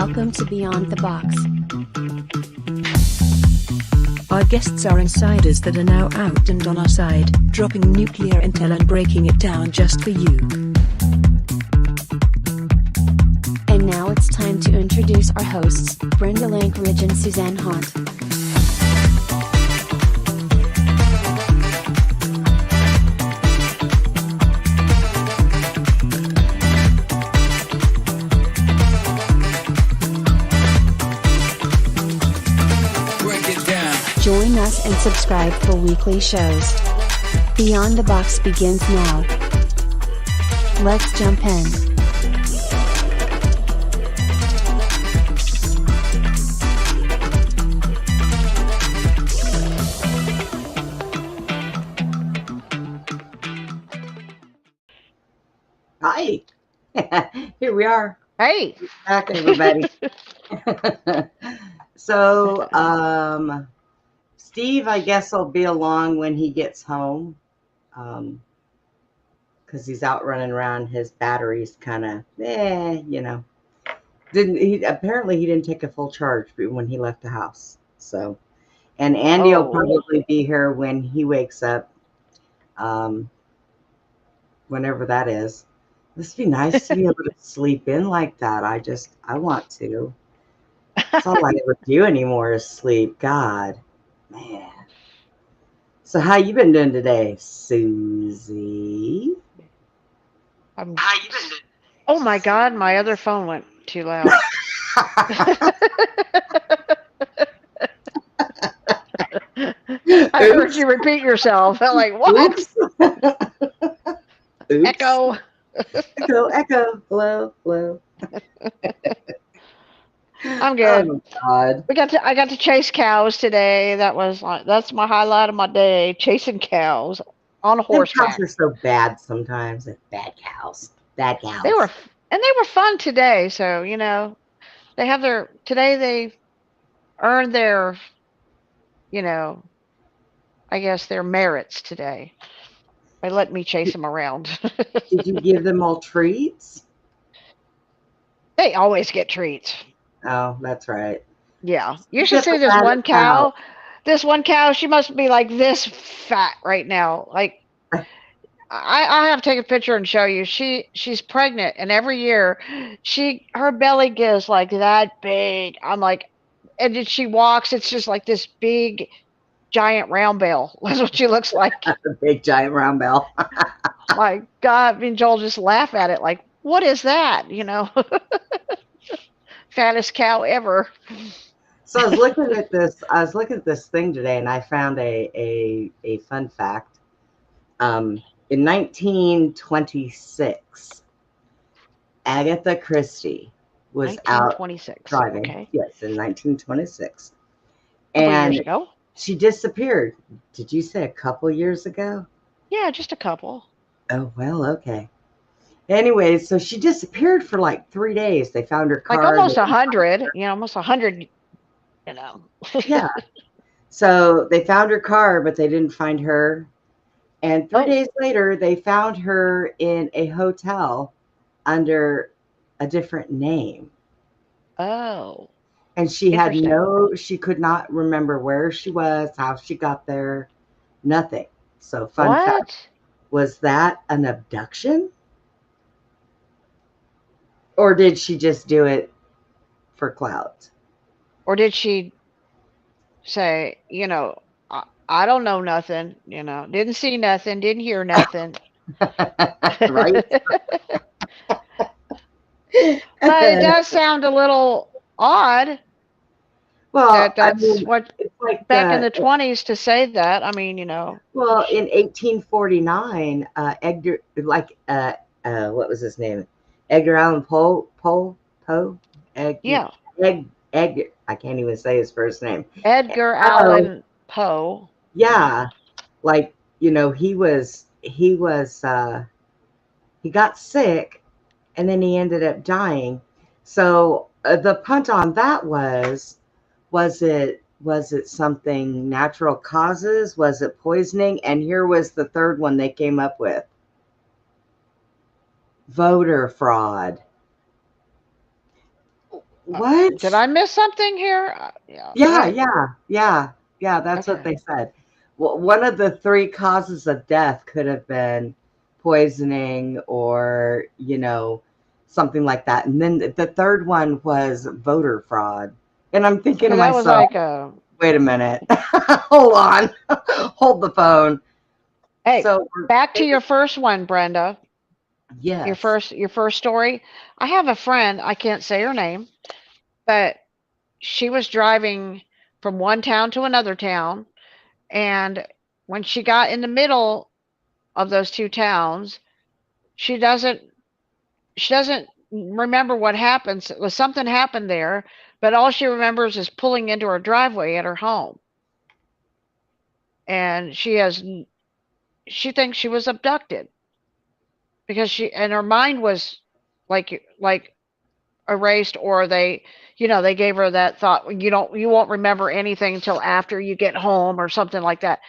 Welcome to Beyond the Box. Our guests are insiders that are now out and on our side, dropping nuclear intel and breaking it down just for you. And now it's time to introduce our hosts, Brenda Lankridge and Suzanne Haunt. Join us and subscribe for weekly shows. Beyond the Box begins now. Let's jump in. Hi. Here we are. Hey. Back, everybody. So, Steve, I guess, will be along when he gets home, because he's out running around. His battery's kind of, apparently he didn't take a full charge when he left the house. So, and Andy will probably be here when he wakes up, whenever that is. This would be nice to be able to sleep in like that. I want to. That's all I ever do anymore is sleep. God, man. So how you been doing today, Susie? How you been doing? Oh my God, my other phone went too loud. I heard you repeat yourself. I'm like, what? Oops. Echo. Echo. Hello. I'm good. Oh God. I got to chase cows today. That's my highlight of my day, chasing cows on horseback. Cows are so bad sometimes. They're bad cows. Bad cows. They were fun today. So they earned their, I guess their merits today. They let me chase them around. Did you give them all treats? They always get treats. Oh, that's right. Yeah. You should see this one cow. This one cow, she must be like this fat right now. Like, I have to take a picture and show you. She's pregnant, and every year her belly gets like that big. I'm like, and then she walks, it's just like this big giant round bell. That's what she looks like. A big giant round bell. My God, me and Joel just laugh at it like, what is that? Fattest cow ever. So I was looking at this thing today, and I found a fun fact. In 1926, Agatha Christie was out driving. Okay. Yes, in 1926. And years ago? She disappeared. Did you say a couple years ago? Yeah, just a couple. Oh, well, okay. Anyway, so she disappeared for like 3 days. They found her car. Like almost 100, almost 100, Yeah. So they found her car, but they didn't find her. And 3 days later, they found her in a hotel under a different name. Oh. And she she could not remember where she was, how she got there, nothing. So fun fact, was that an abduction? Or did she just do it for clout? Or did she say, I don't know nothing, didn't see nothing, didn't hear nothing. Right? But it does sound a little odd. Well, that's what like back in the 20s to say that. I mean, Well, in 1849, Edgar, what was his name? Edgar Allan Poe. Yeah. Edgar. I can't even say his first name. Edgar Allan Poe. Yeah, like he got sick, and then he ended up dying. So the punt on that was it something natural causes? Was it poisoning? And here was the third one they came up with. Voter fraud. What? Did I miss something here? Yeah. Yeah, What? yeah. That's what Okay. they said. Well, one of the three causes of death could have been poisoning or, something like that. And then the third one was voter fraud. And I'm thinking to Okay, that was myself, like a. wait a minute. Hold on. Hold the phone. Hey, So, back to your first one, Brenda. yes. Your first story. I have a friend. I can't say her name, but she was driving from one town to another town, and when she got in the middle of those two towns, she doesn't she doesn't remember what happened. Was something happened there, but all she remembers is pulling into her driveway at her home, and she thinks she was abducted because she and her mind was like erased, or they gave her that thought, you won't remember anything until after you get home or something like that,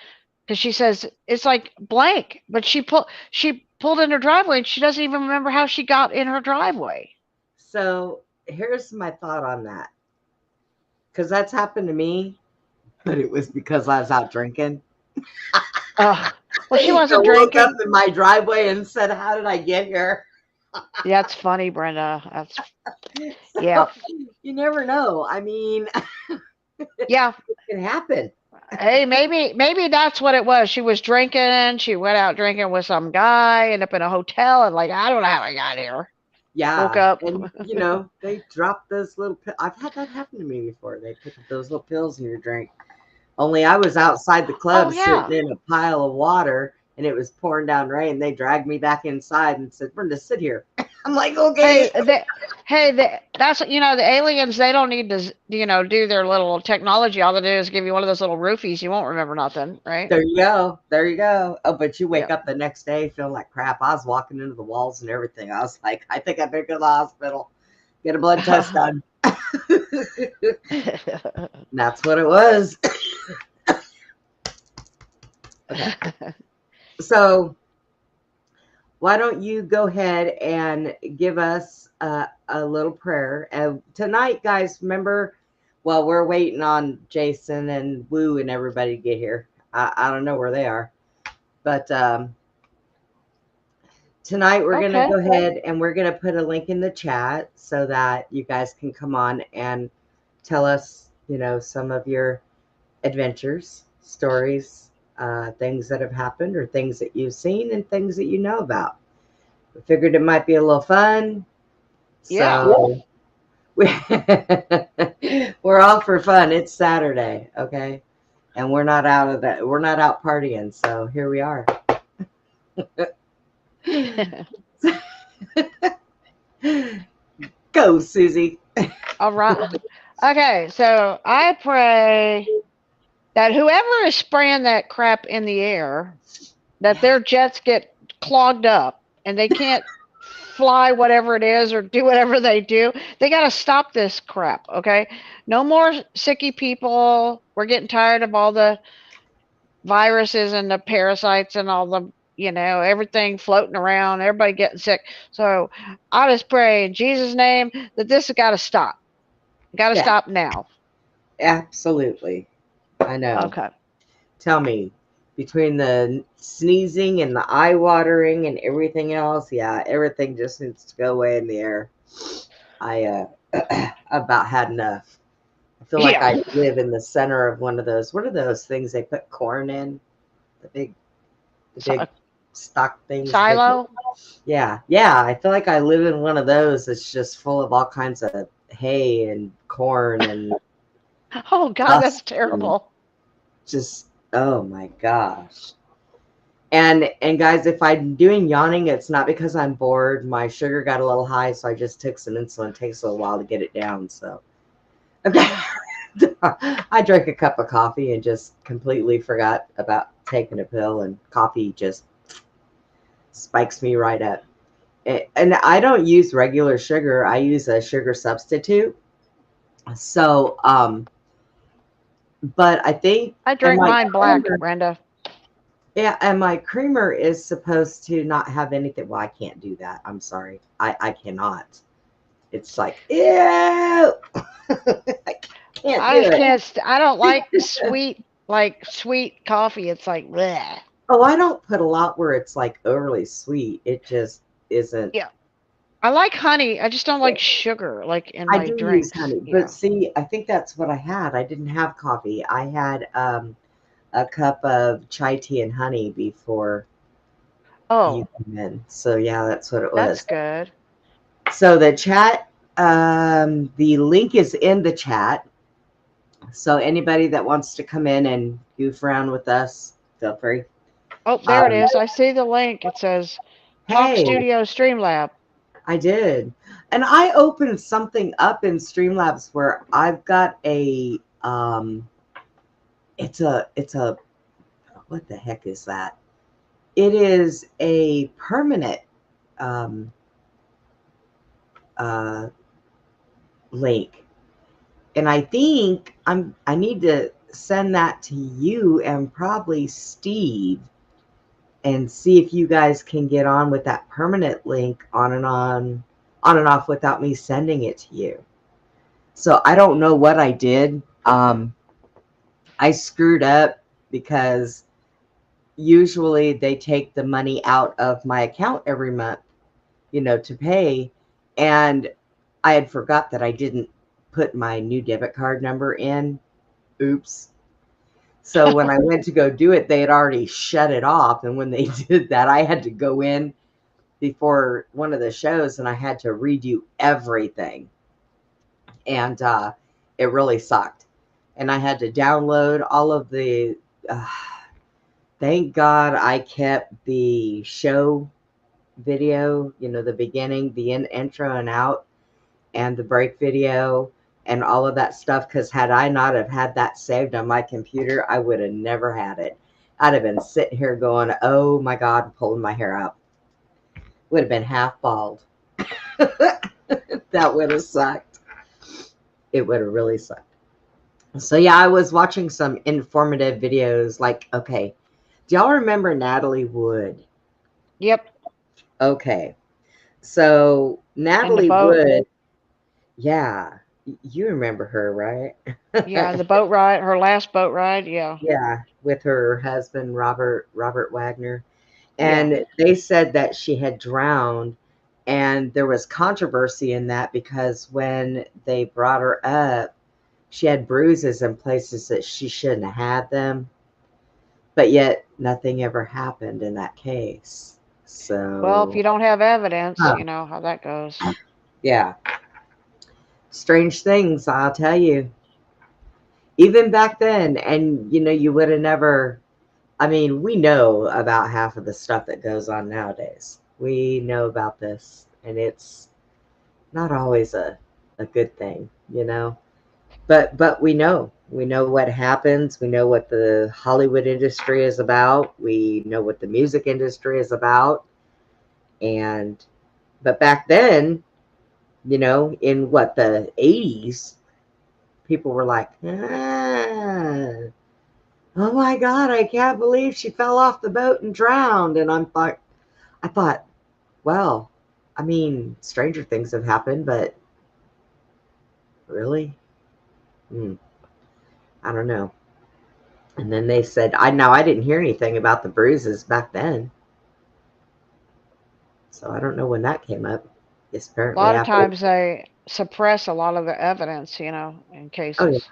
because she says it's like blank, but she pulled in her driveway and she doesn't even remember how she got in her driveway. So, here's my thought on that. Because that's happened to me, but it was because I was out drinking. uh, well, she I wasn't woke up drinking. in my driveway and said, "How did I get here?" That's funny, Brenda. That's Yeah. So you never know. I mean, Yeah. it can happen. Hey, maybe that's what it was. She was drinking. She went out drinking with some guy, ended up in a hotel, and like, I don't know how I got here. Woke Yeah, up. and they drop those little. I've had that happen to me before. They put those little pills in your drink. Only I was outside the Oh club yeah. sitting in a pile of water, and it was pouring down rain. They dragged me back inside and said, "Brenda, sit here." I'm like, Hey, "Okay." that's the aliens. They don't need to do their little technology. All they do is give you one of those little roofies. You won't remember nothing, right? There you go. There you go. Oh, but you wake Yep. up the next day feeling like crap. I was walking into the walls and everything. I was like, I think I better go to the hospital, get a blood test done. And that's what it was. Okay. So why don't you go ahead and give us a little prayer? Tonight, guys, remember, while we're waiting on Jason and Woo and everybody to get here, I don't know where they are, but tonight we're going to Okay. go ahead and we're going to put a link in the chat so that you guys can come on and tell us, some of your adventures, stories, things that have happened or things that you've seen and things that you know about. We figured it might be a little fun. Yeah. So we're all for fun. It's Saturday, okay? And we're not out of that. We're not out partying. So here we are. Go, Susie. All right. Okay. So I pray that whoever is spraying that crap in the air, that Yeah. their jets get clogged up and they can't fly whatever it is or do whatever they do. They got to stop this crap, okay? No more sicky people. We're getting tired of all the viruses and the parasites and all the, everything floating around, everybody getting sick. So I just pray in Jesus' name that this has got to stop. Got to Yeah, stop now. absolutely. I know. Okay. Tell me, between the sneezing and the eye watering and everything else, yeah, everything just needs to go away in the air. I about had enough. I feel like Yeah. I live in the center of one of those. What are those things they put corn in? The big stock things they put. Silo. Yeah, yeah. I feel like I live in one of those that's just full of all kinds of hay and corn and Oh God, that's dust and terrible. just, oh my gosh. And guys, if I'm doing yawning, it's not because I'm bored. My sugar got a little high, so I just took some insulin. It takes a little while to get it down. So okay. I drank a cup of coffee and just completely forgot about taking a pill, and coffee just spikes me right up. And I don't use regular sugar. I use a sugar substitute. So, but I think, I and drink my mine black, creamer, Brenda. yeah, and my creamer is supposed to not have anything. Well, I can't do that. I'm sorry. I cannot. It's like, ew. I can't I do just it. can't. I don't like sweet coffee. It's like, bleh. Oh, I don't put a lot where it's like overly sweet. It just isn't. Yeah. I like honey. I just don't like sugar, like in I my do use drinks. honey, but see, I think that's what I had. I didn't have coffee. I had a cup of chai tea and honey before you Oh, came in. So yeah, that's what it that's was. good. So the chat, the link is in the chat. So anybody that wants to come in and goof around with us, feel free. Oh, there it Um, is. I see the link. It says Talk hey, Studio Streamlab. I did. And I opened something up in Streamlabs where I've got a it's a what the heck is that? It is a permanent um uh link. And I think I need to send that to you and probably Steve and see if you guys can get on with that permanent link on and off without me sending it to you. So I don't know what I did. I screwed up because usually they take the money out of my account every month, to pay. And I had forgot that I didn't put my new debit card number in. Oops. So when I went to go do it, they had already shut it off. And when they did that, I had to go in before one of the shows and I had to redo everything. And it really sucked. And I had to download all of the. Thank God I kept the show video, the beginning, the intro and out, and the break video and all of that stuff. Because had I not have had that saved on my computer, I would have never had it. I'd have been sitting here going, oh my God, pulling my hair out. Would have been half bald. That would have sucked. It would have really sucked. So yeah, I was watching some informative videos like, okay, do y'all remember Natalie Wood? Yep. Okay. So And the Natalie boat. Wood, yeah, you remember her, right? Yeah, the boat ride. Her last boat ride. Yeah. Yeah, with her husband Robert Wagner. Yeah. And they said that she had drowned and there was controversy in that because when they brought her up, she had bruises in places that she shouldn't have had them. But yet nothing ever happened in that case. Well, if So, you don't have evidence, huh, you know how that goes. yeah, strange things, I'll tell you. Even back then, and you would have never. I mean, we know about half of the stuff that goes on nowadays. We know about this, and it's not always a good thing. But we know what happens. We know what the Hollywood industry is about. We know what the music industry is about. And but back then, in what the 80s, people were like, oh my God, I can't believe she fell off the boat and drowned. And I thought, well, I mean, stranger things have happened, but really? Hmm, I don't know. And then they said, I didn't hear anything about the bruises back then. So I don't know when that came up. It's A apparently lot of after. times they suppress a lot of the evidence, in Oh yeah, cases.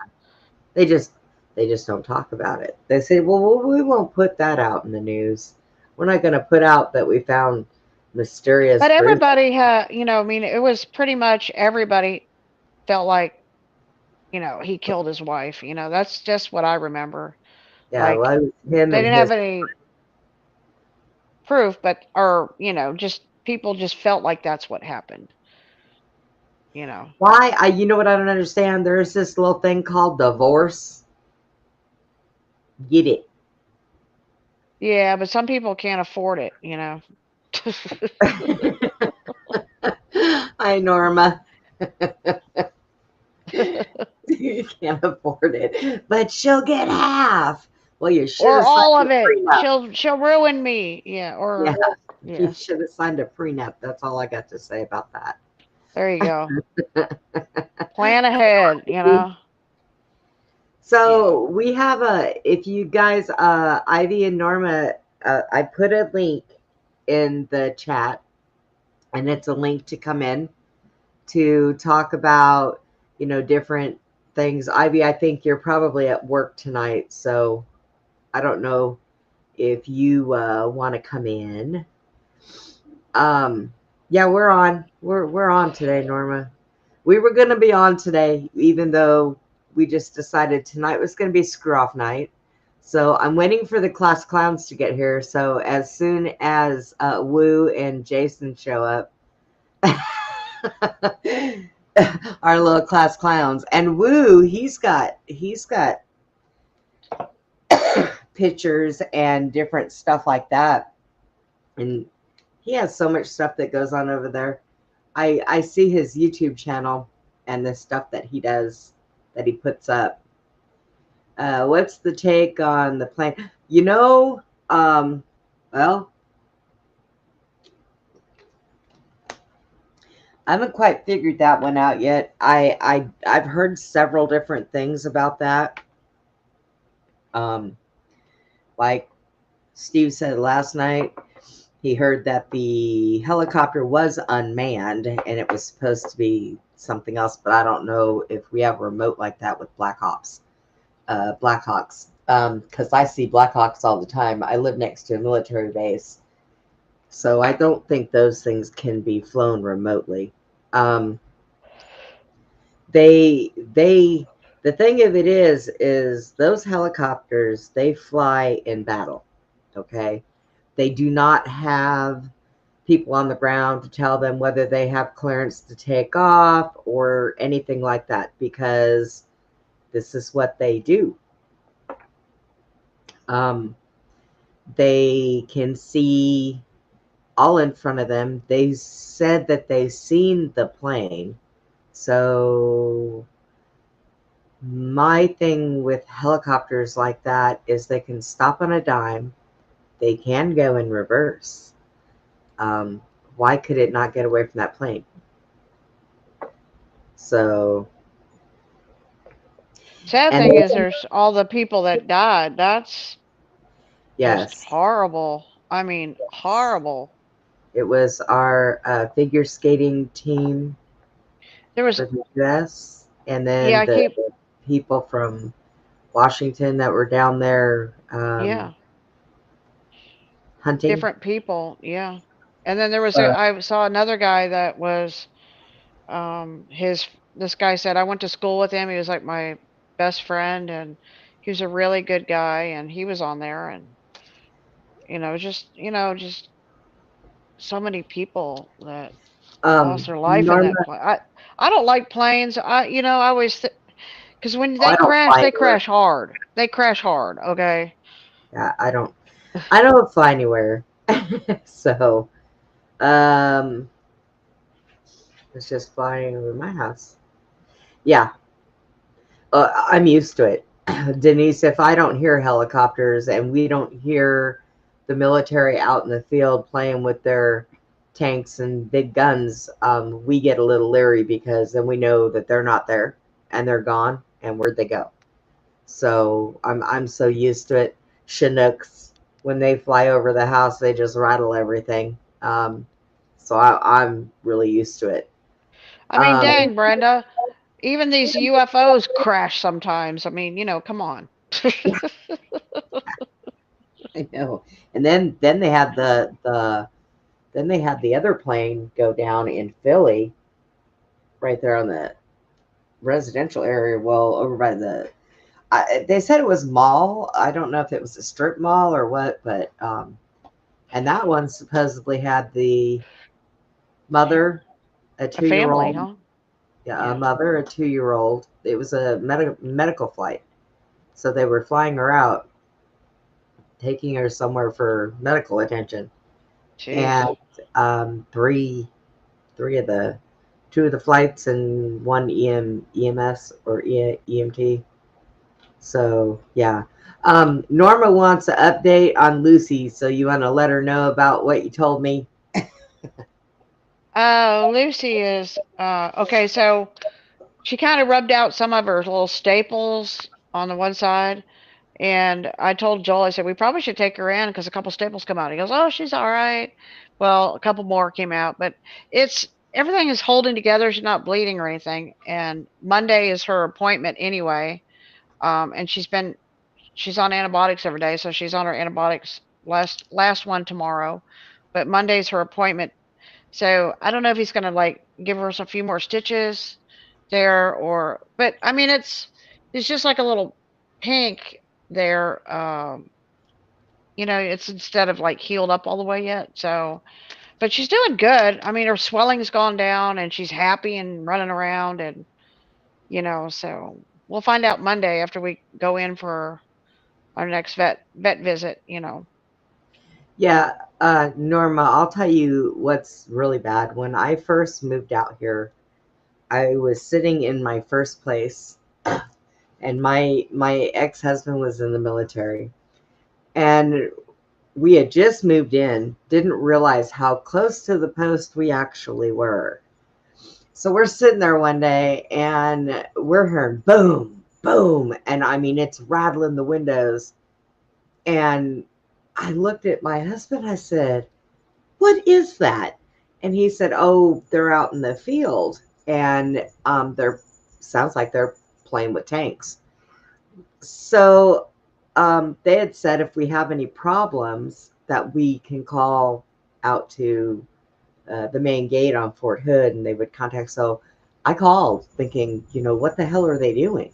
they just they just don't talk about it. They say, well, we won't put that out in the news. We're not going to put out that we found mysterious But bruises. everybody had, I mean, it was pretty much everybody felt like, he killed his wife. That's just what I remember. Yeah, Like, well, it was him they and didn't his. have any proof, or, just people just felt like that's what happened, you know. Why? You know what I don't understand? There's this little thing called divorce. Get it? Yeah, but some people can't afford it. Hi, Norma. You can't afford it, but she'll get half. Well, you should Or have signed all a of it. prenup. She'll ruin me. Yeah, Yeah, or you yeah. should have signed a prenup. That's all I got to say about that. There you go. Plan ahead, you know. So we have if you guys, Ivy and Norma, I put a link in the chat, and it's a link to come in to talk about, different things. Ivy, I think you're probably at work tonight, so I don't know if you want to come in. Yeah, we're on. We're on today, Norma. We were going to be on today, even though we just decided tonight was going to be screw off night. So I'm waiting for the class clowns to get here. So as soon as Woo and Jason show up, our little class clowns, and Woo, he's got pictures and different stuff like that, and he has so much stuff that goes on over there. I see his YouTube channel and the stuff that he does, that he puts up. What's the take on the plane? Well, I haven't quite figured that one out yet. I've heard several different things about that. Like Steve said last night, he heard that the helicopter was unmanned and it was supposed to be something else, but I don't know if we have a remote like that with Blackhawks. Because I see Blackhawks all the time. I live next to a military base, so I don't think those things can be flown remotely. The thing of it is those helicopters, they fly in battle. Okay. They do not have people on the ground to tell them whether they have clearance to take off or anything like that, because this is what they do. They can see all in front of them. They said that they've seen the plane. So my thing with helicopters like that is they can stop on a dime. They can go in reverse. Why could it not get away from that plane? So Sad thing is there's all the people that died. That's just horrible. I mean, horrible. It was our figure skating team. There was the US, and then the people from Washington that were down there hunting. Different people, yeah. And then there was I saw another guy that was this guy said I went to school with him. He was like my best friend, and he was a really good guy, and he was on there, and just so many people that lost their life in that plane. I don't like planes. I always because when they crash hard. They crash hard. Okay. Yeah, I don't fly anywhere. So, it's just flying over my house. Yeah, I'm used to it. Denise, if I don't hear helicopters and we don't hear the military out in the field playing with their tanks and big guns, we get a little leery, because then we know that they're not there and they're gone, and where'd they go? So I'm so used to it. Chinooks, when they fly over the house, they just rattle everything. So I'm really used to it. I mean, dang, Brenda, even these UFOs crash sometimes. I mean, come on. I know. And then they had the other plane go down in Philly, right there on the residential area. Well, over by they said it was mall. I don't know if it was a strip mall or what, but and that one supposedly had the mother, a 2-year-old. Family, huh? Yeah, a mother, a 2-year-old. It was a medical flight, so they were flying her out, taking her somewhere for medical attention. Jeez. And two of the flights and one EMS or EMT. So yeah. Norma wants an update on Lucy, so you want to let her know about what you told me? Lucy is okay. So she kind of rubbed out some of her little staples on the one side. And I told Joel, I said, we probably should take her in because a couple staples come out. He goes, oh, she's all right. Well, a couple more came out, but it's everything is holding together. She's not bleeding or anything. And Monday is her appointment anyway. And she's on antibiotics every day, so she's on her antibiotics last one tomorrow. But Monday's her appointment. So I don't know if he's gonna like give her a few more stitches there or but I mean it's just like a little pink there. It's instead of like healed up all the way yet. So but she's doing good. I mean her swelling's gone down and she's happy and running around and so we'll find out Monday after we go in for our next vet visit. Yeah, Norma, I'll tell you what's really bad. When I first moved out here, I was sitting in my first place, and my ex-husband was in the military, and we had just moved in, didn't realize how close to the post we actually were. So we're sitting there one day, and we're hearing boom, boom, and I mean it's rattling the windows, and I looked at my husband. I said, what is that? And he said, oh, they're out in the field, and they're sounds like they're playing with tanks. So they had said if we have any problems that we can call out to the main gate on Fort Hood, and they would contact. So I called thinking, what the hell are they doing?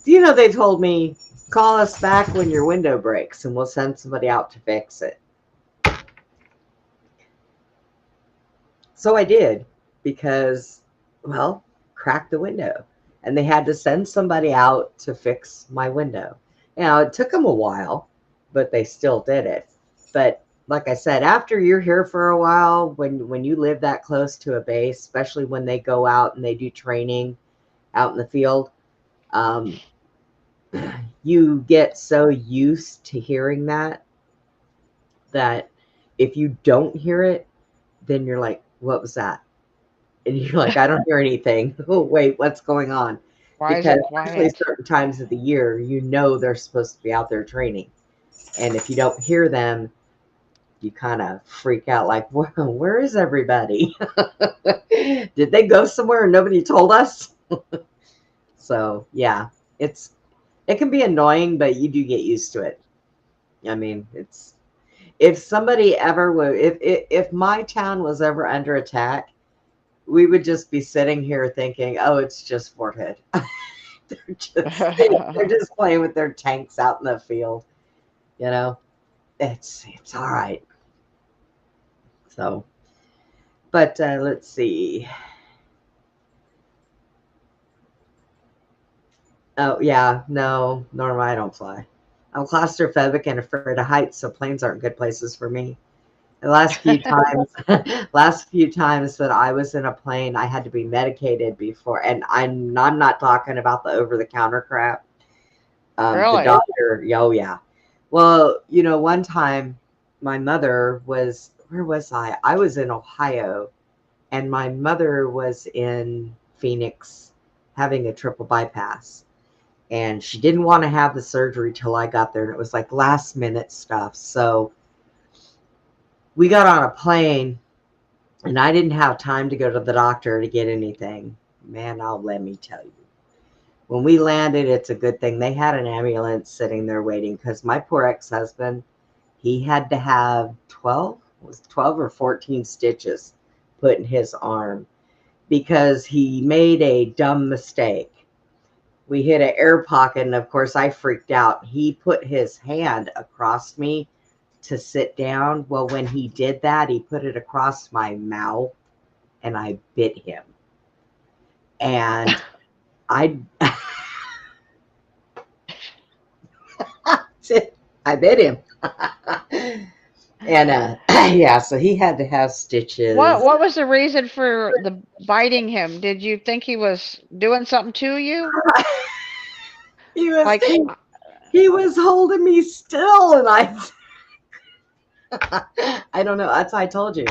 They told me, call us back when your window breaks and we'll send somebody out to fix it. So I did because, well, cracked the window. And they had to send somebody out to fix my window. Now, it took them a while, but they still did it. But like I said, after you're here for a while, when you live that close to a base, especially when they go out and they do training out in the field, you get so used to hearing that if you don't hear it, then you're like, what was that? And you're like, I don't hear anything. Oh, wait, what's going on? Why is Because it especially quiet? certain times of the year, they're supposed to be out there training. And if you don't hear them, you kind of freak out like, where is everybody? Did they go somewhere and nobody told us? So, yeah, it can be annoying, but you do get used to it. I mean, if somebody ever would, if my town was ever under attack, we would just be sitting here thinking, oh, it's just Fort Hood. they're just playing with their tanks out in the field. It's all right. So, but let's see. Oh yeah, no, Norma, I don't fly. I'm claustrophobic and afraid of heights, so planes aren't good places for me. The last few times that I was in a plane, I had to be medicated before, and I'm not talking about the over-the-counter crap. The Really? doctor, oh yeah. Well, one time my mother was, where was I? I was in Ohio, and my mother was in Phoenix having a triple bypass. And she didn't want to have the surgery till I got there. And it was like last minute stuff. So we got on a plane and I didn't have time to go to the doctor to get anything. Man, let me tell you. When we landed, it's a good thing they had an ambulance sitting there waiting, because my poor ex-husband, he had to have 12 or 14 stitches put in his arm because he made a dumb mistake. We hit an air pocket, and of course I freaked out. He put his hand across me to sit down. Well, when he did that, he put it across my mouth, and I bit him. And I bit him. And yeah, so he had to have stitches. What was the reason for the biting him? Did you think he was doing something to you? He was Like he was holding me still, and I don't know. That's why I told you.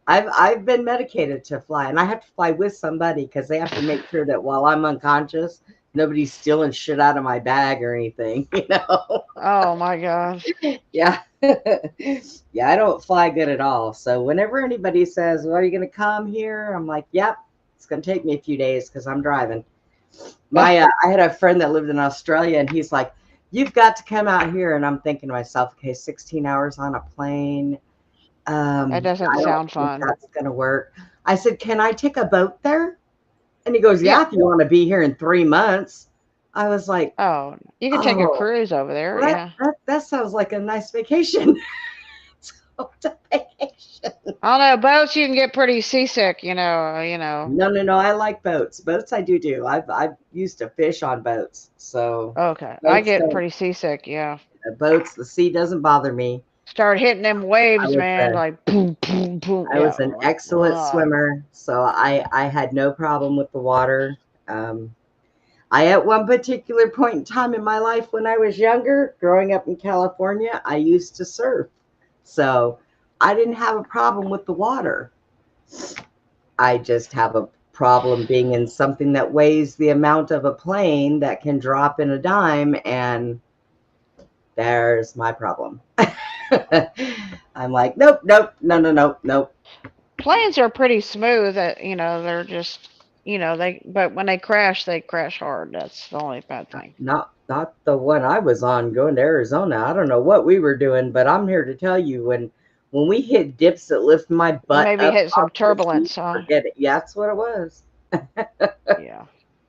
I've been medicated to fly, and I have to fly with somebody because they have to make sure that while I'm unconscious, nobody's stealing shit out of my bag or anything, you know? Oh my gosh. Yeah. Yeah, I don't fly good at all. So whenever anybody says, well, are you going to come here? I'm like, yep, it's going to take me a few days because I'm driving. I had a friend that lived in Australia, and he's like, you've got to come out here. And I'm thinking to myself, okay, 16 hours on a plane. That doesn't I don't sound think fun. that's going to work. I said, can I take a boat there? And he goes, Yeah. yeah, if you want to be here in 3 months. I was like, Oh, you could take a oh, cruise over there. well, Yeah. that sounds like a nice vacation. It's a vacation. I don't know. Boats, you can get pretty seasick, you know. No. I like boats. Boats, I do. I've used to fish on boats, so Okay. I boats get don't. pretty seasick, yeah. Boats, the sea doesn't bother me. Start hitting them I waves, was man. a Like boom, boom, boom. I Yeah. was an Like, excellent swimmer, so I had no problem with the water. I at one particular point in time in my life when I was younger, growing up in California, I used to surf, so I didn't have a problem with the water. I just have a problem being in something that weighs the amount of a plane that can drop in a dime, and there's my problem. I'm like, nope, no. planes are pretty smooth. They're just, but when they crash hard. That's the only bad thing. Not the one I was on going to Arizona. I don't know what we were doing, but I'm here to tell you when we hit dips that lift my You butt maybe up hit some off the seat, turbulence, huh? forget it. Yeah, that's what it was. Yeah.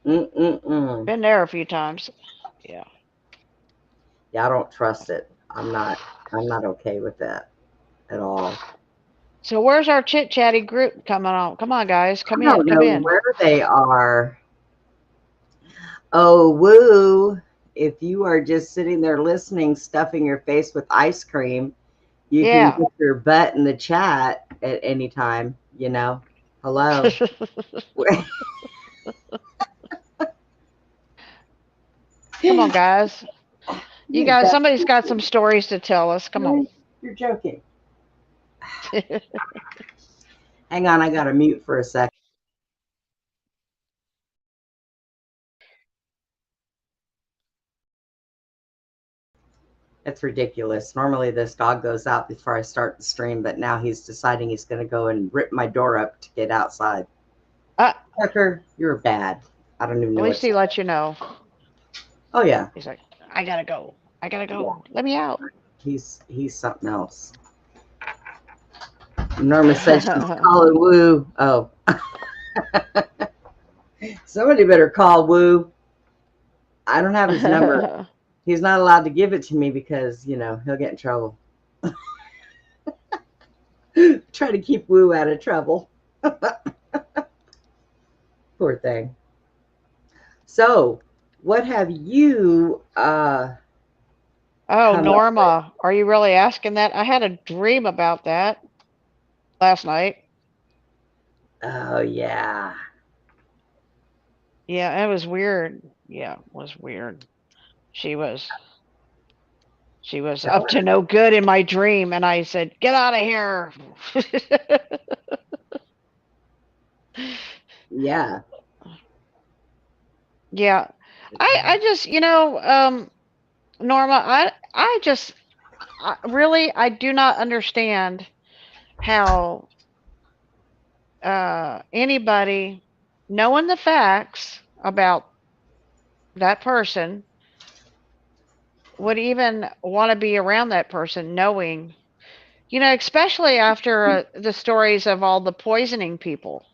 Mm-mm-mm. Been there a few times. Yeah. Yeah, I don't trust it. I'm not okay with that at all. So where's our chit chatty group coming on? Come on, guys. Come I in. don't Come know in. where they are. Oh, woo. If you are just sitting there listening, stuffing your face with ice cream, you can Yeah. get your butt in the chat at any time, Hello. Come on, guys. You You guys, got somebody's got some stories to tell us. Come on. You're joking. Hang on, I got to mute for a second. It's ridiculous. Normally, this dog goes out before I start the stream, but now he's deciding he's going to go and rip my door up to get outside. Uh, Tucker, you're bad. I don't even at know least what he to let you know. Oh, yeah. He's like, I gotta go. I gotta Yeah. go. Let me out. He's something else. Norma said she's calling Woo. Oh. Somebody better call Woo. I don't have his number. He's not allowed to give it to me because, he'll get in trouble. Try to keep Woo out of trouble. Poor thing. So, what have you Oh, come up with? Norma, are you really asking that? I had a dream about that last night. Oh, yeah. Yeah, it was weird. Yeah, it was weird. She was she was Tell up to her. no good in my dream, and I said, "Get out of here." Yeah. Yeah. I just, Norma, really I do not understand how anybody knowing the facts about that person would even want to be around that person knowing, especially after the stories of all the poisoning people.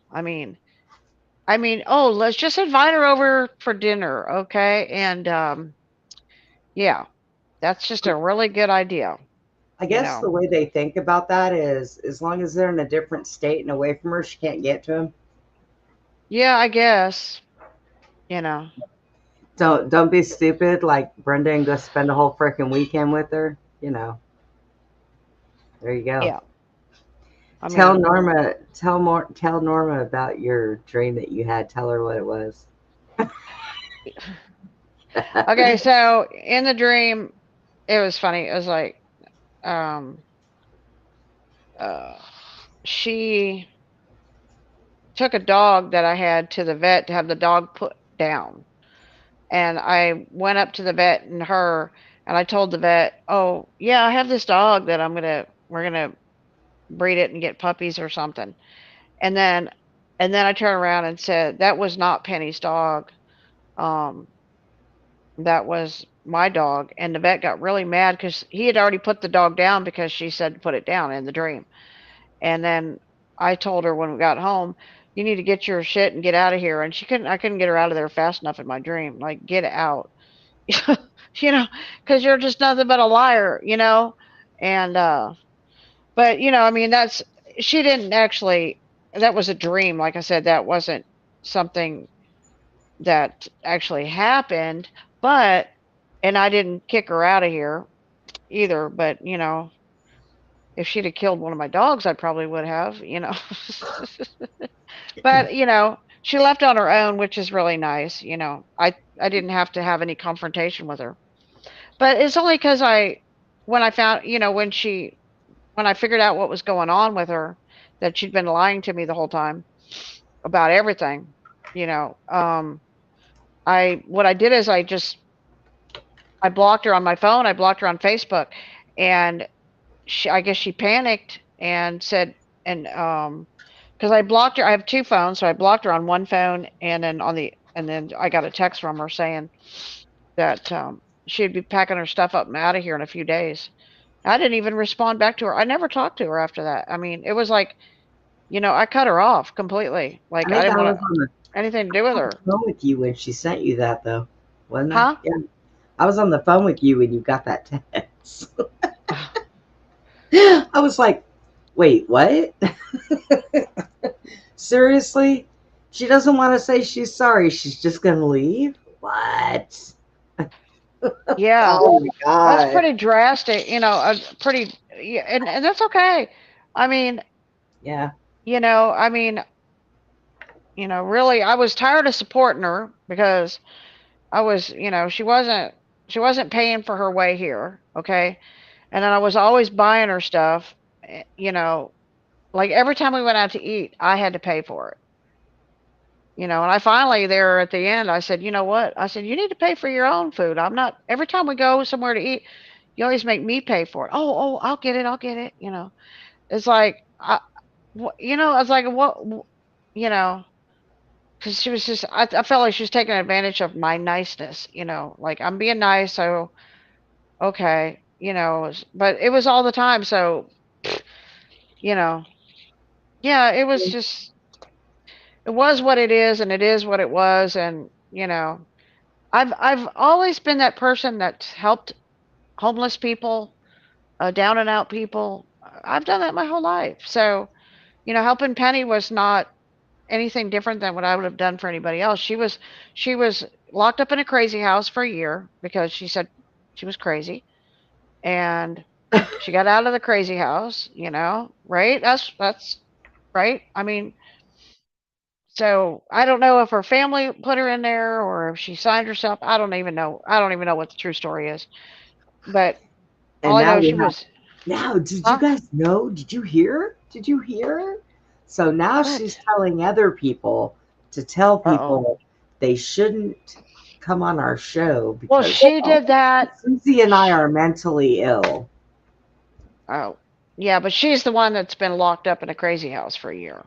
Oh, let's just invite her over for dinner, okay? And yeah, that's just a really good idea, I you guess know. the way they think about that is as long as they're in a different state and away from her, she can't get to him. Yeah, I guess, you know. Don't be stupid like Brenda and go spend a whole freaking weekend with her. There you go. Yeah. I Tell mean, Norma, tell Norma about your dream that you had. Tell her what it was. okay, so in the dream, it was funny. It was like, um, uh, she took a dog that I had to the vet to have the dog put down. And I went up to the vet and her, and I told the vet, "Oh, yeah, I have this dog that we're gonna breed it and get puppies or something." And then, and then I turned around and said, "That was not Penny's dog. Um, that was my dog." And the vet got really mad because he had already put the dog down because she said to put it down in the dream. And then I told her when we got home, "You need to get your shit and get out of here." And I couldn't get her out of there fast enough in my dream. Like, get out, you know, because you're just nothing but a liar, you know? And, but, I mean, she didn't actually, that was a dream. Like I said, that wasn't something that actually happened, but, and I didn't kick her out of here either, but, if she'd have killed one of my dogs, I probably would have. But, she left on her own, which is really nice. I didn't have to have any confrontation with her. But it's only because when I found, when I figured out what was going on with her, that she'd been lying to me the whole time about everything, you know, what I did is I blocked her on my phone. I blocked her on Facebook, and I guess she panicked and said, because I blocked her, I have two phones, so I blocked her on one phone, and then I got a text from her saying that she'd be packing her stuff up and out of here in a few days. I didn't even respond back to her. I never talked to her after that. I mean, it was like, I cut her off completely. I Like, I think didn't I was want on the anything to do with her. phone with you when she sent you that, though, wasn't I? Huh? Yeah, I was on the phone with you when you got that text. I was like, wait, what? Seriously? She doesn't want to say she's sorry. She's just going to leave? What? Yeah, Oh my that's God. pretty drastic. Pretty, yeah, and that's okay. I mean, Yeah. I mean, really, I was tired of supporting her because I was, she wasn't paying for her way here, okay? And then I was always buying her stuff, like every time we went out to eat, I had to pay for it. And I finally there at the end, I said, "You know what?" I said, "You need to pay for your own food. I'm not, every time we go somewhere to eat, you always make me pay for it." "Oh, I'll get it. I'll get it." It's like, I was like, what, you know, because she was just, I felt like she was taking advantage of my niceness, like I'm being nice. So, okay, but it was all the time. So, you know, yeah, it was just, it was what it is and it is what it was. And, I've always been that person that's helped homeless people, down and out people. I've done that my whole life. So, helping Penny was not anything different than what I would have done for anybody else. She was locked up in a crazy house for a year because she said she was crazy, and she got out of the crazy house. Right? That's right. I mean, so I don't know if her family put her in there or if she signed herself. I don't even know. I don't even know what the true story is. But all And I know now is she you have, was, now, did you huh? guys know? Did you hear? Did you hear? So now What? she's telling other people to tell Uh oh. people they shouldn't come on our show Well, because she did that. Susie and I sh- are mentally ill. Oh, yeah, but she's the one that's been locked up in a crazy house for a year.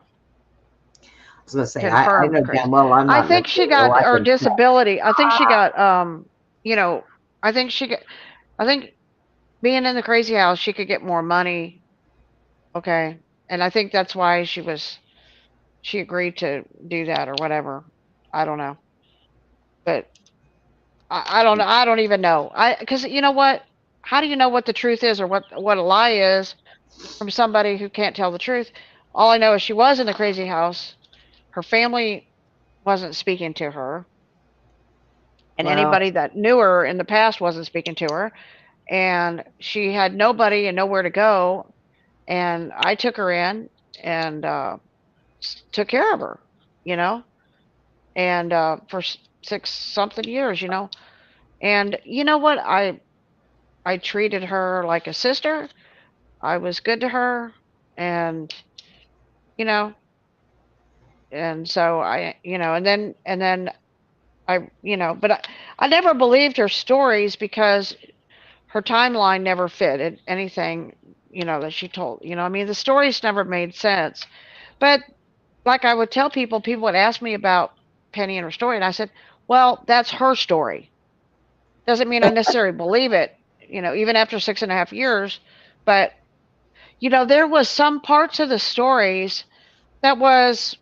I was going to say, I Confirmed know crazy. damn well I'm I not think mentally she ill. got I her can tell. disability. I think she got you know, I think she got I think being in the crazy house she could get more money, okay? And I think that's why she agreed to do that or whatever. I don't know. But I don't know. I don't even know. Cuz you know what? How do you know what the truth is or what a lie is from somebody who can't tell the truth? All I know is she was in the crazy house. Her family wasn't speaking to her, and Well, anybody that knew her in the past wasn't speaking to her, and she had nobody and nowhere to go. And I took her in and took care of her, you know, and for 6 something years. And you know what? I treated her like a sister. I was good to her, and you know, and so and then but I never believed her stories because her timeline never fit in anything, that she told. I mean, the stories never made sense. But like I would tell people, people would ask me about Penny and her story, and I said, well, that's her story. Doesn't mean I necessarily believe it, even after 6.5 years. But, there was some parts of the stories that was,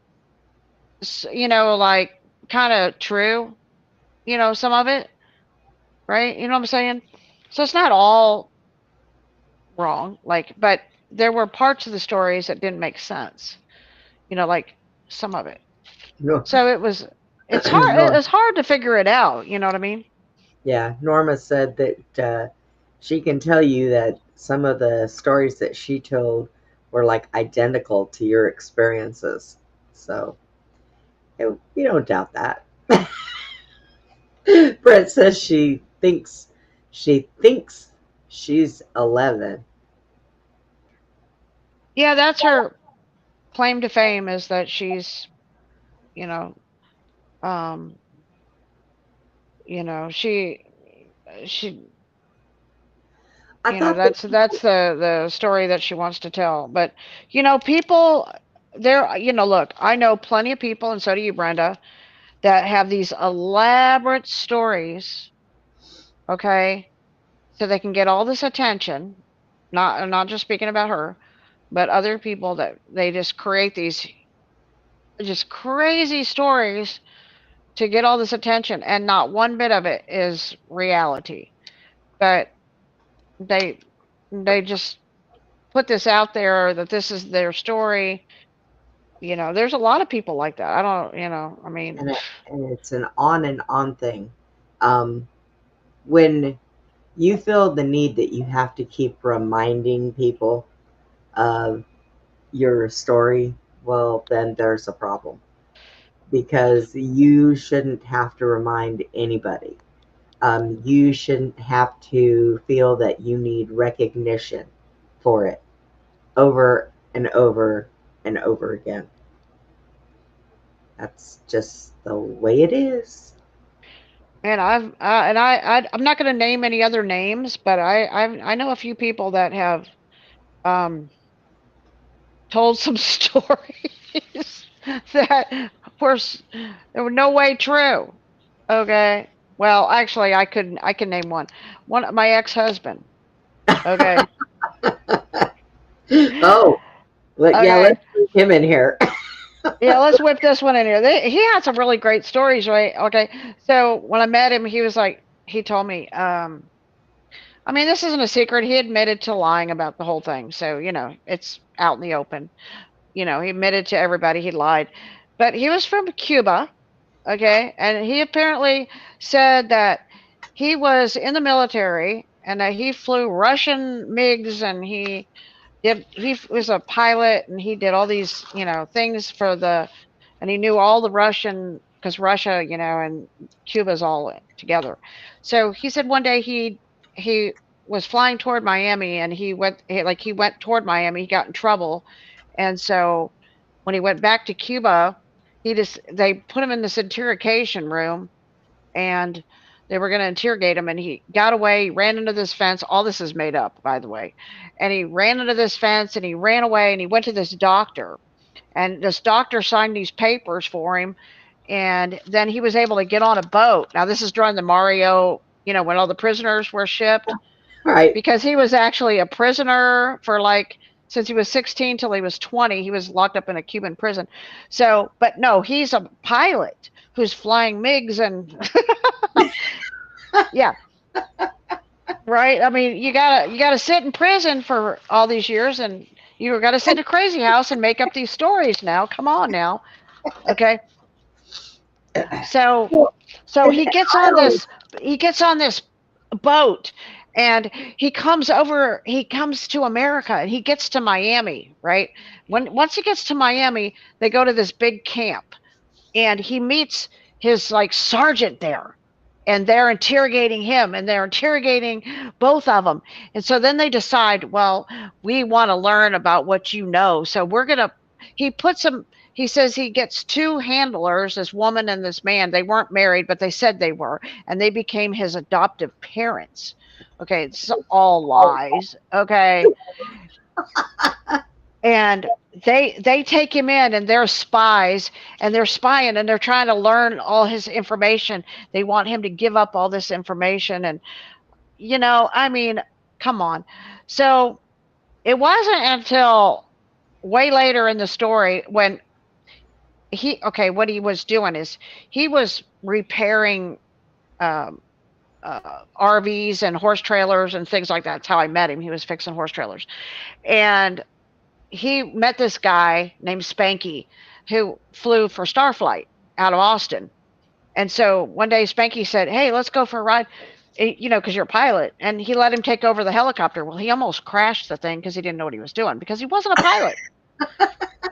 like kind of true, some of it, right? You know what I'm saying? So it's not all wrong, like, but there were parts of the stories that didn't make sense, like some of it. No, So it's hard. Nor- It's hard to figure it out. You know what I mean? yeah, Norma said that she can tell you that some of the stories that she told were like identical to your experiences. So you don't doubt that. Brett says she thinks she's 11. Yeah, that's her claim to fame is that she's, you know, um, she, I thought that that's the story that she wants to tell. But, people there, look, I know plenty of people, and so do you, Brenda, that have these elaborate stories, okay, so they can get all this attention. I'm not just speaking about her, but other people that they just create these just crazy stories to get all this attention, and not one bit of it is reality. But they they just put this out there that this is their story. There's a lot of people like that. I don't, I mean, and it's an on and on thing. Um, when you feel the need that you have to keep reminding people of your story, well, then there's a problem because you shouldn't have to remind anybody. You shouldn't have to feel that you need recognition for it over and over and over again. That's just the way it is. and I'm not going to name any other names, but I know a few people that have um told some stories that were there were no way true. Okay. Well, actually, I can name one. One my ex-husband. Okay. Oh, yeah, Okay. let's bring him in here. Yeah, let's whip this one in here. He had some really great stories, right? Okay. So when I met him, he was like, he told me, I mean, this isn't a secret. He admitted to lying about the whole thing. So, it's out in the open. He admitted to everybody he lied. But he was from Cuba, okay? And he apparently said that he was in the military and that he flew Russian MiGs, and he was a pilot, and he did all these, things and he knew all the Russian, because Russia, and Cuba's all together. So he said one day he was flying toward Miami, and he went toward Miami, he got in trouble. And so when he went back to Cuba, they put him in this interrogation room, and they were going to interrogate him, and he got away. He ran into this fence. All this is made up, by the way. And he ran into this fence, and he ran away, and he went to this doctor, and this doctor signed these papers for him. And then he was able to get on a boat. Now, this is during the Mario, when all the prisoners were shipped, Right. because he was actually a prisoner for since he was 16 till he was 20. He was locked up in a Cuban prison. So, but no, he's a pilot who's flying MiGs and yeah, right. I mean, you gotta sit in prison for all these years, and you gotta sit in a crazy house and make up these stories. Now, come on, now, okay. So, so And he gets I on always, this. He gets on this boat, and he comes over. He comes to America, and he gets to Miami. Right once he gets to Miami, they go to this big camp, and he meets his sergeant there, and they're interrogating him, and they're interrogating both of them. And so then they decide, well, we want to learn about what you know, so we're going to he puts them. He says he gets two handlers, this woman and this man. They weren't married, but they said they were, and they became his adoptive parents. Okay, it's all lies. Okay, and they take him in, and they're spies, and they're spying, and they're trying to learn all his information. They want him to give up all this information, and I mean, come on. So it wasn't until way later in the story when what he was doing is he was repairing um, RVs and horse trailers and things like that. That's how I met him. He was fixing horse trailers. And he met this guy named Spanky who flew for Starflight out of Austin. And so one day Spanky said, "Hey, let's go for a ride, because you're a pilot." And he let him take over the helicopter. Well, he almost crashed the thing because he didn't know what he was doing because he wasn't a pilot.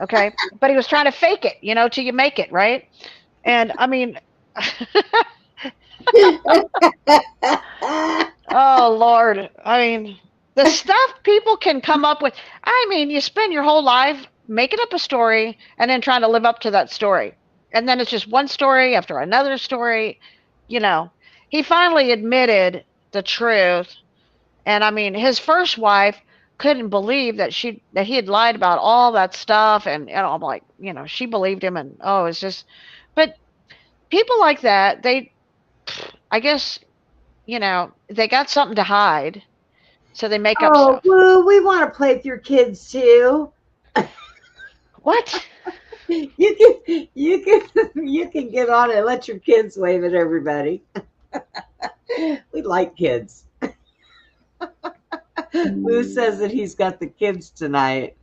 Okay. But he was trying to fake it, till you make it, right? And I mean, oh, Lord. I mean, the stuff people can come up with. I mean, you spend your whole life making up a story and then trying to live up to that story. And then it's just one story after another story. He finally admitted the truth. And I mean, his first wife couldn't believe that he had lied about all that stuff. And I'm like, she believed him. And it's just, but people like that, I guess, they got something to hide. So they make up stuff. Oh, we want to play with your kids too. What? You can get on it and let your kids wave at everybody. We like kids. Lou says that he's got the kids tonight.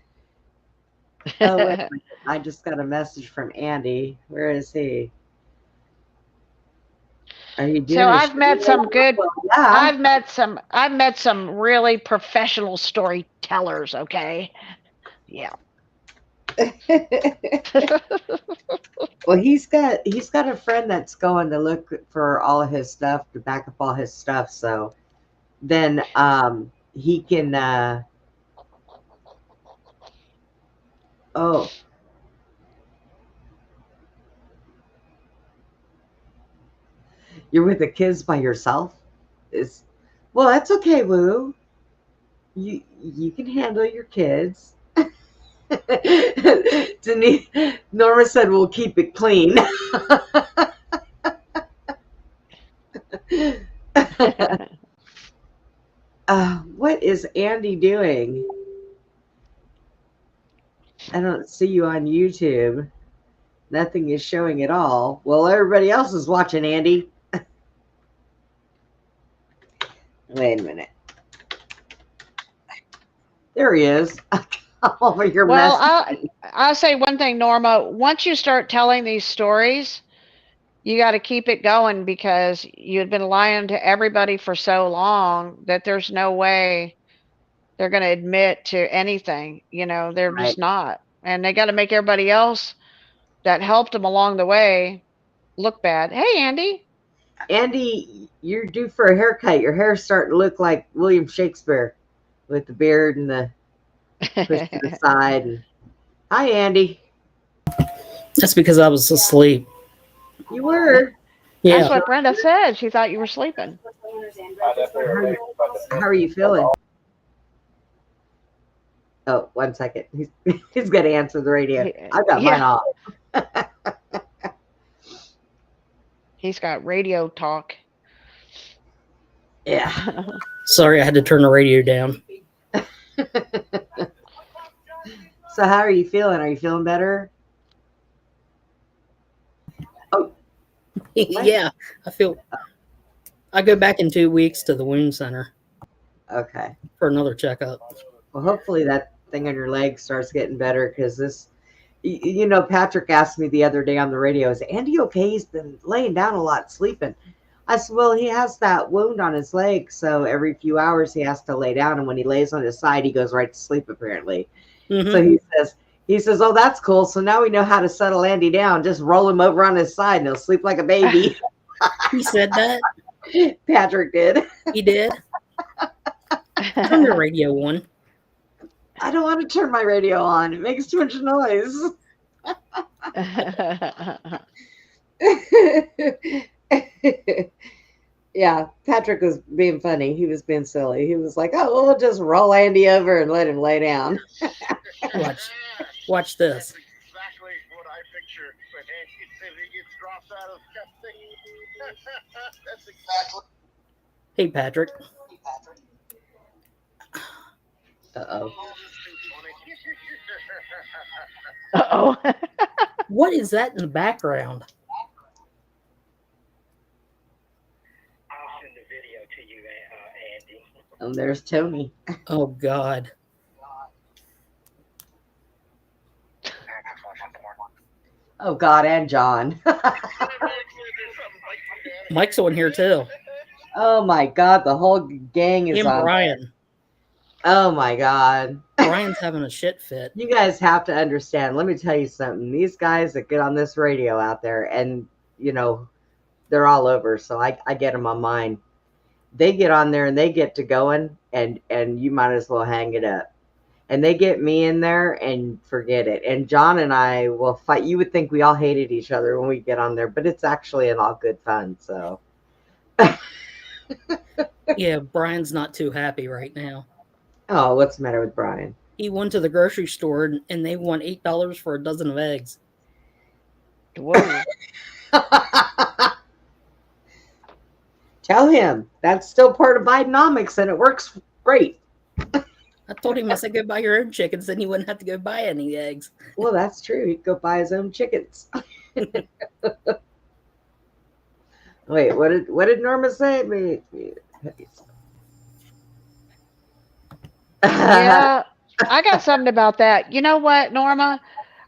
Oh, wait a minute. I just got a message from Andy. Where is he? Are you doing? So I've met some good. Well, yeah. I've met some really professional storytellers. Okay. Yeah. Well, he's got a friend that's going to look for all of his stuff to back up all his stuff. So then he can. You're with the kids by yourself? Well, that's okay, Lou. You can handle your kids. Denise, Norma said we'll keep it clean. What is Andy doing? I don't see you on YouTube. Nothing is showing at all. Well, everybody else is watching, Andy. Wait a minute. There he is. Over your I'll say one thing, Norma. Once you start telling these stories, you got to keep it going because you've been lying to everybody for so long that there's no way they're going to admit to anything. They're just not. And they got to make everybody else that helped them along the way look bad. Hey, Andy. Andy, you're due for a haircut. Your hair's starting to look like William Shakespeare with the beard and the push to the side. Hi, Andy. That's because I was asleep. You were. Yeah. That's what Brenda said. She thought you were sleeping. How are you feeling? Oh, 1 second. He's got to answer the radio. I've got mine off. He's got radio talk. Yeah. Sorry, I had to turn the radio down. So how are you feeling? Are you feeling better? Oh. Yeah, I go back in 2 weeks to the wound center. Okay. For another checkup. Well, hopefully that thing on your leg starts getting better because this, Patrick asked me the other day on the radio, is Andy okay? He's been laying down a lot, sleeping. I said, well, he has that wound on his leg, so every few hours he has to lay down, and when he lays on his side, he goes right to sleep, apparently. Mm-hmm. So he says, oh, that's cool. So now we know how to settle Andy down. Just roll him over on his side, and he'll sleep like a baby. He said that? Patrick did. He did? Turn the radio on. I don't want to turn my radio on. It makes too much noise. Yeah, Patrick was being funny. He was being silly. He was like, "Oh, we'll just roll Andy over and let him lay down." Watch this. Exactly what I pictured when he gets dropped out of custody. That's exactly. Hey, Patrick. Uh-oh. Uh-oh. What is that in the background? I'll send the video to you, Andy. And there's Tony. Oh, God. Oh, God, and John. Mike's on here, too. Oh, my God. The whole gang is And on. Brian. Oh, my God. Brian's having a shit fit. You guys have to understand. Let me tell you something. These guys that get on this radio out there, and, you know, they're all over, so I get them on mine. They get on there and they get to going, and you might as well hang it up. And they get me in there and forget it. And John and I will fight. You would think we all hated each other when we get on there, but it's actually in all good fun. So, Yeah, Brian's not too happy right now. oh, what's the matter with Brian? He went to the grocery store and they won $8 for a dozen of eggs. Whoa. Tell him that's still part of Bidenomics and it works great. I told him, I said, go buy your own chickens, then you wouldn't have to go buy any eggs. Well, that's true. He'd go buy his own chickens. Wait, what did Norma say? Yeah, I got something about that. You know what, Norma?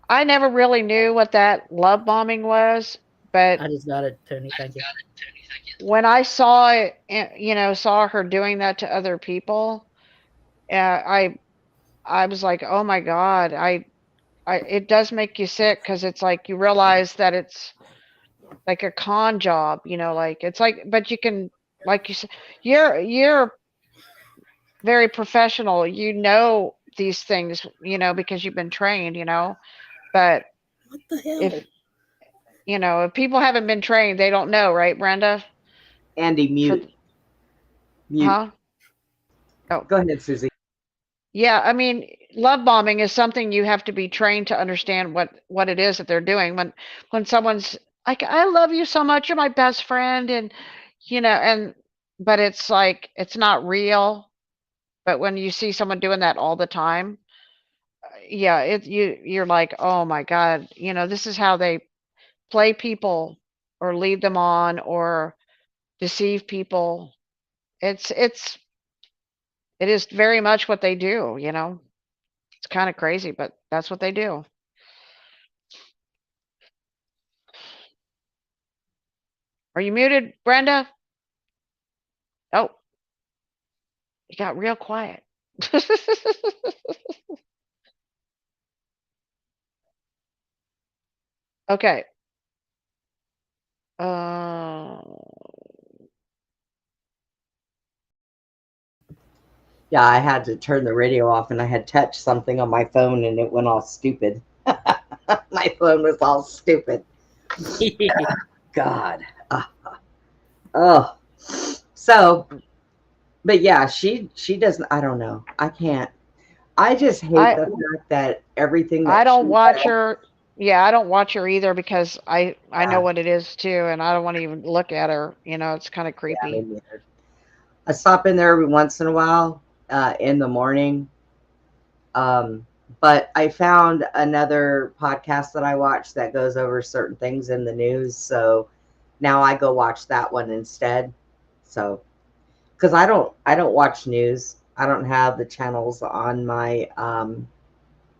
I never really knew what that love bombing was, but I just got it, Tony. Thank you. when I saw it, saw her doing that to other people, I was like, oh my God, it does make you sick because it's like you realize that it's like a con job, like it's like, but you can, like you said, you're very professional, these things, because you've been trained, but What the hell? if people haven't been trained, they don't know, right, Brenda? Andy, mute. Mute. Huh? Oh. Go ahead, Susie. Yeah, I mean, love bombing is something you have to be trained to understand what it is that they're doing. When someone's like, "I love you so much, you're my best friend," and but it's like it's not real. But when you see someone doing that all the time, yeah, you're like, "Oh my God, this is how they play people or lead them on or deceive people." It is very much what they do, It's kind of crazy, but that's what they do. Are you muted, Brenda? Oh, you got real quiet. Okay. Yeah, I had to turn the radio off and I had touched something on my phone and it went all stupid. My phone was all stupid. God. Oh. So, but yeah, she doesn't, I don't know. I can't. I just hate the fact that everything that I don't watch her. Yeah, I don't watch her either because I know what it is too, and I don't want to even look at her. It's kind of creepy. Yeah, I stop in there every once in a while in the morning. But I found another podcast that I watch that goes over certain things in the news. So now I go watch that one instead. So, because I don't watch news. I don't have the channels on my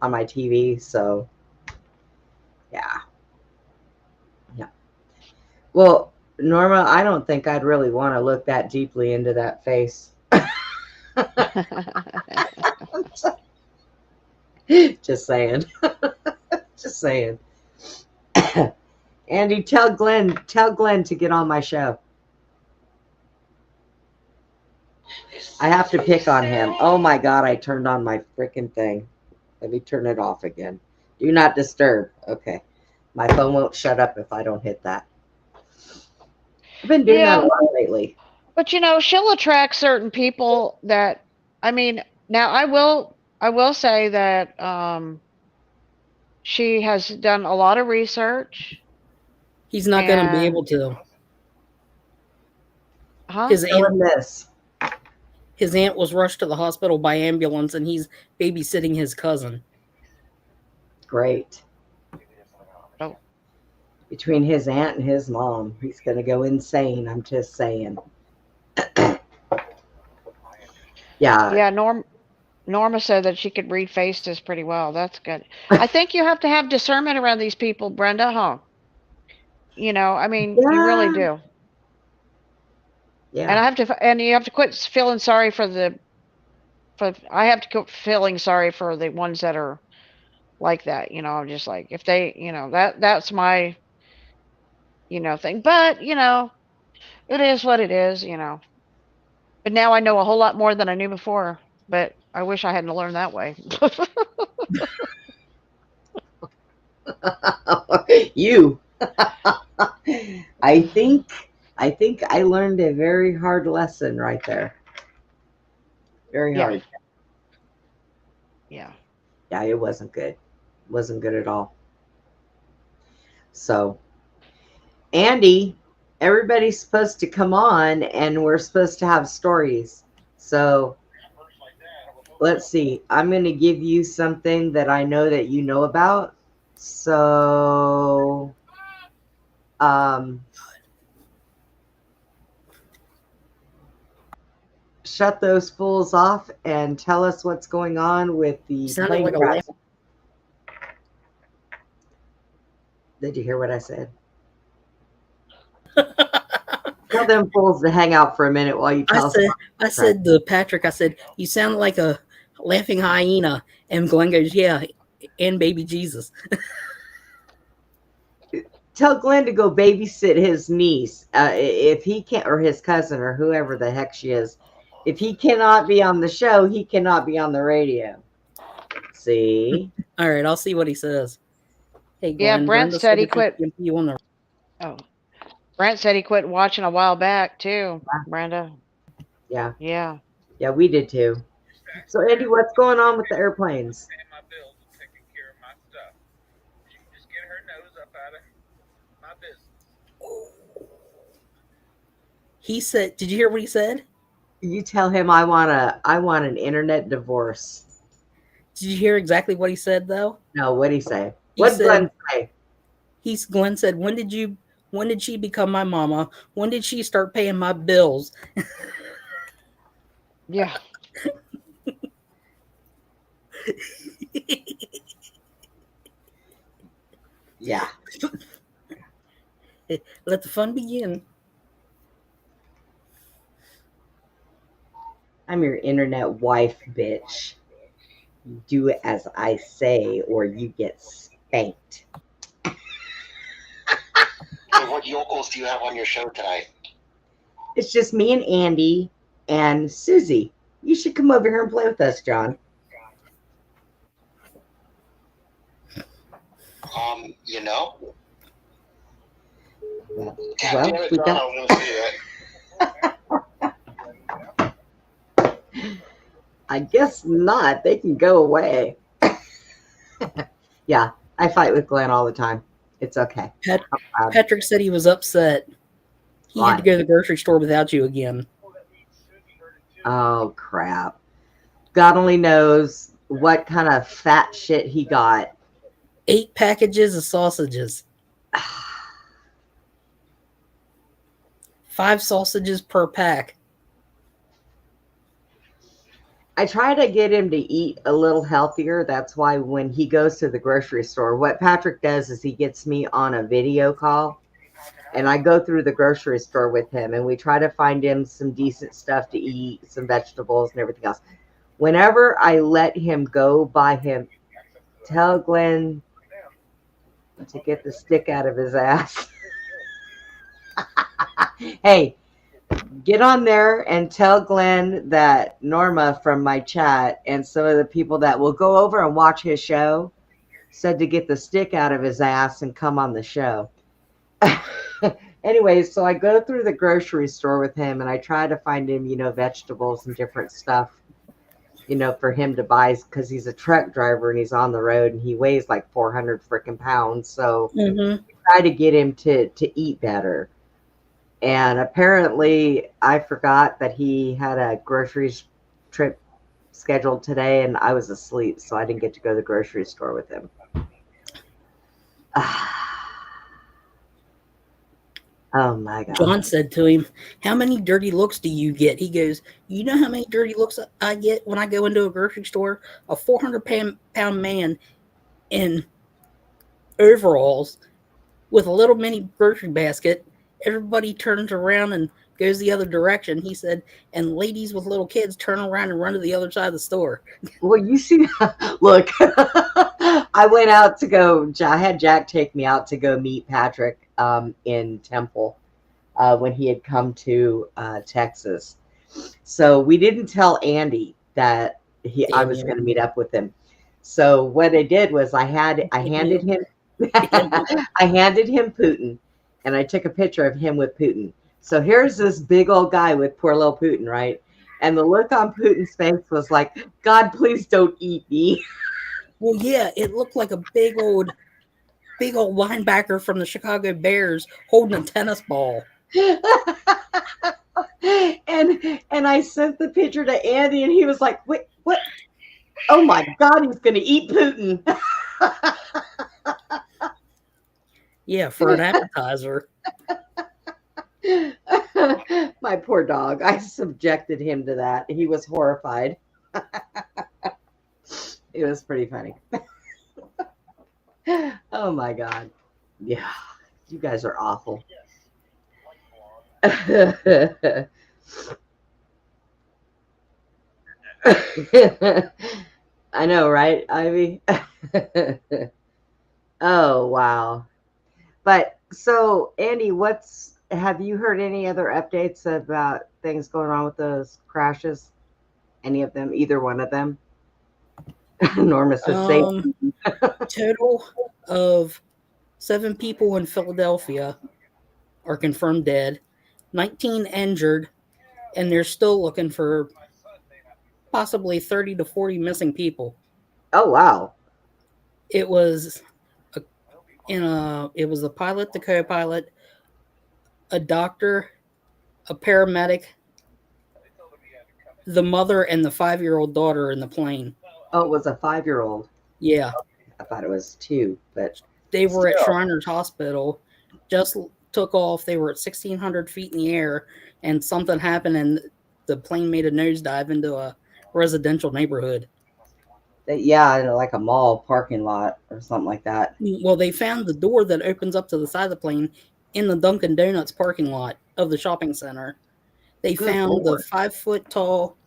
TV. So yeah. Well, Norma, I don't think I'd really want to look that deeply into that face. Just saying. Just saying. Andy, tell Glenn to get on my show. I have to pick on him. Oh my God, I turned on my freaking thing. Let me turn it off again. Do not disturb. Okay. My phone won't shut up if I don't hit that. I've been doing that a Yeah, lot lately. but she'll attract certain people that, I mean, now I will say that she has done a lot of research He's not going to be and able to. huh? His Tell aunt, him this. his aunt was rushed to the hospital by ambulance, and he's babysitting his cousin. Great. Oh, Between his aunt and his mom, he's going to go insane. I'm just saying. Yeah. yeah, Norma said that she could read faces pretty well. That's good. I think you have to have discernment around these people, Brenda, huh? I mean, you really Yeah. do. Yeah. And you have to quit feeling sorry I have to quit feeling sorry for the ones that are like that. I'm just like, if they, that's my, thing. But, it is what it is. But now I know a whole lot more than I knew before. But I wish I hadn't learned that way. You. I think I learned a very hard lesson right there. Very Yeah. hard. Yeah. Yeah, it wasn't good. It wasn't good at all. So, Andy, everybody's supposed to come on and we're supposed to have stories. So, let's see. I'm going to give you something that I know that you know about. So, shut those fools off and tell us what's going on with the Sounded plane like a crash. Did you hear what I said? Tell them fools to hang out for a minute while you tell us. I said to Patrick, I said, you sound like a laughing hyena. And Glenn goes, yeah, and baby Jesus. Tell Glenn to go babysit his niece if he can't, or his cousin, or whoever the heck she is. If he cannot be on the show, he cannot be on the radio. See? All right, I'll see what he says. Hey, Yeah, Glenn, Brent Brenda said he if you- quit. if you want to. Oh, Brent said he quit watching a while back too. Brenda. Yeah. Yeah. Yeah, we did too. So, Andy, what's going on with the airplanes? Paying my bills and taking care of my stuff. She can just get her nose up out of my business. He said, did you hear what he said? You tell him I want an internet divorce. Did you hear exactly what he said, though? No, what'd he say? He What'd said- Glenn say? Glenn said, when did she become my mama? When did she start paying my bills? Yeah. Yeah. Let the fun begin. I'm your internet wife, bitch. You do it as I say, or you get spanked. Hey, what yokels do you have on your show tonight? It's just me and Andy and Susie. You should come over here and play with us, John. You know? Well, Damn it, we John, got, I was going to see that. I guess not. They can go away. Yeah, I fight with Glenn all the time. It's okay. Patrick said he was upset. He had to go to the grocery store without you again. Oh, crap. God only knows what kind of fat shit he got. 8 packages of sausages. 5 sausages per pack. I try to get him to eat a little healthier. That's why when he goes to the grocery store, what Patrick does is he gets me on a video call and I go through the grocery store with him and we try to find him some decent stuff to eat, some vegetables and everything else. Whenever I let him go by him, tell Glenn to get the stick out of his ass. Hey, Get on there and tell Glenn that Norma from my chat and some of the people that will go over and watch his show said to get the stick out of his ass and come on the show. Anyway, so I go through the grocery store with him and I try to find him, vegetables and different stuff, for him to buy because he's a truck driver and he's on the road and he weighs like 400 freaking pounds. So try to get him to eat better. And apparently I forgot that he had a grocery trip scheduled today and I was asleep, so I didn't get to go to the grocery store with him. Oh my God. John said to him, "How many dirty looks do you get?" He goes, "You know how many dirty looks I get when I go into a grocery store? A 400-pound man in overalls with a little mini grocery basket. Everybody turns around and goes the other direction." He said, "And ladies with little kids turn around and run to the other side of the store." Well, you see, look, I went out to go, I had Jack take me out to go meet Patrick in Temple when he had come to Texas. So we didn't tell Andy that I was going to meet up with him. So what I did was I handed him Putin, and I took a picture of him with Putin. So here's this big old guy with poor little Putin, right? And the look on Putin's face was like, "God, please don't eat me." Well, yeah, it looked like a big old linebacker from the Chicago Bears holding a tennis ball. and I sent the picture to Andy, and he was like, "Wait, what? Oh my God, he's going to eat Putin." Yeah, for an appetizer. My poor dog. I subjected him to that. He was horrified. It was pretty funny. Oh my God. Yeah. You guys are awful. I know, right, Ivy? Oh, wow. But so, Andy, have you heard any other updates about things going on with those crashes? Any of them? Either one of them? Norma says safe. Total of 7 people in Philadelphia are confirmed dead, 19 injured, and they're still looking for possibly 30 to 40 missing people. Oh, wow. It was the pilot, the co-pilot, a doctor, a paramedic, the mother, and the 5-year-old daughter in the plane. Oh, it was a 5-year-old. Yeah. I thought it was 2, but they were at Shriners Hospital, just took off. They were at 1,600 feet in the air, and something happened, and the plane made a nosedive into a residential neighborhood. Yeah, like a mall parking lot or something like that. Well, they found the door that opens up to the side of the plane in the Dunkin' Donuts parking lot of the shopping center. They found the 5-foot-tall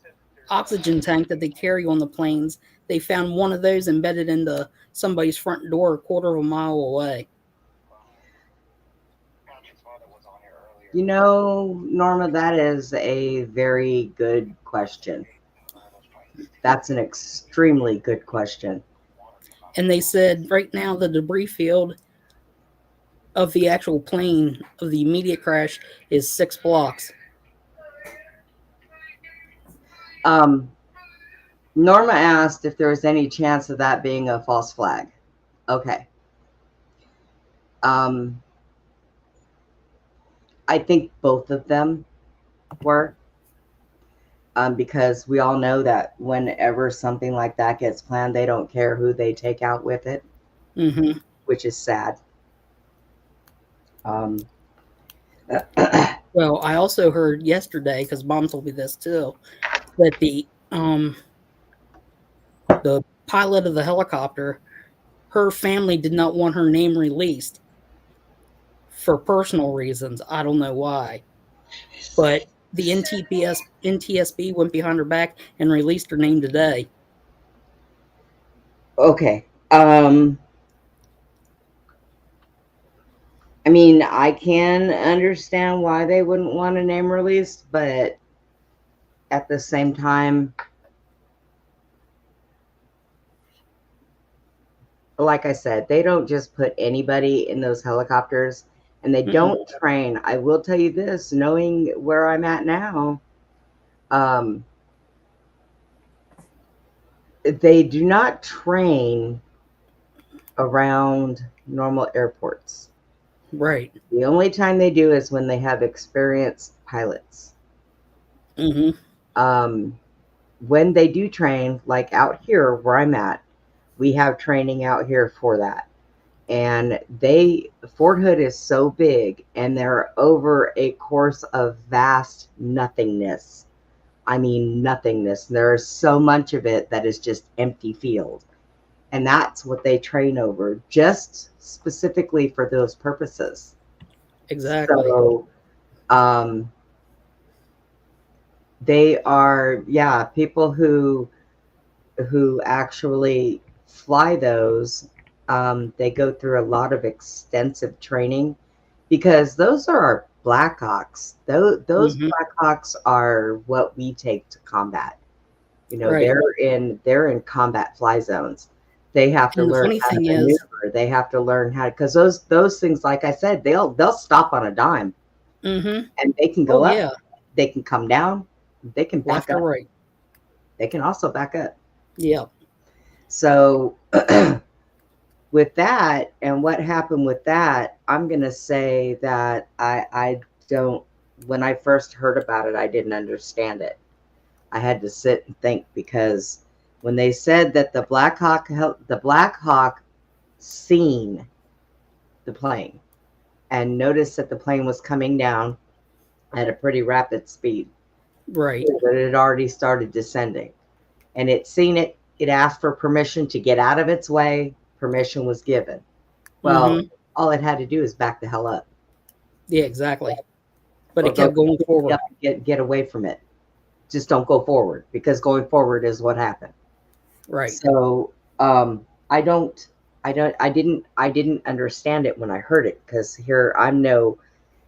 oxygen tank that they carry on the planes. They found one of those embedded into somebody's front door a quarter of a mile away. Norma, that is a very good question. That's an extremely good question. And they said right now the debris field of the actual plane of the immediate crash is 6 blocks. Norma asked if there was any chance of that being a false flag. Okay. I think both of them were. Because we all know that whenever something like that gets planned, they don't care who they take out with it, which is sad. Well, I also heard yesterday, because Mom told me this too, that the pilot of the helicopter, her family did not want her name released for personal reasons. I don't know why, but the NTSB went behind her back and released her name today. Okay. I mean, I can understand why they wouldn't want a name released, but at the same time, like I said, they don't just put anybody in those helicopters, and they don't train. I will tell you this, knowing where I'm at now, they do not train around normal airports. Right. The only time they do is when they have experienced pilots. When they do train, like out here where I'm at, we have training out here for that. And Fort Hood is so big, and they're over a course of vast nothingness. I mean, nothingness. There is so much of it that is just empty field. And that's what they train over, just specifically for those purposes. Exactly. So, they are, yeah, people who actually fly those. They go through a lot of extensive training, because those are our Blackhawks. Those Blackhawks are what we take to combat. You know, Right. they're in combat fly zones. They have to And the learn funny how to thing maneuver. is, They have to learn how, because those things, like I said, they'll stop on a dime, and they can go oh up, yeah, they can come down, they can back left or up. right. They can also back up. Yeah. So with that, and what happened with that, I'm going to say that I don't, when I first heard about it, I didn't understand it. I had to sit and think, because when they said that the Black Hawk seen the plane and noticed that the plane was coming down at a pretty rapid speed, Right. that it had already started descending, and it seen it, it asked for permission to get out of its way. Permission was given. Well, all it had to do is back the hell up. Yeah, exactly. But Or it kept going forward. Get away from it. Just don't go forward, because going forward is what happened. Right. So I didn't understand it when I heard it, because here I'm no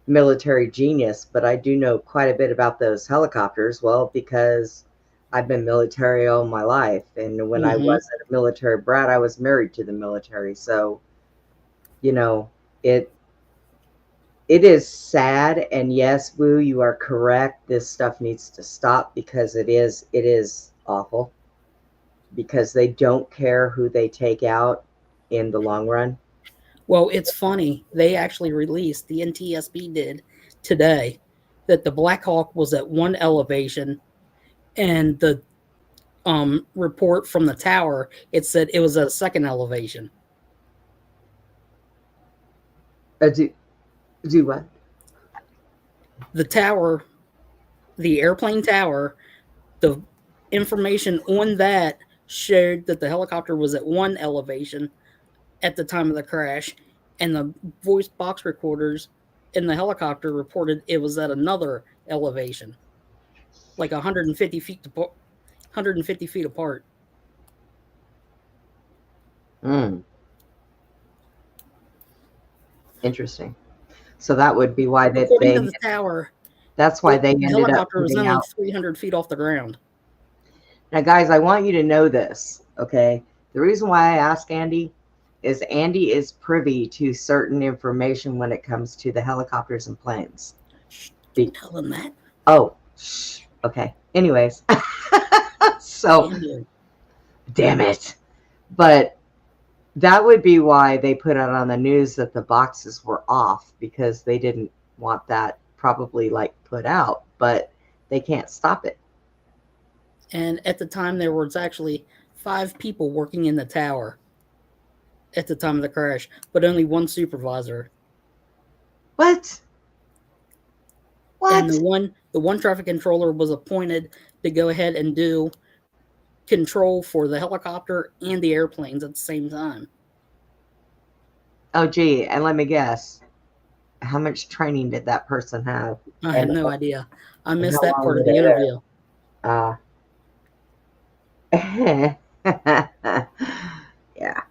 military genius, but I do know quite a bit about those helicopters. Well, because I've been military all my life, and when I wasn't a military brat, I was married to the military. So, you know, it is sad, and yes, Woo, you are correct. This stuff needs to stop, because it is awful, because they don't care who they take out in the long run. Well, it's funny. They actually released, the NTSB did today, that the Black Hawk was at one elevation, and the report from the tower, it said it was at a second elevation. Do what? The tower, the airplane tower, the information on that showed that the helicopter was at one elevation at the time of the crash, and the voice box recorders in the helicopter reported it was at another elevation, like 150 feet 150 feet apart. Interesting. So that would be why According to the tower, that's why they the ended up helicopter was putting only out. 300 feet off the ground. Now, guys, I want you to know this, okay? The reason why I ask Andy is Andy is privy to certain information when it comes to the helicopters and planes. Don't tell him that. Oh, okay. Anyways, so damn it. But that would be why they put out on the news that the boxes were off, because they didn't want that probably like put out, but they can't stop it. And at the time, there was actually 5 people working in the tower at the time of the crash, but only one supervisor. What? And the one traffic controller was appointed to go ahead and do control for the helicopter and the airplanes at the same time. Oh, gee, and let me guess. How much training did that person have? I had no idea. I missed that part of the interview. Yeah.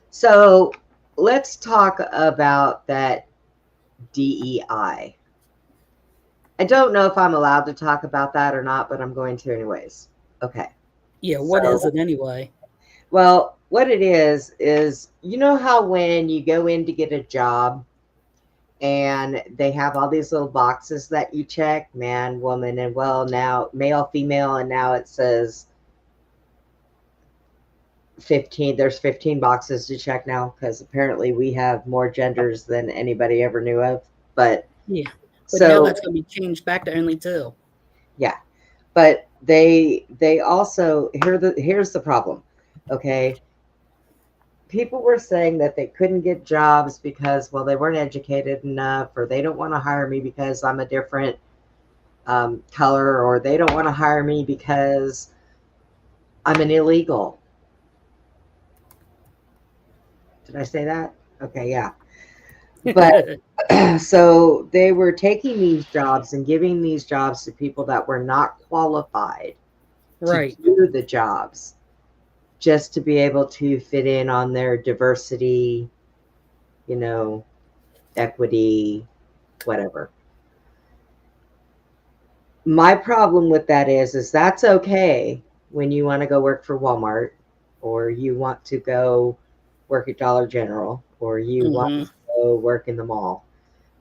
So let's talk about that DEI. I don't know if I'm allowed to talk about that or not, but I'm going to anyways. Okay. Yeah, what So, is it anyway? well, what it is you know how when you go in to get a job and they have all these little boxes that you check, man, woman, and well, now male, female, and now it says 15. There's 15 boxes to check now because apparently we have more genders than anybody ever knew of. But Yeah. But now so that's going to be changed back to only 2. yeah, but they also here's the problem. Okay, people were saying that they couldn't get jobs because, well, they weren't educated enough, or they don't want to hire me because I'm a different color, or they don't want to hire me because I'm an illegal. Did I say that? Okay, yeah. But so they were taking these jobs and giving these jobs to people that were not qualified Right. to do the jobs, just to be able to fit in on their diversity, equity, whatever. My problem with that is that's okay when you want to go work for Walmart, or you want to go work at Dollar General, or you want Hmm. to go work in the mall.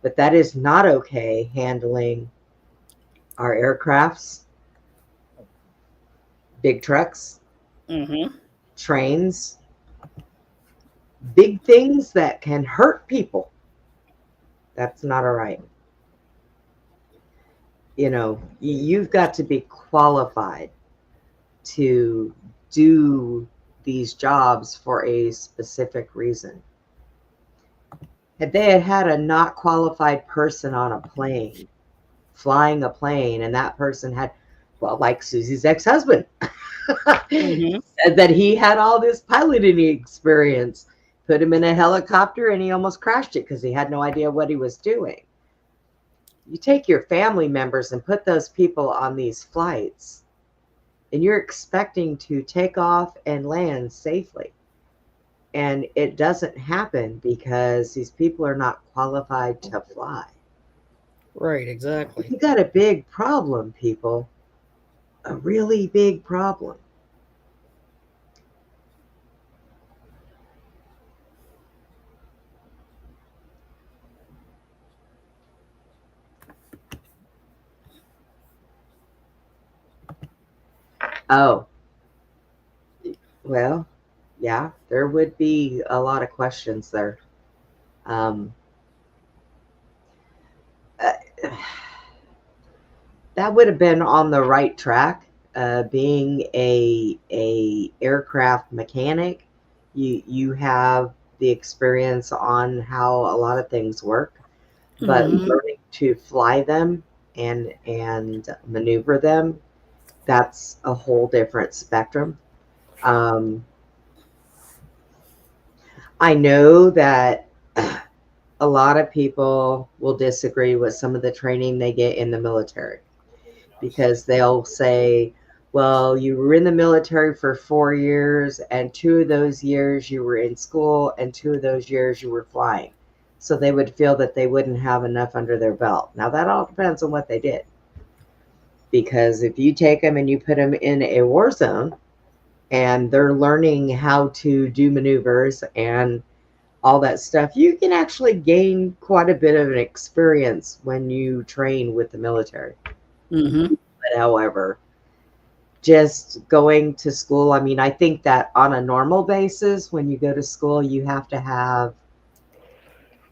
But that is not okay handling our aircrafts, big trucks, Hmm. trains, big things that can hurt people. That's not all right. You've got to be qualified to do these jobs for a specific reason. Had they had a not qualified person on a plane, flying a plane, and that person had, well, like Susie's ex-husband, Hmm. said that he had all this piloting experience, put him in a helicopter, and he almost crashed it because he had no idea what he was doing. You take your family members and put those people on these flights, and you're expecting to take off and land safely. And it doesn't happen because these people are not qualified to fly. Right, exactly. You got a big problem, people. A really big problem. Oh, well, yeah, there would be a lot of questions there. Um, uh, that would have been on the right track. Being a aircraft mechanic, you have the experience on how a lot of things work, but Hmm. learning to fly them and maneuver them, that's a whole different spectrum. Um, I know that a lot of people will disagree with some of the training they get in the military, because they'll say, well, you were in the military for 4 years, and 2 of those years you were in school, and 2 of those years you were flying. So they would feel that they wouldn't have enough under their belt. Now, that all depends on what they did. Because if you take them and you put them in a war zone and they're learning how to do maneuvers and all that stuff, you can actually gain quite a bit of an experience when you train with the military. Hmm. But however, just going to school, I mean, I think that on a normal basis, when you go to school, you have to have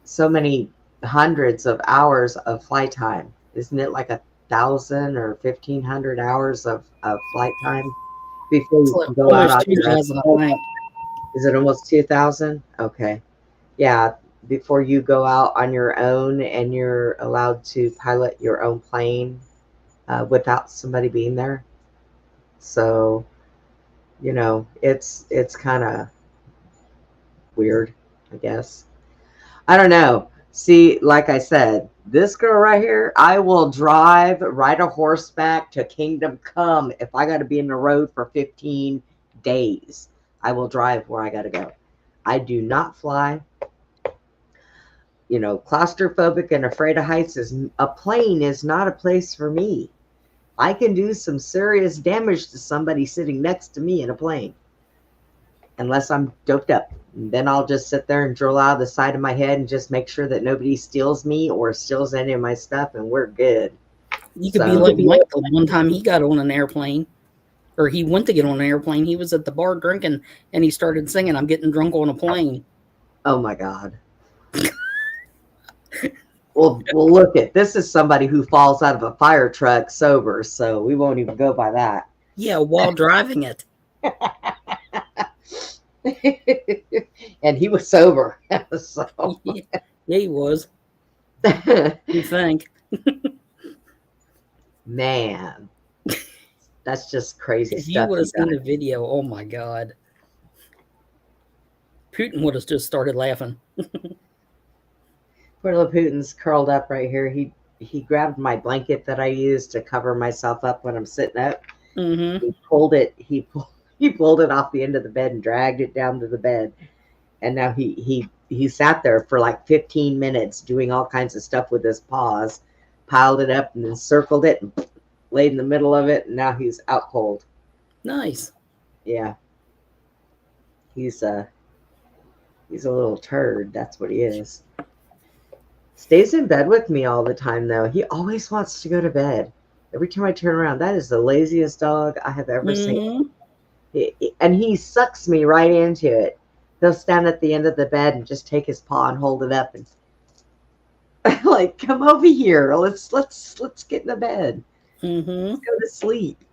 so many hundreds of hours of flight time. Isn't it like 1,000 or 1,500 hours of flight time before It's you like can go out almost on your own? 2,000, I think. Is it almost 2,000? Okay. Yeah, before you go out on your own and you're allowed to pilot your own plane without somebody being there. So, it's kind of weird, I guess. I don't know. See, like I said, this girl right here, I will ride a horseback to Kingdom Come if I got to be in the road for 15 days. I will drive where I got to go. I do not fly. claustrophobic and afraid of heights, a plane is not a place for me. I can do some serious damage to somebody sitting next to me in a plane, unless I'm doped up. And then I'll just sit there and drill out of the side of my head and just make sure that nobody steals me or steals any of my stuff, and we're good. You could be like Mike the one time he got on an airplane, or he went to get on an airplane. He was at the bar drinking, and he started singing, "I'm getting drunk on a plane." Oh my God. Well, look this is somebody who falls out of a fire truck sober, so we won't even go by that. Yeah, while driving it. And he was sober. So. Yeah, he was. You think? Man, that's just crazy If stuff. you would have seen the video, oh my God. Putin would have just started laughing. Poor little Putin's curled up right here. He grabbed my blanket that I use to cover myself up when I'm sitting up. Mm-hmm. He pulled it. He pulled it off the end of the bed and dragged it down to the bed. And now he sat there for like 15 minutes doing all kinds of stuff with his paws, piled it up and then circled it and laid in the middle of it. And now he's out cold. Nice. Yeah. He's a little turd. That's what he is. Stays in bed with me all the time, though. He always wants to go to bed. Every time I turn around, that is the laziest dog I have ever seen. And he sucks me right into it. He'll stand at the end of the bed and just take his paw and hold it up and like, come over here. Let's get in the bed. Mm-hmm. Let's go to sleep.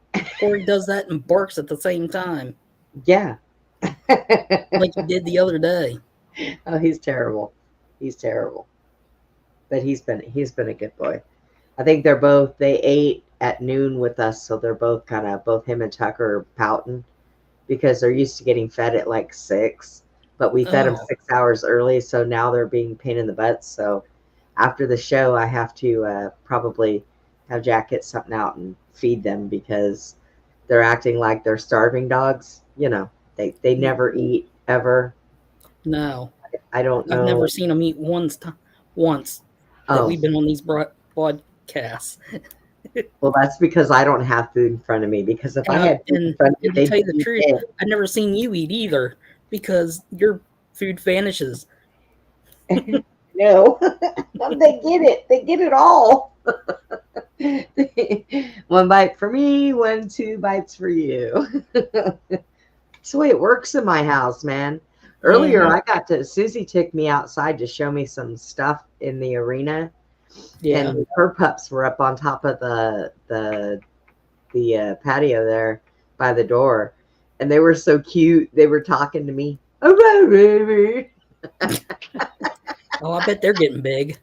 Or he does that and barks at the same time. Yeah. Like he did the other day. Oh, he's terrible. He's terrible. But he's been a good boy. I think they ate at noon with us, so they're both him and Tucker are pouting because they're used to getting fed at like 6, but we fed them 6 hours early, so now they're being pain in the butt. So after the show, I have to probably have Jack get something out and feed them because they're acting like they're starving dogs. They never eat ever. No. I don't know. I've never seen them eat once that we've been on these podcasts. Well, that's because I don't have food in front of me. Because if I had food in front of me, to tell you the truth, I've never seen you eat either because your food vanishes. No, they get it. They get it all. 1 bite for me, 2 bites for you. That's the way it works in my house, man. Earlier, Susie took me outside to show me some stuff in the arena. Yeah. And her pups were up on top of the patio there by the door. And they were so cute. They were talking to me. Oh, baby. Oh, I bet they're getting big.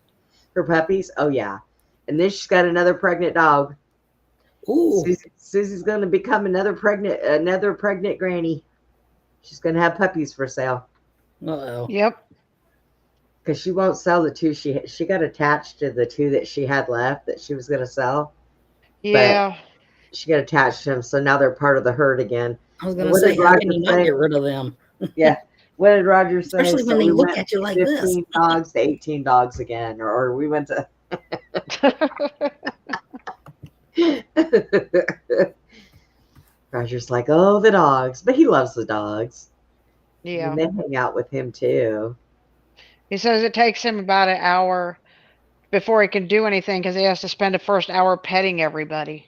Her puppies? Oh, yeah. And then she's got another pregnant dog. Ooh. Susie's going to become another pregnant granny. She's going to have puppies for sale. Uh-oh. Yep. Because she won't sell the 2. She got attached to the 2 that she had left that she was going to sell. Yeah. But she got attached to them, so now they're part of the herd again. I was going to say, how can you not get rid of them? Yeah. What did Roger say? Especially when they look at you like 15 dogs to 18 dogs again. Or we went to... Roger's like, oh, the dogs. But he loves the dogs. Yeah. And they hang out with him, too. He says it takes him about an hour before he can do anything because he has to spend the first hour petting everybody.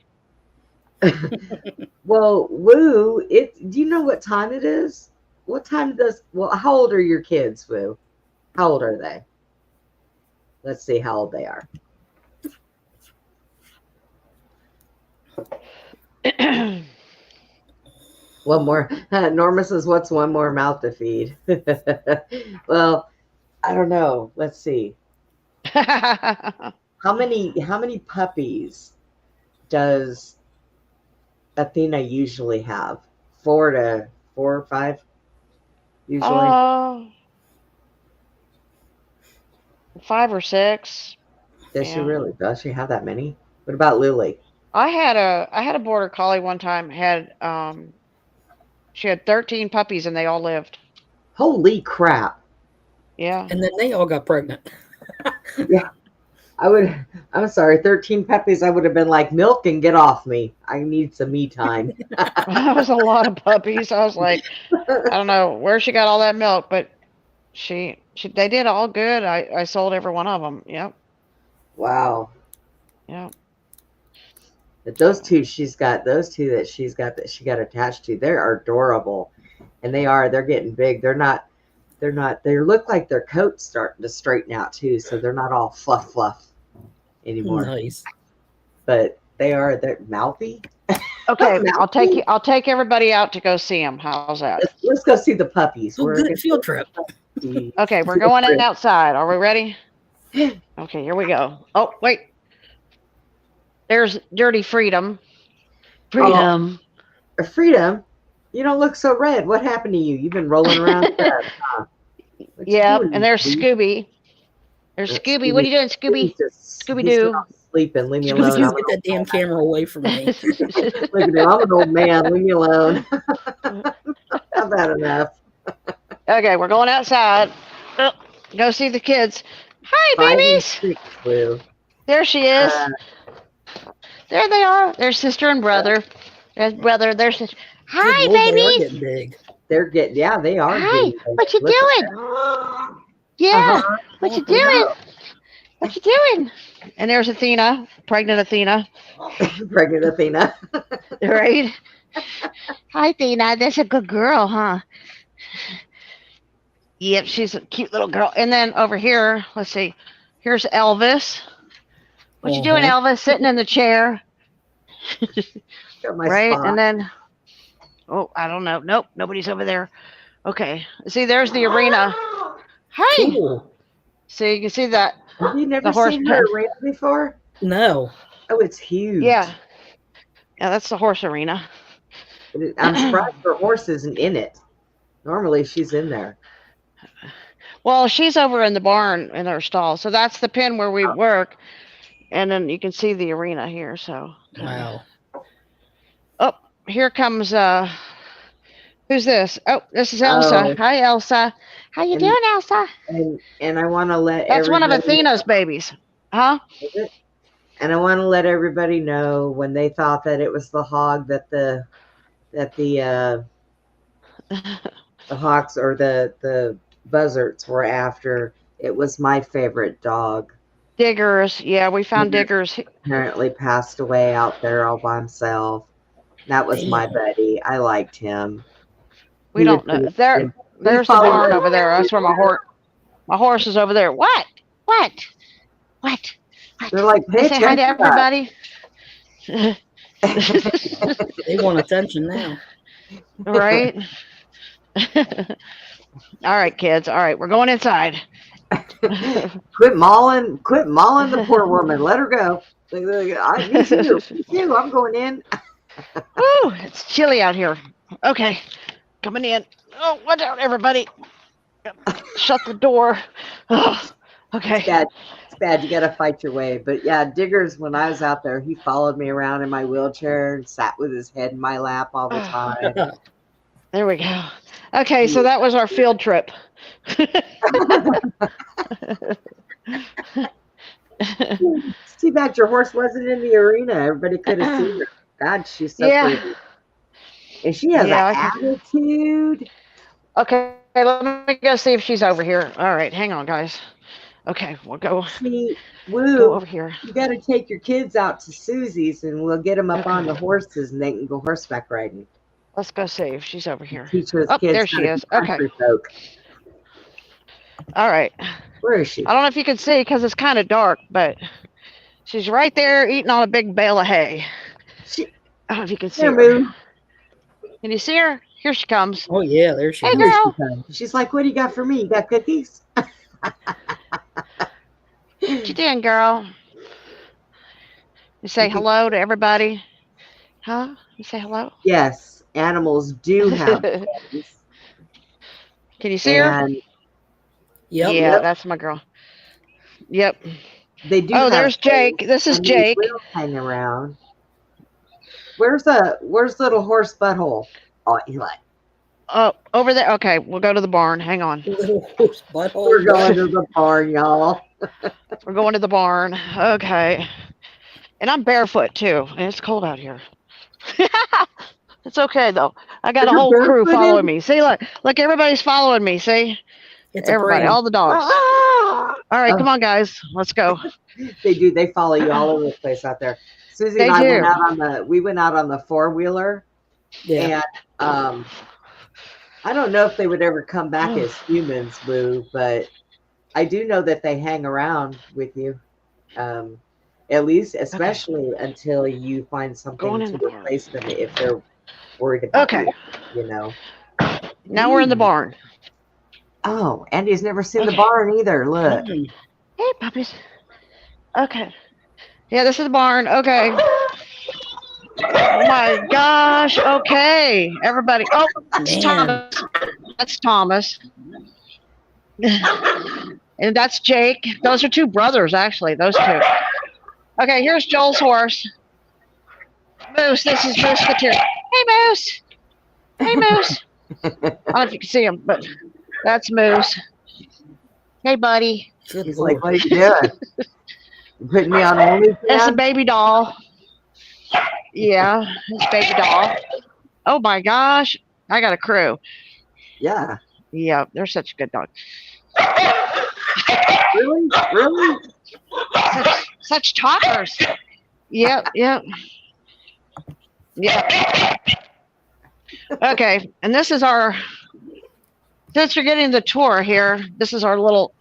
Well, Woo, do you know what time it is? What time how old are your kids, Woo? How old are they? Let's see how old they are. One more. Norma says, what's one more mouth to feed? Well, I don't know. Let's see. How many puppies does Athena usually have? 4 or 5? Usually. 5 or 6. Does she really? Does she have that many? What about Lily? I had a border collie one time. She had 13 puppies and they all lived. Holy crap! Yeah. And then they all got pregnant. Yeah, I'm sorry, 13 puppies. I would have been like, milk and get off me. I need some me time. That was a lot of puppies. I was like, I don't know where she got all that milk, but they did all good. I sold every one of them. Yep. Wow. Yep. But those two that she got attached to, they are adorable. And they're getting big. They look like their coat's starting to straighten out too, so they're not all fluff anymore. Nice. But they're mouthy. Okay, Mouthy. I'll take everybody out to go see them. How's that? Let's go see the puppies. Oh, good field trip. Okay, we're going outside. Are we ready? Okay, here we go. Oh, wait. There's Dirty Freedom. Freedom. Freedom, you don't look so red. What happened to you? You've been rolling around in bed, huh? Yep, and there's Scooby. There's Scooby. What are you doing, Scooby? Scooby-Doo. Sleeping. Leave me alone. Scooby-Doo, get that damn camera away from me. Look at me. I'm an old man. Leave me alone. I've had enough. Okay, we're going outside. Oh, go see the kids. Hi, babies. There she is. There they are. Their sister and brother. There's brother. There's sister. Hi, Good Lord, they are babies. getting big. They are. Hi. What you doing? Yeah. What you doing? What you doing? And there's Athena, pregnant Athena. Pregnant Athena. Right? Hi, Athena. That's a good girl, huh? Yep, she's a cute little girl. And then over here, let's see. Here's Elvis. What you doing, Elvis? Sitting in the chair. Got my Right? spot. And then, oh, I don't know. Nope, nobody's over there. Okay. See, there's the arena. Hi. Cool. So you can see that. Have you never the horse seen pen. her arena before? No. Oh, it's huge. Yeah. Yeah, that's the horse arena. I'm surprised her horse isn't in it. Normally she's in there. Well, she's over in the barn in her stall. So that's the pen where we work. And then you can see the arena here. So Wow. Oh, here comes who's this? Oh, this is Elsa. Oh. Hi, Elsa. How you doing, Elsa? And I want to let That's one of everybody Athena's babies. Huh? Is it? And I want to let everybody know when they thought that it was the hog that the hawks or the buzzards were after. It was my favorite dog. Diggers. Yeah, we found Diggers. Apparently passed away out there all by himself. That was my buddy. I liked him. We don't know. There's the barn over there. That's where my horse is over there. What? They're like, hey, say hi to everybody. They want attention now. Right? All right, kids. All right, we're going inside. Quit mauling the poor woman. Let her go. Me too. I'm going in. Woo, it's chilly out here. Okay, coming in. Oh, watch out, everybody. Shut the door. Oh, okay. It's bad. You got to fight your way. But yeah, Diggers, when I was out there, he followed me around in my wheelchair and sat with his head in my lap all the time. There we go. Okay, so that was our field trip. It's too bad your horse wasn't in the arena. Everybody could have seen her. God, she's so pretty. And she has an attitude. Okay, let me go see if she's over here. All right, hang on, guys. Okay, we'll go. Go over here. You got to take your kids out to Susie's, and we'll get them up on the horses, and they can go horseback riding. Let's go see if she's over here. Teach those Oh, kids there she is. Okay. Folk. All right. Where is she? I don't know if you can see because it's kind of dark, but she's right there eating on a big bale of hay. I don't know if you can see her. Can you see her? Here she comes. Oh, yeah, there she is. is. Hey, girl. She's like, what do you got for me? You got cookies? What you doing, girl? You say hello to everybody? Huh? You say hello? Yes, animals do have friends. Can you see her? Yep. Yeah, that's my girl. Yep. They do. Oh, there's Jake. This is Jake. Hang around. Where's little horse butthole? Oh, he's like, over there. Okay, we'll go to the barn. Hang on. Little horse butthole. We're going to the barn, y'all. We're going to the barn. Okay. And I'm barefoot too, and it's cold out here. It's okay though. I got a You're whole crew barefooted? following me. See, look, everybody's following me. See, It's a everybody, prank. all the dogs. Ah! All right, come on, guys, let's go. They do. They follow you all over the place out there. Susie They and I went do. out on we went out on the 4-wheeler, Yeah. and I don't know if they would ever come back as humans, Boo, but I do know that they hang around with you. At least, especially until you find Going something in to the barn. replace them if they're worried about Okay. you know. Now we're in the barn. Oh, Andy's never seen the Okay. barn either. Look. Mm. Hey, puppies. Okay. Yeah, this is the barn. Okay. Oh my gosh. Okay, everybody. Oh, that's Man. Thomas. That's Thomas. And that's Jake. Those are two brothers, actually. Those two. Okay, here's Joel's horse. Moose. This is Moose Couture. Hey, Moose. Hey, Moose. I don't know if you can see him, but that's Moose. Hey, buddy. Good He's Lord. like, what are you doing? You putting me on OnlyFans? That's a baby doll. Yeah, it's a baby doll. Oh my gosh. I got a crew. Yeah. Yeah, they're such a good dog. Really? Really? Such talkers. Yep, yep. Yeah. Okay, and this is our, since you're getting the tour here, this is our little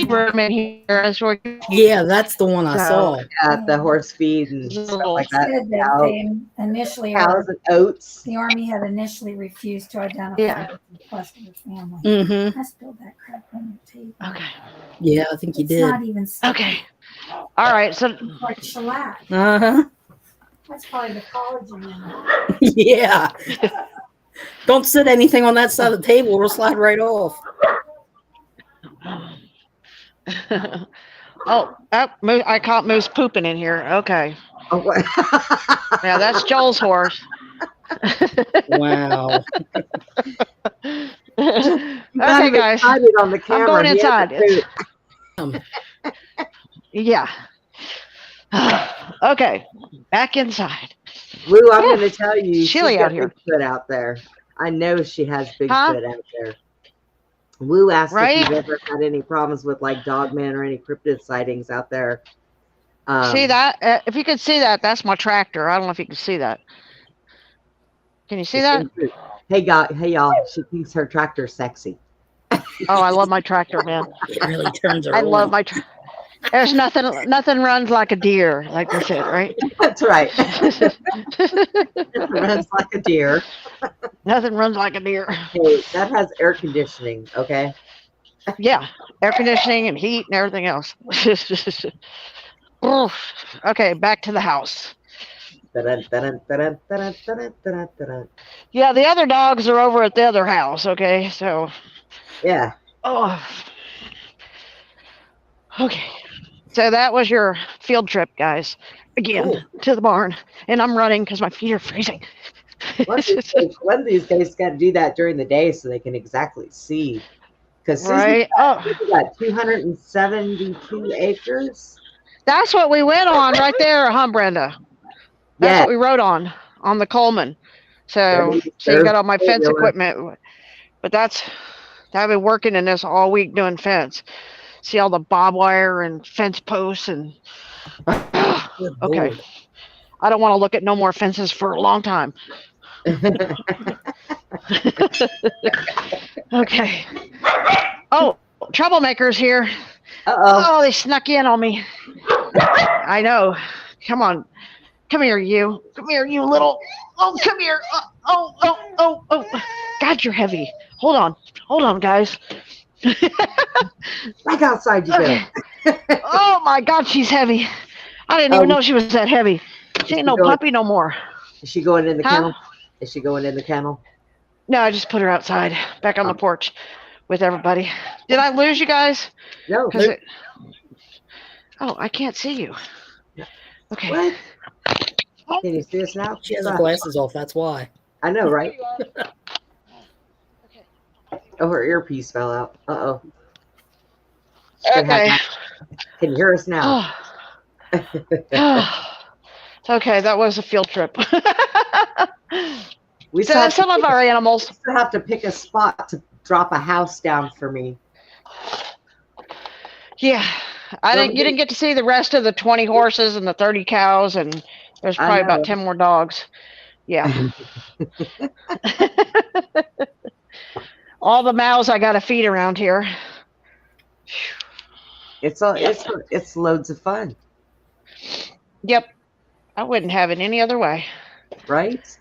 room in here. As we're, Yeah, that's the one I saw. Yeah, the horse feed and stuff like that. Said that Cows, they initially, cows and oats. the Army had initially refused to identify Yeah. the request of the family. Mm-hmm. I spilled that crap on your table. okay. Yeah, I think you It's did. not even sticky. Okay. All right, so It's like shellac. Uh-huh. That's probably the collagen in it. Yeah. Don't sit anything on that side of the table. It'll slide right off. I caught Moose pooping in here. Okay. Oh, what? Yeah, that's Joel's horse. Wow. Not Okay, even guys. excited on the camera. going He had inside. to poop. Yeah. Okay, back inside. Lou, I'm going to tell you, she's Chilly got out here. Bigfoot out there. I know she has Bigfoot Huh? out there. Lou asked Right? if you've ever had any problems with like dogman or any cryptid sightings out there. See that? If you could see that, that's my tractor. I don't know if you can see that. Can you see that? Hey, y'all. She thinks her tractor's sexy. Oh, I love my tractor, man. It really turns her I love on. my tractor. There's nothing runs like a deer, like they said, right? That's right. It runs like a deer. Nothing runs like a deer. Hey, that has air conditioning, okay? Yeah, air conditioning and heat and everything else. Oof. Okay, back to the house. Dun, dun, dun, dun, dun, dun, dun. Yeah, the other dogs are over at the other house. Okay, so Yeah. oh, okay. So that was your field trip, guys. Again to the barn, and I'm running because my feet are freezing. One of these days, got to do that during the day so they can exactly see. Because Right? Oh, we got 272 acres. that's what we went on right there, huh, Brenda? That's Yeah. what we rode on the Coleman. So you got all my fence equipment, but I've been working in this all week doing fence. See all the barbed wire and fence posts and Good okay. Lord. I don't want to look at no more fences for a long time. Okay. Oh, troublemakers here. Uh-oh. Oh, they snuck in on me. I know. Come on. Come here, you. Come here, you little. Oh, come here. Oh. God, you're heavy. Hold on, guys. Back outside you go. Okay. Oh my God, she's heavy. I didn't even know she was that heavy. She ain't no puppy no more. Is she going in the Huh? kennel? Is she going in the kennel? No, I just put her outside, back on the porch with everybody. Did I lose you guys? No. 'Cause it- Oh, I can't see you. Okay. What? Can you see us now? She has her glasses off. That's why. I know, There right? you are. Okay. Oh, her earpiece fell out. Uh-oh. She's gonna have Okay. that. Can you hear us now? Okay, that was a field trip. We still So have to some of our animals. still have to pick a spot to drop a house down for me. Yeah, Don't you didn't get to see the rest of the 20 horses and the 30 cows, and there's I probably about know. 10 more dogs. Yeah. All the mouths I got to feed around here. It's loads of fun, Yep. I wouldn't have it any other way. right?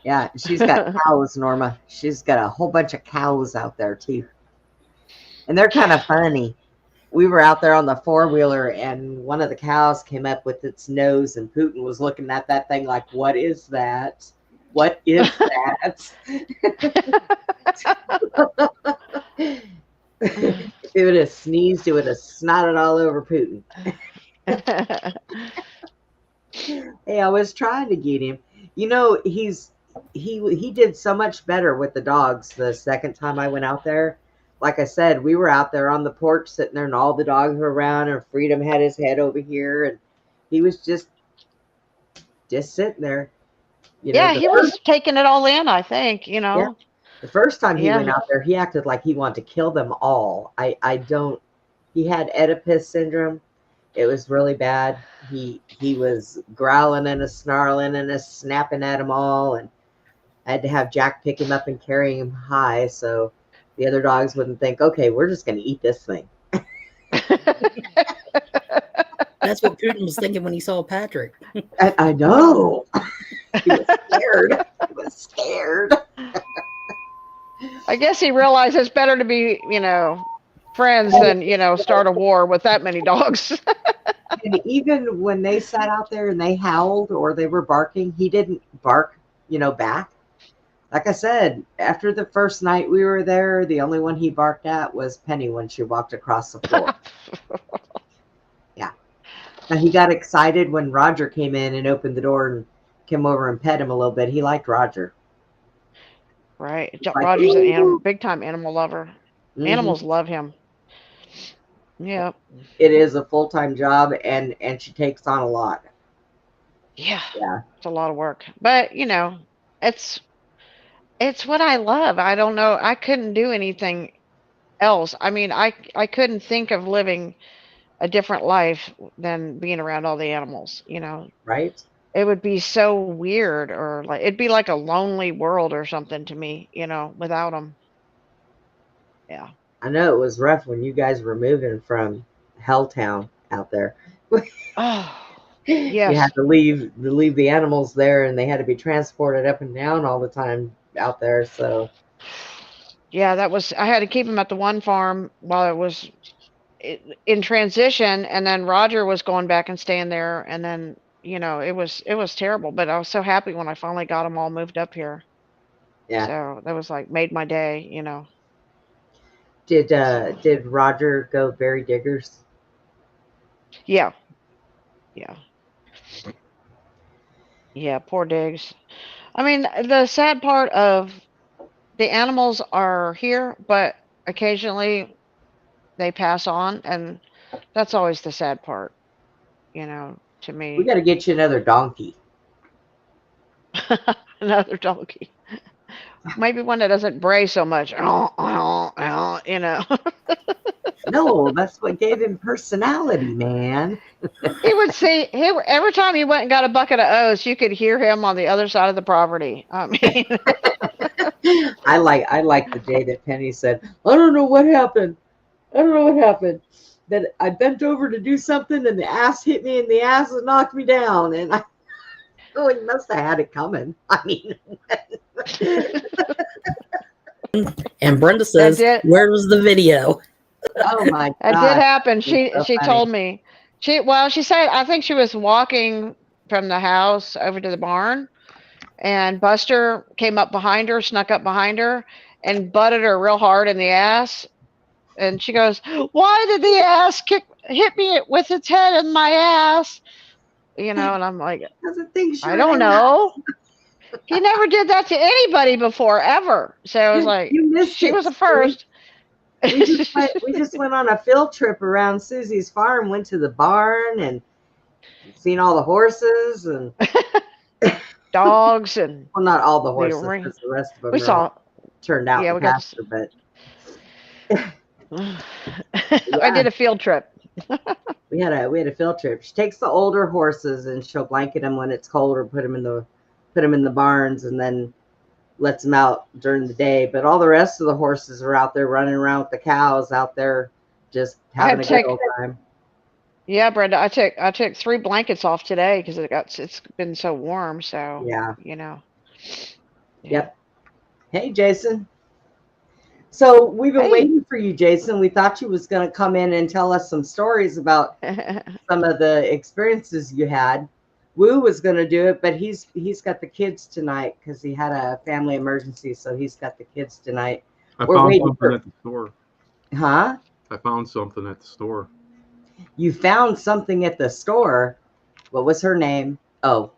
Yeah, she's got cows, Norma. She's got a whole bunch of cows out there too. And they're kind of funny. We were out there on the four-wheeler and one of the cows came up with its nose and Putin was looking at that thing like, what is that? What is that? If it would have sneezed, it would have snotted all over Putin. Hey, I was trying to get him. You know, he did so much better with the dogs the second time I went out there. Like I said, we were out there on the porch sitting there and all the dogs were around and Freedom had his head over here and he was just sitting there. You know, Yeah, he was taking it all in, I think, you know. Yeah. The first time he went Yeah. out there, he acted like he wanted to kill them all. He had Oedipus syndrome. It was really bad. He was growling and a snarling and a snapping at them all. And I had to have Jack pick him up and carry him high so the other dogs wouldn't think, okay, we're just going to eat this thing. That's what Putin was thinking when he saw Patrick. I know. He was scared. He was scared. I guess he realized it's better to be, you know, friends than, you know, start a war with that many dogs. And even when they sat out there and they howled or they were barking, he didn't bark, you know, back. Like I said, after the first night we were there, the only one he barked at was Penny when she walked across the floor. Yeah. Now he got excited when Roger came in and opened the door and came over and pet him a little bit. He liked Roger. Right. Like, Roger's an big time animal lover. Mhm. Animals love him. Yeah. It is a full-time job and she takes on a lot. Yeah. Yeah. It's a lot of work. But, you know, it's what I love. I don't know. I couldn't do anything else. I mean, I couldn't think of living a different life than being around all the animals, you know. Right? It would be so weird, or like it'd be like a lonely world or something to me, you know, without them. Yeah. I know it was rough when you guys were moving from Helltown out there. Oh, You yes. had to leave the animals there and they had to be transported up and down all the time out there. So Yeah, I had to keep him at the one farm while it was in transition, and then Roger was going back and staying there, and then, you know, it was terrible, but I was so happy when I finally got them all moved up here. yeah. So that was like made my day, you know. Did Roger go berry diggers? Yeah. Yeah. Yeah, poor Diggs. I mean, the sad part of the animals are here, but occasionally they pass on, and that's always the sad part, you know, to We me. got to get you another donkey. Another donkey. Maybe one that doesn't bray so much. You know. No, that's what gave him personality, man. He would see every time he went and got a bucket of oats, you could hear him on the other side of the property. I mean, I like the day that Penny said, I don't know what happened. I don't know what happened. That I bent over to do something and the ass hit me and the ass knocked me down. And he must have had it coming. I mean, And Brenda says, where was the video? oh my God. that did happen. It's so She funny. told me. She said, I think she was walking from the house over to the barn, and Buster came up behind her, snuck up behind her, and butted her real hard in the ass. And she goes, "Why did the ass hit me with its head in my ass?" you know, and I'm like, Doesn't think I don't know. He never did that to anybody before, ever. So I was like, You missed she it, was a Sue. first. We just went on a field trip around Susie's farm, went to the barn and seen all the horses and Dogs and well, not all the the horses ring. because the rest of them We are all saw, turned out yeah, in we got to. pasture, but I did yeah, a field trip. we had a field trip. She takes the older horses and she'll blanket them when it's colder, put them in the barns, and then lets them out during the day. But all the rest of the horses are out there running around with the cows out there, just I having had a to good take, old time. yeah, Brenda, I took 3 blankets off today because it's been so warm. So, Yeah. you know, yeah. Yep. Hey, Jason. So we've been Hey. waiting for you, Jason. We thought you was going to come in and tell us some stories about some of the experiences you had. Woo was going to do it, but he's got the kids tonight because he had a family emergency, so he's got the kids tonight. We're found something at the store. Huh? I found something at the store. You found something at the store. What was her name? Oh.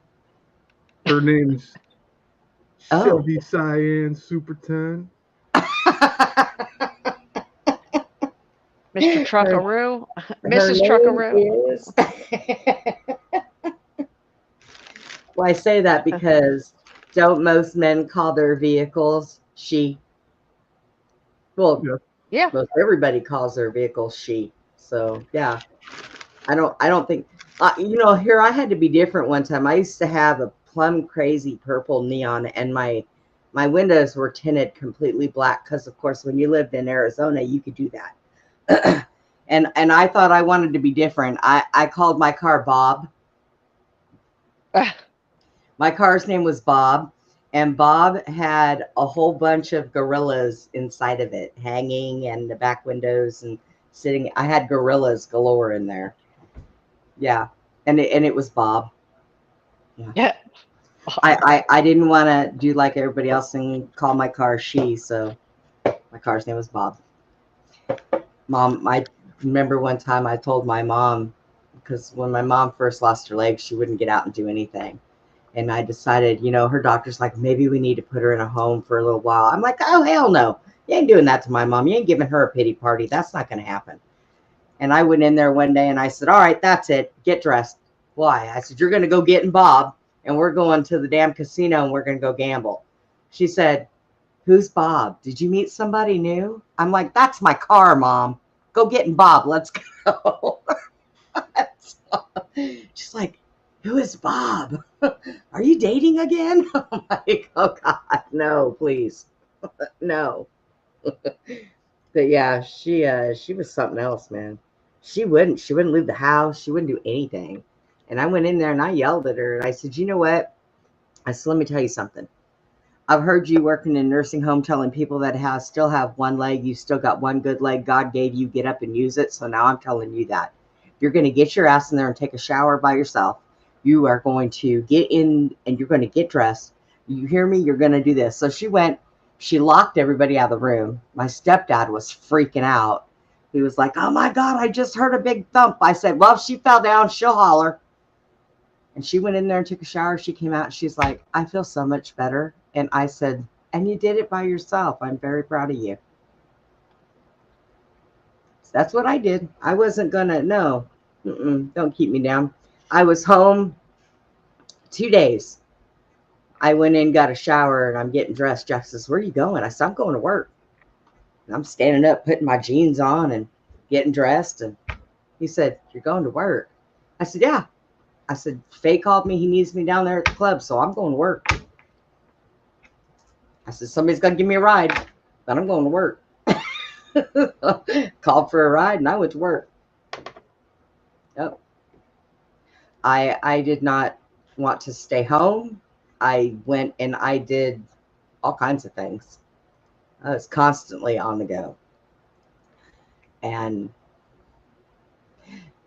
Her name's Shelby Cyan Super 10. Mr. Truckaroo, Mrs. Truckaroo. Well, I say that because don't most men call their vehicles she? Well, yeah. Most everybody calls their vehicle she. So yeah, I don't think you know. Here I had to be different one time. I used to have a plum crazy purple neon, and my windows were tinted completely black because, of course, when you lived in Arizona, you could do that. and I thought I wanted to be different. I called my car Bob. My car's name was Bob, and Bob had a whole bunch of gorillas inside of it, hanging and the back windows and sitting. I had gorillas galore in there. Yeah, and it was Bob. Yeah. I didn't want to do like everybody else and call my car she, so my car's name was Bob. Mom, I remember one time I told my mom, because when my mom first lost her leg, she wouldn't get out and do anything. And I decided, you know, her doctor's like, maybe we need to put her in a home for a little while. I'm like, oh, hell no. You ain't doing that to my mom. You ain't giving her a pity party. That's not going to happen. And I went in there one day and I said, all right, that's it. Get dressed. Why? I said, you're going to go get in Bob and we're going to the damn casino and we're going to go gamble. She said, who's Bob? Did you meet somebody new? I'm like, that's my car, Mom. Go get in Bob. Let's go. She's like, who is Bob? Are you dating again? I'm like, oh God, no, please. No. But yeah, she was something else, man. She wouldn't leave the house. She wouldn't do anything. And I went in there and I yelled at her and I said, you know what? I said, let me tell you something. I've heard you working in a nursing home telling people that still have one leg. You still got one good leg God gave you. Get up and use it. So now I'm telling you that. You're going to get your ass in there and take a shower by yourself. You are going to get in and you're going to get dressed. You hear me? You're going to do this. So she went. She locked everybody out of the room. My stepdad was freaking out. He was like, oh my God, I just heard a big thump. I said, well, if she fell down, she'll holler. And she went in there and took a shower. She came out. She's like, I feel so much better. And I said, and you did it by yourself. I'm very proud of you. So that's what I did. I wasn't going to, no, don't keep me down. I was home 2 days. I went in, got a shower, and I'm getting dressed. Jeff says, where are you going? I said, I'm going to work. And I'm standing up, putting my jeans on and getting dressed. And he said, you're going to work? I said, yeah. I said, Faye called me. He needs me down there at the club, so I'm going to work. I said, somebody's got to give me a ride, but I'm going to work. Called for a ride, and I went to work. Yep. I did not want to stay home. I went and I did all kinds of things. I was constantly on the go. And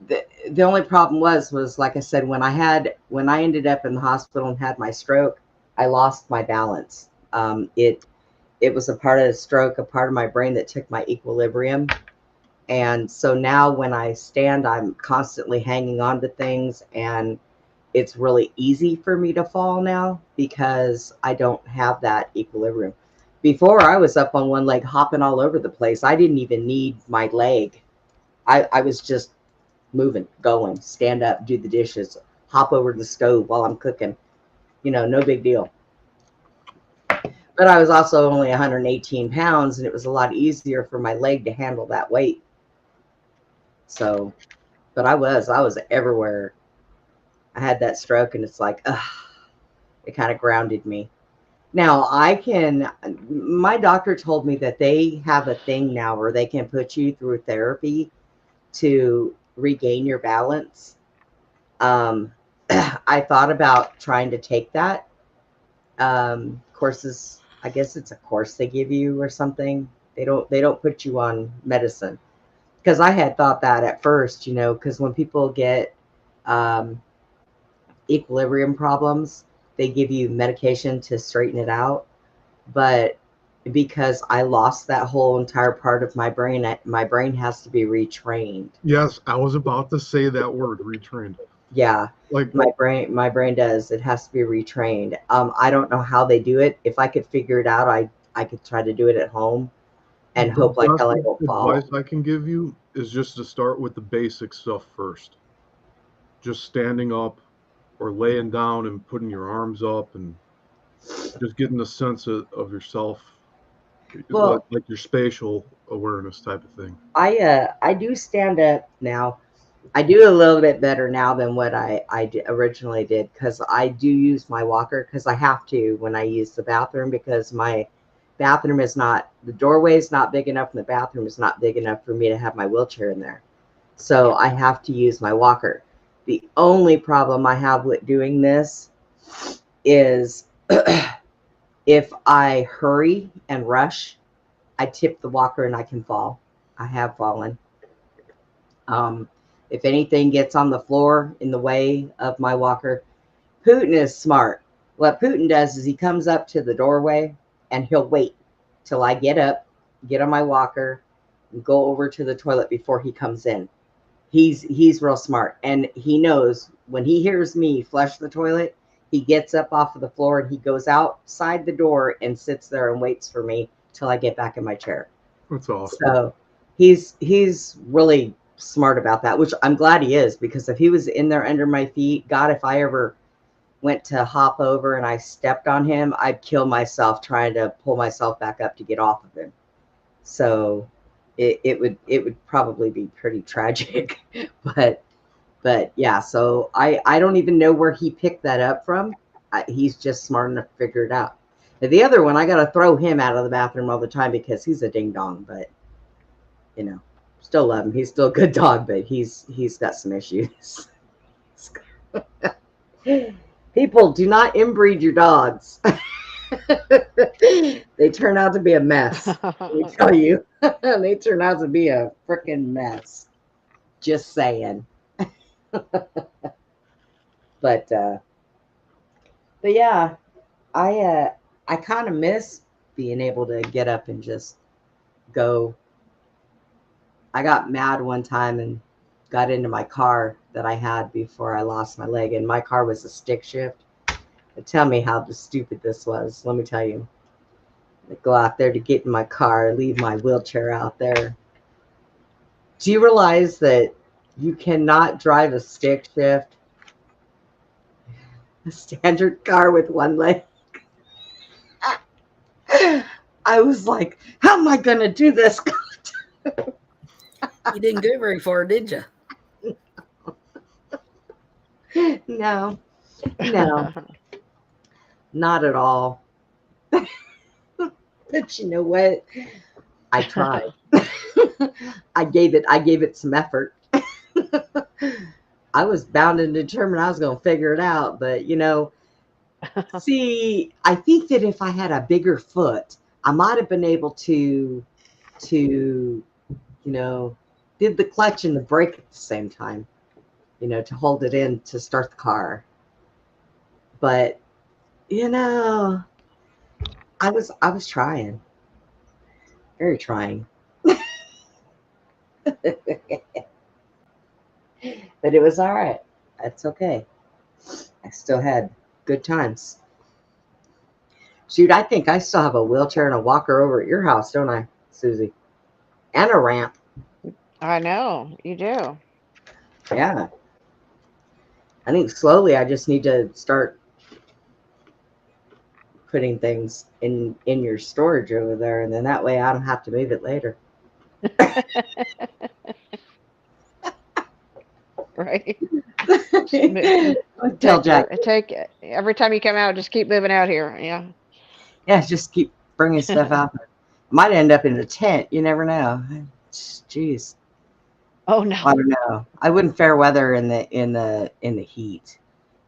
the only problem was like I said, when I ended up in the hospital and had my stroke, I lost my balance. It was a part of the stroke, a part of my brain that took my equilibrium. And so now when I stand, I'm constantly hanging on to things. And it's really easy for me to fall now because I don't have that equilibrium. Before, I was up on one leg hopping all over the place. I didn't even need my leg. I was just moving, going, stand up, do the dishes, hop over to the stove while I'm cooking. No big deal. But I was also only 118 pounds, and it was a lot easier for my leg to handle that weight. So, but I was everywhere. I had that stroke, and it's like, it kind of grounded me. Now my doctor told me that they have a thing now where they can put you through therapy to regain your balance. I thought about trying to take that. Courses, I guess it's a course they give you or something. They don't put you on medicine, because I had thought that at first, because when people get equilibrium problems, they give you medication to straighten it out. But because I lost that whole entire part of my brain has to be retrained. Yes, I was about to say that word, retrained. Yeah, Like my brain does. It has to be retrained. I don't know how they do it. If I could figure it out, I could try to do it at home and the hope like best hell I don't fall. advice I can give you is just to start with the basic stuff first. Just standing up or laying down and putting your arms up and just getting a sense of yourself, Well, like your spatial awareness type of thing. I do stand up now. I do a little bit better now than what I originally did, because I do use my walker, because I have to when I use the bathroom, because my bathroom is not, the doorway is not big enough and the bathroom is not big enough for me to have my wheelchair in there. So I have to use my walker. The only problem I have with doing this is if I hurry and rush, I tip the walker and I can fall. I have fallen. If anything gets on the floor in the way of my walker, Putin is smart. What Putin does is he comes up to the doorway and he'll wait till I get up, get on my walker, and go over to the toilet before he comes in. He's real smart, and he knows when he hears me flush the toilet, he gets up off of the floor and he goes outside the door and sits there and waits for me till I get back in my chair. That's awesome. So he's really smart about that, which I'm glad he is, because if he was in there under my feet, God, if I ever went to hop over and I stepped on him, I'd kill myself trying to pull myself back up to get off of him. So it would probably be pretty tragic. but yeah, so I don't even know where he picked that up from. He's just smart enough to figure it out. Now, the other one, I got to throw him out of the bathroom all the time because he's a ding dong, but still love him. He's still a good dog, but he's got some issues. People, do not inbreed your dogs. They turn out to be a mess. Let me tell you. They turn out to be a freaking mess. Just saying. But yeah, I kind of miss being able to get up and just go. I got mad one time and got into my car that I had before I lost my leg, and my car was a stick shift. But tell me how stupid this was. Let me tell you. I go out there to get in my car, leave my wheelchair out there. Do you realize that you cannot drive a stick shift, a standard car with one leg? I was like, how am I going to do this? You didn't go very far, did you? No, not at all. But you know what? I tried. I gave it some effort. I was bound and determined I was going to figure it out. But, see, I think that if I had a bigger foot, I might have been able to did the clutch and the brake at the same time, to hold it in to start the car. But, I was trying, very trying. But it was all right. That's okay. I still had good times. Shoot, I think I still have a wheelchair and a walker over at your house, don't I, Susie? And a ramp. I know you do. Yeah. I think slowly I just need to start putting things in your storage over there, and then that way I don't have to move it later. Right? Tell Jack. Take every time you come out, just keep moving out here. Yeah. Yeah, just keep bringing stuff out. Might end up in a tent. You never know. Jeez. Oh no. I don't know. I wouldn't fair weather in the heat.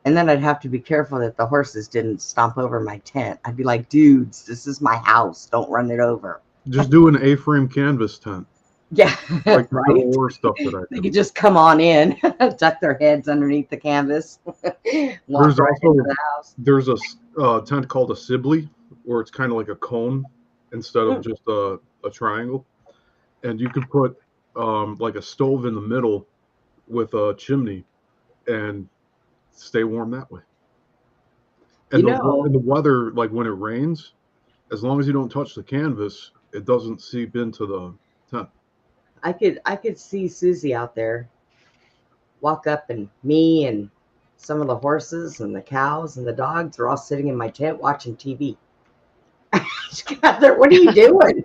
And then I'd have to be careful that the horses didn't stomp over my tent. I'd be like, dudes, this is my house. Don't run it over. Just do an A-frame canvas tent. Yeah, Like the right. Civil War stuff that I They do. could just come on in, tuck their heads underneath the canvas, walk There's right also into the house. there's a tent called a Sibley, where it's kind of like a cone instead of just a triangle, and you could put like a stove in the middle with a chimney and stay warm that way. And You know, and the weather, like when it rains, as long as you don't touch the canvas, it doesn't seep into the tent. I could see Susie out there walk up, and me and some of the horses and the cows and the dogs are all sitting in my tent watching TV. What are you doing?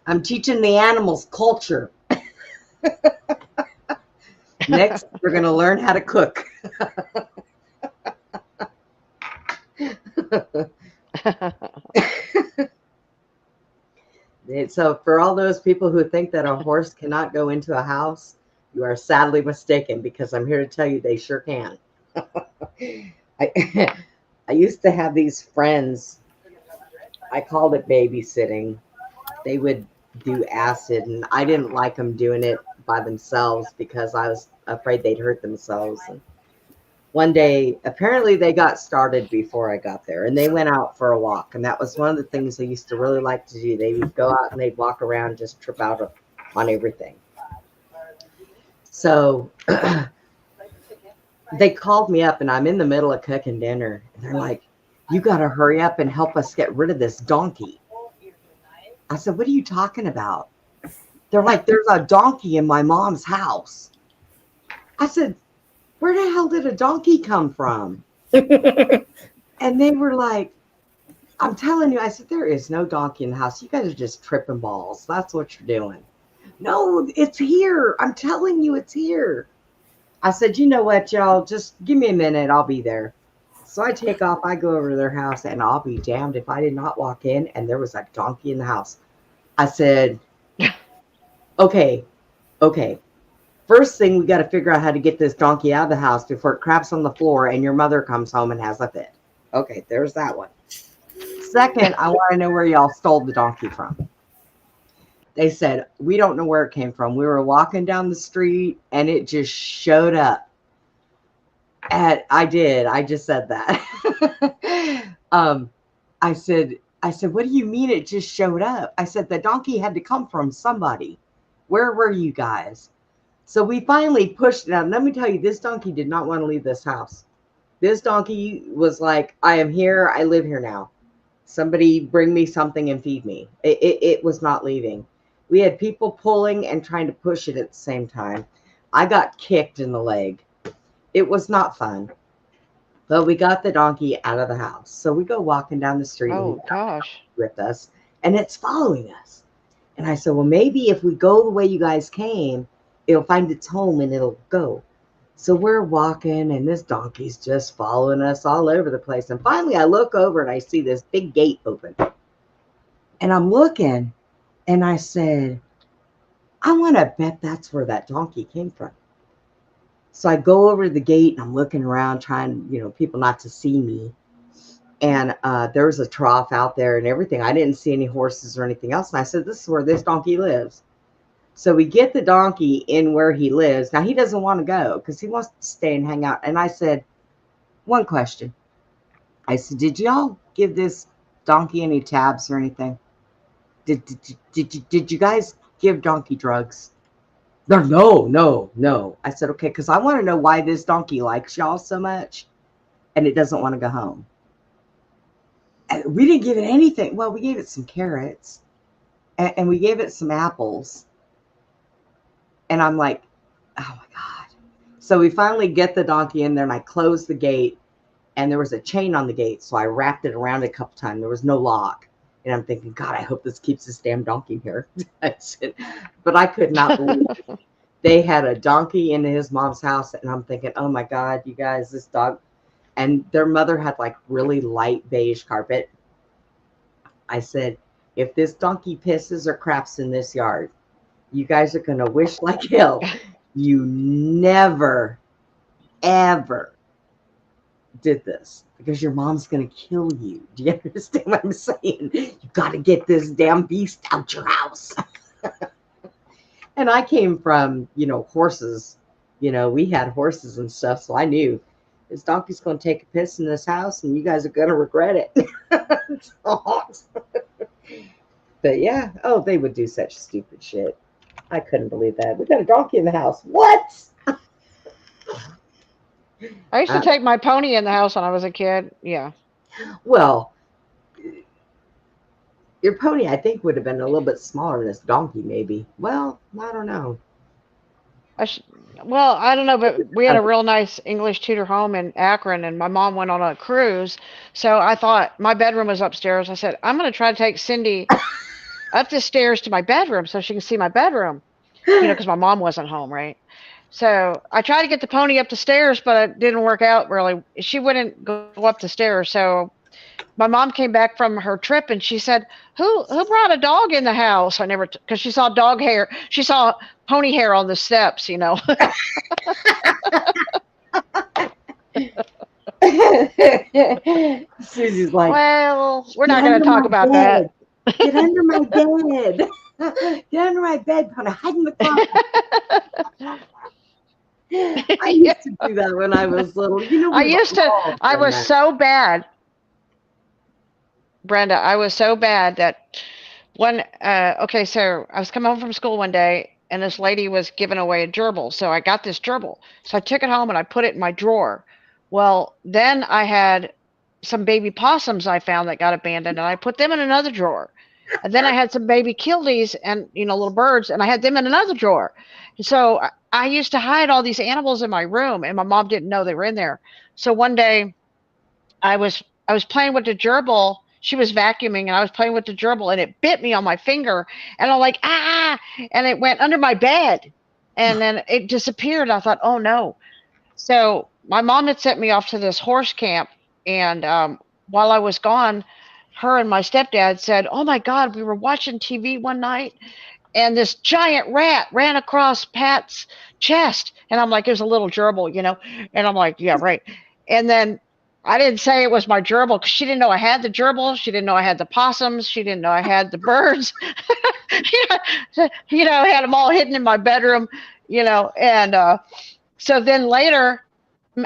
I'm teaching the animals culture. Next, we're going to learn how to cook. So for all those people who think that a horse cannot go into a house, you are sadly mistaken, because I'm here to tell you they sure can. I used to have these friends. I called it babysitting. They would do acid, and I didn't like them doing it by themselves because I was afraid they'd hurt themselves. And one day, apparently they got started before I got there, and they went out for a walk. And that was one of the things they used to really like to do. They would go out and they'd walk around, and just trip out on everything. So they called me up, and I'm in the middle of cooking dinner. And they're like, you got to hurry up and help us get rid of this donkey. I said, what are you talking about? They're like, there's a donkey in my mom's house. I said, where the hell did a donkey come from? And they were like, I'm telling you, I said, there is no donkey in the house. You guys are just tripping balls. That's what you're doing. No, it's here. I'm telling you, it's here. I said, you know what, y'all, just give me a minute. I'll be there. So I take off. I go over to their house, and I'll be damned if I did not walk in and there was a donkey in the house. I said, okay. First thing, we got to figure out how to get this donkey out of the house before it craps on the floor and your mother comes home and has a fit. Okay, there's that one. Second, I want to know where y'all stole the donkey from. They said, we don't know where it came from. We were walking down the street and it just showed up. And I just said that. I said, what do you mean it just showed up? I said, the donkey had to come from somebody. Where were you guys? So we finally pushed it out. And let me tell you, this donkey did not want to leave this house. This donkey was like, I am here. I live here now. Somebody bring me something and feed me. It was not leaving. We had people pulling and trying to push it at the same time. I got kicked in the leg. It was not fun. But we got the donkey out of the house. So we go walking down the street. Oh gosh. With us, and it's following us. And I said, well, maybe if we go the way you guys came, it'll find its home and it'll go. So we're walking, and this donkey's just following us all over the place. And finally I look over and I see this big gate open. And I'm looking, and I said, I want to bet that's where that donkey came from. So I go over to the gate, and I'm looking around, trying, people not to see me. And there was a trough out there and everything. I didn't see any horses or anything else. And I said, this is where this donkey lives. So we get the donkey in where he lives. Now, he doesn't want to go because he wants to stay and hang out. And I said, one question. I said, did y'all give this donkey any tabs or anything? Did you guys give donkey drugs? They're no. I said, okay, because I want to know why this donkey likes y'all so much and it doesn't want to go home. And we didn't give it anything. Well, we gave it some carrots and we gave it some apples. And I'm like, oh my God. So we finally get the donkey in there and I closed the gate and there was a chain on the gate. So I wrapped it around a couple times. There was no lock. And I'm thinking, God, I hope this keeps this damn donkey here. But I could not believe it. They had a donkey in his mom's house. And I'm thinking, oh my God, you guys, this dog. And their mother had like really light beige carpet. I said, if this donkey pisses or craps in this yard, you guys are going to wish like hell you never, ever did this because your mom's going to kill you. Do you understand what I'm saying? You got to get this damn beast out your house. And I came from, horses. We had horses and stuff, so I knew this donkey's going to take a piss in this house and you guys are going to regret it. But yeah, they would do such stupid shit. I couldn't believe that. We got a donkey in the house. What? I used to take my pony in the house when I was a kid. Yeah. Well, your pony, I think, would have been a little bit smaller than this donkey, maybe. Well, I don't know. Well, I don't know, but we had a real nice English Tudor home in Akron, and my mom went on a cruise. So I thought my bedroom was upstairs. I said, I'm going to try to take Cindy up the stairs to my bedroom so she can see my bedroom, because my mom wasn't home, right? So I tried to get the pony up the stairs, but it didn't work out really. She wouldn't go up the stairs. So my mom came back from her trip and she said, who brought a dog in the house? I never, because she saw dog hair. She saw pony hair on the steps, Susie's like, well, we're not going to talk about that. Get under my bed. Get under my bed, pony. Hide in the closet. I used to do that when I was little. I was so bad. Brenda, I was so bad that so I was coming home from school one day and this lady was giving away a gerbil. So I got this gerbil. So I took it home and I put it in my drawer. Well, then I had some baby possums I found that got abandoned and I put them in another drawer. And then I had some baby killies and, little birds, and I had them in another drawer. So I used to hide all these animals in my room and my mom didn't know they were in there. So one day I was playing with the gerbil. She was vacuuming and I was playing with the gerbil and it bit me on my finger and I'm like, and it went under my bed and then it disappeared. I thought, oh no. So my mom had sent me off to this horse camp and while I was gone, her and my stepdad said, oh my God, we were watching TV one night and this giant rat ran across Pat's chest. And I'm like, it was a little gerbil, and I'm like, yeah, right. And then I didn't say it was my gerbil because she didn't know I had the gerbil. She didn't know I had the possums. She didn't know I had the birds. I had them all hidden in my bedroom, and so then later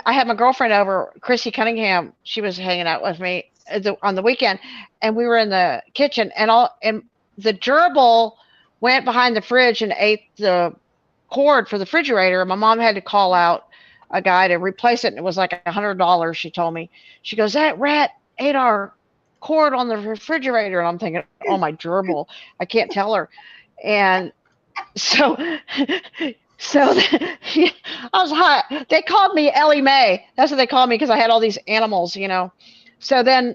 I had my girlfriend over, Chrissy Cunningham. She was hanging out with me on the weekend and we were in the kitchen and the gerbil went behind the fridge and ate the cord for the refrigerator. And my mom had to call out a guy to replace it. And it was like $100. She told me, she goes, that rat ate our cord on the refrigerator. And I'm thinking, oh, my gerbil, I can't tell her. And so, I was hot. They called me Ellie Mae. That's what they called me because I had all these animals, So then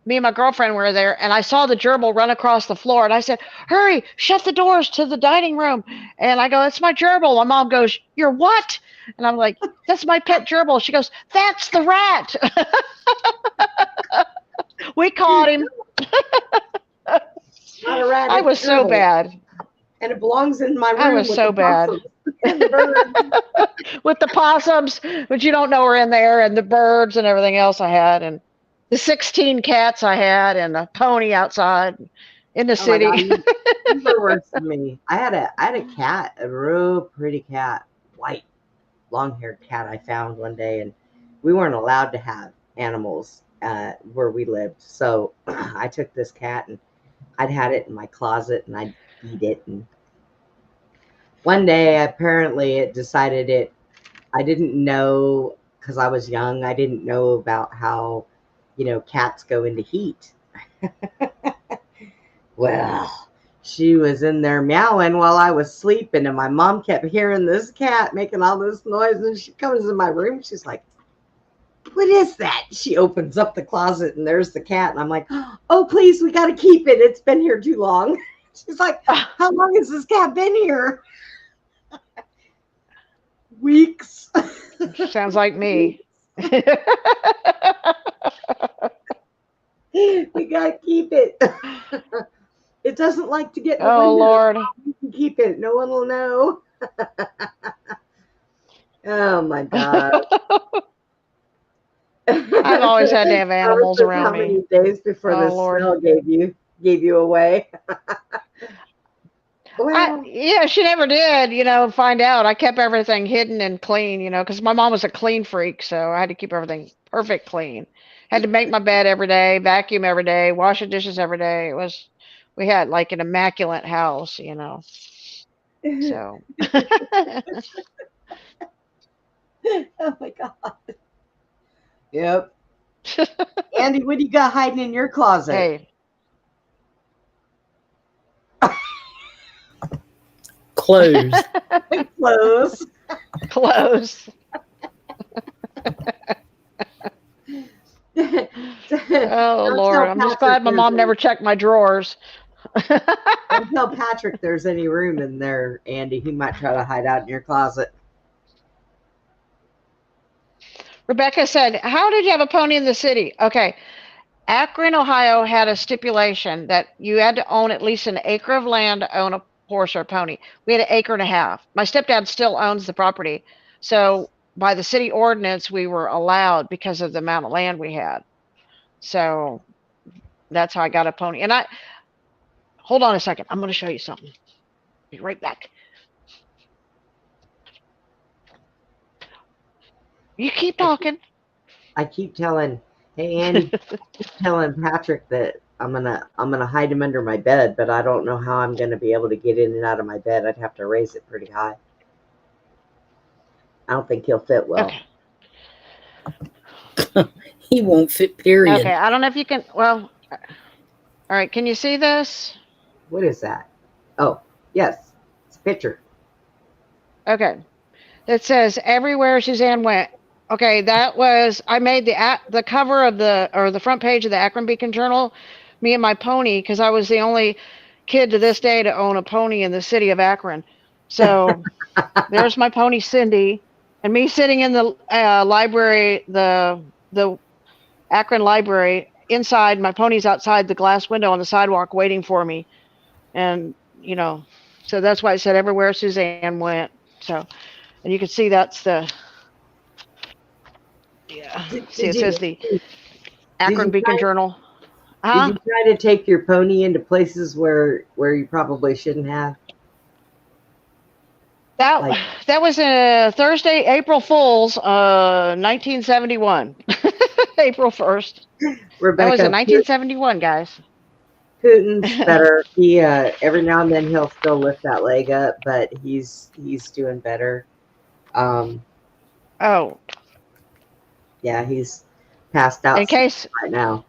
me and my girlfriend were there and I saw the gerbil run across the floor and I said, hurry, shut the doors to the dining room. And I go, that's my gerbil. My mom goes, you're what? And I'm like, that's my pet gerbil. She goes, that's the rat. We caught him. Not a rat, I was so bad. And it belongs in my room. I was so bad. With the possums, but you don't know are in there, and the birds and everything else I had, and the 16 cats I had, and a pony outside in the city. You were worse than me. I had a cat, a real pretty cat, white, long-haired cat I found one day, and we weren't allowed to have animals where we lived. So I took this cat, and I'd had it in my closet, and I'd feed it, and one day, apparently, it decided it. I didn't know because I was young. I didn't know about how, cats go into heat. Well, she was in there meowing while I was sleeping, and my mom kept hearing this cat making all this noise. And she comes in my room. She's like, "What is that?" She opens up the closet, and there's the cat. And I'm like, "Oh, please, we got to keep it. It's been here too long." She's like, "How long has this cat been here?" Weeks. Sounds like me. We gotta keep it. It doesn't like to get in the Oh, window. Lord. You can keep it. No one will know. Oh my God. I've always had to have animals around How me. many days before Oh, the Lord. smell gave you away? Well, Yeah, she never did, find out. I kept everything hidden and clean, because my mom was a clean freak, so I had to keep everything perfect clean. Had to make my bed every day, vacuum every day, wash the dishes every day. We had like an immaculate house. So. oh my God. Yep. Andy, what do you got hiding in your closet? Hey. Clothes. Clothes. Clothes. Oh, Lord. I'm just glad my mom never checked my drawers. Don't tell Patrick there's any room in there, Andy. He might try to hide out in your closet. Rebecca said, "How did you have a pony in the city?" Okay. Akron, Ohio had a stipulation that you had to own at least an acre of land to own a horse or a pony. We had an acre and a half. My stepdad still owns the property. So by the city ordinance, we were allowed because of the amount of land we had. So that's how I got a pony. And hold on a second. I'm going to show you something. Be right back. You keep talking. I keep telling, hey Andy, keep telling Patrick that I'm gonna hide him under my bed, but I don't know how I'm gonna be able to get in and out of my bed. I'd have to raise it pretty high. I don't think he'll fit well. Okay. He won't fit, period. Okay, I don't know if you can. Well, all right. Can you see this? What is that? Oh, yes, it's a picture. Okay. It says everywhere Suzanne went. Okay, I made the cover of the front page of the Akron Beacon Journal, me and my pony, because I was the only kid to this day to own a pony in the city of Akron. So there's my pony Cindy, and me sitting in the library, the Akron library. Inside, my pony's outside the glass window on the sidewalk waiting for me, and so that's why I said everywhere Suzanne went. So, and you can see that's the. Yeah. See, it says the Akron Beacon Journal. Did you try to take your pony into places where you probably shouldn't have? That was a Thursday, April Fool's, 1971. April 1st. Rebecca, that was in 1971, guys. Putin's better. He every now and then he'll still lift that leg up, but he's doing better. Oh. Yeah, he's passed out in case right now.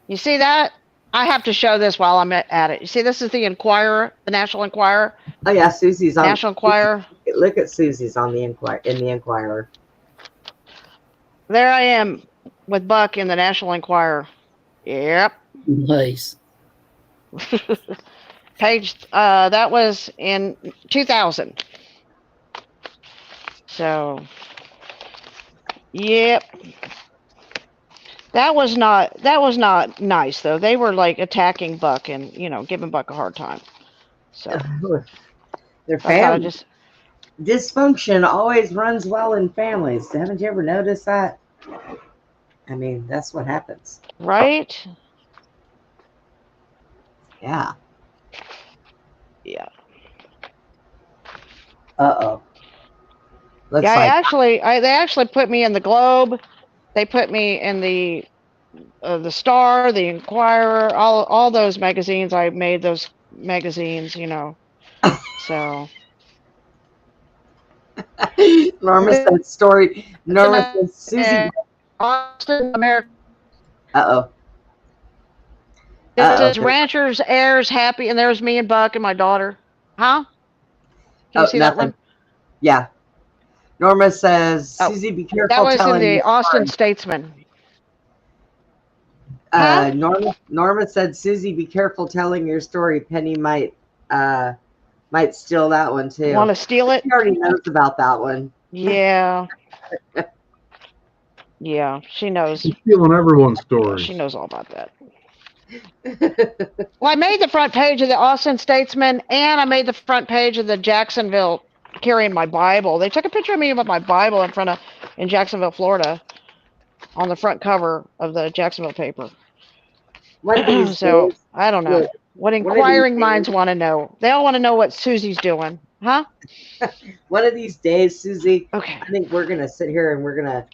You see that? I have to show this while I'm at it. You see, this is the Enquirer, the National Enquirer. Oh yeah, Susie's on National Enquirer. Look at Susie's on the Enquirer. There I am with Buck in the National Enquirer. Yep. Nice. Page. That was in 2000. So. Yep. That was not nice though. They were like attacking Buck and giving Buck a hard time. So their family dysfunction always runs well in families. Haven't you ever noticed that? I mean, that's what happens. Right? Yeah. Yeah. Uh-oh. Yeah, they actually put me in the Globe. They put me in the Star, the Enquirer, all those magazines. I made those magazines, So Norma this said story. Norma in said Susie. Austin, America. Uh oh. This Uh is oh. Ranchers Heirs Happy, and there's me and Buck and my daughter. Huh? Can you Oh, see that nothing. one? Yeah. Norma says, Oh, Susie, be that careful was in telling the your Austin story. Statesman. Huh? Norma said, Susie, be careful telling your story. Penny might steal that one too. Want to steal it? She already knows about that one. Yeah. Yeah, she knows. She's stealing everyone's Yeah, stories. she knows all about that. Well, I made the front page of the Austin Statesman, and I made the front page of the Jacksonville carrying my Bible. They took a picture of me with my Bible in Jacksonville, Florida, on the front cover of the Jacksonville paper. One of these So days, I don't know look, what one of these inquiring minds days, want to know. They all want to know what Susie's doing, huh? one of these days, Susie, Okay. I think we're gonna sit here and we're gonna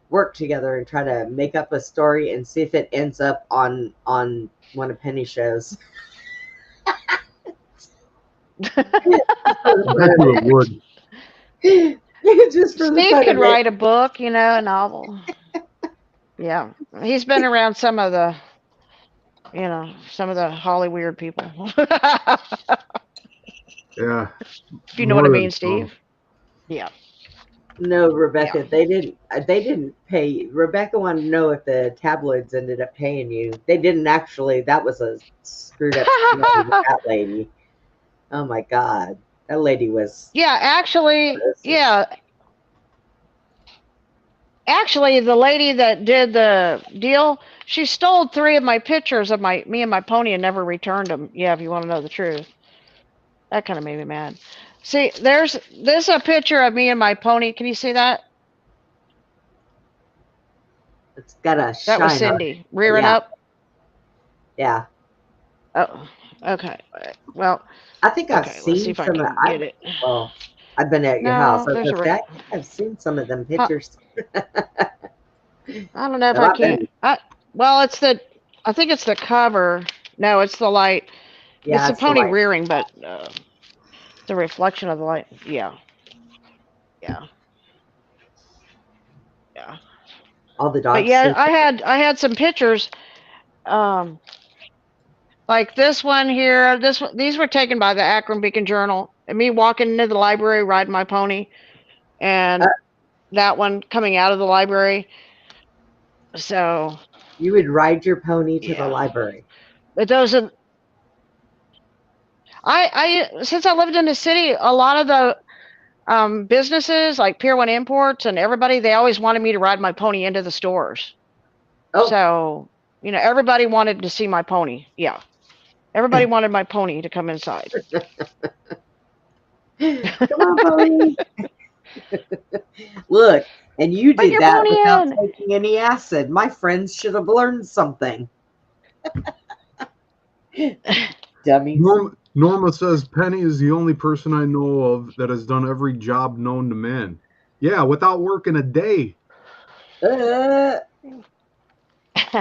work together and try to make up a story and see if it ends up on one of Penny's shows. I bet you it would. Just for the Steve fun could of it. write a book, a novel. Yeah, he's been around some of the Holly weird people. Yeah. If you know what I More mean, than Steve. Yeah. No, Rebecca, Yeah. they didn't pay. Rebecca wanted to know if the tabloids ended up paying you. They didn't actually. That was a screwed up story with that lady. Oh my God. That lady was Yeah, actually, the lady that did the deal, she stole 3 of my pictures of me and my pony and never returned them. Yeah, if you want to know the truth. That kind of made me mad. See, this is a picture of me and my pony. Can you see that? it's got a That was shine on it. Cindy rearing Yeah, up. yeah. Oh, okay. Well, I think I've okay. Let's see seen if I some of can get it. well, I've been at your house. No, I was there's a gonna say, right. I think I've seen some of them Huh, pictures. I don't know if No, I I've can. been, Well, I think it's the cover. No, it's the light. It's yeah, the it's the pony light. rearing, but the reflection of the light. Yeah, yeah, yeah. All the But dogs yeah, sleep. I had some pictures. Um, like this one here. These were taken by the Akron Beacon Journal. And me walking into the library riding my pony, Uh, and that one coming out of the library. So you would ride your pony to the yeah, library. but those are I since I lived in the city, a lot of the businesses like Pier 1 Imports and everybody, they always wanted me to ride my pony into the stores. Oh, So, everybody wanted to see my pony. Yeah. Everybody wanted my pony to come inside. come on, pony. Look, and you Bring did your that pony without in. taking any acid. My friends should have learned something. Dummies. Norma says Penny is the only person I know of that has done every job known to man. Yeah, without working a day. Uh,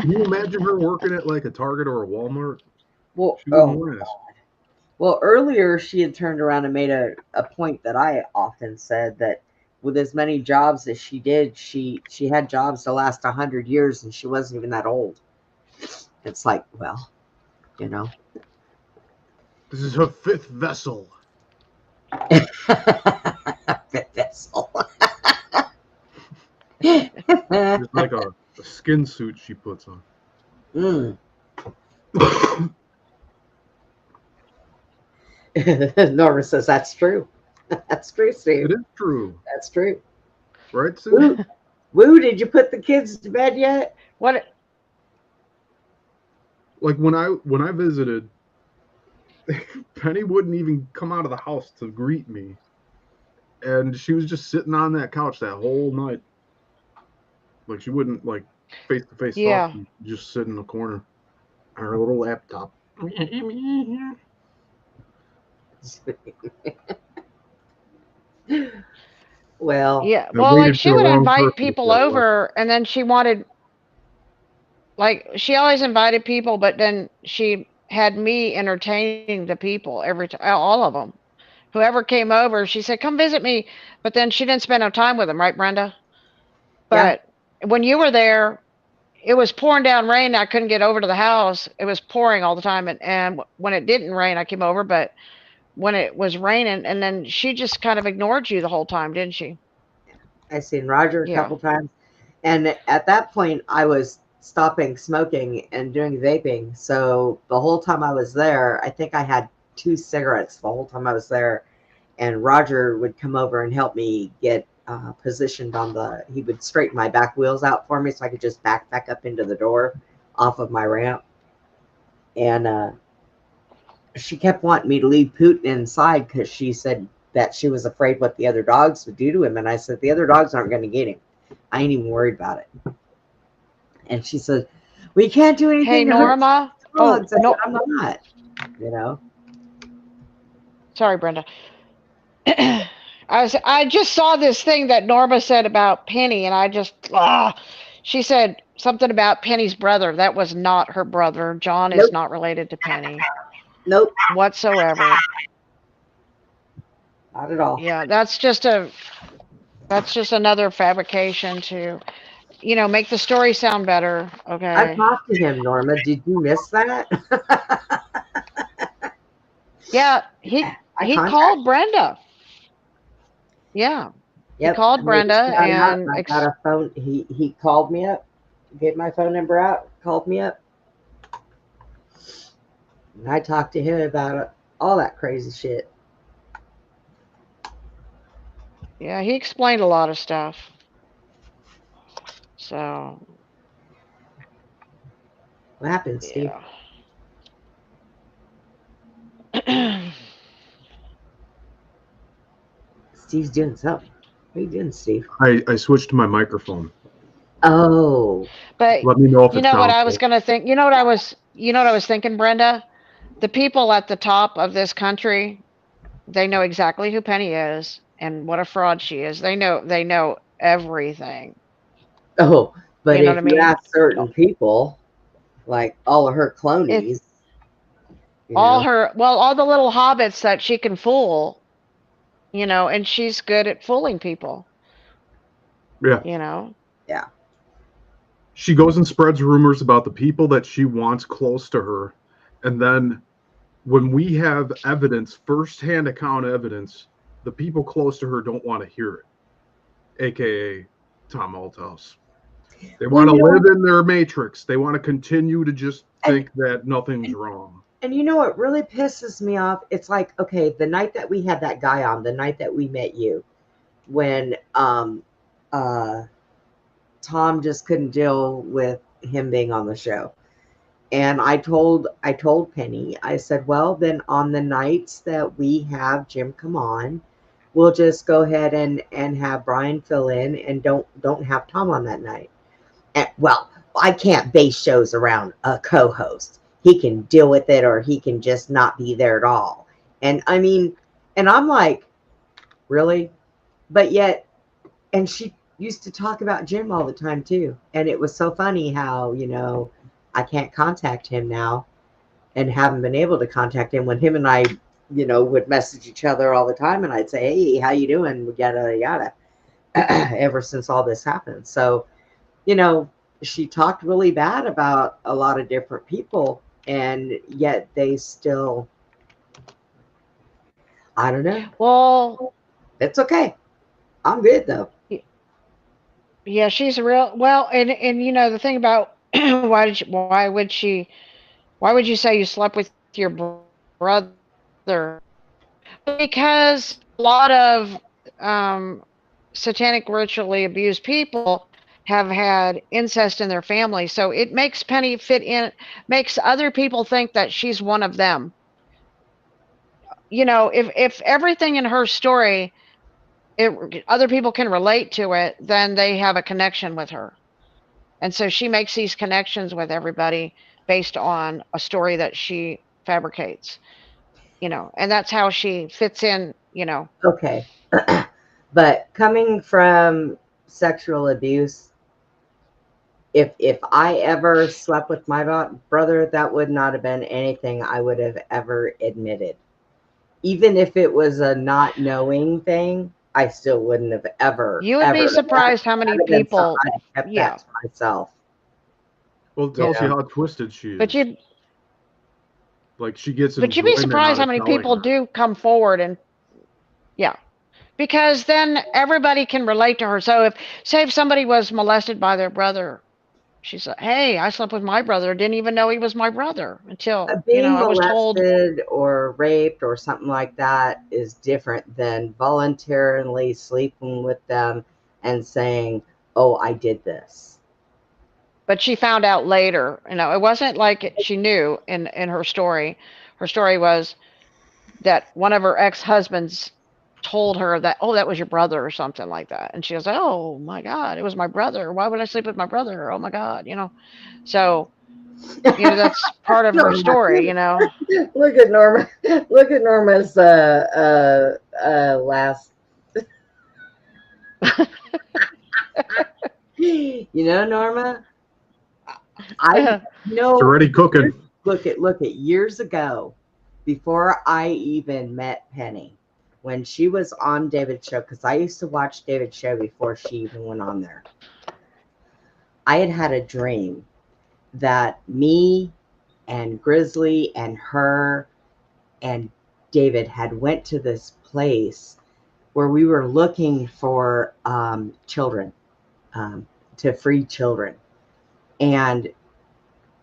Can you imagine her working at like a Target or a Walmart? well, She wouldn't last. well, earlier she had turned around and made a point that I often said that with as many jobs as she did, she had jobs to last 100 years and she wasn't even that old. It's like, well, you know. This is her 5th vessel. Fifth vessel. It's like a skin suit she puts on. Mm. Norma says that's true. That's true, Steve. It is true. That's true. Right, Sue? Woo, Woo, did you put the kids to bed yet? What? Like when I visited, Penny wouldn't even come out of the house to greet me. And she was just sitting on that couch that whole night. Like she wouldn't like face to face Yeah. talk, just sit in the corner on her little laptop. Well, Yeah. I Well, waited she for the would wrong invite person people before I left. over, and then she wanted, she always invited people, but then she had me entertaining the people every time, all of them. whoever came over, she said, "Come visit me," but then she didn't spend no time with him, right, Brenda? Yeah. But when you were there, it was pouring down rain. I couldn't get over to the house. It was pouring all the time, and when it didn't rain, I came over. But when it was raining, and then she just kind of ignored you the whole time, didn't she? I seen Roger a Yeah. couple times, and at that point, I was stopping smoking and doing vaping. So the whole time I was there, I think I had 2 cigarettes the whole time I was there. And Roger would come over and help me get positioned on the. He would straighten my back wheels out for me so I could just back up into the door off of my ramp. And she kept wanting me to leave Putin inside because she said that she was afraid what the other dogs would do to him. And I said, the other dogs aren't going to get him. I ain't even worried about it. And she said, we can't do Hey, anything to hurt Norma. the dogs. Oh, I said, no. I'm not, you know. Sorry, Brenda. I just saw this thing that Norma said about Penny, and I just she said something about Penny's brother. That was not her brother. John is Nope. not related to Penny Nope. whatsoever. Not at all. Yeah, that's just another fabrication to, make the story sound better. I Okay. talked to him, Norma. Did you miss that? Yeah, I he contacted. called Brenda. Yeah, he Yep. called And we just Brenda got out. and I got a phone. He called me up, gave my phone number out, called me up, and I talked to him about it, all that crazy shit. yeah, he explained a lot of stuff. So, What happened, Steve? yeah. Steve's doing something. What are you doing, Steve? I switched to my microphone. Oh, But Let me know if you it know what sounds I was good. gonna think? You know what I was thinking, Brenda? The people at the top of this country, they know exactly who Penny is and what a fraud she is. They know everything. oh. But You know what if I you mean? ask certain people, like all of her It's clonies, you all know, her, well, all the little hobbits that she can fool, and she's good at fooling people, Yeah. you know. yeah. She goes and spreads rumors about the people that she wants close to her. And then when we have evidence, firsthand account evidence, the people close to her don't want to hear it, aka Tom Althouse. They Well, want to you know, live in their matrix. They want to continue to just think that nothing's wrong. and you know what really pisses me off? It's like, okay, the night that we had that guy on, the night that we met you, when Tom just couldn't deal with him being on the show. And I told Penny, I said, well, then on the nights that we have Jim come on, we'll just go ahead and have Brian fill in and don't have Tom on that night. And, well, I can't base shows around a co-host. He can deal with it or he can just not be there at all. And I mean, and I'm like, really? But yet, and she used to talk about Jim all the time too. And it was so funny how, I can't contact him now and haven't been able to contact him when him and I, would message each other all the time. And I'd say, hey, how you doing? Yada, yada, ever since all this happened. So, she talked really bad about a lot of different people, and yet they still, I don't know. Well, It's okay. I'm good though. yeah, she's a real well, and the thing about why would you say you slept with your brother? Because a lot of satanic ritually abused people have had incest in their family, so it makes Penny fit in, makes other people think that she's one of them. If everything in her story, other people can relate to it, then they have a connection with her. And so she makes these connections with everybody based on a story that she fabricates, and that's how she fits in. Okay. But coming from sexual abuse, if I ever slept with my brother, that would not have been anything I would have ever admitted. even if it was a not knowing thing, I still wouldn't have ever, You would ever. be surprised how many That'd have been something people. I'd have kept Yeah, that to myself. Well, it tells you know. how twisted she but is. you Like she gets but you'd be enjoyment out surprised how of many telling people her. do come forward and yeah, because then everybody can relate to her. So if say if somebody was molested by their brother, she said, "Hey, I slept with my brother. Didn't even know he was my brother until Being I was told." molested or raped or something like that is different than voluntarily sleeping with them and saying, "Oh, I did this." But she found out later. It wasn't like she knew in her story. Her story was that one of her ex-husbands told her that, oh, that was your brother or something like that. And she was like, oh my God, it was my brother. Why would I sleep with my brother? Oh my God. So, that's part of her Norma, story. look at Norma. Look at Norma's last. Norma, I know. It's already cooking. Look at years ago, before I even met Penny, when she was on David's show, because I used to watch David's show before she even went on there. I had a dream that me and Grizzly and her and David had went to this place where we were looking for children, to free children. And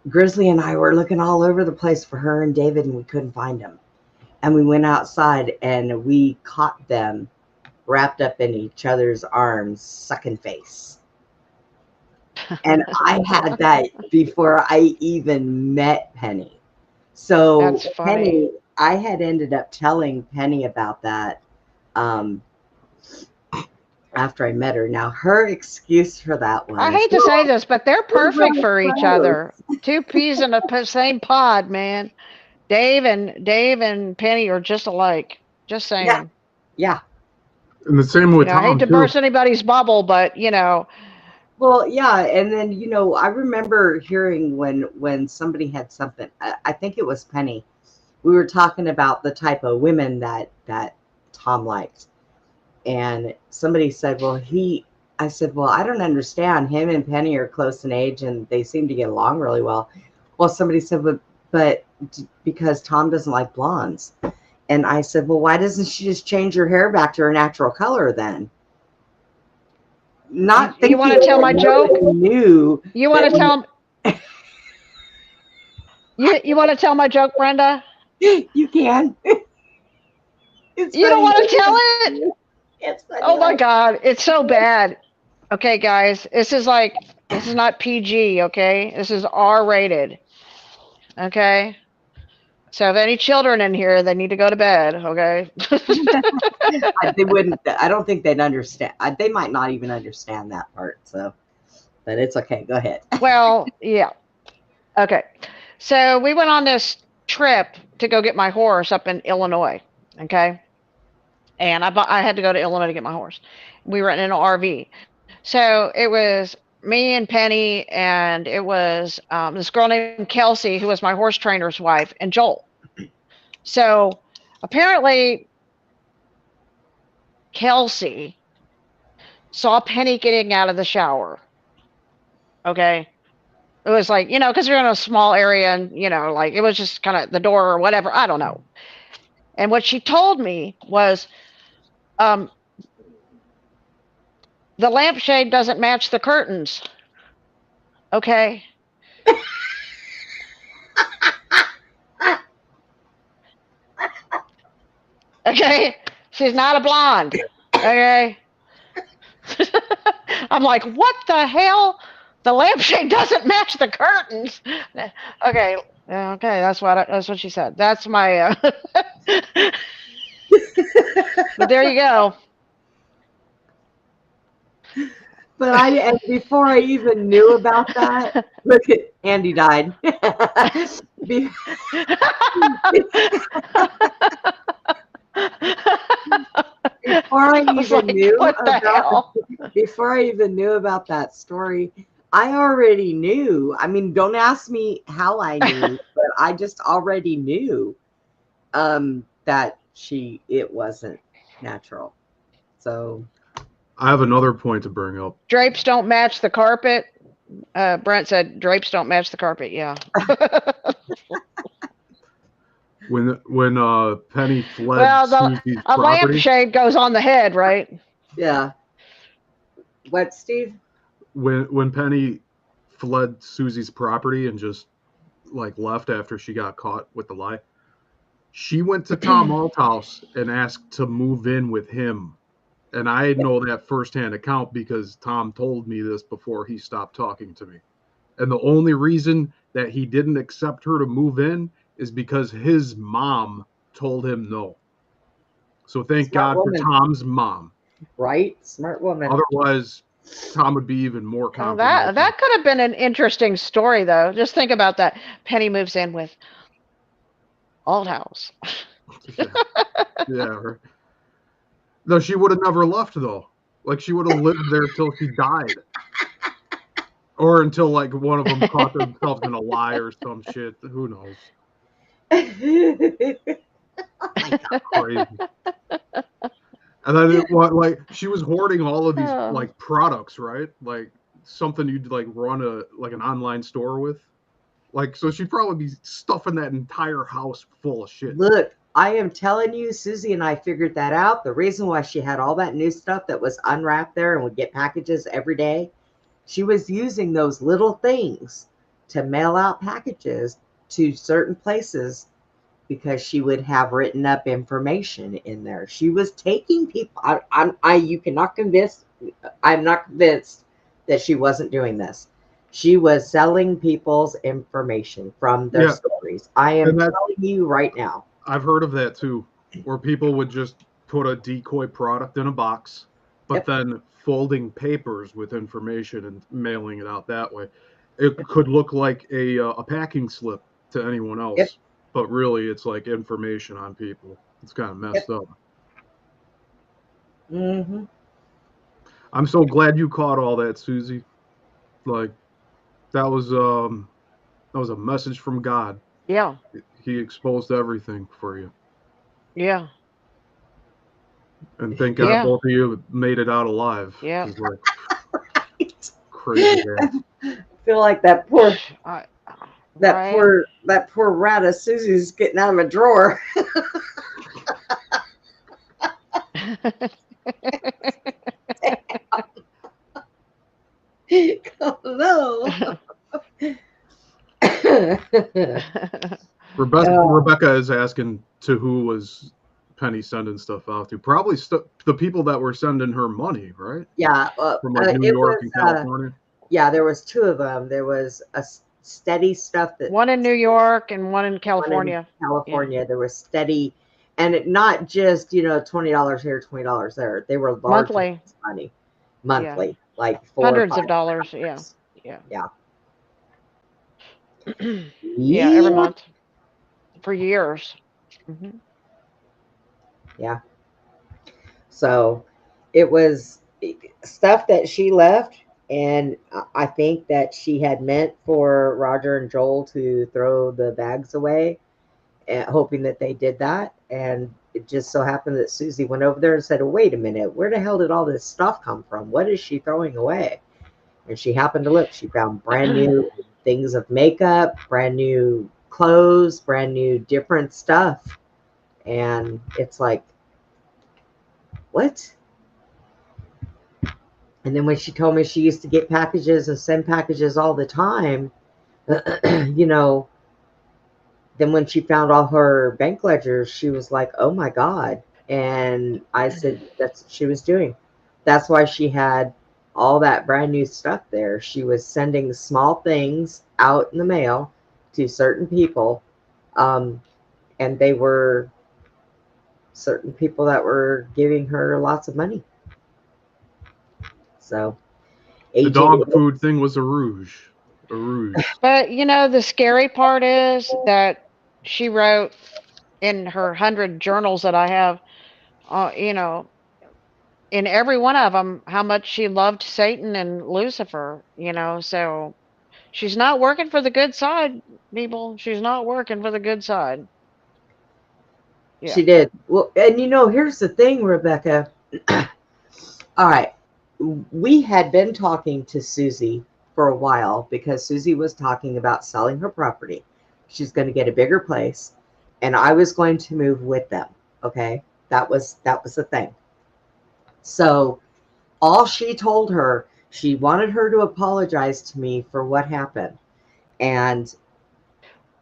Grizzly and I were looking all over the place for her and David, and we couldn't find them. And we went outside and we caught them wrapped up in each other's arms, sucking face. And I had that before I even met Penny. So That's funny. Penny, I had ended up telling Penny about that after I met her. Now, her excuse for that was, I hate to say this, but they're perfect for each close. other. Two peas in the same pod, man. Dave and Penny are just alike. Just saying. Yeah. And the same with I hate Tom to too. burst anybody's bubble, but Well, yeah, and then I remember hearing when somebody had something. I think it was Penny. We were talking about the type of women that Tom liked, and somebody said, "Well, I said, "Well, I don't understand. Him and Penny are close in age, and they seem to get along really well." Well, somebody said, "But because Tom doesn't like blondes," and I said, "Well, why doesn't she just change her hair back to her natural color then?" Not you want to tell my joke? Knew you want to tell you want to tell my joke, Brenda? You can. You don't want to tell it? It's funny. Oh my God, it's so bad. Okay, guys, this is not PG. Okay, this is R-rated. Okay, so if any children in here, they need to go to bed. Okay. They wouldn't. I don't think they'd understand. They might not even understand that part. So, but it's okay. Go ahead. Well, yeah. Okay. So we went on this trip to go get my horse up in Illinois. Okay. And I had to go to Illinois to get my horse. We were in an RV. So it was me and Penny, and it was this girl named Kelsey, who was my horse trainer's wife, and Joel. So apparently, Kelsey saw Penny getting out of the shower. Okay. It was like, because you're in a small area and, it was just kind of the door or whatever. I don't know. And what she told me was the lampshade doesn't match the curtains. Okay. Okay. She's not a blonde. Okay. I'm like, what the hell? The lampshade doesn't match the curtains. Okay. Okay. That's what she said. That's my, but there you go. But and before I even knew about that, look at Andy died. Before I even knew about that story, I already knew. I mean, don't ask me how I knew, but I just already knew that it wasn't natural. So I have another point to bring up. Drapes don't match the carpet. Brent said drapes don't match the carpet. Yeah. When Penny fled Well, Susie's a property, lampshade goes on the head, right? yeah. What, Steve? when Penny fled Susie's property and just like left after she got caught with the lie, she went to Tom Althouse and asked to move in with him. And I know that firsthand account because Tom told me this before he stopped talking to me. And the only reason that he didn't accept her to move in is because his mom told him no. So thank Smart God woman. for Tom's mom. Right? Smart woman. Otherwise, Tom would be even more Oh, compromised. that could have been an interesting story, though. Just think about that. Penny moves in with Althouse. Yeah. Yeah. No, she would have never left, though. Like, she would have lived there till she died. Or until, like, one of them caught themselves in a lie or some shit. Who knows? Crazy. And then like she was hoarding all of these like products, right? Like something you'd like run an online store with. Like, so she'd probably be stuffing that entire house full of shit. Look, I am telling you, Susie and I figured that out. The reason why she had all that new stuff that was unwrapped there and would get packages every day, she was using those little things to mail out packages to certain places because she would have written up information in there. She was taking people. You cannot convince. I'm not convinced that she wasn't doing this. She was selling people's information from their stories. I am telling you right now. I've heard of that too, where people would just put a decoy product in a box, but then folding papers with information and mailing it out that way. It could look like a packing slip to anyone else, but really it's like information on people. It's kind of messed up. Mm-hmm. I'm so glad you caught all that, Susie. Like, that was a message from God. Yeah. He exposed everything for you. Yeah. And thank God both of you made it out alive. Yeah. Like, right. Crazy. I feel like that poor rat of Susie's getting out of a drawer. Oh, no. Rebecca is asking to who was Penny sending stuff out to. Probably the people that were sending her money, right? Yeah. From like New York and California. Yeah, there was two of them. There was a steady stuff that one in New York and one in California. Yeah. There was steady, and not just $20 here, $20 there. They were large money, monthly, like hundreds of dollars. Yeah. Yeah, every month for years. Mm-hmm. Yeah. So it was stuff that she left, and I think that she had meant for Roger and Joel to throw the bags away, hoping that they did that. And it just so happened that Susie went over there and said, wait a minute, where the hell did all this stuff come from? What is she throwing away? And she happened to look. She found brand new things of makeup, brand new clothes, brand new different stuff. And it's like, what? And then when she told me she used to get packages and send packages all the time, then when she found all her bank ledgers, she was like, oh my God. And I said, that's what she was doing. That's why she had all that brand new stuff there. She was sending small things out in the mail to certain people. And they were certain people that were giving her lots of money. So the dog food thing was a ruse. But the scary part is that she wrote in her 100 journals that I have, in every one of them, how much she loved Satan and Lucifer, so she's not working for the good side, people. She's not working for the good side. Yeah. She did. Well, and here's the thing, Rebecca. All right. We had been talking to Susie for a while because Susie was talking about selling her property. She's going to get a bigger place, and I was going to move with them. Okay? That was the thing. So, all she told her, she wanted her to apologize to me for what happened. And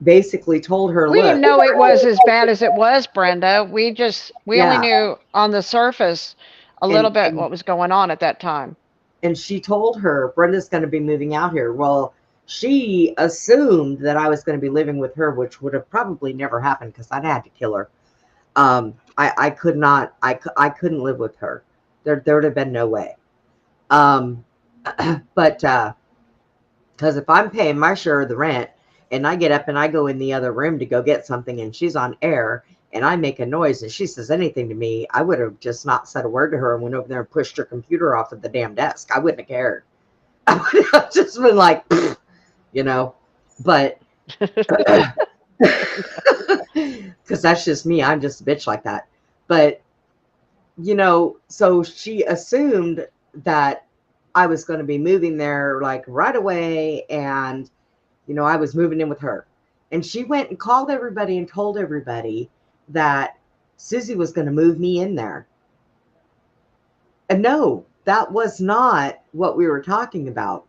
basically told her, We didn't look, know it was as bad as it was, Brenda. We only yeah. knew on the surface a little And, bit and what was going on at that time. and she told her Brenda's going to be moving out here. Well, she assumed that I was going to be living with her, which would have probably never happened because I'd had to kill her. I could not, I couldn't live with her. There would have been no way. But because if I'm paying my share of the rent and I get up and I go in the other room to go get something and she's on air and I make a noise and she says anything to me, I would have just not said a word to her and went over there and pushed her computer off of the damn desk. I wouldn't have cared. I would have just been like, but because that's just me. I'm just a bitch like that. But, so she assumed that I was going to be moving there like right away. And, I was moving in with her. And she went and called everybody and told everybody that Susie was going to move me in there. And no, that was not what we were talking about.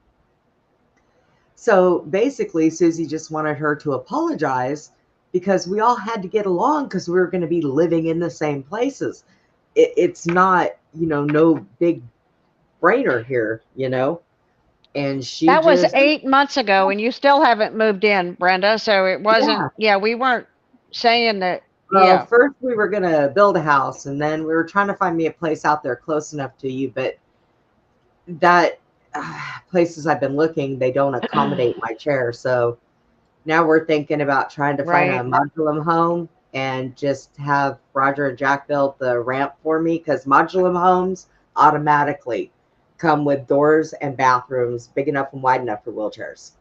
So basically, Susie just wanted her to apologize because we all had to get along because we were going to be living in the same places. It's not, no big brainer here, And she That was just, 8 months ago, and you still haven't moved in, Brenda. So it wasn't. yeah. Yeah, we weren't saying that. Well, Yeah, first we were going to build a house, and then we were trying to find me a place out there close enough to you, but that places I've been looking, they don't accommodate my chair. So now we're thinking about trying to find a right. modulum home and just have Roger and Jack build the ramp for me because modulum homes automatically come with doors and bathrooms big enough and wide enough for wheelchairs.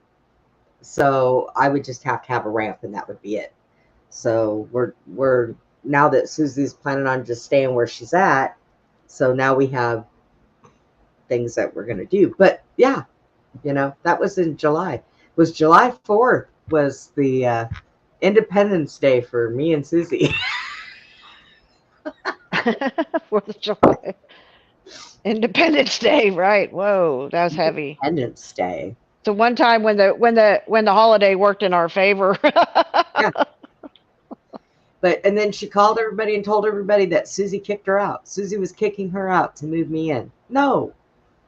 So I would just have to have a ramp and that would be it. So we're now that Susie's planning on just staying where she's at, so now we have things that we're gonna do. But yeah, that was in July. It was July 4th was the Independence Day for me and Susie. 4th of July, Independence Day. Right. Whoa, that was heavy. Independence Day. So one time when the holiday worked in our favor. Yeah. And then she called everybody and told everybody that Susie kicked her out. Susie was kicking her out to move me in. No,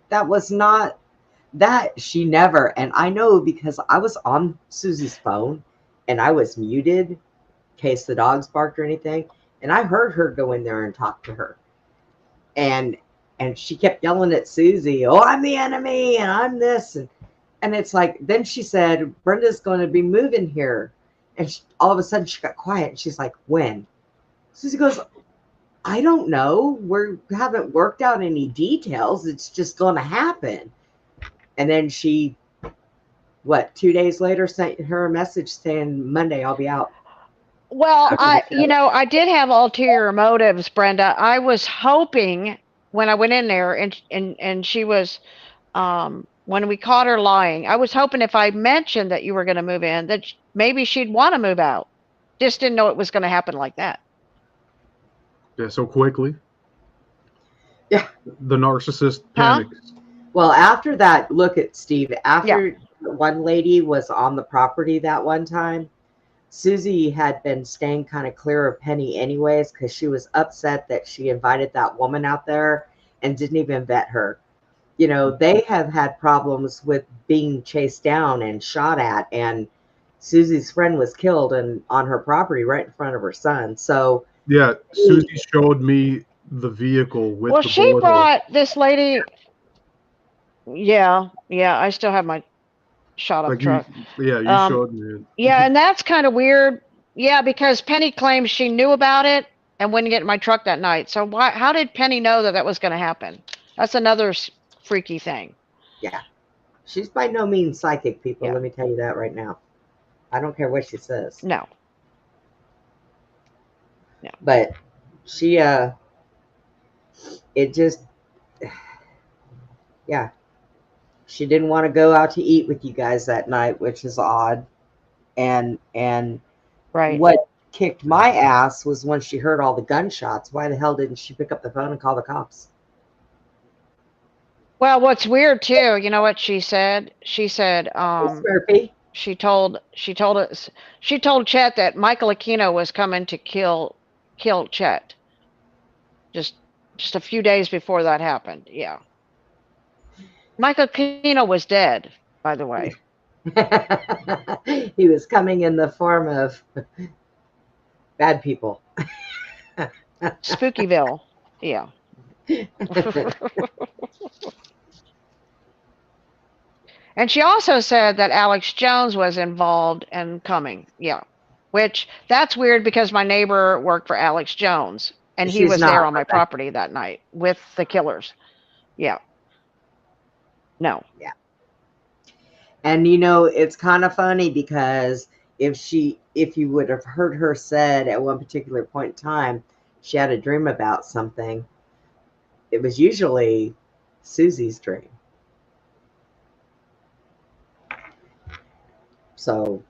that was not that. She never. And I know because I was on Susie's phone and I was muted in case the dogs barked or anything. And I heard her go in there and talk to her. And she kept yelling at Susie, oh, I'm the enemy and I'm this. And it's like, then she said, Brenda's going to be moving here. And all of a sudden she got quiet and she's like, when? Susie goes, I don't know. We haven't worked out any details. It's just going to happen. And then she, 2 days later, sent her a message saying, Monday, I'll be out. Well, I did have ulterior motives, Brenda. I was hoping when I went in there and she was, when we caught her lying, I was hoping if I mentioned that you were going to move in, that maybe she'd want to move out. Just didn't know it was going to happen like that. Yeah, so quickly. Yeah. The narcissist panics. Well, after that, look at Steve. After one lady was on the property that one time, Susie had been staying kind of clear of Penny anyways because she was upset that she invited that woman out there and didn't even vet her. They have had problems with being chased down and shot at, and Susie's friend was killed on her property right in front of her son. So yeah, Susie showed me the vehicle with well, the she bullet brought this lady. Yeah, I still have my shot up like truck. you showed me it. Yeah, and that's kind of weird. Yeah, because Penny claims she knew about it and wouldn't get in my truck that night. So how did Penny know that was going to happen? That's another freaky thing. Yeah. She's by no means psychic, people. Yeah. Let me tell you that right now. I don't care what she says. No. But she, it just, yeah, she didn't want to go out to eat with you guys that night, which is odd. And Right. what kicked my ass was when she heard all the gunshots. Why the hell didn't she pick up the phone and call the cops? Well, what's weird too, you know what she said? She said, Smurfy. she told Chet that Michael Aquino was coming to kill Chet. Just a few days before that happened. Yeah. Michael Aquino was dead, by the way. He was coming in the form of bad people. Spookyville. Yeah. And she also said that Alex Jones was involved in coming. Yeah. Which that's weird because my neighbor worked for Alex Jones and he She's was not, there on my Rebecca. property that night with the killers. Yeah. No. Yeah. And you know, it's kind of funny because if you would have heard her said at one particular point in time, she had a dream about something, it was usually Susie's dream. So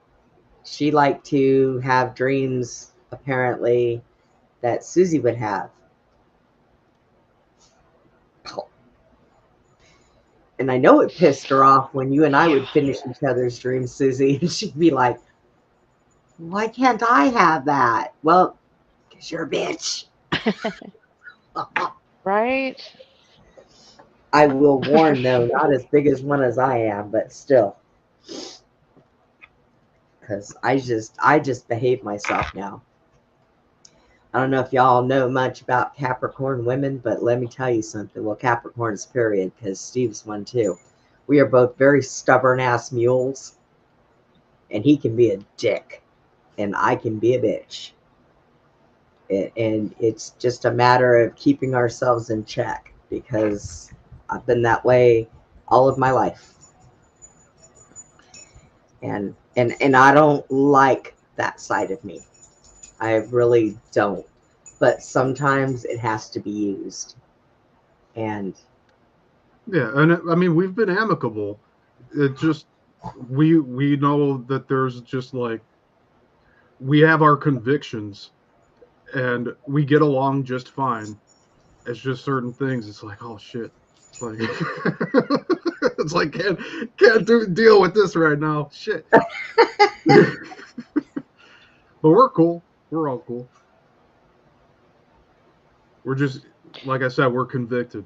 she liked to have dreams, apparently, that Susie would have. And I know it pissed her off when you and I would finish each other's dreams, Susie, and she'd be like, why can't I have that? Well, because you're a bitch. Right? I will warn, though, not as big as one as I am, but still. Because I just behave myself now. I don't know if y'all know much about Capricorn women, but let me tell you something. Well, Capricorns, period, because Steve's one too. We are both very stubborn-ass mules, and he can be a dick, and I can be a bitch. And it's just a matter of keeping ourselves in check, because I've been that way all of my life. And I don't like that side of me. I really don't. But sometimes it has to be used. And Yeah, and I mean, we've been amicable. It just we know that there's just like we have our convictions, and we get along just fine. It's just certain things. It's like, oh shit. It's like it's like can't deal with this right now. Shit. But we're cool. We're all cool. We're just, like I said, we're convicted.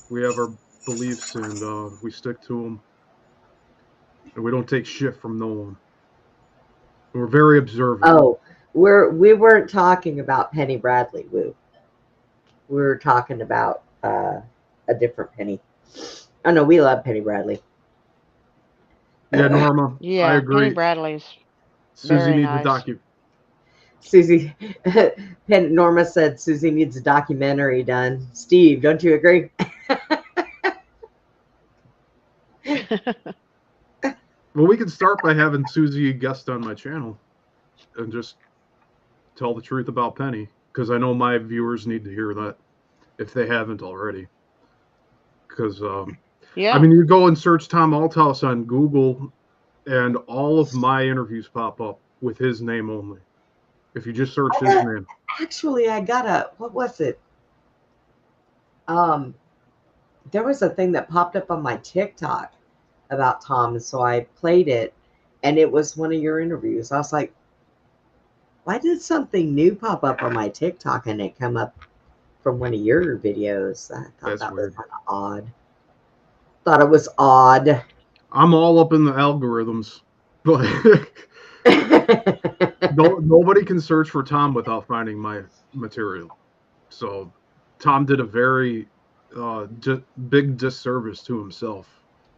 We have our beliefs, and we stick to them. And we don't take shit from no one. We're very observant. oh, we weren't talking about Penny Bradley, Woo. We were talking about a different Penny. Oh no, we love Penny Bradley. Yeah, Norma. Yeah. I agree. Penny Bradley's Susie very needs nice. a docu. Susie, Norma said Susie needs a documentary done. Steve, don't you agree? Well, we can start by having Susie guest on my channel and just tell the truth about Penny, because I know my viewers need to hear that if they haven't already. Because Yeah. I mean, you go and search Tom Althouse on Google, and all of my interviews pop up with his name only. If you just search his name. Actually, I got what was it? There was a thing that popped up on my TikTok about Tom, and so I played it, and it was one of your interviews. I was like, why did something new pop up on my TikTok and it come up from one of your videos? I thought That's that weird. was kind of odd. Thought it was odd. I'm all up in the algorithms, but nobody can search for Tom without finding my material. So Tom did a very big disservice to himself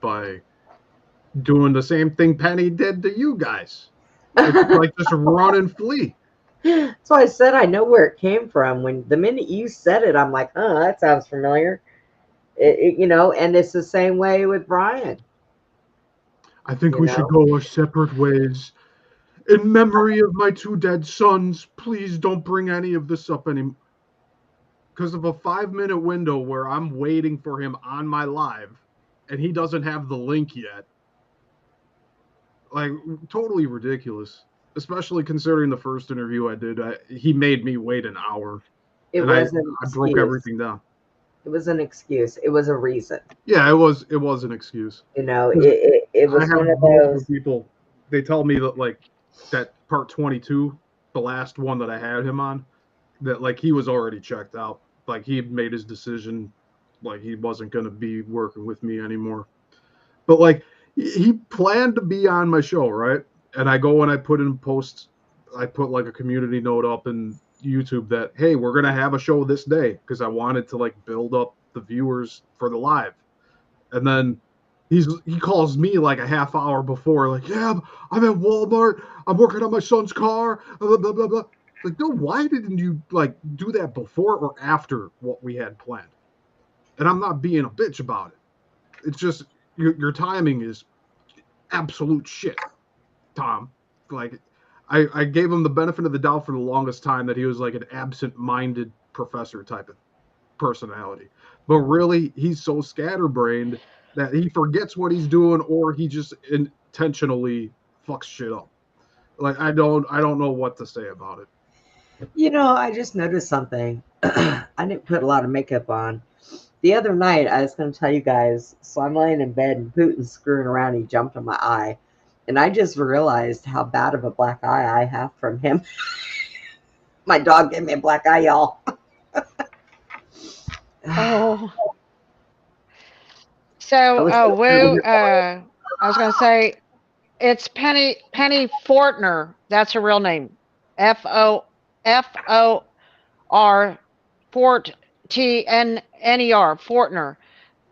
by doing the same thing Penny did to you guys. It's like just run and flee. That's why I said I know where it came from. When the minute you said it, I'm like, oh, that sounds familiar. You know, and it's the same way with Brian. I think we should go our separate ways. In memory of my 2 dead sons, please don't bring any of this up anymore. Because of a 5-minute window where I'm waiting for him on my live and he doesn't have the link yet. Like, totally ridiculous. Especially considering the first interview I did. He made me wait an hour. It and was I an broke excuse. everything down. It was an excuse. It was a reason. Yeah, it was an excuse. You know, 'Cause it I was have one of multiple those. people. They tell me that like that part 22, the last one that I had him on, that like he was already checked out. Like he had made his decision. Like he wasn't going to be working with me anymore. But like he planned to be on my show, right? And I go and I put in posts. I put like a community note up in YouTube that, hey, we're gonna have a show this day, because I wanted to like build up the viewers for the live. And then he calls me like a half hour before, like, yeah, I'm at Walmart, I'm working on my son's car, blah blah blah blah. Like, no, why didn't you like do that before or after what we had planned? And I'm not being a bitch about it. It's just your timing is absolute shit, Tom. Like, I gave him the benefit of the doubt for the longest time that he was like an absent-minded professor type of personality. But really, he's so scatterbrained that he forgets what he's doing, or he just intentionally fucks shit up. Like, I don't know what to say about it. You know, I just noticed something. I didn't put a lot of makeup on. The other night, I was going to tell you guys, so I'm laying in bed and Putin's screwing around. He jumped on my eye. And I just realized how bad of a black eye I have from him. My dog gave me a black eye, y'all. Oh. So, Woo, I was going to say, it's Penny Fortner. That's her real name. F-O-R T-N-N-E-R, Fortner.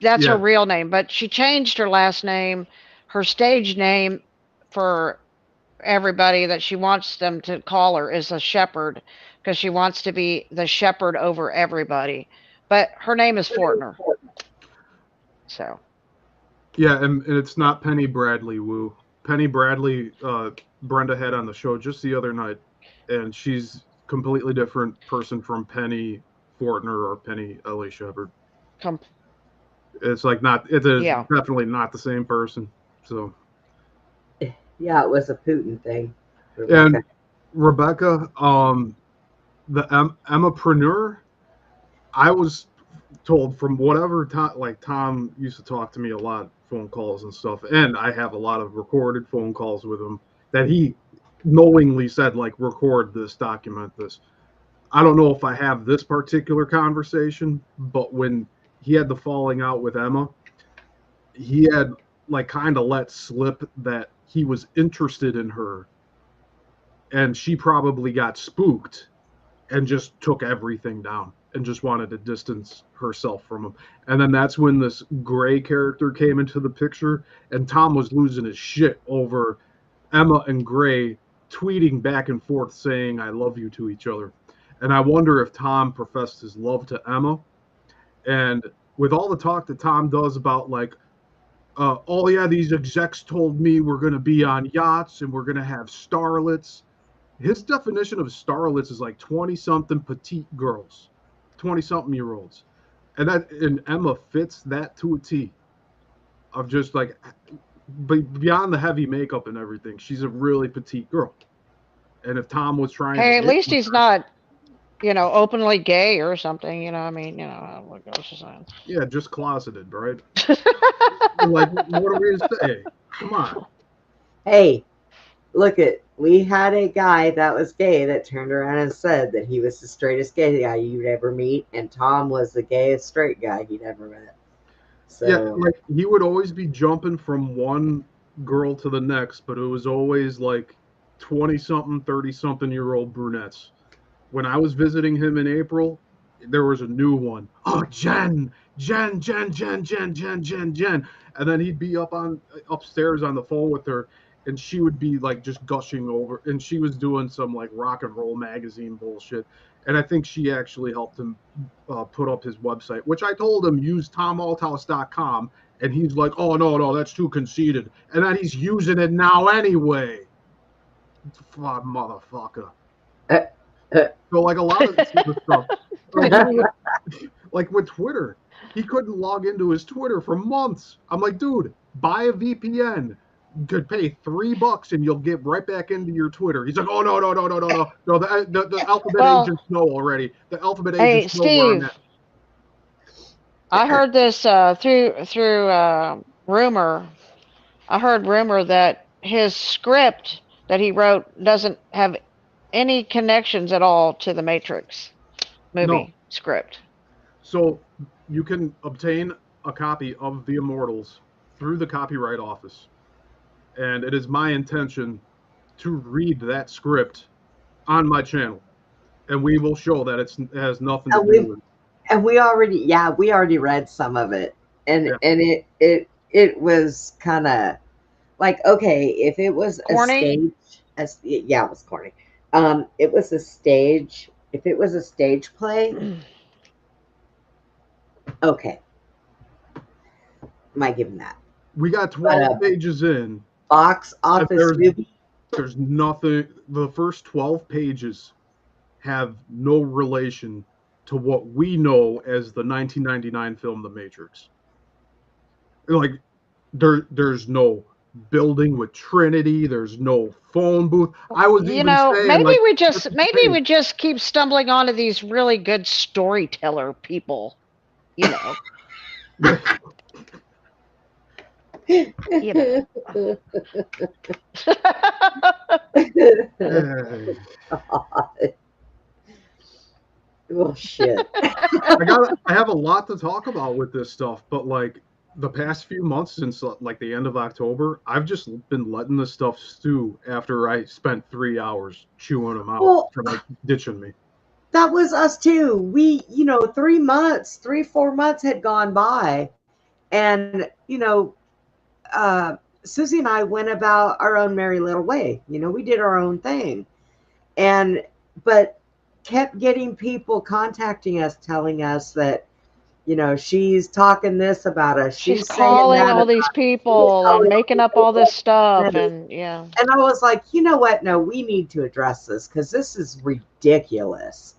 That's her real name, but she changed her last name, her stage name, for everybody that she wants them to call her is a shepherd, because she wants to be the shepherd over everybody. But her name is Fortner. So. Yeah, and it's not Penny Bradley Woo. Penny Bradley, Brenda had on the show just the other night, and she's completely different person from Penny Fortner or Penny Ellie Shepherd. It's like definitely not the same person. So. Yeah, it was a Putin thing. Rebecca. And Rebecca, the Emmapreneur, I was told from whatever time, like Tom used to talk to me a lot, phone calls and stuff, and I have a lot of recorded phone calls with him, that he knowingly said, like, record this, document this. I don't know if I have this particular conversation, but when he had the falling out with Emma, he had like kind of let slip that he was interested in her, and she probably got spooked and just took everything down and just wanted to distance herself from him. And then that's when this Gray character came into the picture, and Tom was losing his shit over Emma and Gray tweeting back and forth saying I love you to each other. And I wonder if Tom professed his love to Emma. And with all the talk that Tom does about like, oh yeah, these execs told me we're going to be on yachts and we're going to have starlets. His definition of starlets is like 20-something petite girls, 20-something-year-olds. And Emma fits that to a T. Of just like, beyond the heavy makeup and everything, she's a really petite girl. And if Tom was trying Hey, at least he's not, openly gay or something, I mean, what goes on. Yeah, just closeted, right? Like, what are we to say? Come on. Hey, look we had a guy that was gay that turned around and said that he was the straightest gay guy you'd ever meet, and Tom was the gayest straight guy he'd ever met. So, yeah, like he would always be jumping from one girl to the next, but it was always like 20-something, 30-something-year-old brunettes. When I was visiting him in April, there was a new one. Oh, Jen. And then he'd be upstairs on the phone with her, and she would be like just gushing over, and she was doing some like rock and roll magazine bullshit. And I think she actually helped him put up his website, which I told him use tomalthouse.com, and he's like, oh no, that's too conceited. And then he's using it now anyway. Motherfucker. Uh, So like a lot of this stuff, like with Twitter, he couldn't log into his Twitter for months. I'm like, dude, buy a VPN. You could pay $3 and you'll get right back into your Twitter. He's like, oh no. No, the alphabet Well, agents know already. The alphabet hey, agents know where I'm Steve, at. I heard this through rumor. I heard rumor that his script that he wrote doesn't have any connections at all to the Matrix No. movie script. So you can obtain a copy of The Immortals through the Copyright Office. And it is my intention to read that script on my channel. And we will show that it has nothing to do with it. And we already read some of it. And it was kind of like, okay, if it was Corny? it was corny. It was a stage. If it was a stage play, okay, might give him that. We got 12 pages in. Box office movie. There's nothing. The first 12 pages have no relation to what we know as the 1999 film The Matrix. Like, there's no building with Trinity. There's no phone booth. I was You even know, saying, maybe like, we just keep stumbling onto these really good storyteller people. You know. You know. Well, shit. I have a lot to talk about with this stuff, but like the past few months since like the end of October, I've just been letting this stuff stew after I spent 3 hours chewing them out for like ditching me. That was us too. We, 4 months had gone by, and Susie and I went about our own merry little way. We did our own thing, but kept getting people contacting us, telling us that, she's talking this about us. She's calling all these people and making up all this stuff, and yeah. And I was like, you know what? No, we need to address this because this is ridiculous.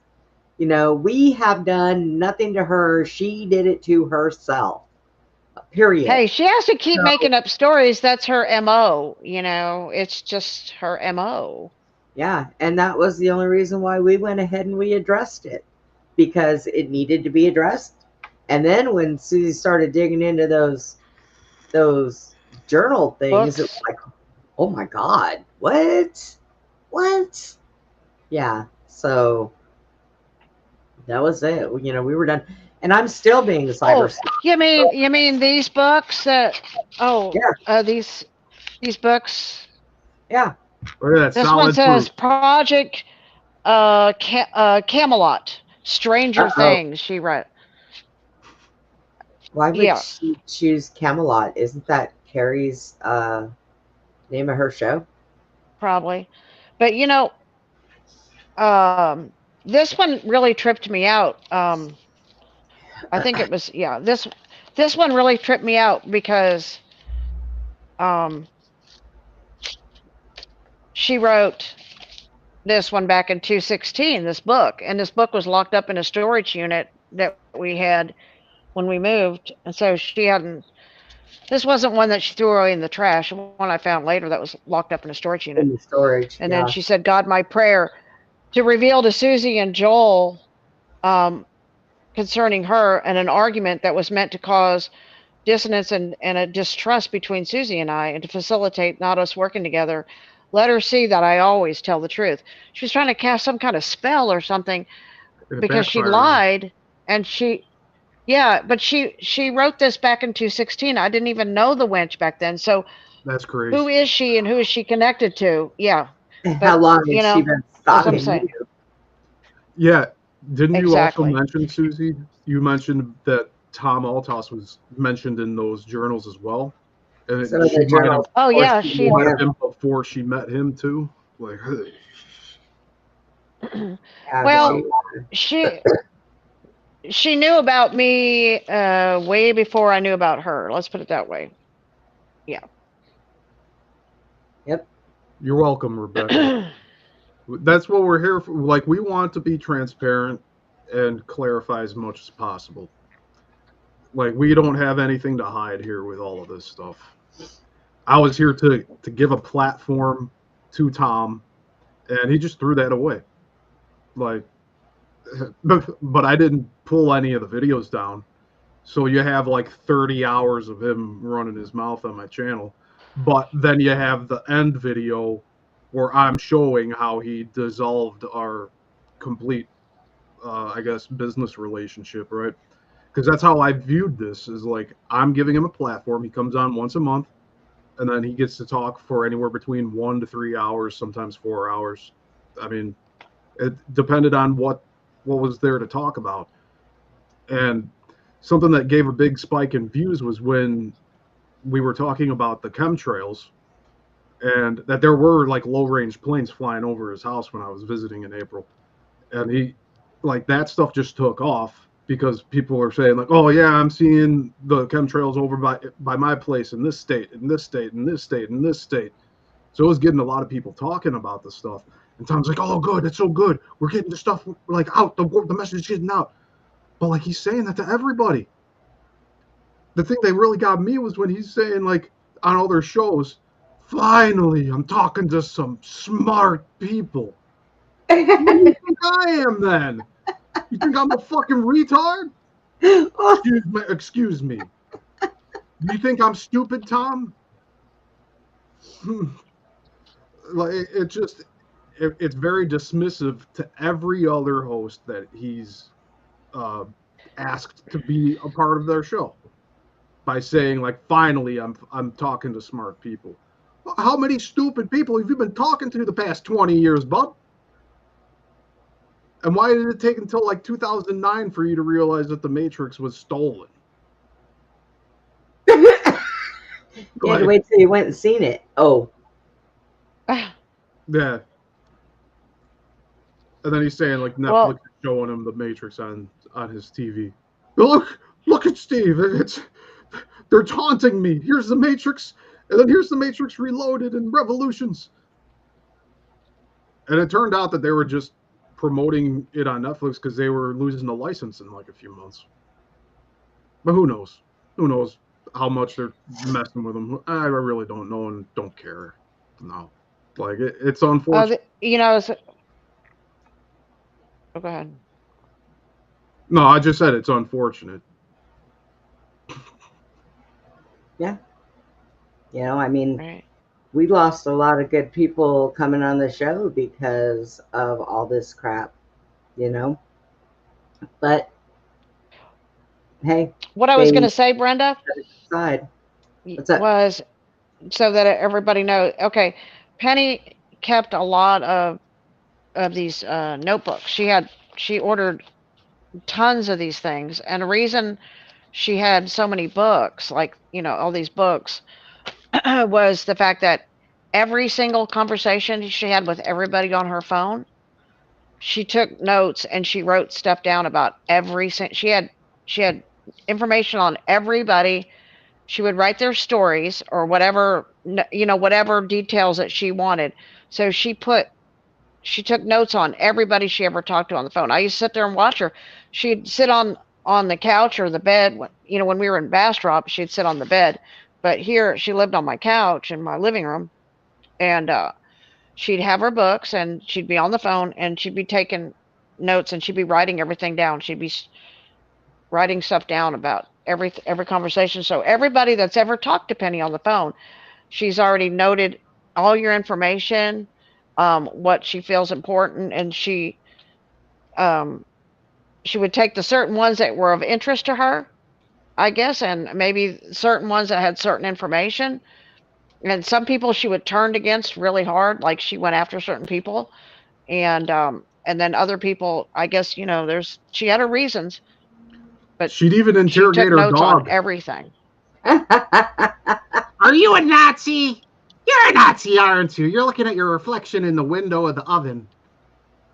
We have done nothing to her. She did it to herself. Period. Hey, she has to keep making up stories. That's her MO. It's just her MO. Yeah, and that was the only reason why we went ahead and we addressed it, because it needed to be addressed. And then when Susie started digging into those journal things, it was like, oh my God, what? Yeah, so that was it. We were done. And I'm still being cyber. You mean these books that? Oh, yeah. These books. Yeah. This one says Project Camelot, Stranger Things. She wrote. Why would she choose Camelot? Isn't that Carrie's name of her show? Probably, but this one really tripped me out. I think it was this one really tripped me out because she wrote this one back in 2016, this book, and this book was locked up in a storage unit that we had when we moved, and so this wasn't one that she threw away in the trash. One I found later that was locked up in a storage unit. In the storage, and then she said, God, my prayer to reveal to Susie and Joel concerning her and an argument that was meant to cause dissonance and a distrust between Susie and I, and to facilitate not us working together. Let her see that I always tell the truth. She was trying to cast some kind of spell or something because she lied, and but she wrote this back in 2016. I didn't even know the wench back then. So that's crazy. Who is she and who is she connected to? Yeah. How long has she been stalking you? Yeah. Didn't you also mention, Susie? You mentioned that Tom Altos was mentioned in those journals as well. And so she met him before she met him too. Like, well, she knew about me way before I knew about her. Let's put it that way. Yeah. Yep. You're welcome, Rebecca. That's what we're here for. Like, we want to be transparent and clarify as much as possible. Like, we don't have anything to hide here with all of this stuff. I was here to give a platform to Tom, and he just threw that away. Like, but I didn't pull any of the videos down. So you have like 30 hours of him running his mouth on my channel. But then you have the end video where I'm showing how he dissolved our complete, I guess, business relationship, right? Because that's how I viewed this, is like, I'm giving him a platform. He comes on once a month, and then he gets to talk for anywhere between 1 to 3 hours, sometimes 4 hours. I mean, it depended on what was there to talk about. And something that gave a big spike in views was when we were talking about the chemtrails, and that there were like low range planes flying over his house when I was visiting in April. And he, like, that stuff just took off because people were saying, like, oh yeah, I'm seeing the chemtrails over by my place in this state, in this state, in this state, in this state. So it was getting a lot of people talking about this stuff. And Tom's like, oh good, it's so good, we're getting the stuff like out, the message is getting out. But like, he's saying that to everybody. The thing that really got me was when he's saying, like, on all their shows, finally, I'm talking to some smart people. Who do you think I am then? You think I'm a fucking retard? Excuse me. Do you think I'm stupid, Tom? Like, it's very dismissive to every other host that he's asked to be a part of their show, by saying, like, finally I'm talking to smart people. How many stupid people have you been talking to the past 20 years, bub? And why did it take until like 2009 for you to realize that the Matrix was stolen? You had to wait till you went and seen it. Oh. Yeah. And then he's saying, like, Netflix is showing him the Matrix on his TV. Look at Steve. They're taunting me. Here's the Matrix, and then here's the Matrix Reloaded and Revolutions. And it turned out that they were just promoting it on Netflix because they were losing the license in like a few months. But who knows? Who knows how much they're messing with them? I really don't know and don't care. No. Like, it's unfortunate. Oh, go ahead. No, I just said it's unfortunate. Yeah. You know, I mean, Right. We lost a lot of good people coming on the show because of all this crap, you know? But, hey. What I was going to say, Brenda, was so that everybody knows. Okay, Penny kept a lot of these notebooks. She ordered tons of these things, and the reason she had so many books, like, all these books, was the fact that every single conversation she had with everybody on her phone, she took notes and she wrote stuff down about she had information on everybody. She would write their stories or whatever, whatever details that she wanted. So she took notes on everybody she ever talked to on the phone. I used to sit there and watch her. She'd sit on the couch or the bed. When we were in Bastrop, she'd sit on the bed. But here, she lived on my couch in my living room. And she'd have her books, and she'd be on the phone, and she'd be taking notes, and she'd be writing everything down. She'd be writing stuff down about every conversation. So everybody that's ever talked to Penny on the phone, she's already noted all your information, what she feels important, and she would take the certain ones that were of interest to her, I guess, and maybe certain ones that had certain information. And some people she would turn against really hard, like she went after certain people, and then other people, I guess, she had her reasons, but she'd even interrogate her notes dog on everything. Are you a Nazi? You're a Nazi, aren't you? You're looking at your reflection in the window of the oven.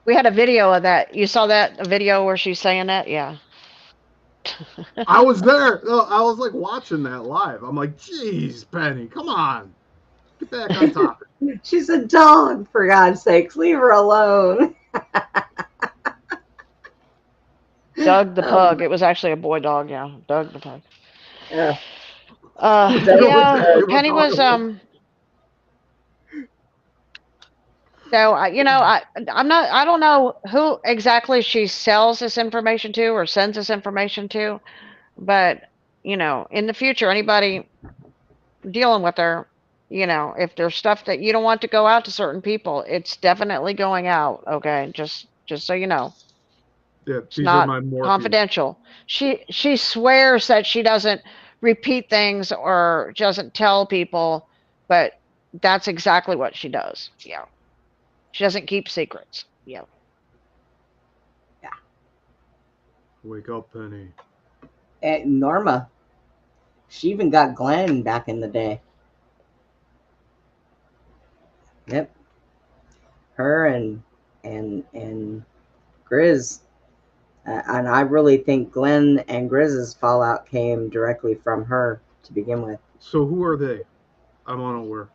We had a video of that. You saw that, a video where she's saying that? Yeah. I was there. I was like watching that live. I'm like, geez, Penny, come on. Get back on topic. She's a dog, for God's sakes. Leave her alone. Doug the pug. It was actually a boy dog. Yeah, Doug the pug. Yeah. Doug What was the your Yeah, pug. favorite Penny dog? was So I don't know who exactly she sells this information to or sends this information to, but in the future, anybody dealing with her, if there's stuff that you don't want to go out to certain people, it's definitely going out. Okay, just so you know, Yeah, it's these are not my Morpheus. confidential. She swears that she doesn't repeat things or doesn't tell people, but that's exactly what she does. Yeah. She doesn't keep secrets. Yeah. Wake up, Penny. And Norma. She even got Glenn back in the day. Yep. Her and Grizz. And I really think Glenn and Grizz's fallout came directly from her to begin with. So who are they? I'm unaware.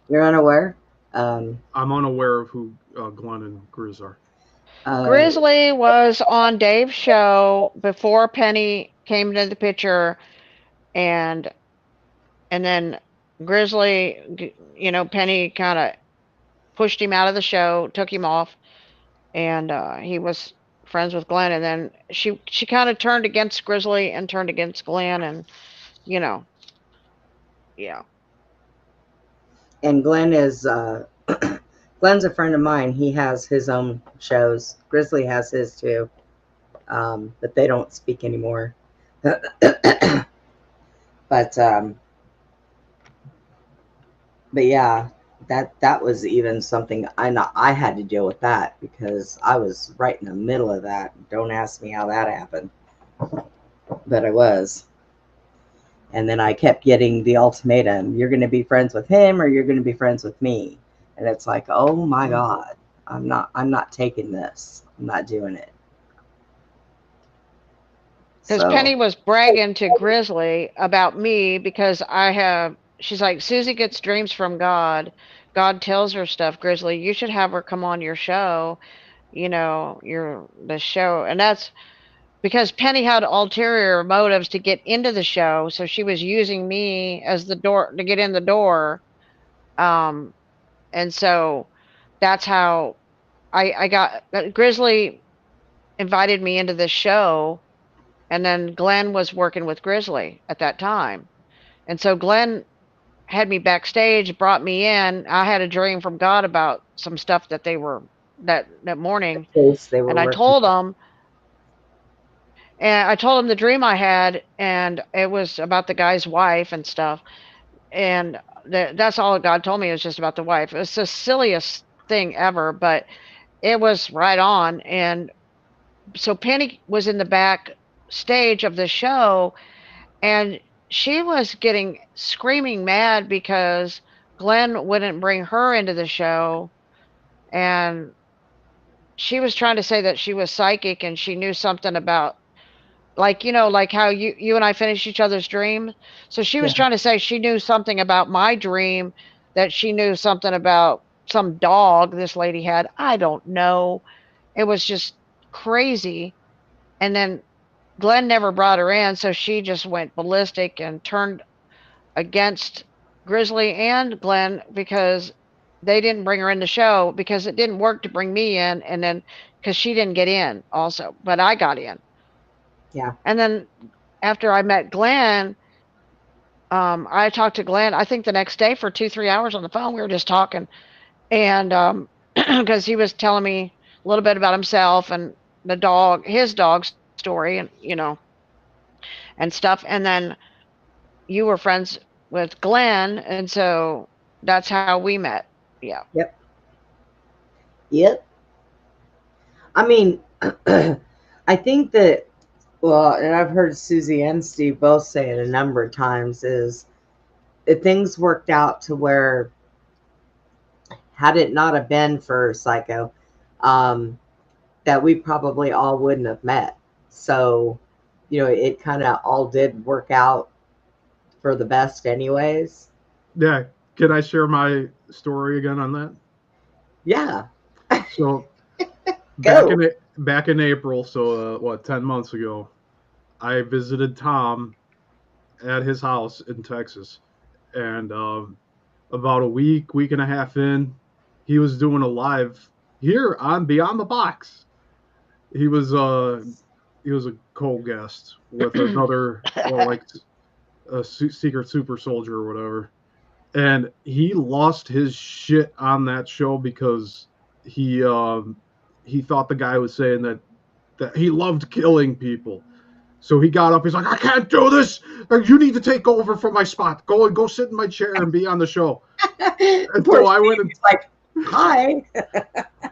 You're unaware? I'm unaware of who Glenn and Grizz are. Grizzly was on Dave's show before Penny came into the picture, and then Grizzly, Penny kind of pushed him out of the show, took him off, and he was friends with Glenn. And then she kind of turned against Grizzly and turned against Glenn, and yeah. And Glenn is Glenn's a friend of mine. He has his own shows. Grizzly has his too, but they don't speak anymore. But yeah, that was even something I had to deal with that because I was right in the middle of that. Don't ask me how that happened, but I was. And then I kept getting the ultimatum: you're going to be friends with him or you're going to be friends with me. And it's like, oh my God, I'm not taking this. I'm not doing it. Because Penny was bragging to Grizzly about me because she's like, Susie gets dreams from God. God tells her stuff. Grizzly, you should have her come on your show, the show. And that's because Penny had ulterior motives to get into the show. So she was using me as the door to get in the door. And so that's how I got Grizzly invited me into the show. And then Glenn was working with Grizzly at that time. And so Glenn had me backstage, brought me in. I had a dream from God about some stuff that they were that morning. And I told him the dream I had, and it was about the guy's wife and stuff. And that's all God told me. It was just about the wife. It was the silliest thing ever, but it was right on. And so Penny was in the back stage of the show, and she was getting screaming mad because Glenn wouldn't bring her into the show, and she was trying to say that she was psychic and she knew something about like how you and I finished each other's dream. So she was trying to say she knew something about my dream, that she knew something about some dog this lady had. I don't know. It was just crazy. And then Glenn never brought her in, so she just went ballistic and turned against Grizzly and Glenn because they didn't bring her in the show because it didn't work to bring me in, and then because she didn't get in also, but I got in. Yeah. And then after I met Glenn, I talked to Glenn, I think the next day for 2-3 hours on the phone. We were just talking, and because he was telling me a little bit about himself and his dog story, and and stuff. And then you were friends with Glenn, and so that's how we met. Yeah. Yep. I mean, I think that, well, and I've heard Susie and Steve both say it a number of times, is that things worked out to where, had it not have been for Psycho, that we probably all wouldn't have met. So, it kind of all did work out for the best anyways. Yeah, Can I share my story again on that? Yeah. So Go. back in April, so 10 months ago, I visited Tom at his house in Texas, and about a week and a half in, he was doing a live here on Beyond the Box. He was a co-guest with another, well, like a secret super soldier or whatever, and he lost his shit on that show because he thought the guy was saying that he loved killing people. So he got up. He's like, I can't do this. You need to take over from my spot. Go sit in my chair and be on the show. And Poor so I went and He's like, hi.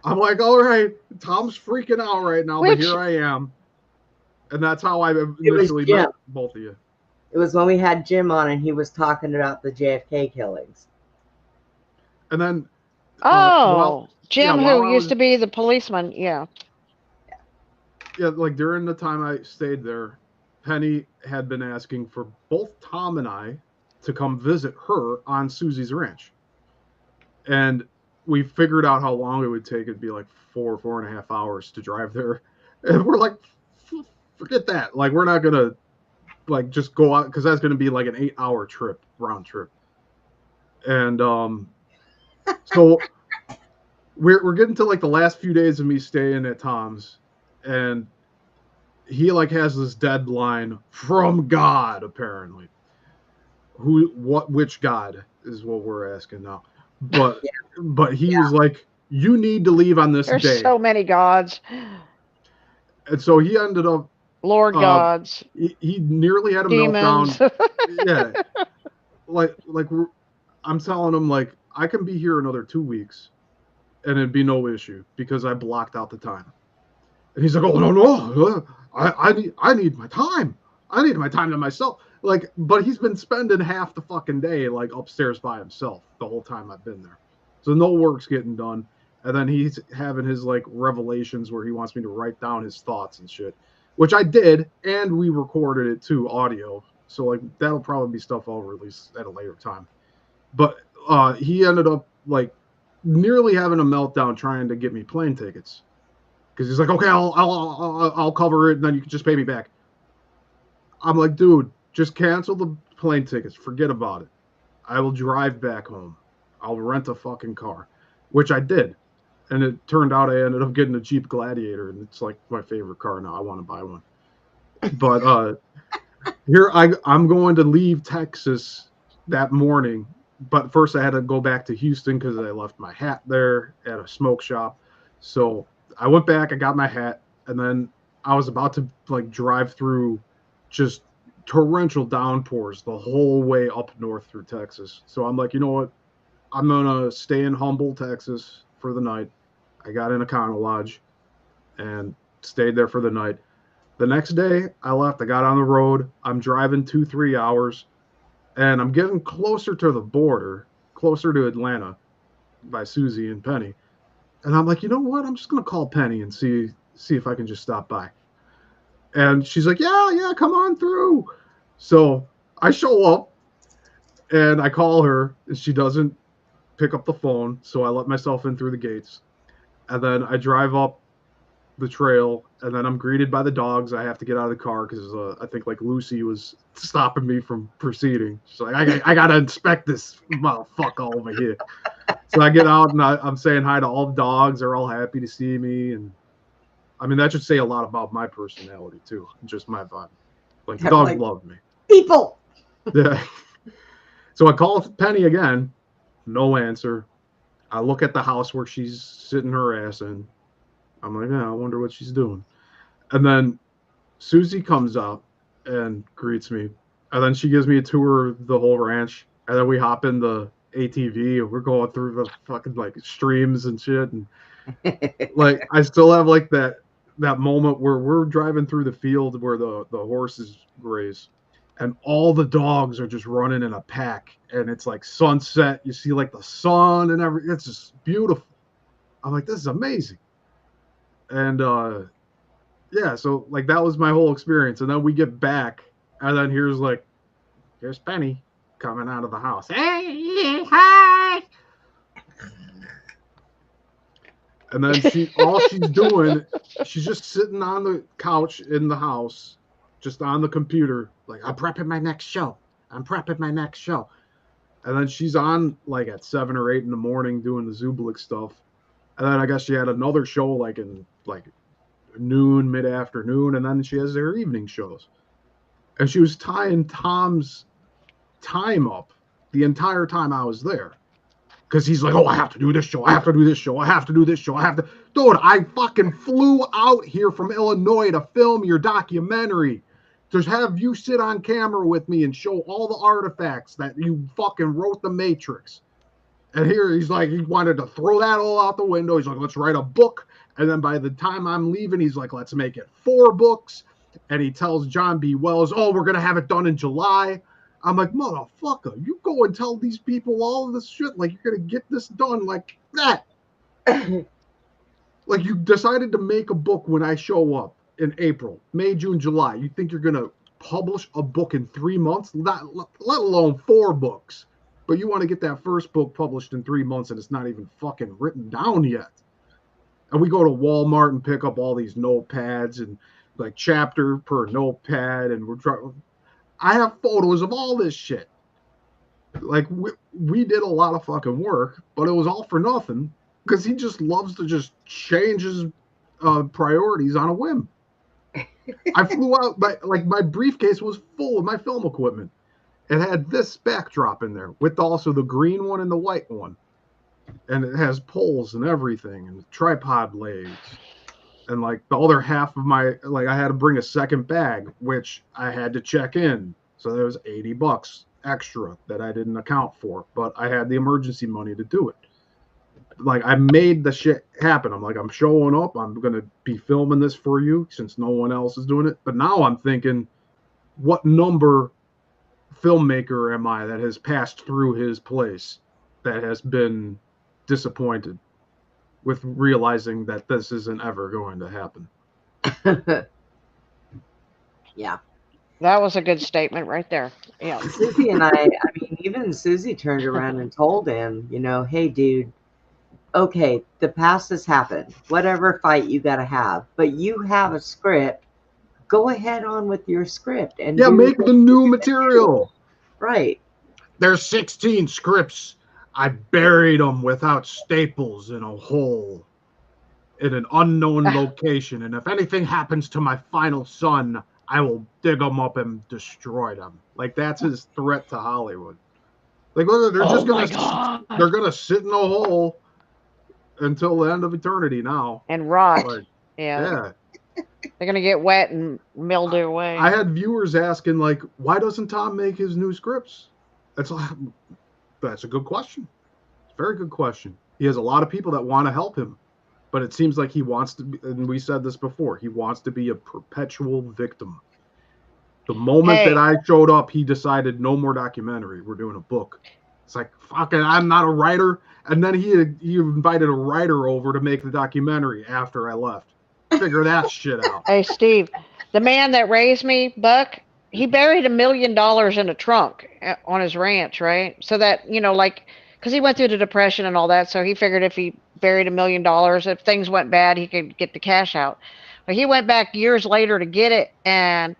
I'm like, all right, Tom's freaking out right now, but Which- here I am. And that's how I was initially Jim. met both of you. It was when we had Jim on and he was talking about the JFK killings. And then Jim, while who I used was- to be the policeman. Yeah. Yeah, like during the time I stayed there, Penny had been asking for both Tom and I to come visit her on Susie's ranch. And we figured out how long it would take. It'd be like 4.5 hours to drive there. And we're like, forget that. Like, we're not going to like just go out because that's going to be like an 8-hour trip, round trip. And so we're getting to like the last few days of me staying at Tom's, and he like has this deadline from God, apparently. Which God is what we're asking now. But Yeah. but he was like, you need to leave on this There's day. so many gods. And so he ended up Lord gods. he nearly had a Demons. meltdown. Yeah. Like I'm telling him, like, I can be here another 2 weeks and it'd be no issue because I blocked out the time. And he's like, oh no, I need my time. I need my time to myself. Like, but he's been spending half the fucking day like upstairs by himself the whole time I've been there. So no work's getting done. And then he's having his like revelations where he wants me to write down his thoughts and shit, which I did, and we recorded it too, audio. So like that'll probably be stuff I'll release at a later time. But he ended up like nearly having a meltdown trying to get me plane tickets. Because he's like, okay, I'll cover it, and then you can just pay me back. I'm like, dude, just cancel the plane tickets. Forget about it. I will drive back home. I'll rent a fucking car, which I did. And it turned out I ended up getting a Jeep Gladiator, and it's like my favorite car now. I want to buy one. But here I'm going to leave Texas that morning. But first I had to go back to Houston because I left my hat there at a smoke shop. So I went back, I got my hat, and then I was about to like drive through just torrential downpours the whole way up north through Texas. So I'm like, you know what? I'm going to stay in Humble, Texas for the night. I got in a condo lodge and stayed there for the night. The next day I left, I got on the road. I'm driving 2-3 hours and I'm getting closer to the border, closer to Atlanta by Susie and Penny. And I'm like, you know what? I'm just going to call Penny and see if I can just stop by. And she's like, yeah, come on through. So I show up and I call her and she doesn't pick up the phone. So I let myself in through the gates. And then I drive up the trail and then I'm greeted by the dogs. I have to get out of the car because I think like Lucy was stopping me from proceeding. She's like, I got to inspect this motherfucker over here. So I get out and I'm saying hi to all the dogs. They're all happy to see me. And I mean, that should say a lot about my personality too. Just my vibe. Like the dogs love me. People. Yeah. So I call Penny again. No answer. I look at the house where she's sitting her ass in. I'm like, I wonder what she's doing. And then Susie comes out and greets me. And then she gives me a tour of the whole ranch. And then we hop in the ATV and we're going through the fucking like streams and shit. And like I still have like that moment where we're driving through the field where the horses graze. And all the dogs are just running in a pack. And it's like sunset. You see like the sun and everything. It's just beautiful. I'm like, this is amazing. And yeah, so like that was my whole experience. And then we get back, and then here's Penny coming out of the house. Hey, hi. And then all she's doing, she's just sitting on the couch in the house, just on the computer, like, I'm prepping my next show. I'm prepping my next show. And then she's on like at 7 or 8 in the morning doing the Zublik stuff. And then I guess she had another show like in like noon, mid-afternoon, and then she has her evening shows. And she was tying Tom's time up the entire time I was there. Because he's like, oh, I have to do this show. I have to do this show. I have to do this show. I have to. Dude, I fucking flew out here from Illinois to film your documentary. To have you sit on camera with me and show all the artifacts that you fucking wrote The Matrix. And here he's like, he wanted to throw that all out the window. He's like, let's write a book. And then by the time I'm leaving, he's like, let's make it 4 books. And he tells John B. Wells, oh, we're going to have it done in July. I'm like, motherfucker, you go and tell these people all of this shit like you're going to get this done like that. Like you decided to make a book when I show up in April, May, June, July. You think you're going to publish a book in 3 months, let alone 4 books. But you want to get that first book published in 3 months and it's not even fucking written down yet. And we go to Walmart and pick up all these notepads and like chapter per notepad. And we're trying. I have photos of all this shit. Like we did a lot of fucking work, but it was all for nothing because he just loves to just change his priorities on a whim. I flew out, my briefcase was full of my film equipment. It had this backdrop in there with also the green one and the white one. And it has poles and everything and tripod legs. And like the other half of my, like I had to bring a second bag, which I had to check in. So there was $80 extra that I didn't account for, but I had the emergency money to do it. Like I made the shit happen. I'm like, I'm showing up. I'm going to be filming this for you since no one else is doing it. But now I'm thinking, what number filmmaker am I that has passed through his place that has been disappointed with realizing that this isn't ever going to happen? Yeah. That was a good statement right there. Yeah. Susie and I mean, even Susie turned around and told him, you know, hey, dude, okay, the past has happened. Whatever fight you got to have, but you have a script. Go ahead on with your script and make the new material. Right. There's 16 scripts. I buried them without staples in a hole in an unknown location. And if anything happens to my final son, I will dig them up and destroy them. Like that's his threat to Hollywood. Like they're just they're gonna sit in a hole until the end of eternity now and rot. Like, yeah. They're gonna get wet and mildew away. I had viewers asking like, why doesn't Tom make his new scripts? That's a good question. It's a very good question. He has a lot of people that want to help him, but it seems like he wants to be, and we said this before, he wants to be a perpetual victim. The moment that I showed up, he decided no more documentary. We're doing a book. It's like, fucking, I'm not a writer. And then he invited a writer over to make the documentary after I left. Figure that shit out. Hey, Steve, the man that raised me, Buck, he buried $1 million in a trunk on his ranch, right? So that, you know, like, because he went through the Depression and all that, so he figured if he buried $1 million, if things went bad, he could get the cash out. But he went back years later to get it, and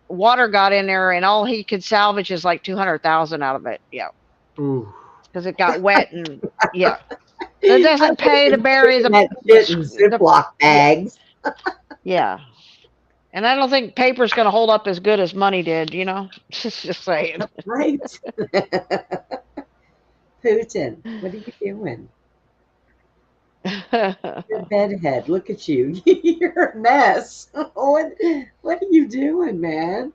water got in there, and all he could salvage is like $200,000 out of it. Yeah. Ooh. Because it got wet and yeah. It doesn't pay to bury the shit in Ziploc bags. Yeah. And I don't think paper's going to hold up as good as money did, you know? Just saying. Right. Putin, what are you doing? Your bedhead, look at you. You're a mess. What are you doing, man?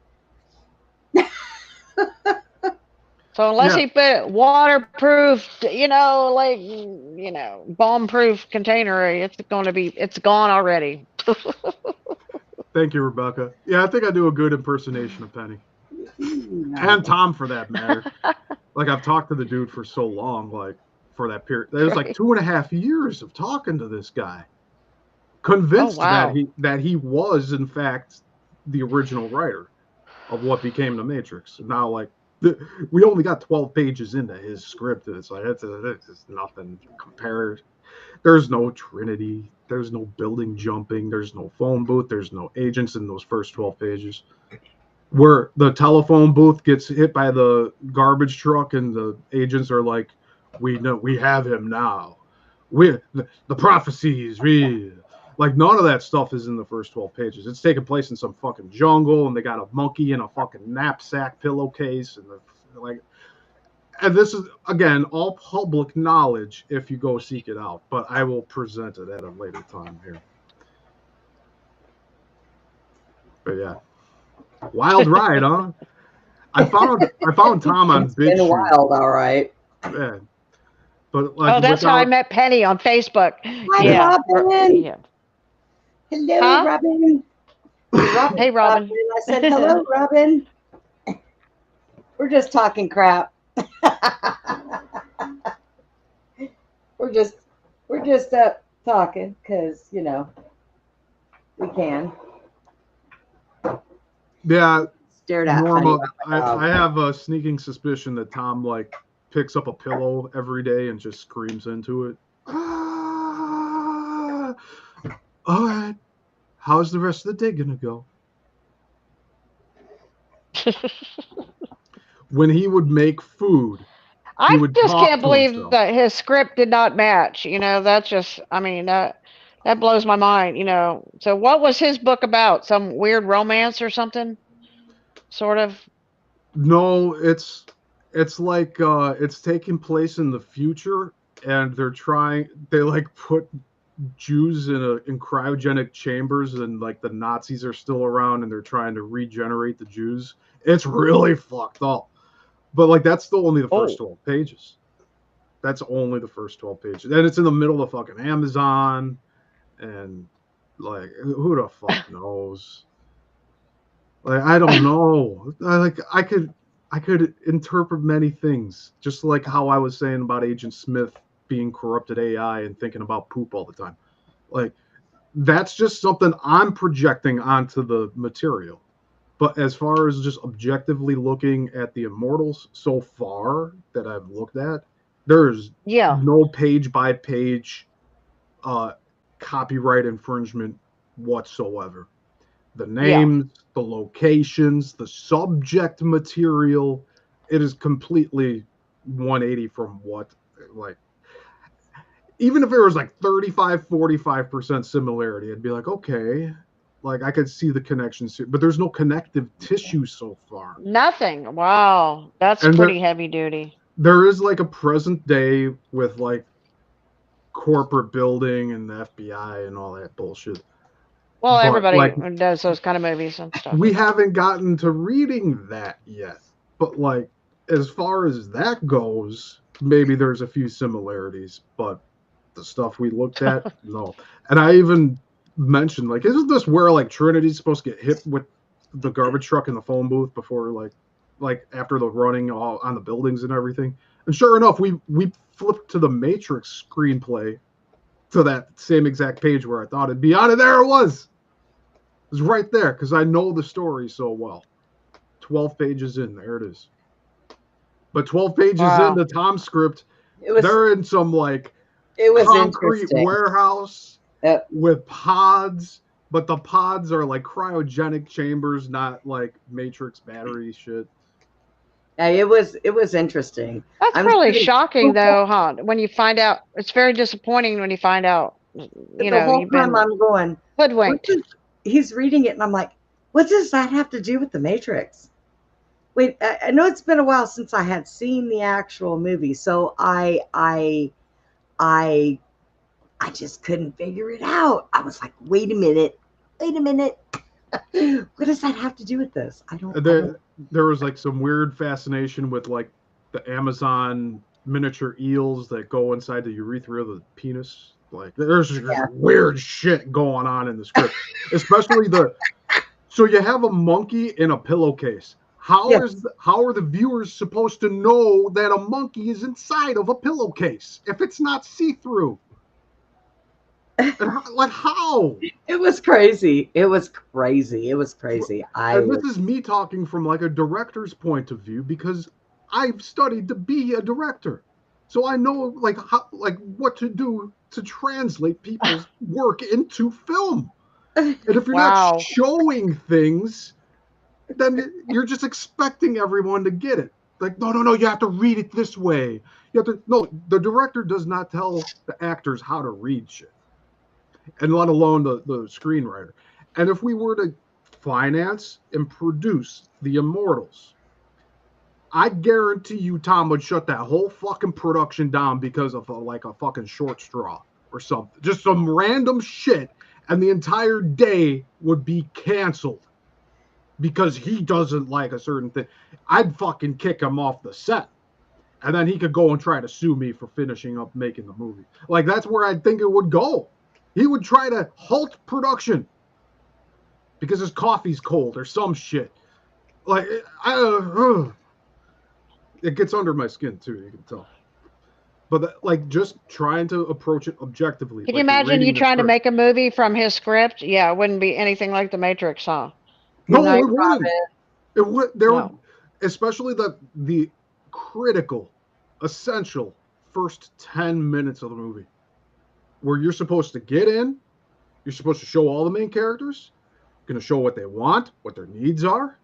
So unless he put waterproof, you know, like, you know, bomb-proof container, it's gone already. Thank you, Rebecca. Yeah, I think I do a good impersonation of Penny. And Tom, for that matter. Like, I've talked to the dude for so long, like, for that period. There's like 2.5 years of talking to this guy. Convinced that he was, in fact, the original writer of what became The Matrix. Now, like, We only got 12 pages into his script. And it's like, it's nothing compared. There's no Trinity. There's no building jumping. There's no phone booth. There's no agents in those first 12 pages. Where the telephone booth gets hit by the garbage truck and the agents are like, we know, we have him now. The prophecy is real. Like, none of that stuff is in the first 12 pages. It's taking place in some fucking jungle, and they got a monkey in a fucking knapsack pillowcase, and this is, again, all public knowledge if you go seek it out, but I will present it at a later time here. But yeah. Wild ride, huh? I found Tom on It's been BitChute. wild, all right. Yeah. But like, that's how I met Penny on Facebook. Hi, Robin. Yeah. Hello, Huh? Robin. Hey, Robin. I said, hello, Robin. We're just talking crap. we're just talking because, you know, we can. Yeah. Stared at Norma, funny. I have a sneaking suspicion that Tom like picks up a pillow every day and just screams into it. Ah! All right. How's the rest of the day gonna go? When he would make food, I would just talk can't to believe himself. that his script did not match. You know, that's just, I mean, that blows my mind, you know. So what was his book about? Some weird romance or something? Sort of? No, it's like it's taking place in the future, and they like put Jews in cryogenic chambers, and like the Nazis are still around, and they're trying to regenerate the Jews. It's really fucked up. But like, that's still only the first 12 pages. That's only the first 12 pages. And it's in the middle of fucking Amazon. And like, who the fuck knows? Like, I don't know. I could interpret many things. Just like how I was saying about Agent Smith being corrupted AI and thinking about poop all the time. Like, that's just something I'm projecting onto the material. But as far as just objectively looking at the Immortals so far that I've looked at, there's no page by page copyright infringement whatsoever. The names, the locations, the subject material, it is completely 180 from what, like, even if it was like 35-45% similarity, I'd be like, okay. Like, I could see the connections here, but there's no connective tissue so far. Nothing. Wow. That's pretty heavy duty. There is like a present day with like corporate building and the FBI and all that bullshit. Well, But, everybody like, does those kind of movies and stuff. we haven't gotten to reading that yet. But like, as far as that goes, maybe there's a few similarities, but the stuff we looked at, no. And I even mentioned, like, isn't this where like Trinity's supposed to get hit with the garbage truck in the phone booth before like after the running all on the buildings and everything? And sure enough, we flipped to the Matrix screenplay to that same exact page where I thought it'd be on, and there it was. It was right there because I know the story so well. 12 pages in, there it is. But 12 pages into Tom's script, they're in some like concrete warehouse with pods, but the pods are like cryogenic chambers, not like Matrix battery shit. Yeah, it was interesting. That's really shocking, though, huh? When you find out, it's very disappointing when you find out. You know, the whole you've been time I'm going hoodwinked. He's reading it, and I'm like, what does that have to do with the Matrix? Wait, I know it's been a while since I had seen the actual movie, so I just couldn't figure it out. I was like, wait a minute. What does that have to do with this? I don't know. There was like some weird fascination with like the Amazon miniature eels that go inside the urethra of the penis. Like, there's just weird shit going on in the script, especially so you have a monkey in a pillowcase. How are the viewers supposed to know that a monkey is inside of a pillowcase if it's not see-through? Like how? It was crazy. It was crazy. It was crazy. And this is me talking from like a director's point of view because I've studied to be a director. So I know like how, like what to do to translate people's work into film. And if you're Wow. not showing things, then you're just expecting everyone to get it. Like, no, you have to read it this way. You have to no, the director does not tell the actors how to read shit. And let alone the screenwriter. And if we were to finance and produce the Immortals, I guarantee you Tom would shut that whole fucking production down because of like a fucking short straw or something. Just some random shit, and the entire day would be canceled because he doesn't like a certain thing. I'd fucking kick him off the set. And then he could go and try to sue me for finishing up making the movie. Like, that's where I think it would go. He would try to halt production because his coffee's cold or some shit. Like, it gets under my skin too, you can tell. But like, just trying to approach it objectively. Can like you imagine reading you the trying to script. make a movie from his script? Yeah, it wouldn't be anything like The Matrix, huh? No, night, it wouldn't. It would. There No. would, especially the critical, essential first 10 minutes of the movie, where you're supposed to get in. You're supposed to show all the main characters. You're going to show what they want, what their needs are,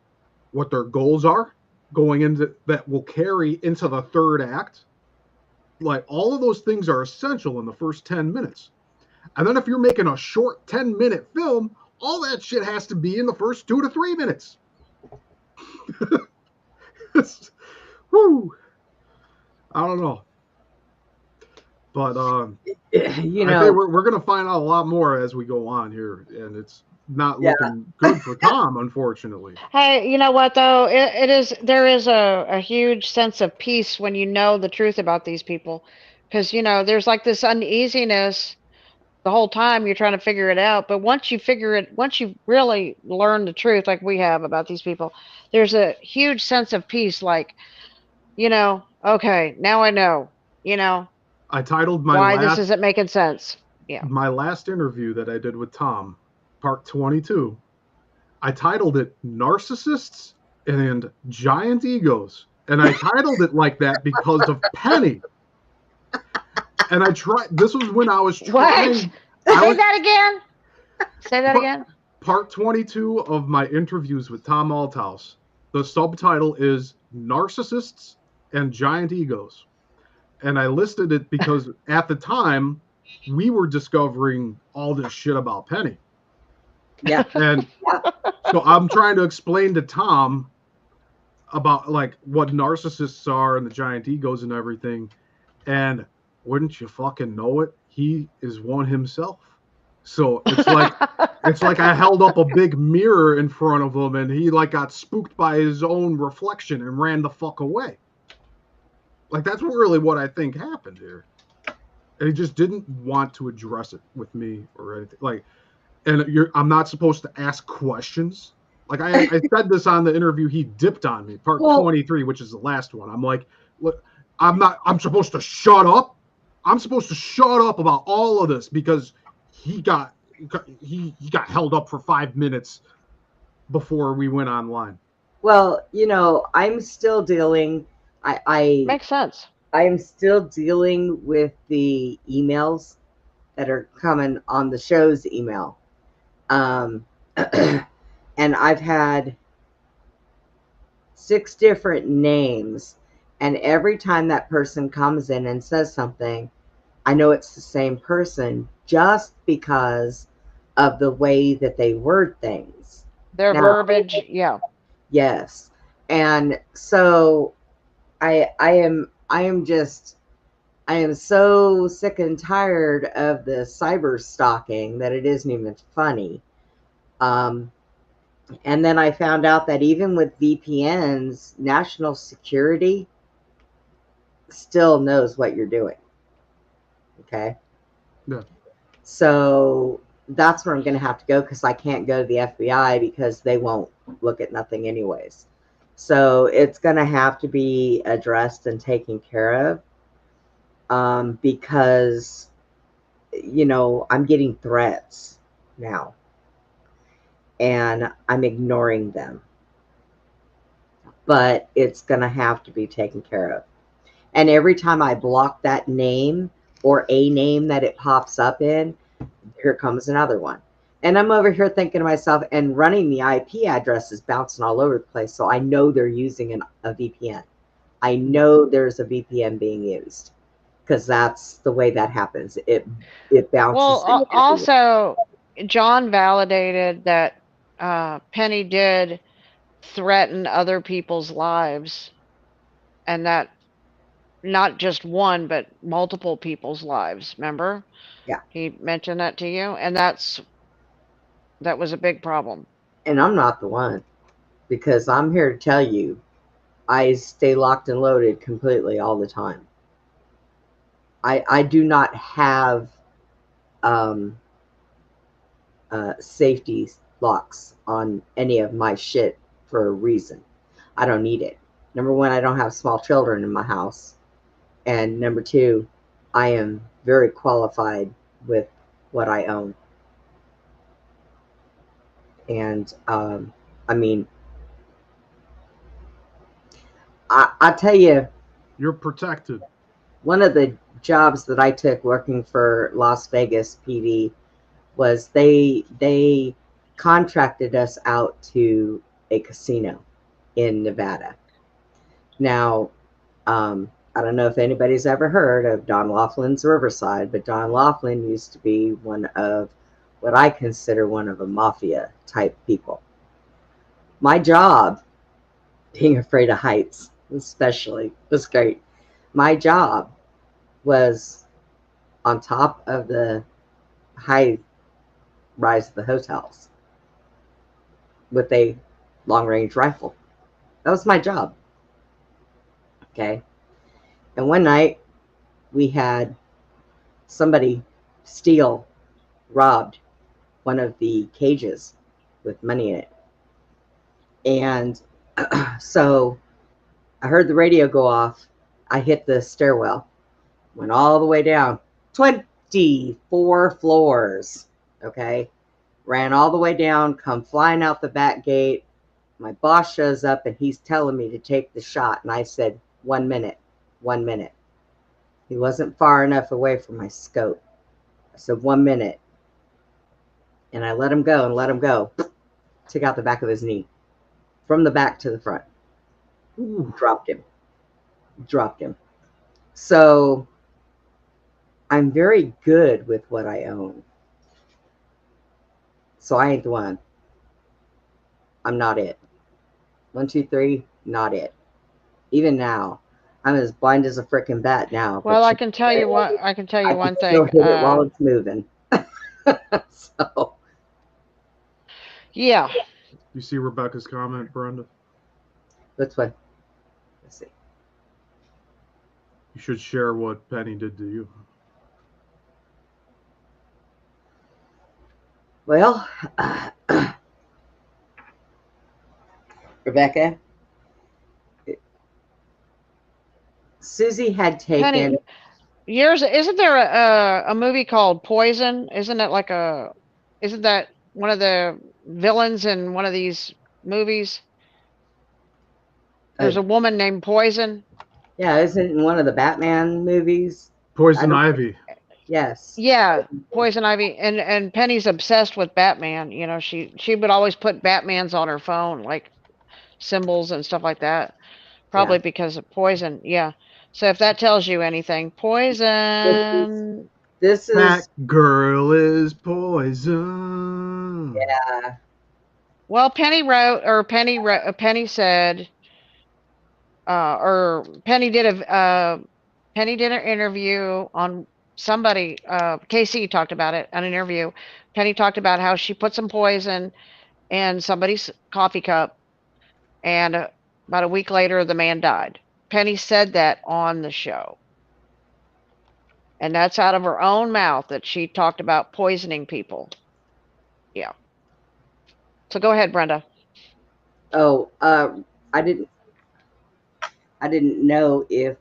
what their goals are, going into that will carry into the third act. Like, all of those things are essential in the first 10 minutes. And then if you're making a short 10-minute film, all that shit has to be in the first 2 to 3 minutes. Whoo. I don't know. But you I know, think we're going to find out a lot more as we go on here, and it's not looking good for Tom, unfortunately. Hey, you know what though? There is a huge sense of peace when you know the truth about these people. Because, there's like this uneasiness the whole time you're trying to figure it out. But once you really learn the truth like we have about these people, there's a huge sense of peace, like, okay, now I know, I titled why this isn't making sense. Yeah. my last interview that I did with Tom, part 22. I titled it Narcissists and Giant Egos. And I titled it like that because of Penny. And this was when I was trying. Say that again. Say that again. Part 22 of my interviews with Tom Althouse. The subtitle is Narcissists and Giant Egos. And I listed it because at the time, we were discovering all this shit about Penny. Yeah. And so I'm trying to explain to Tom about like what narcissists are and the giant egos and everything. And wouldn't you fucking know it? He is one himself. So it's like I held up a big mirror in front of him and he like got spooked by his own reflection and ran the fuck away. Like, that's really what I think happened here. And he just didn't want to address it with me or anything. Like, and I'm not supposed to ask questions. Like, I said this on the interview he dipped on me, part 23, which is the last one. I'm like, look, I'm supposed to shut up. I'm supposed to shut up about all of this because he got held up for 5 minutes before we went online. Well, I'm still dealing. I makes sense. I'm still dealing with the emails that are coming on the show's email. And I've had 6 different names, and every time that person comes in and says something, I know it's the same person just because of the way that they word things. Their verbiage, yeah. Yes. And so I am so sick and tired of the cyber stalking that it isn't even funny. And then I found out that even with VPNs, national security still knows what you're doing. Okay. Yeah. So that's where I'm going to have to go because I can't go to the FBI because they won't look at nothing anyways. So it's going to have to be addressed and taken care of because you know, I'm getting threats now, and I'm ignoring them. But it's going to have to be taken care of. And every time I block that name or a name that it pops up in, here comes another one. And I'm over here thinking to myself, and running the IP address is bouncing all over the place. So I know they're using a VPN. I know there's a VPN being used, because that's the way that happens. It bounces. Well, also, John validated that Penny did threaten other people's lives, and that not just one, but multiple people's lives. Remember? Yeah. He mentioned that to you, and that was a big problem. And I'm not the one, because I'm here to tell you, I stay locked and loaded completely all the time. I do not have safety locks on any of my shit for a reason. I don't need it. Number one, I don't have small children in my house. And number two, I am very qualified with what I own. And I mean, I'll tell you, You're protected. one of the jobs that I took working for Las Vegas PD was they contracted us out to a casino in Nevada. Now, I don't know if anybody's ever heard of Don Laughlin's Riverside, but Don Laughlin used to be one of what I consider one of a mafia type people. My job, being afraid of heights especially, was great. My job was on top of the high rise of the hotels with a long range rifle. That was my job. Okay. And one night we had somebody robbed one of the cages with money in it. And so I heard the radio go off. I hit the stairwell, went all the way down 24 floors. Okay. Ran all the way down, come flying out the back gate. My boss shows up and he's telling me to take the shot. And I said, 1 minute, 1 minute. He wasn't far enough away from my scope. I said, 1 minute. And I let him go and let him go. Took out the back of his knee. From the back to the front. Ooh. Dropped him. So I'm very good with what I own. So I ain't the one. I'm not it. 1, 2, 3, not it. Even now, I'm as blind as a freaking bat now. Well, I can tell you one thing. Still hit it while it's moving. So. Yeah. You see Rebecca's comment, Brenda? Which one? Let's see. You should share what Penny did to you. Well, Rebecca, Susie had taken. Penny, isn't there a movie called Poison? Isn't that one of the villains in one of these movies? There's a woman named Poison. Yeah, isn't it in one of the Batman movies? Poison Ivy. Yes. Yeah, Poison Ivy, and Penny's obsessed with Batman. You know, she would always put Batman's on her phone, like symbols and stuff like that. Probably because of Poison. Yeah. So if that tells you anything, Poison. This is that girl is poison. Yeah. Well, Penny said, or Penny did an interview on somebody. KC talked about it on an interview. Penny talked about how she put some poison in somebody's coffee cup, and about a week later, the man died. Penny said that on the show. And that's out of her own mouth that she talked about poisoning people. Yeah. So go ahead, Brenda. Oh, I didn't know if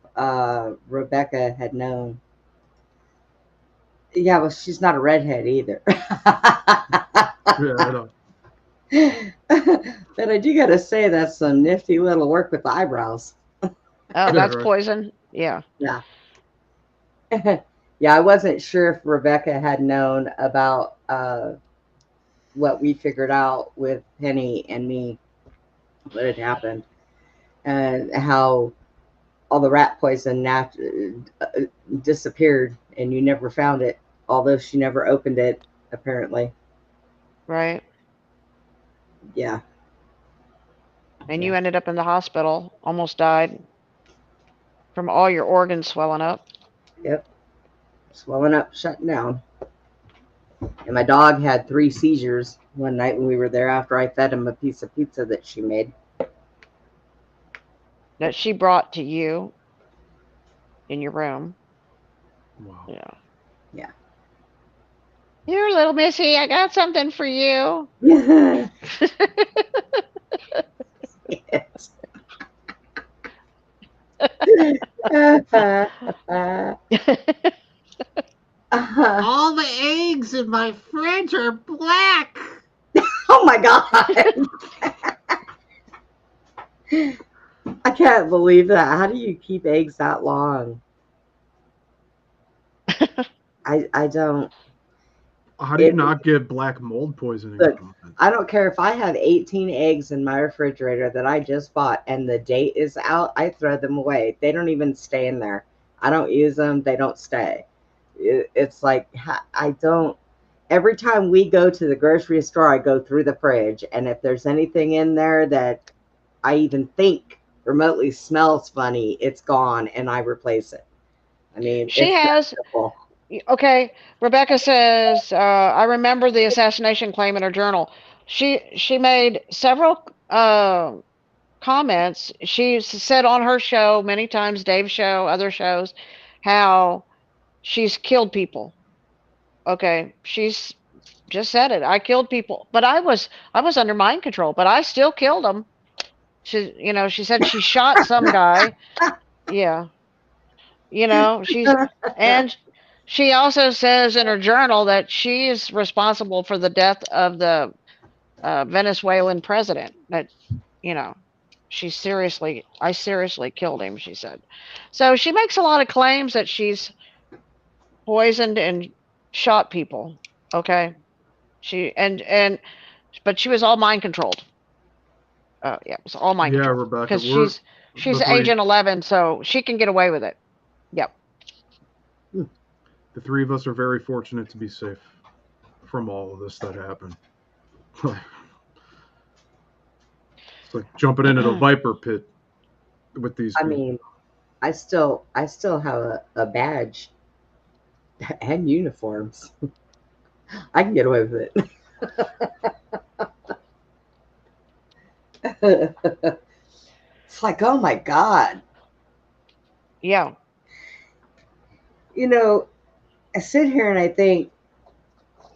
Rebecca had known. Yeah, well, she's not a redhead either. Yeah, I know. But I do gotta say that's some nifty little work with the eyebrows. Oh, Yeah, that's right. poison. Yeah. Yeah. Yeah, I wasn't sure if Rebecca had known about what we figured out with Penny and me, what had happened, and how all the rat poison disappeared and you never found it, although she never opened it, apparently. Right. Yeah. And Yeah. you ended up in the hospital, almost died from all your organs swelling up. Yep. Swelling up, shutting down. And my dog had 3 seizures one night when we were there after I fed him a piece of pizza that she made. That she brought to you in your room. Wow. Yeah. Yeah. Here, little missy, I got something for you. Yes. All the eggs in my fridge are black. Oh my God. I can't believe that. How do you keep eggs that long? I don't. How do you not get black mold poisoning Look, from it? I don't care if I have 18 eggs in my refrigerator that I just bought and the date is out, I throw them away. They don't even stay in there. I don't use them. They don't stay. It's like, I don't. Every time we go to the grocery store, I go through the fridge. And if there's anything in there that I even think remotely smells funny, it's gone and I replace it. I mean, She it's that has. simple. Okay, Rebecca says, I remember the assassination claim in her journal. She made several comments. She said on her show many times, Dave's show, other shows, how she's killed people. Okay, she's just said it. I killed people, but I was under mind control, but I still killed them. She said she shot some guy. Yeah, and she also says in her journal that she is responsible for the death of the Venezuelan president. That you know, I seriously killed him. She said, so she makes a lot of claims that she's poisoned and shot people. Okay, but she was all mind controlled. Yeah, it was all mind Yeah, controlled Rebecca, because we're she's the three. Agent 11, so she can get away with it. Yep. The 3 of us are very fortunate to be safe from all of this that happened. It's like jumping into the viper pit with these I people. mean, I still have a badge and uniforms. I can get away with it. It's like, oh my God. Yeah. I sit here and I think,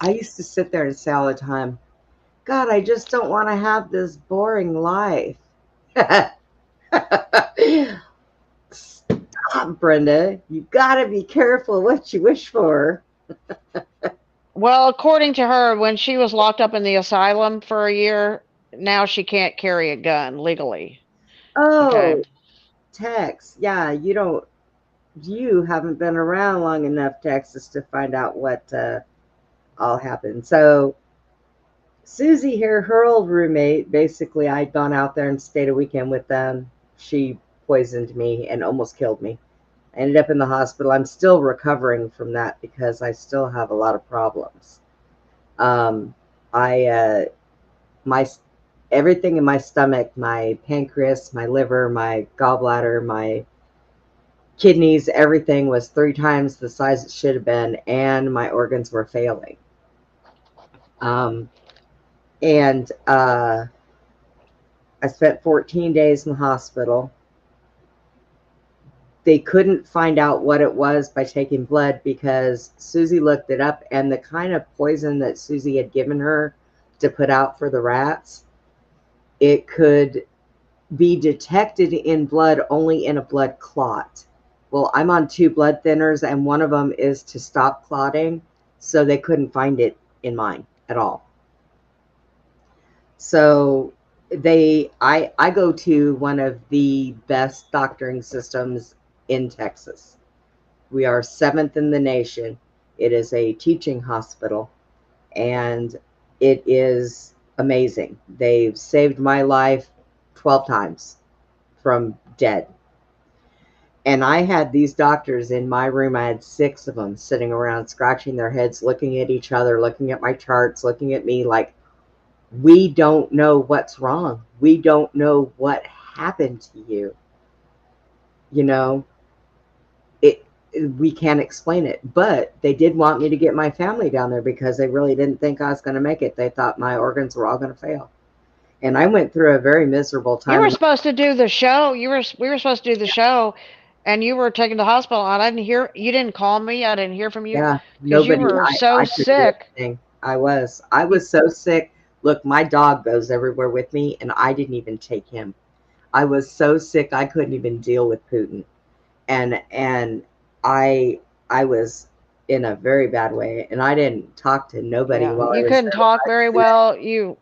I used to sit there and say all the time, God, I just don't want to have this boring life. Stop, Brenda. You got to be careful what you wish for. Well, according to her, when she was locked up in the asylum for a year, now she can't carry a gun legally. Oh, Okay. Tex. Yeah, you haven't been around long enough, Texas, to find out what all happened. So Susie here, her old roommate, basically I'd gone out there and stayed a weekend with them. She poisoned me and almost killed me. I ended up in the hospital. I'm still recovering from that because I still have a lot of problems. My everything in my stomach, my pancreas, my liver, my gallbladder, my kidneys, everything was 3 times the size it should have been, and my organs were failing. And I spent 14 days in the hospital. They couldn't find out what it was by taking blood because Susie looked it up, and the kind of poison that Susie had given her to put out for the rats, it could be detected in blood only in a blood clot. Well, I'm on 2 blood thinners, and one of them is to stop clotting. So they couldn't find it in mine at all. So I go to one of the best doctoring systems in Texas. We are 7th in the nation. It is a teaching hospital, and it is amazing. They've saved my life 12 times from dead. And I had these doctors in my room. I had 6 of them sitting around, scratching their heads, looking at each other, looking at my charts, looking at me like, we don't know what's wrong. We don't know what happened to you. You know, we can't explain it. But they did want me to get my family down there because they really didn't think I was going to make it. They thought my organs were all going to fail. And I went through a very miserable time. You were supposed to do the show. We were supposed to do the show, and you were taken to the hospital. And I didn't hear. You didn't call me. I didn't hear from you. Yeah, because you nobody. were so I couldn't do sick. anything. I was so sick. Look, my dog goes everywhere with me, and I didn't even take him. I was so sick I couldn't even deal with Putin, and I was in a very bad way, and I didn't talk to nobody Yeah, while I you was couldn't there. talk very well. You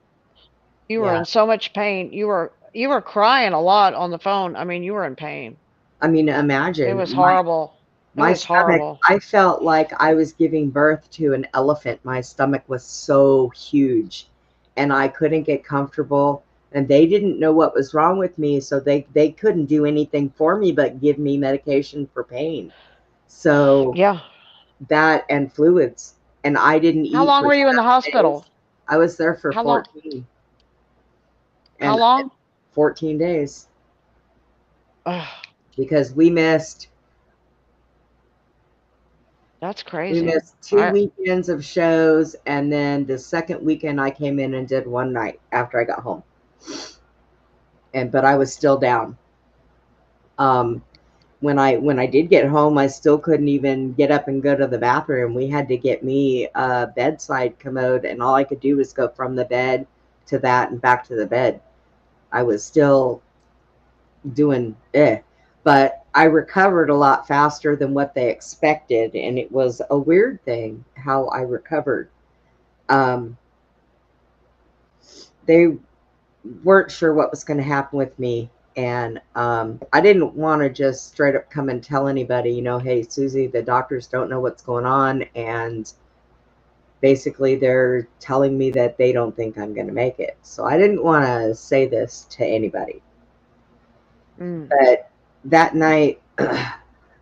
were Yeah, in so much pain. You were crying a lot on the phone. I mean, you were in pain. I mean, It was imagine horrible. It my was stomach. horrible. I felt like I was giving birth to an elephant. My stomach was so huge, and I couldn't get comfortable. And they didn't know what was wrong with me, so they couldn't do anything for me but give me medication for pain. So Yeah. that and fluids, and I didn't How eat long for were you in the 7 days. hospital? I was there for How long? 14, How and long? 14 days Ugh, because we missed that's crazy. 2 I weekends of shows, and then the second weekend I came in and did one night after I got home, but I was still down. Um, when I did get home, I still couldn't even get up and go to the bathroom. We had to get me a bedside commode, and all I could do was go from the bed to that and back to the bed. I was still doing but I recovered a lot faster than what they expected, and it was a weird thing how I recovered. They weren't sure what was going to happen with me, and I didn't want to just straight up come and tell anybody, hey, Susie, the doctors don't know what's going on, and basically they're telling me that they don't think I'm going to make it. So I didn't want to say this to anybody. But that night,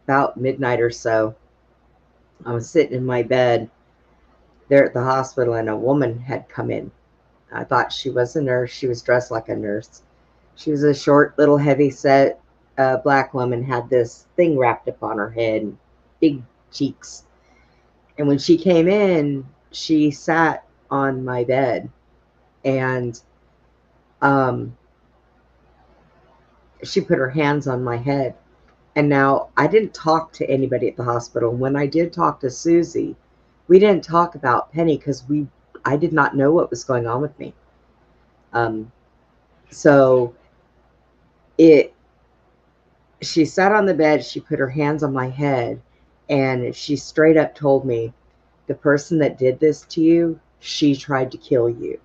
about midnight or so, I was sitting in my bed there at the hospital, and a woman had come in. I thought she was a nurse. She was dressed like a nurse. She was a short, little, heavy-set black woman, had this thing wrapped up on her head, and big cheeks. And when she came in, she sat on my bed, and she put her hands on my head. And now I didn't talk to anybody at the hospital. When I did talk to Susie, we didn't talk about Penny because I did not know what was going on with me. So she sat on the bed, she put her hands on my head, and she straight up told me, the person that did this to you, she tried to kill you.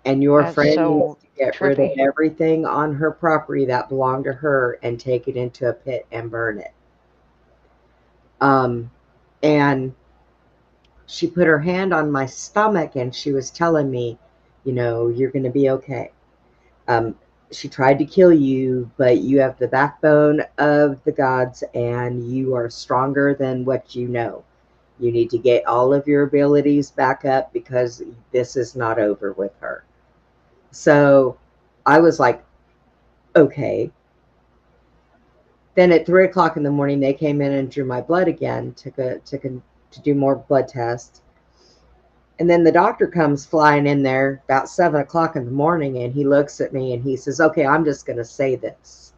And your That's friend needs so to get rid of trippy. everything on her property that belonged to her and take it into a pit and burn it. And she put her hand on my stomach, and she was telling me, you're going to be okay. She tried to kill you, but you have the backbone of the gods, and you are stronger than what you know. You need to get all of your abilities back up because this is not over with her. So I was like, okay. Then at 3:00 in the morning, they came in and drew my blood again, to do more blood tests. And then the doctor comes flying in there about 7:00 in the morning, and he looks at me and he says, okay, I'm just going to say this.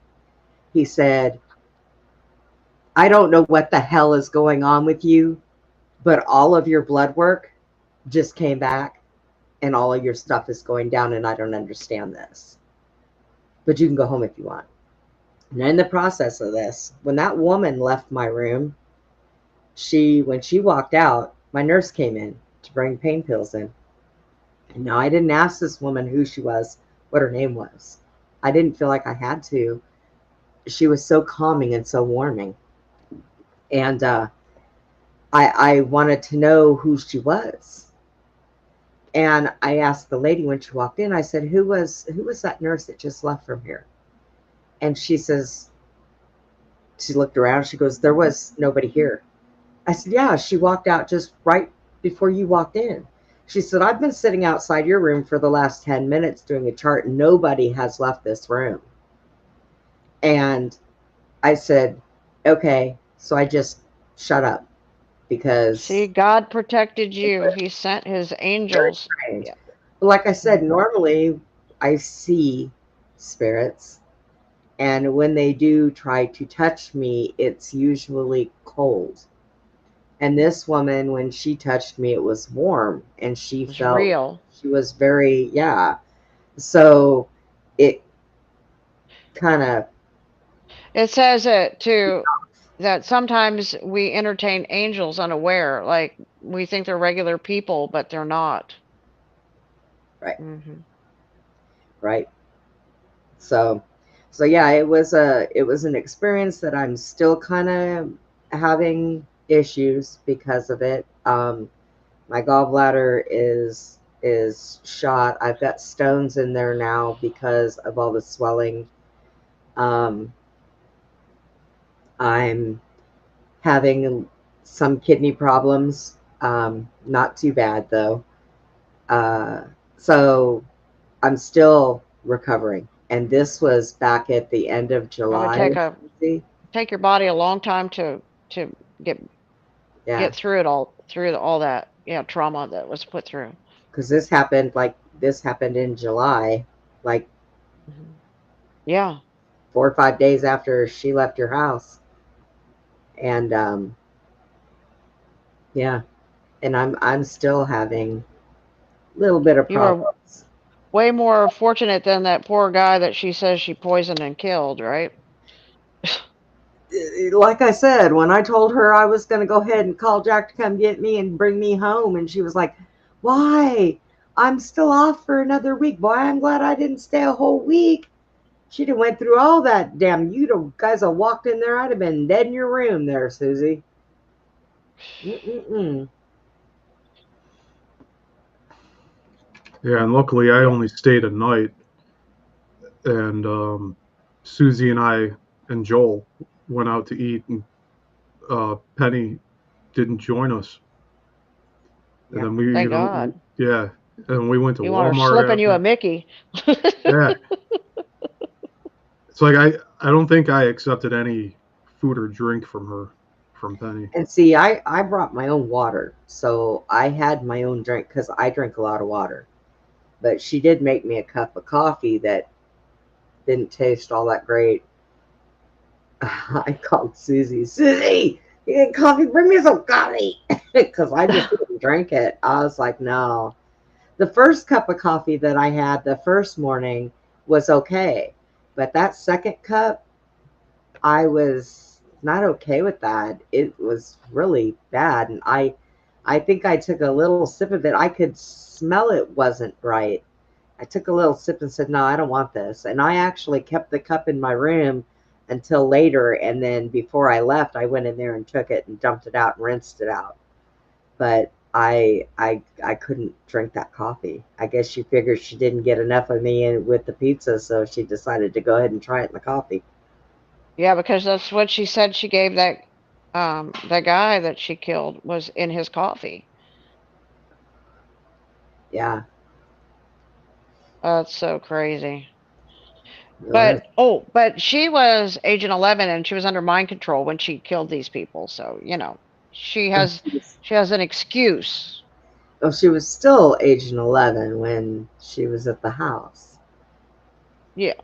He said, I don't know what the hell is going on with you, but all of your blood work just came back and all of your stuff is going down, and I don't understand this. But you can go home if you want. And in the process of this, when that woman left my room, when she walked out, my nurse came in to bring pain pills in. And now I didn't ask this woman who she was, what her name was. I didn't feel like I had to. She was so calming and so warming. And I wanted to know who she was. And I asked the lady when she walked in, I said, who was that nurse that just left from here? And she says, she looked around, she goes, there was nobody here. I said, yeah, she walked out just right before you walked in. She said, I've been sitting outside your room for the last 10 minutes doing a chart. And nobody has left this room. And I said, okay. So I just shut up because. See, God protected you. He sent his angels. Yeah. But like I said, normally I see spirits. And when they do try to touch me, it's usually cold. And this woman, when she touched me, it was warm, and she felt real. She was very, yeah. So it kind of. It says it too, that sometimes we entertain angels unaware, like we think they're regular people, but they're not. Right. Mm-hmm. Right. So yeah, it was an experience that I'm still kind of having issues because of it. My gallbladder is shot. I've got stones in there now because of all the swelling. I'm having some kidney problems. Not too bad though. So I'm still recovering. And this was back at the end of July. Take your body a long time to get through it all, through all that trauma that was put through. Because this happened in July, like 4 or 5 days after she left your house. And yeah, and I'm still having a little bit of problems. You are way more fortunate than that poor guy that she says she poisoned and killed, right? Like I said, when I told her I was going to go ahead and call Jack to come get me and bring me home, and she was like, why? I'm still off for another week. Boy, I'm glad I didn't stay a whole week. She'd have went through all that. Damn, you guys have walked in there, I'd have been dead in your room there, Susie. Mm-mm-mm. Yeah, and luckily I only stayed a night, and Susie and I and Joel went out to eat, and Penny didn't join us. And then we, Thank God. And we went to you Walmart. Want her slipping you a Mickey. Yeah. It's like I don't think I accepted any food or drink from Penny. And see, I brought my own water, so I had my own drink because I drink a lot of water. But she did make me a cup of coffee that didn't taste all that great. I called Susie, you get coffee? Bring me some coffee. Because I just didn't drink it. I was like, no. The first cup of coffee that I had the first morning was okay. But that second cup, I was not okay with that. It was really bad. And I think I took a little sip of it. I could smell it wasn't right. I took a little sip and said, no, I don't want this. And I actually kept the cup in my room until later. And then before I left, I went in there and took it and dumped it out and rinsed it out. But I couldn't drink that coffee. I guess she figured she didn't get enough of me with the pizza, so she decided to go ahead and try it in the coffee. Yeah, because that's what she said she gave that guy that she killed was in his coffee. Yeah. That's so crazy. But she was Agent 11 and she was under mind control when she killed these people. So, she has an excuse. Oh, she was still Agent 11 when she was at the house. Yeah.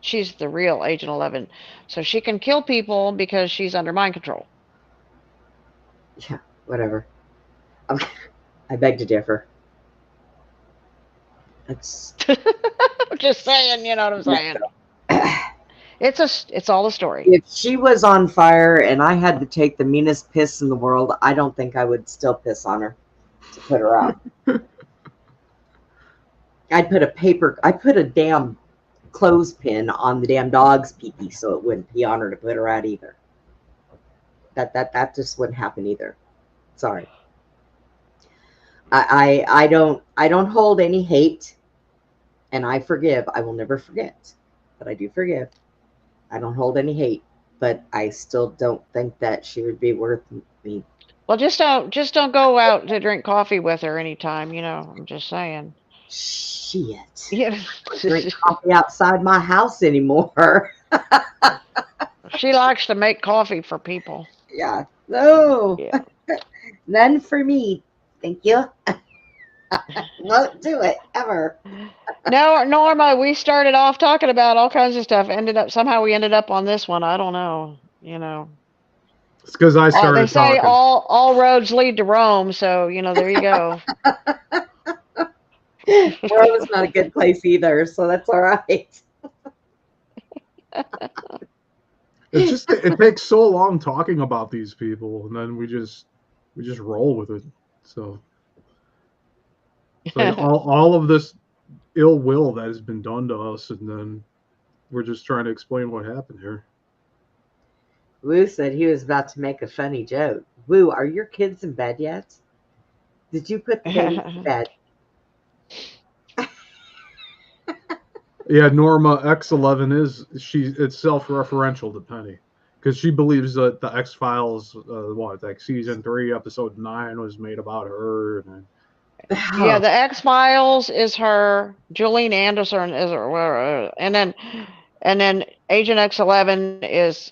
She's the real Agent 11. So she can kill people because she's under mind control. Yeah, whatever. I beg to differ. I'm just saying, you know what I'm saying? It's all a story. If she was on fire and I had to take the meanest piss in the world, I don't think I would still piss on her to put her out. I put a damn clothespin on the damn dog's pee-pee so it wouldn't pee on her to put her out either. That just wouldn't happen either. Sorry. I don't hold any hate, and I forgive. I will never forget, but I do forgive. I don't hold any hate, but I still don't think that she would be worth me. Well, just don't go out to drink coffee with her anytime. I'm just saying. Shit. Yeah. Drink coffee outside my house anymore. She likes to make coffee for people. Yeah. No. Yeah. None for me. Thank you. Won't do it ever. No, Norma, we started off talking about all kinds of stuff. Somehow we ended up on this one. I don't know. It's because I started They say talking. all roads lead to Rome, so there you go. Rome's not a good place either, so that's all right. It's just it takes so long talking about these people, and then we just roll with it. So it's like all of this ill will that has been done to us, and then we're just trying to explain what happened here. Woo said he was about to make a funny joke. Woo, are your kids in bed yet? Did you put the baby to bed? Yeah, Norma X11 it's self-referential to Penny, because she believes that the X-Files, season 3, episode 9 was made about her. And Yeah, the X-Files is her. Julian Anderson is her, and then Agent X11 is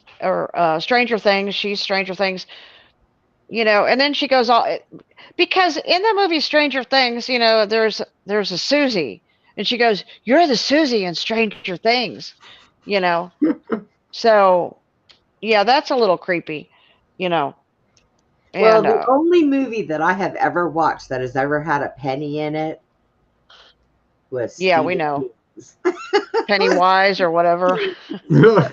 Stranger Things. She's Stranger Things. And then she goes all because in the movie Stranger Things, there's a Susie, and she goes, "You're the Susie in Stranger Things," So, yeah, that's a little creepy, And, Well, the only movie that I have ever watched that has ever had a Penny in it was yeah, we know Pennywise or whatever. And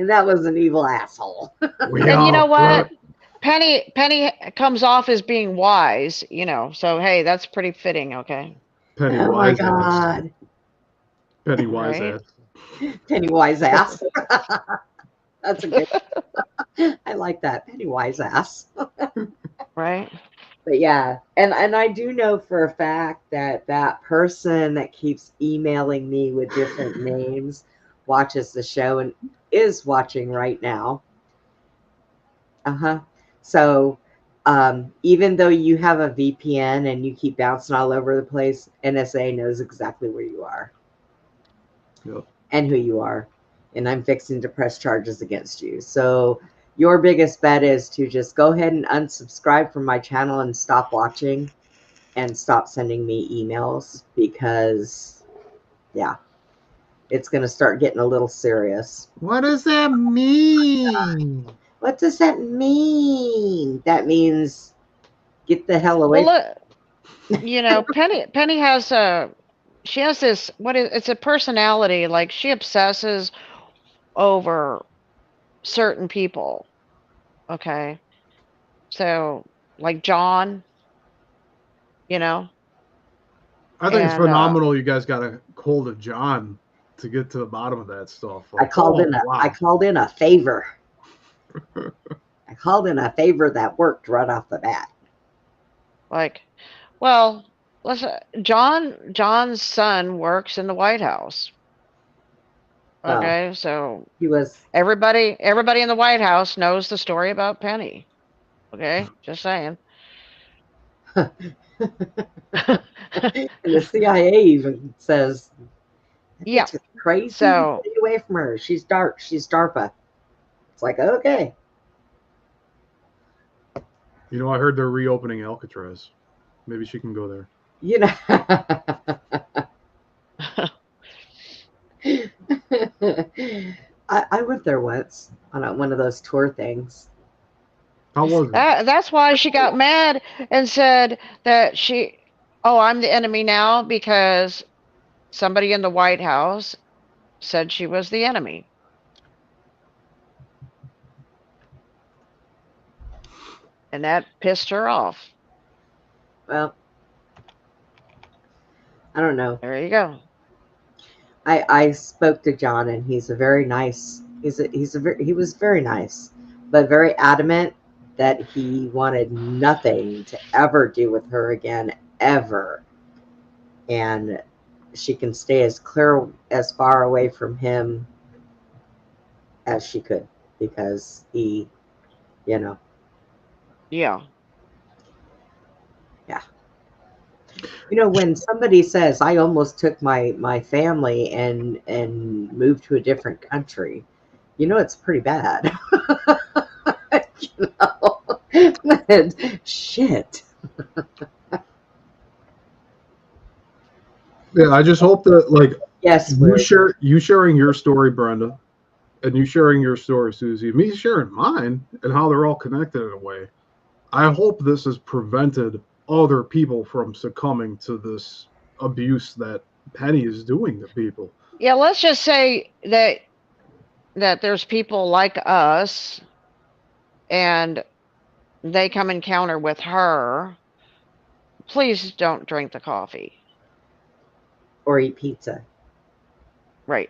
that was an evil asshole. And you know what? Penny comes off as being wise, So hey, that's pretty fitting. Okay. Oh my God. Pennywise Right? ass. Pennywise ass. That's a good. I like that, Pennywise ass. Right. But yeah, and I do know for a fact that that person that keeps emailing me with different names watches the show and is watching right now. So even though you have a VPN and you keep bouncing all over the place, NSA knows exactly where you are. Yep. And who you are. And I'm fixing to press charges against you. So your biggest bet is to just go ahead and unsubscribe from my channel and stop watching and stop sending me emails, because yeah, it's going to start getting a little serious. What does that mean? What does that mean? That means get the hell away. Well, look, Penny has she has this it's a personality, like she obsesses over certain people. Okay. So like John, I think it's phenomenal you guys got a hold of John to get to the bottom of that stuff. I called in a favor. I called in a favor that worked right off the bat. Like, well, listen, John's son works in the White House. Okay, so he was everybody in the White House knows the story about Penny. Okay, just saying. And the CIA even says, yeah, crazy. So stay away from her. She's dark. She's DARPA. It's like, okay. I heard they're reopening Alcatraz. Maybe she can go there. I went there once on one of those tour things. How was it? That's why she got mad and said that I'm the enemy now because somebody in the White House said she was the enemy. And that pissed her off. Well, I don't know. There you go. I spoke to John, and he's a very nice. He was very nice, but very adamant that he wanted nothing to ever do with her again, ever. And she can stay as far away from him as she could, because he, you know. Yeah. Yeah. You know, when somebody says, I almost took my family and moved to a different country, you know, it's pretty bad. You know? Shit. Yeah, I just hope that, like, Yes, you sharing your story, Brenda, and you sharing your story, Susie, me sharing mine, and how they're all connected in a way. I hope this has prevented other people from succumbing to this abuse that Penny is doing to people. Yeah, let's just say that there's people like us and they come encounter with her. Please don't drink the coffee. Or eat pizza. Right.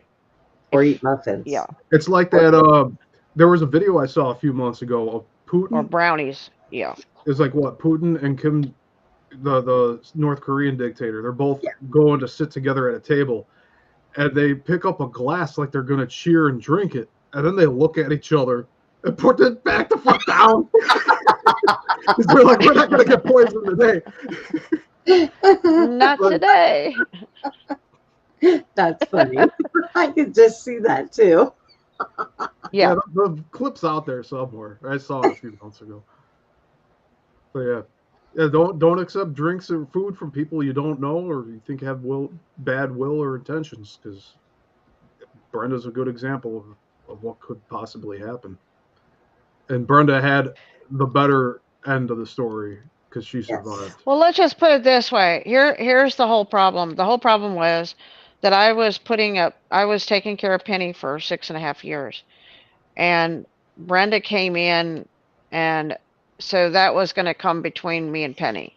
Or eat muffins. Yeah. It's like that. There was a video I saw a few months ago of Putin. Or brownies. Yeah. It's like what Putin and Kim, the North Korean dictator. They're both going to sit together at a table, and they pick up a glass like they're gonna cheer and drink it, and then they look at each other and put it back the fuck down. They're like, we're not gonna get poisoned today. Not today. That's funny. I could just see that too. Yeah. The clip's out there somewhere. I saw it a few months ago. So yeah, don't accept drinks or food from people you don't know or you think have bad will or intentions, because Brenda's a good example of what could possibly happen. And Brenda had the better end of the story because she survived. Well, let's just put it this way. Here's the whole problem. The whole problem was that I was taking care of Penny for 6.5 years. And Brenda came in, and so that was going to come between me and Penny.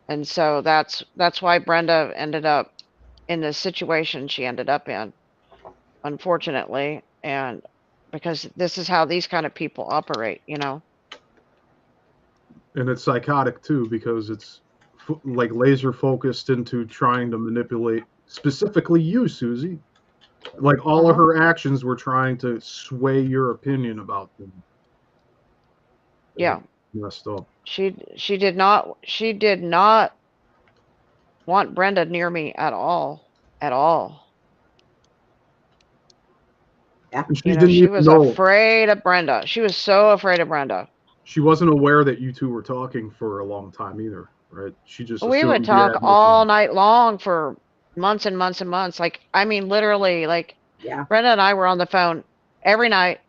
And so that's why Brenda ended up in the situation she ended up in, unfortunately. And because this is how these kind of people operate, you know. And it's psychotic too, because it's like laser focused into trying to manipulate specifically you, Susie. Like all of her actions were trying to sway your opinion about them. Yeah. Messed up. She did not want Brenda near me at all. At all. Yeah. She was afraid of Brenda. She was so afraid of Brenda. She wasn't aware that you two were talking for a long time either, right? She just We would talk all night long for months and months and months. Like, I mean, literally, like, Brenda and I were on the phone every night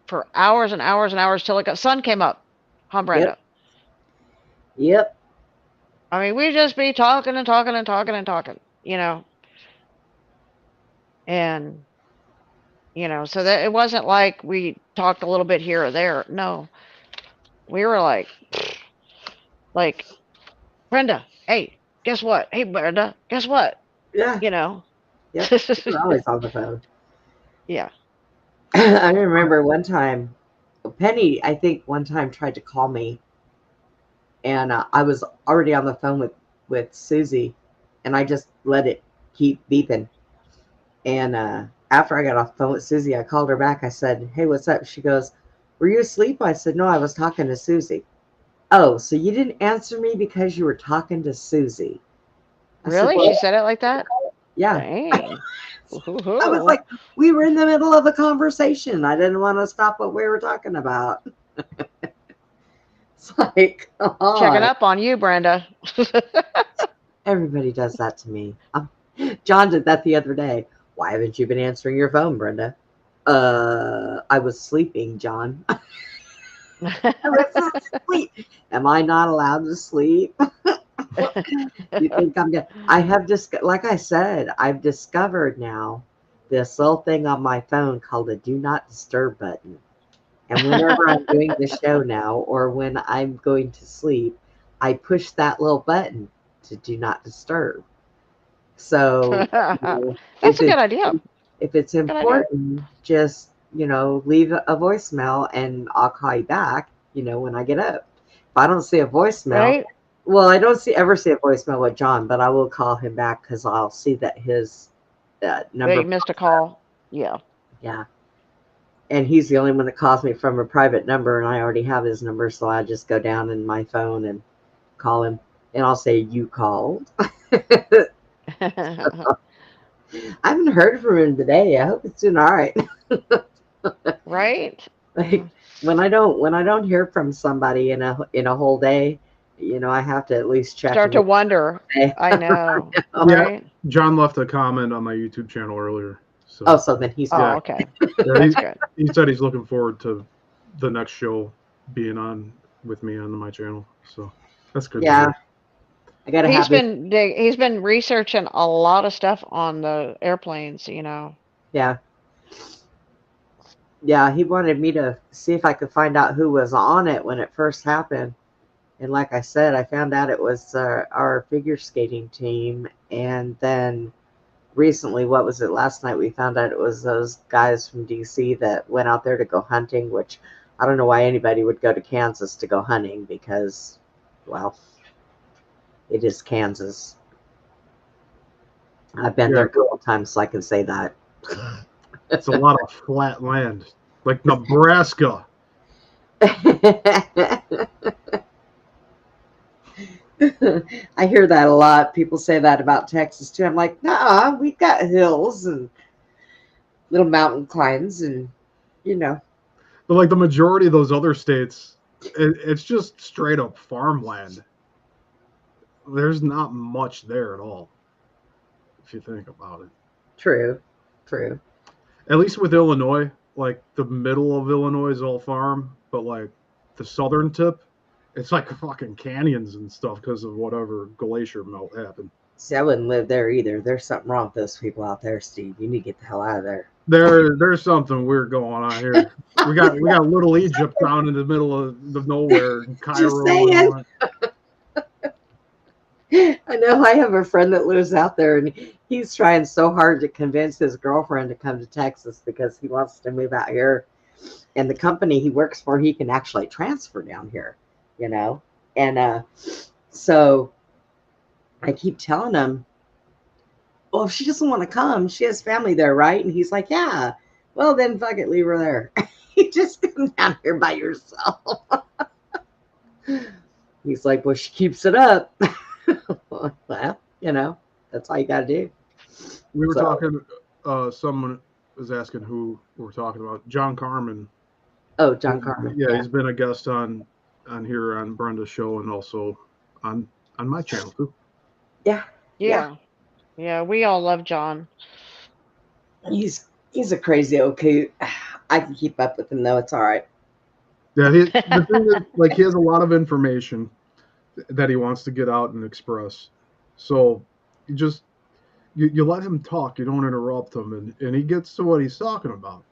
for hours and hours and hours till the sun came up. Huh, Brenda? Yep. I mean, we'd just be talking and talking and talking and talking, you know. And, you know, so that it wasn't like we talked a little bit here or there. No. We were like, Brenda, hey, guess what? Hey, Brenda, guess what? Yeah. You know. Yep. We're always on the phone. Yeah. I remember one time, Penny, I think one time tried to call me, and I was already on the phone with Susie, and I just let it keep beeping. And after I got off the phone with Susie, I called her back. I said, hey, what's up? She goes, were you asleep? I said, no, I was talking to Susie. Oh, so you didn't answer me because you were talking to Susie. Really? She said it like that? Yeah. Dang. I was like, we were in the middle of a conversation. I didn't want to stop what we were talking about. It's like, checking up on you, Brenda. Everybody does that to me. John did that the other day. Why haven't you been answering your phone, Brenda? I was sleeping, John. I was asleep. Am I not allowed to sleep? You think I'm good? I have just, like I said, I've discovered now this little thing on my phone called a do not disturb button. And whenever I'm doing the show now, or when I'm going to sleep, I push that little button to do not disturb. So, That's a good idea. if it's Good idea. important, just, leave a voicemail and I'll call you back, when I get up. If I don't see a voicemail, Right? well, I don't ever see a voicemail with John, but I will call him back because I'll see that his That number. you missed a call. Yeah. Yeah. And he's the only one that calls me from a private number, and I already have his number, so I just go down in my phone and call him, and I'll say, "You called." I haven't heard from him today. I hope it's doing all right. Right? Like when I don't hear from somebody in a whole day, I have to at least check. Start to wonder. I know. Right? John left a comment on my YouTube channel earlier. So, so then he's okay. That's good. He said he's looking forward to the next show being on with me on my channel. So that's good. Yeah. I gotta he's been researching a lot of stuff on the airplanes, Yeah. Yeah, he wanted me to see if I could find out who was on it when it first happened. And like I said, I found out it was our figure skating team. And then recently, what was it, last night, we found out it was those guys from DC that went out there to go hunting, which I don't know why anybody would go to Kansas to go hunting because, well, it is Kansas. I've been there a couple times, so I can say that. It's a lot of flat land, like Nebraska. I hear that a lot. People say that about Texas too. I'm like, nah, we've got hills and little mountain climbs, and But like the majority of those other states, it's just straight up farmland. There's not much there at all, if you think about it. True. At least with Illinois, like the middle of Illinois is all farm, but like the southern tip, it's like fucking canyons and stuff because of whatever glacier melt happened. See, I wouldn't live there either. There's something wrong with those people out there, Steve. You need to get the hell out of there. There's something weird going on here. We got Little Egypt down in the middle of the nowhere, in Cairo. Just saying. I know I have a friend that lives out there, and he's trying so hard to convince his girlfriend to come to Texas because he wants to move out here. And the company he works for, he can actually transfer down here, And so I keep telling him, well, if she doesn't want to come, she has family there, right? And he's like, yeah. Well, then fuck it, leave her there. You just come down here by yourself. He's like, well, she keeps it up. Well, that's all you got to do. We were talking, someone was asking who we're talking about. John Carmen. Oh, John Carmen. Yeah, he's been a guest on here on Brenda's show and also on my channel too. Yeah. We all love John. He's a crazy okay. I can keep up with him though. It's all right. Yeah, the thing is, like, he has a lot of information that he wants to get out and express. So you let him talk. You don't interrupt him, and he gets to what he's talking about.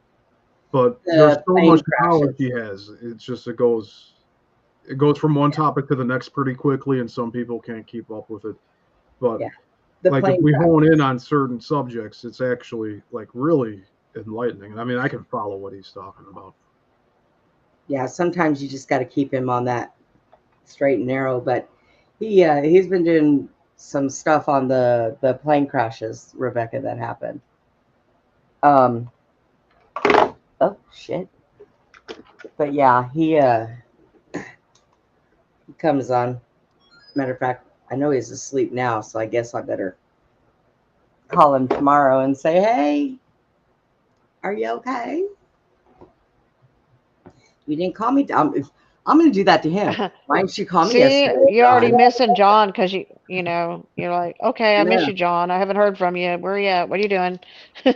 But there's so much knowledge he has. It's just it goes from one topic to the next pretty quickly, and some people can't keep up with it. But like if we hone in on certain subjects, it's actually like really enlightening. I mean, I can follow what he's talking about. Yeah, sometimes you just got to keep him on that straight and narrow. But he's been doing some stuff on the plane crashes, Rebecca, that happened. Oh shit. But yeah, he comes on. Matter of fact, I know he's asleep now, so I guess I better call him tomorrow and say, hey, are you okay? You didn't call me. I'm going to do that to him. Why didn't you call me yesterday? You're already missing John because you're like, okay, I miss you, John. I haven't heard from you. Where are you at? What are you doing? I'm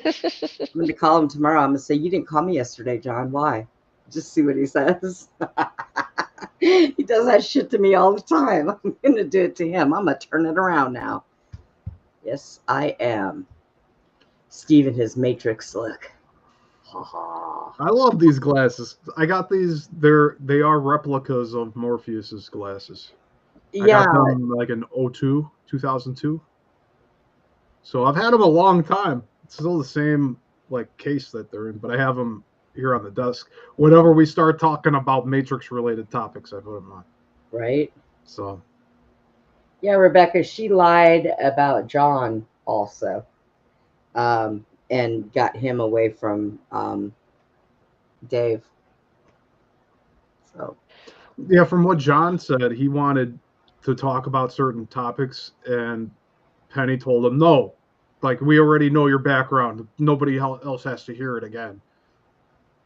going to call him tomorrow. I'm going to say, you didn't call me yesterday, John. Why? Just see what he says. He does that shit to me all the time. I'm going to do it to him. I'm going to turn it around now. Yes, I am. Steve and his Matrix look. Ha ha. I love these glasses. I got these. They are replicas of Morpheus's glasses. I Yeah, got them like in 2002. So I've had them a long time. It's still the same like case that they're in, but I have them here on the desk. Whenever we start talking about Matrix related topics, I put them on. right? So Yeah, Rebecca, she lied about John also, and got him away from Dave. So yeah, from what John said, he wanted to talk about certain topics, and Penny told him no. Like, we already know your background. Nobody else has to hear it again.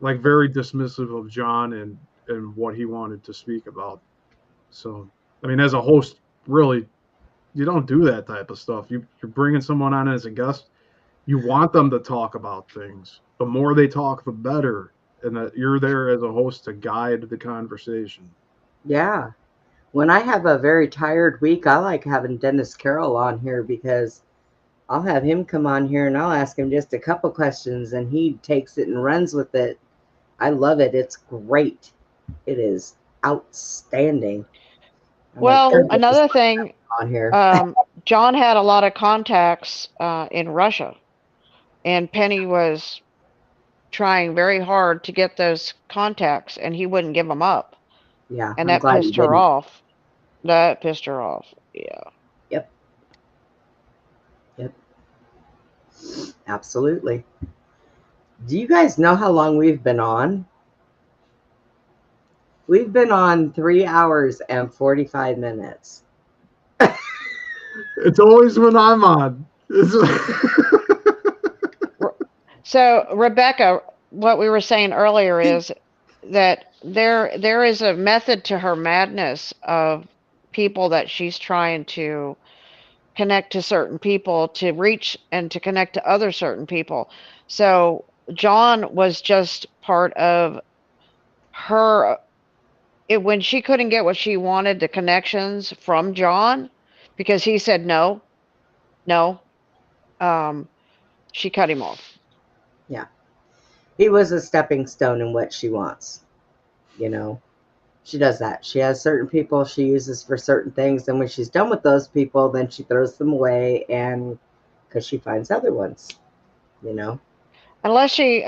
Like, very dismissive of John and what he wanted to speak about. So, I mean, as a host, really, you don't do that type of stuff. You're bringing someone on as a guest. You want them to talk about things. The more they talk, the better. And that you're there as a host to guide the conversation. yeah, when I have a very tired week, I like having Dennis Carroll on here because I'll have him come on here and I'll ask him just a couple questions and he takes it and runs with it. I love it. It's great. It is outstanding. I'm like, Well, goodness, another thing, on here. John had a lot of contacts in Russia, and Penny was trying very hard to get those contacts, and he wouldn't give them up, Yeah, and I'm that glad he pissed her didn't. off. That pissed her off. Yeah. Yep. Yep. Absolutely. Do you guys know how long we've been on? We've been on 3 hours and 45 minutes. It's always when I'm on. So, Rebecca, what we were saying earlier is that there is a method to her madness of people that she's trying to connect to certain people to reach and to connect to other certain people. So, John was just part of her when she couldn't get what she wanted, the connections from John, because he said no, no, um, she cut him off. Yeah. He was a stepping stone in what she wants. You know, she does that. She has certain people she uses for certain things. And when she's done with those people, then she throws them away and because she finds other ones, you know. Unless she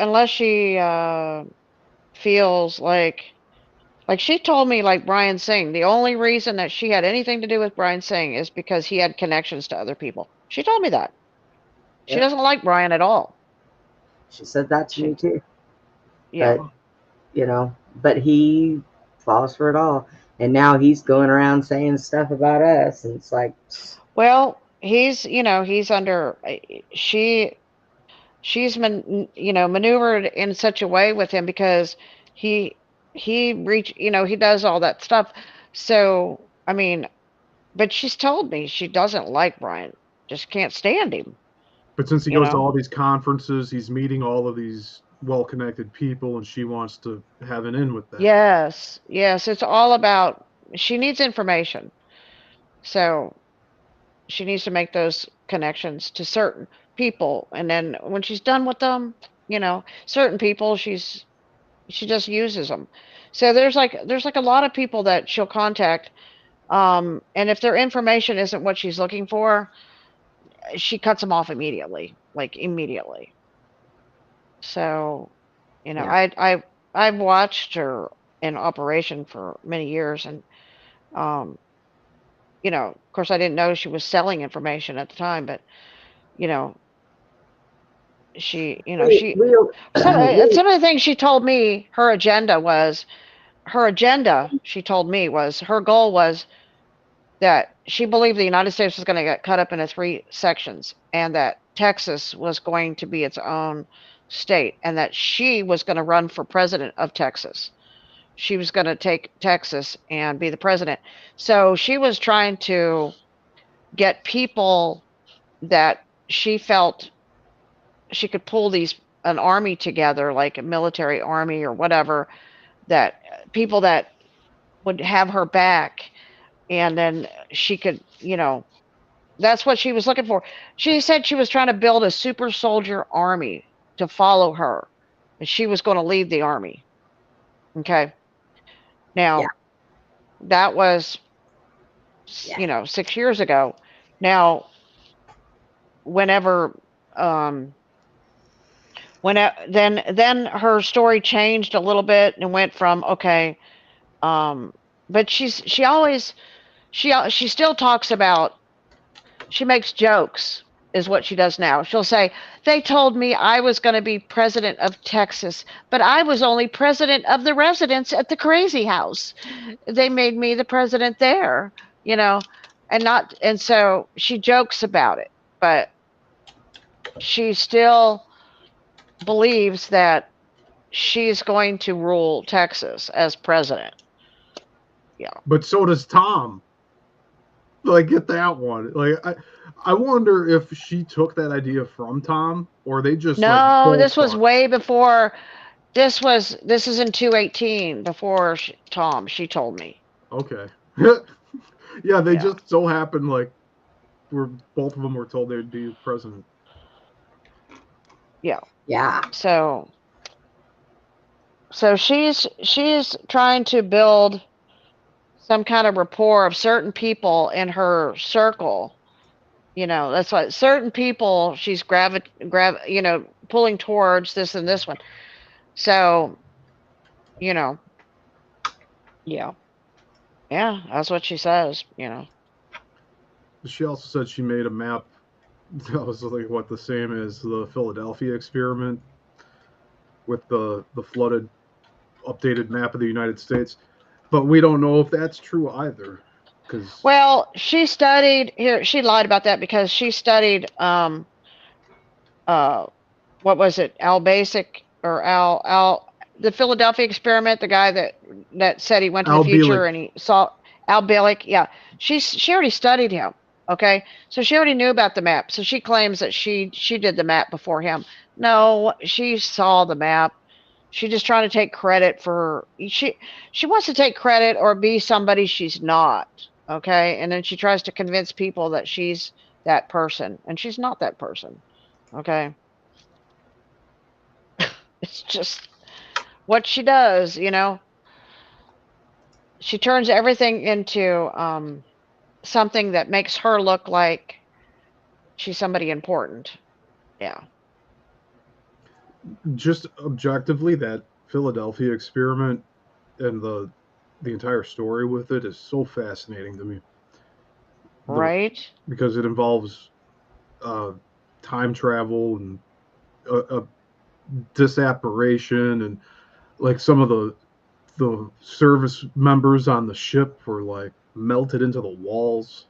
feels like she told me, like Brian Singh, the only reason that she had anything to do with Brian Singh is because he had connections to other people. She told me that. She Yep. doesn't like Brian at all. She said that to me too. Yeah. But, you know, but he falls for it all. And now he's going around saying stuff about us. And it's like, Well, he's under she's maneuvered in such a way with him because he he does all that stuff. So, I mean, but she's told me she doesn't like Brian. Just can't stand him, But since he you goes to know. all these conferences, he's meeting all of these well-connected people, and she wants to have an in with that. Yes, yes, it's all about she needs information. So she needs to make those connections to certain people, and then when she's done with them, certain people she just uses them. So there's like a lot of people that she'll contact, and if their information isn't what she's looking for, she cuts them off immediately, like immediately. So, yeah. I've watched her in operation for many years, and um, of course, I didn't know she was selling information at the time, but you know, she Real, some of the things she told me her agenda. She told me was her goal was that she believed the United States was going to get cut up into three sections, and that Texas was going to be its own state, and that she was going to run for president of Texas. She was going to take Texas and be the president. So she was trying to get people that she felt she could pull an army together, like a military army or whatever, that people that would have her back, and then she could, that's what she was looking for. She said she was trying to build a super soldier army to follow her, and she was going to lead the army. Okay. Now, Yeah. that was, Yeah. 6 years ago. Now, whenever, then her story changed a little bit and went from, okay, but she still talks about, she makes jokes is what she does now. She'll say, they told me I was going to be president of Texas, but I was only president of the residents at the crazy house. They made me the president there, you know, and so she jokes about it, but she still believes that she's going to rule Texas as president. Yeah. But so does Tom. Like, get that one. Like, I wonder if she took that idea from Tom, or they just No, like this was talked. way before. This is in 218 before Tom. She told me. Okay. Yeah, they Yeah. just so happened like where both of them were told they'd be president. Yeah. Yeah. So she's trying to build some kind of rapport of certain people in her circle. That's why certain people she's pulling towards this and this one. So, yeah. Yeah, that's what she says, She also said she made a map that was like what the same as the Philadelphia experiment with the flooded updated map of the United States. But we don't know if that's true either. Well, she lied about that because she studied what was it, Al Basic or Al the Philadelphia experiment, the guy that said he went to the future and he saw Al Bielek. Yeah, she already studied him. Okay, so she already knew about the map. So she claims that she did the map before him. No, she saw the map. She's just trying to take credit for she wants to take credit or be somebody she's not. Okay, and then she tries to convince people that she's that person, and she's not that person. Okay. It's just what she does, She turns everything into something that makes her look like she's somebody important. Yeah. Just objectively, that Philadelphia experiment and the entire story with it is so fascinating to me. Right? Because it involves time travel and a disapparition, and like some of the service members on the ship were like melted into the walls,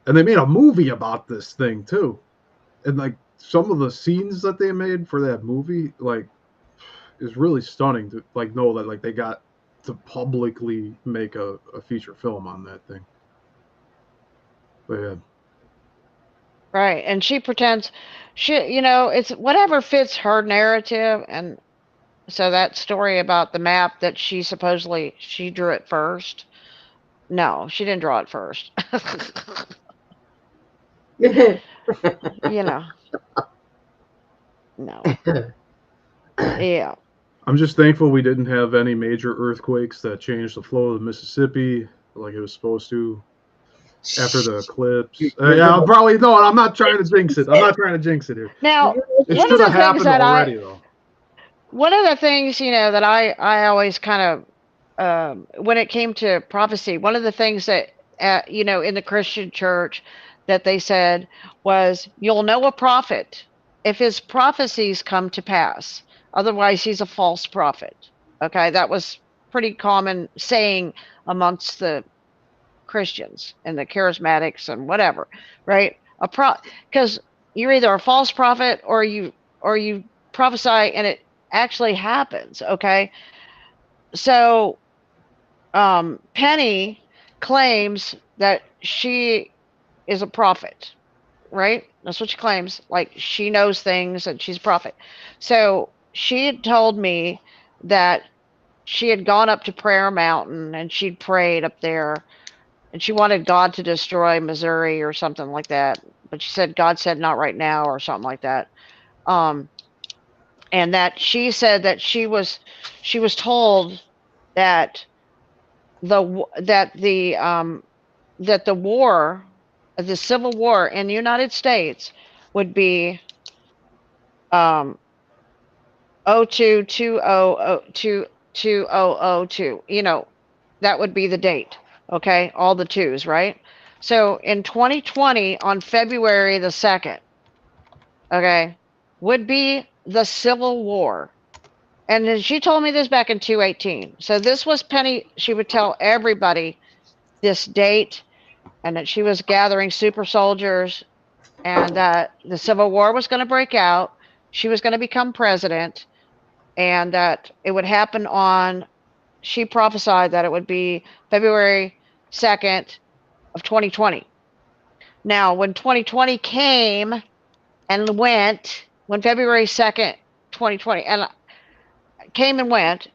and they made a movie about this thing too. And like some of the scenes that they made for that movie like is really stunning to like know that like they got to publicly make a feature film on that thing. But yeah. Right. And she pretends it's whatever fits her narrative. And so that story about the map that she supposedly she drew it first. No, she didn't draw it first. No. Yeah. I'm just thankful we didn't have any major earthquakes that changed the flow of the Mississippi like it was supposed to after the eclipse. Yeah, I'm probably no. I'm not trying to jinx it. I'm not trying to jinx it here. Now, it should have happened already, though. One of the things that I always kind of when it came to prophecy, one of the things that in the Christian church that they said was, you'll know a prophet if his prophecies come to pass. Otherwise, he's a false prophet. Okay, that was pretty common saying amongst the Christians and the charismatics and whatever, right? Because you're either a false prophet or you prophesy and it actually happens. Okay, so Penny claims that she is a prophet, right? That's what she claims. Like she knows things and she's a prophet. So she had told me that she had gone up to Prayer Mountain and she'd prayed up there and she wanted God to destroy Missouri or something like that. But she said God said not right now or something like that. Um, and that she said that she was told that that the war, the Civil War in the United States would be um 022002, that would be the date. Okay, all the twos, right? So in 2020 on February the 2nd, okay, would be the Civil War. And then she told me this back in 218. So this was Penny. She would tell everybody this date, and that she was gathering super soldiers, and that the Civil War was going to break out. She was going to become president, and that it would happen on, she prophesied that it would be February 2nd of 2020. Now, when 2020 came and went, when February 2nd, 2020, and came and went,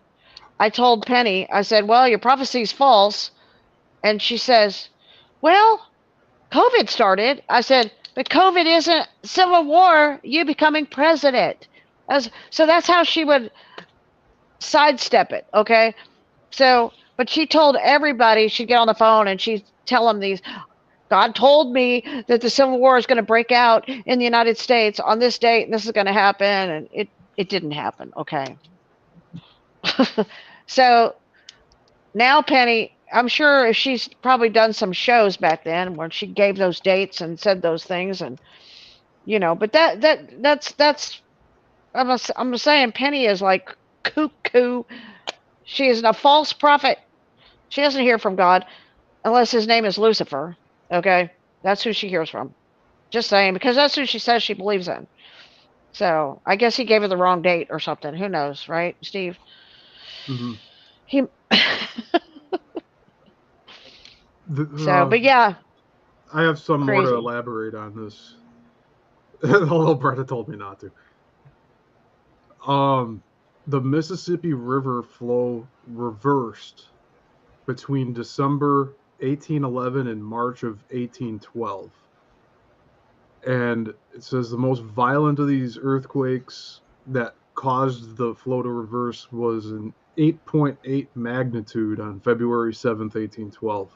I told Penny, I said, well, your prophecy's false. And she says, well, COVID started. I said, but COVID isn't Civil War, you becoming president. So that's how she would sidestep it, okay? So, but she told everybody, she'd get on the phone and she'd tell them these, God told me that the Civil War is going to break out in the United States on this date, and this is going to happen, and it didn't happen, okay? So now Penny, I'm sure she's probably done some shows back then where she gave those dates and said those things, and but that's I'm saying Penny is like cuckoo. She is a false prophet. She doesn't hear from God unless his name is Lucifer. Okay, that's who she hears from. Just saying, because that's who she says she believes in. So I guess he gave her the wrong date or something. Who knows, right, Steve? Mhm. He. The, But yeah, I have some more to crazy. elaborate on this. Although Bretta told me not to. The Mississippi River flow reversed between December 1811 and March of 1812. And it says the most violent of these earthquakes that caused the flow to reverse was an 8.8 magnitude on February 7th, 1812.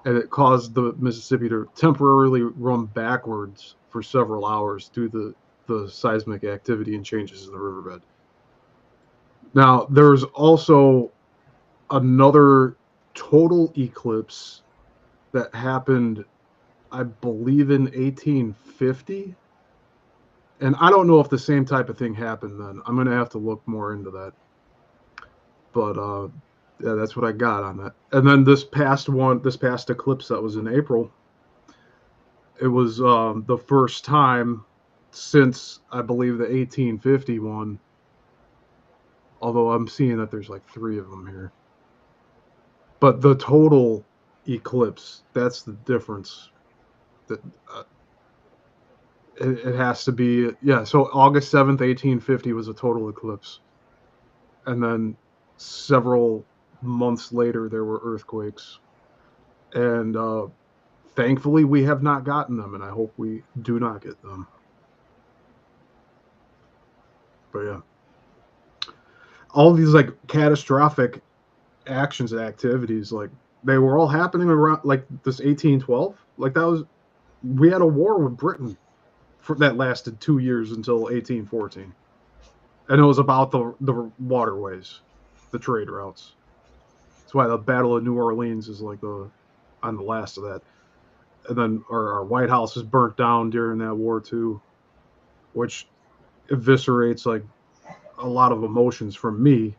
And it caused the Mississippi to temporarily run backwards for several hours due to the seismic activity and changes in the riverbed. Now, there's also another total eclipse that happened, I believe, in 1850. And I don't know if the same type of thing happened then. I'm going to have to look more into that. But yeah, that's what I got on that. And then this past eclipse that was in April, it was the first time since, I believe, the 1850 one. Although I'm seeing that there's like 3 of them here. But the total eclipse, that's the difference. That it has to be, yeah, so August 7th, 1850 was a total eclipse. And then several months later, there were earthquakes. And thankfully, we have not gotten them, and I hope we do not get them. But yeah. All these like catastrophic actions and activities, like they were all happening around like this 1812. Like that was, we had a war with Britain that lasted 2 years until 1814, and it was about the waterways, the trade routes. That's why the Battle of New Orleans is like on the last of that. And then our White House is burnt down during that war too, which eviscerates like a lot of emotions from me,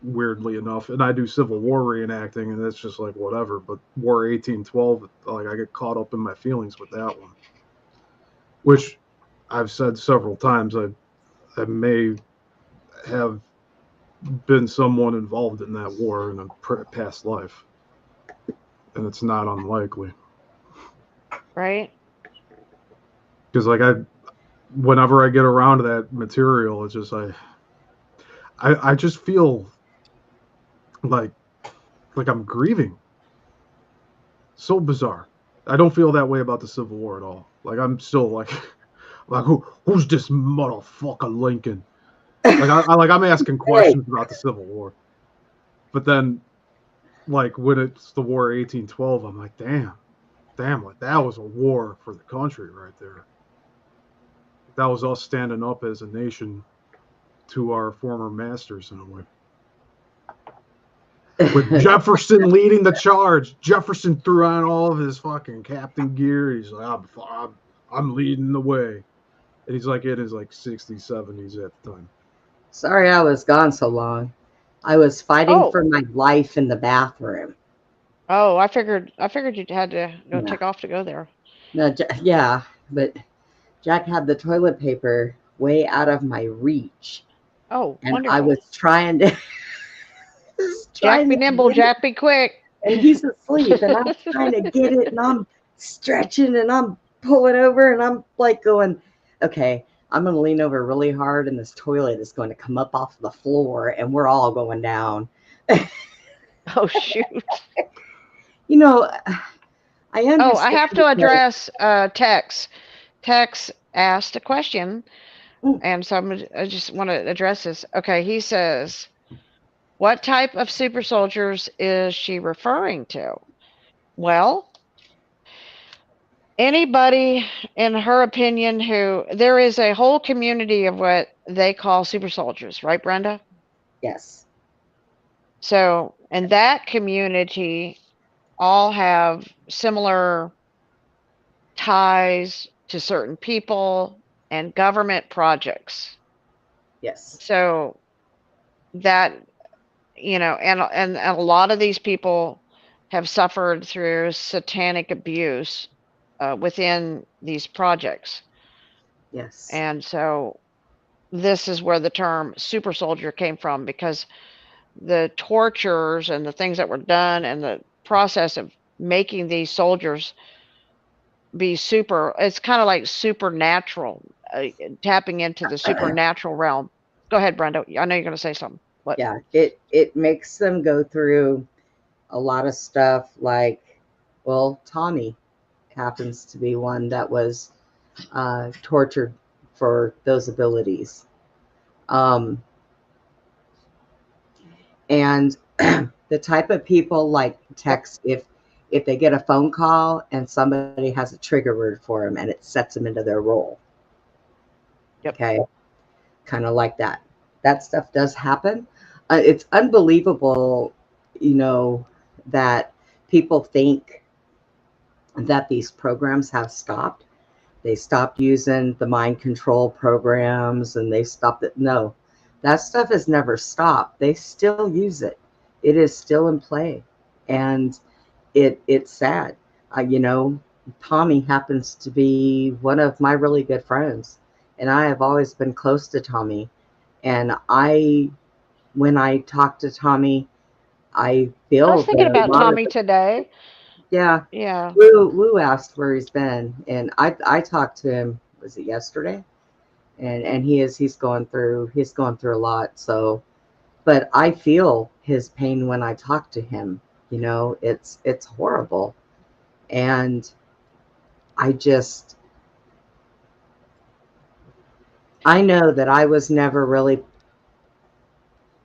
weirdly enough. And I do Civil War reenacting, and it's just like whatever. But War 1812, like I get caught up in my feelings with that one, which I've said several times. I may have been someone involved in that war in a past life, and it's not unlikely. Right? Because like whenever I get around to that material, it's just I just feel like I'm grieving. So bizarre. I don't feel that way about the Civil War at all. Like I'm still like who's this motherfucker Lincoln? Like I'm asking questions about the Civil War. But then like when it's the War of 1812, I'm like, damn, like that was a war for the country right there. That was us standing up as a nation to our former masters in a way. With Jefferson leading the charge. Jefferson threw on all of his fucking captain gear. He's like, I'm leading the way. And he's like in his like 60s, 70s at the time. Sorry I was gone so long. I was fighting Oh. for my life in the bathroom. Oh, I figured you had to go No. take off to go there. No, yeah, but Jack had the toilet paper way out of my reach. Oh, And wonderful. I was trying to Jack be nimble, Jack be quick. And he's asleep, and I'm trying to get it, and I'm stretching, and I'm pulling over, and I'm like going, okay, I'm going to lean over really hard, and this toilet is going to come up off the floor, and we're all going down. Oh, shoot. You know, I understand. Oh, I have to address Tex. Tex asked a question, and so I just want to address this. Okay, he says, what type of super soldiers is she referring to? Well, anybody, in her opinion, who there is a whole community of what they call super soldiers, right, Brenda? Yes. So, in that community, all have similar ties to certain people and government projects. Yes. So that, you know, and a lot of these people have suffered through satanic abuse within these projects. Yes. And so this is where the term super soldier came from, because the tortures and the things that were done and the process of making these soldiers be super, it's kind of like supernatural, tapping into the supernatural realm. Go ahead, Brenda. I know you're going to say something. What? Yeah, it makes them go through a lot of stuff. Like, well, Tommy happens to be one that was tortured for those abilities. And the type of people like Tex, if they get a phone call and somebody has a trigger word for them and it sets them into their role. Yep. Okay. Kind of like that. That stuff does happen. It's unbelievable, you know, that people think that these programs have stopped. They stopped using the mind control programs and they stopped it. No, that stuff has never stopped. They still use it. It is still in play. And it's sad. You know, Tommy happens to be one of my really good friends. And I have always been close to Tommy. And when I talk to Tommy, I feel I was thinking about Tommy today. Yeah. Yeah. Lou asked where he's been, and I talked to him. Was it yesterday? And he's going through a lot. So, but I feel his pain when I talk to him. You know, it's horrible, and I know that I was never really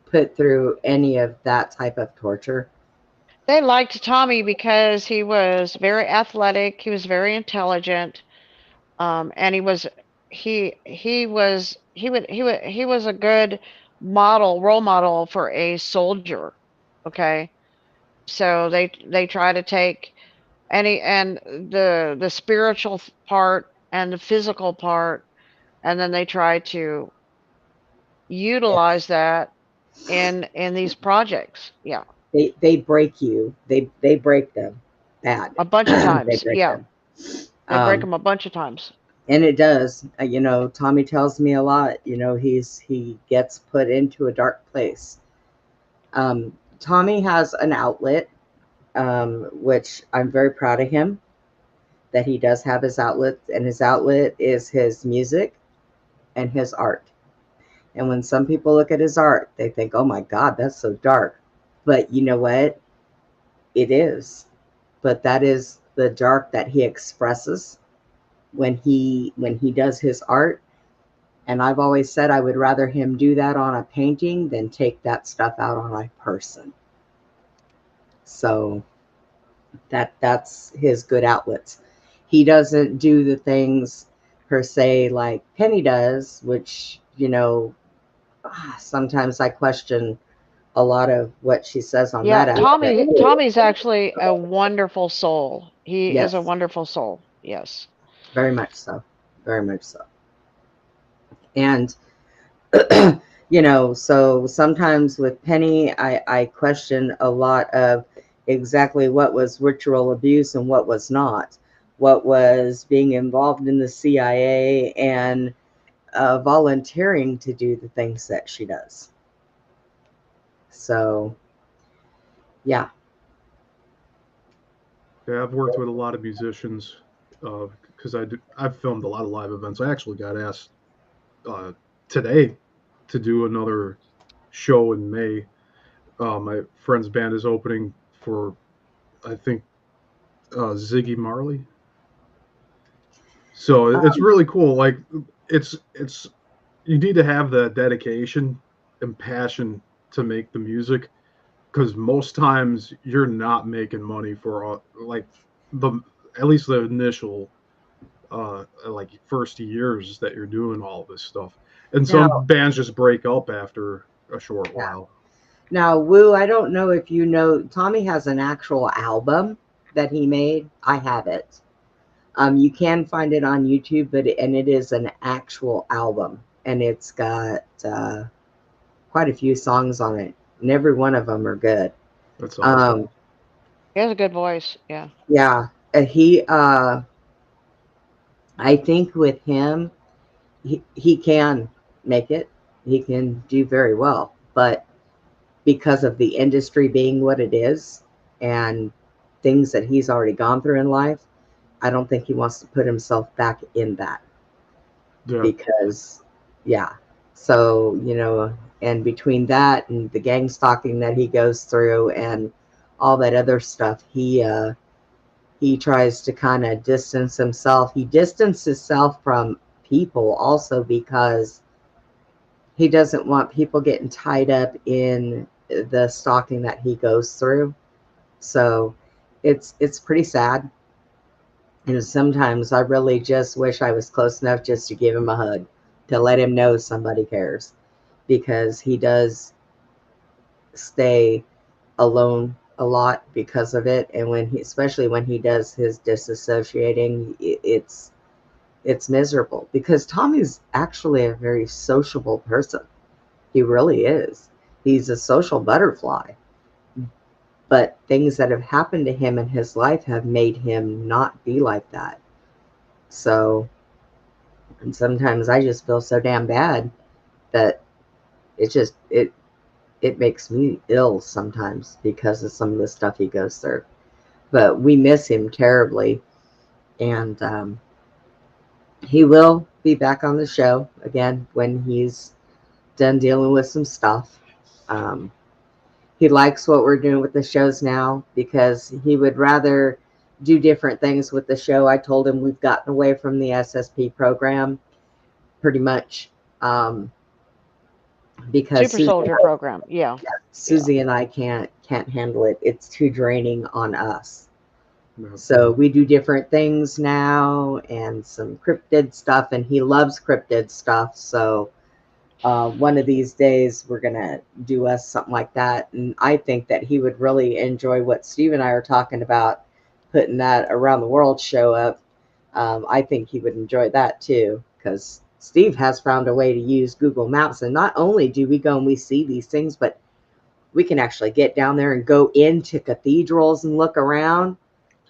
put through any of that type of torture. They liked Tommy because he was very athletic, he was very intelligent, and he was a good role model for a soldier. Okay, so they try to take the spiritual part and the physical part, and then they try to utilize that in these projects. Yeah. They break you. They break them bad. A bunch of times. Yeah. Them. They break them a bunch of times. And it does. You know, Tommy tells me a lot. You know, he gets put into a dark place. Tommy has an outlet, which I'm very proud of him that he does have his outlet, and his outlet is his music and his art. And when some people look at his art, they think, oh my God, that's so dark. But you know what? It is. but that is the dark that he expresses when he does his art. And I've always said I would rather him do that on a painting than take that stuff out on a person. So that's his good outlets. He doesn't do the things per se like Penny does, which, sometimes I question a lot of what she says on Yeah, that aspect. Tommy's actually a wonderful soul. He is a Yes, wonderful soul. Yes. very much so. Very much so. And so sometimes with Penny, I question a lot of exactly what was ritual abuse and what was not, what was being involved in the CIA and volunteering to do the things that she does. So, yeah. Yeah, I've worked with a lot of musicians because I've filmed a lot of live events. I actually got asked today to do another show in May. My friend's band is opening for, I think, Ziggy Marley. So it's really cool. Like it's you need to have the dedication and passion to make the music, because most times you're not making money for like the at least the initial like first years that you're doing all this stuff. And some Now, bands just break up after a short yeah. while. Now, Woo, I don't know if you know, Tommy has an actual album that he made. I have it. You can find it on YouTube, and it is an actual album, and it's got quite a few songs on it, and every one of them are good. That's awesome. He has a good voice. Yeah. Yeah, I think with him, he can make it. He can do very well, but because of the industry being what it is and things that he's already gone through in life, I don't think he wants to put himself back in that. Yeah. Because, yeah. So, and between that and the gang stalking that he goes through and all that other stuff, he tries to kind of distance himself. He distanced himself from people also because he doesn't want people getting tied up in the stalking that he goes through. So it's pretty sad. And sometimes I really just wish I was close enough just to give him a hug, to let him know somebody cares, because he does stay alone a lot because of it. And especially when he does his disassociating, it's miserable, because Tommy's actually a very sociable person. He really is. He's a social butterfly. But things that have happened to him in his life have made him not be like that. So, and sometimes I just feel so damn bad that it makes me ill sometimes because of some of the stuff he goes through. But we miss him terribly, and he will be back on the show again when he's done dealing with some stuff. He likes what we're doing with the shows now because he would rather do different things with the show. I told him we've gotten away from the SSP program pretty much because Super Soldier program. Yeah. Susie and I can't handle it. It's too draining on us. So we do different things now and some cryptid stuff, and he loves cryptid stuff. So one of these days we're going to do us something like that. And I think that he would really enjoy what Steve and I are talking about, putting that around the world show up. I think he would enjoy that too, because Steve has found a way to use Google Maps. And not only do we go and we see these things, but we can actually get down there and go into cathedrals and look around.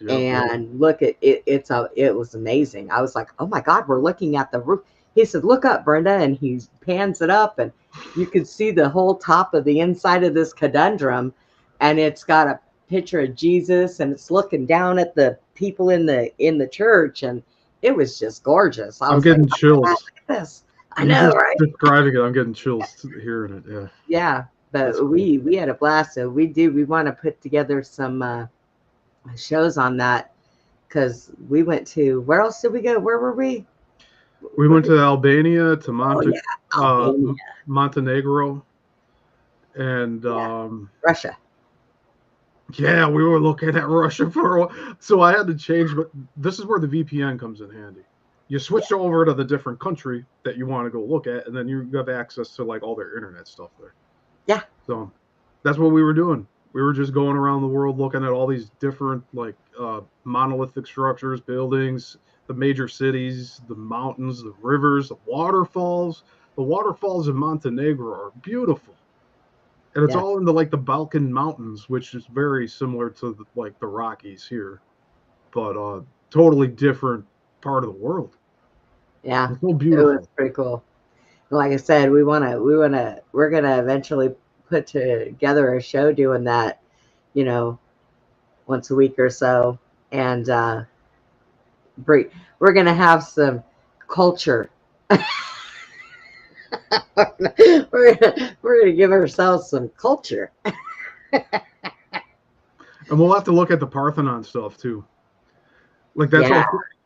And look at it. It was amazing. I was like, oh my God, we're looking at the roof. He said, look up, Brenda. And he pans it up, and you can see the whole top of the inside of this conundrum. And it's got a picture of Jesus, and it's looking down at the people in the church. And it was just gorgeous. I'm getting chills. Look at this. I know, right? Describing it, I'm getting chills hearing it. Yeah. Yeah. But we had a blast. So we want to put together some shows on that because we went to, where else did we go? Where were we? We went to Albania, to Albania. Montenegro, and Russia. yeah, we were looking at Russia for a while. So I had to change, but this is where the VPN comes in handy. You switch over to the different country that you want to go look at, and then you have access to like all their internet stuff there. Yeah. So that's what we were doing. We were just going around the world looking at all these different like monolithic structures, buildings, the major cities, the mountains, the rivers, the waterfalls. The waterfalls in Montenegro are beautiful. And it's all in the like the Balkan Mountains, which is very similar to like the Rockies here, but totally different part of the world. Yeah, It's so it beautiful. was pretty cool. Like I said, we're gonna eventually put together a show doing that, you know, once a week or so, and we're gonna have some culture. we're gonna give ourselves some culture. And we'll have to look at the Parthenon stuff too. Like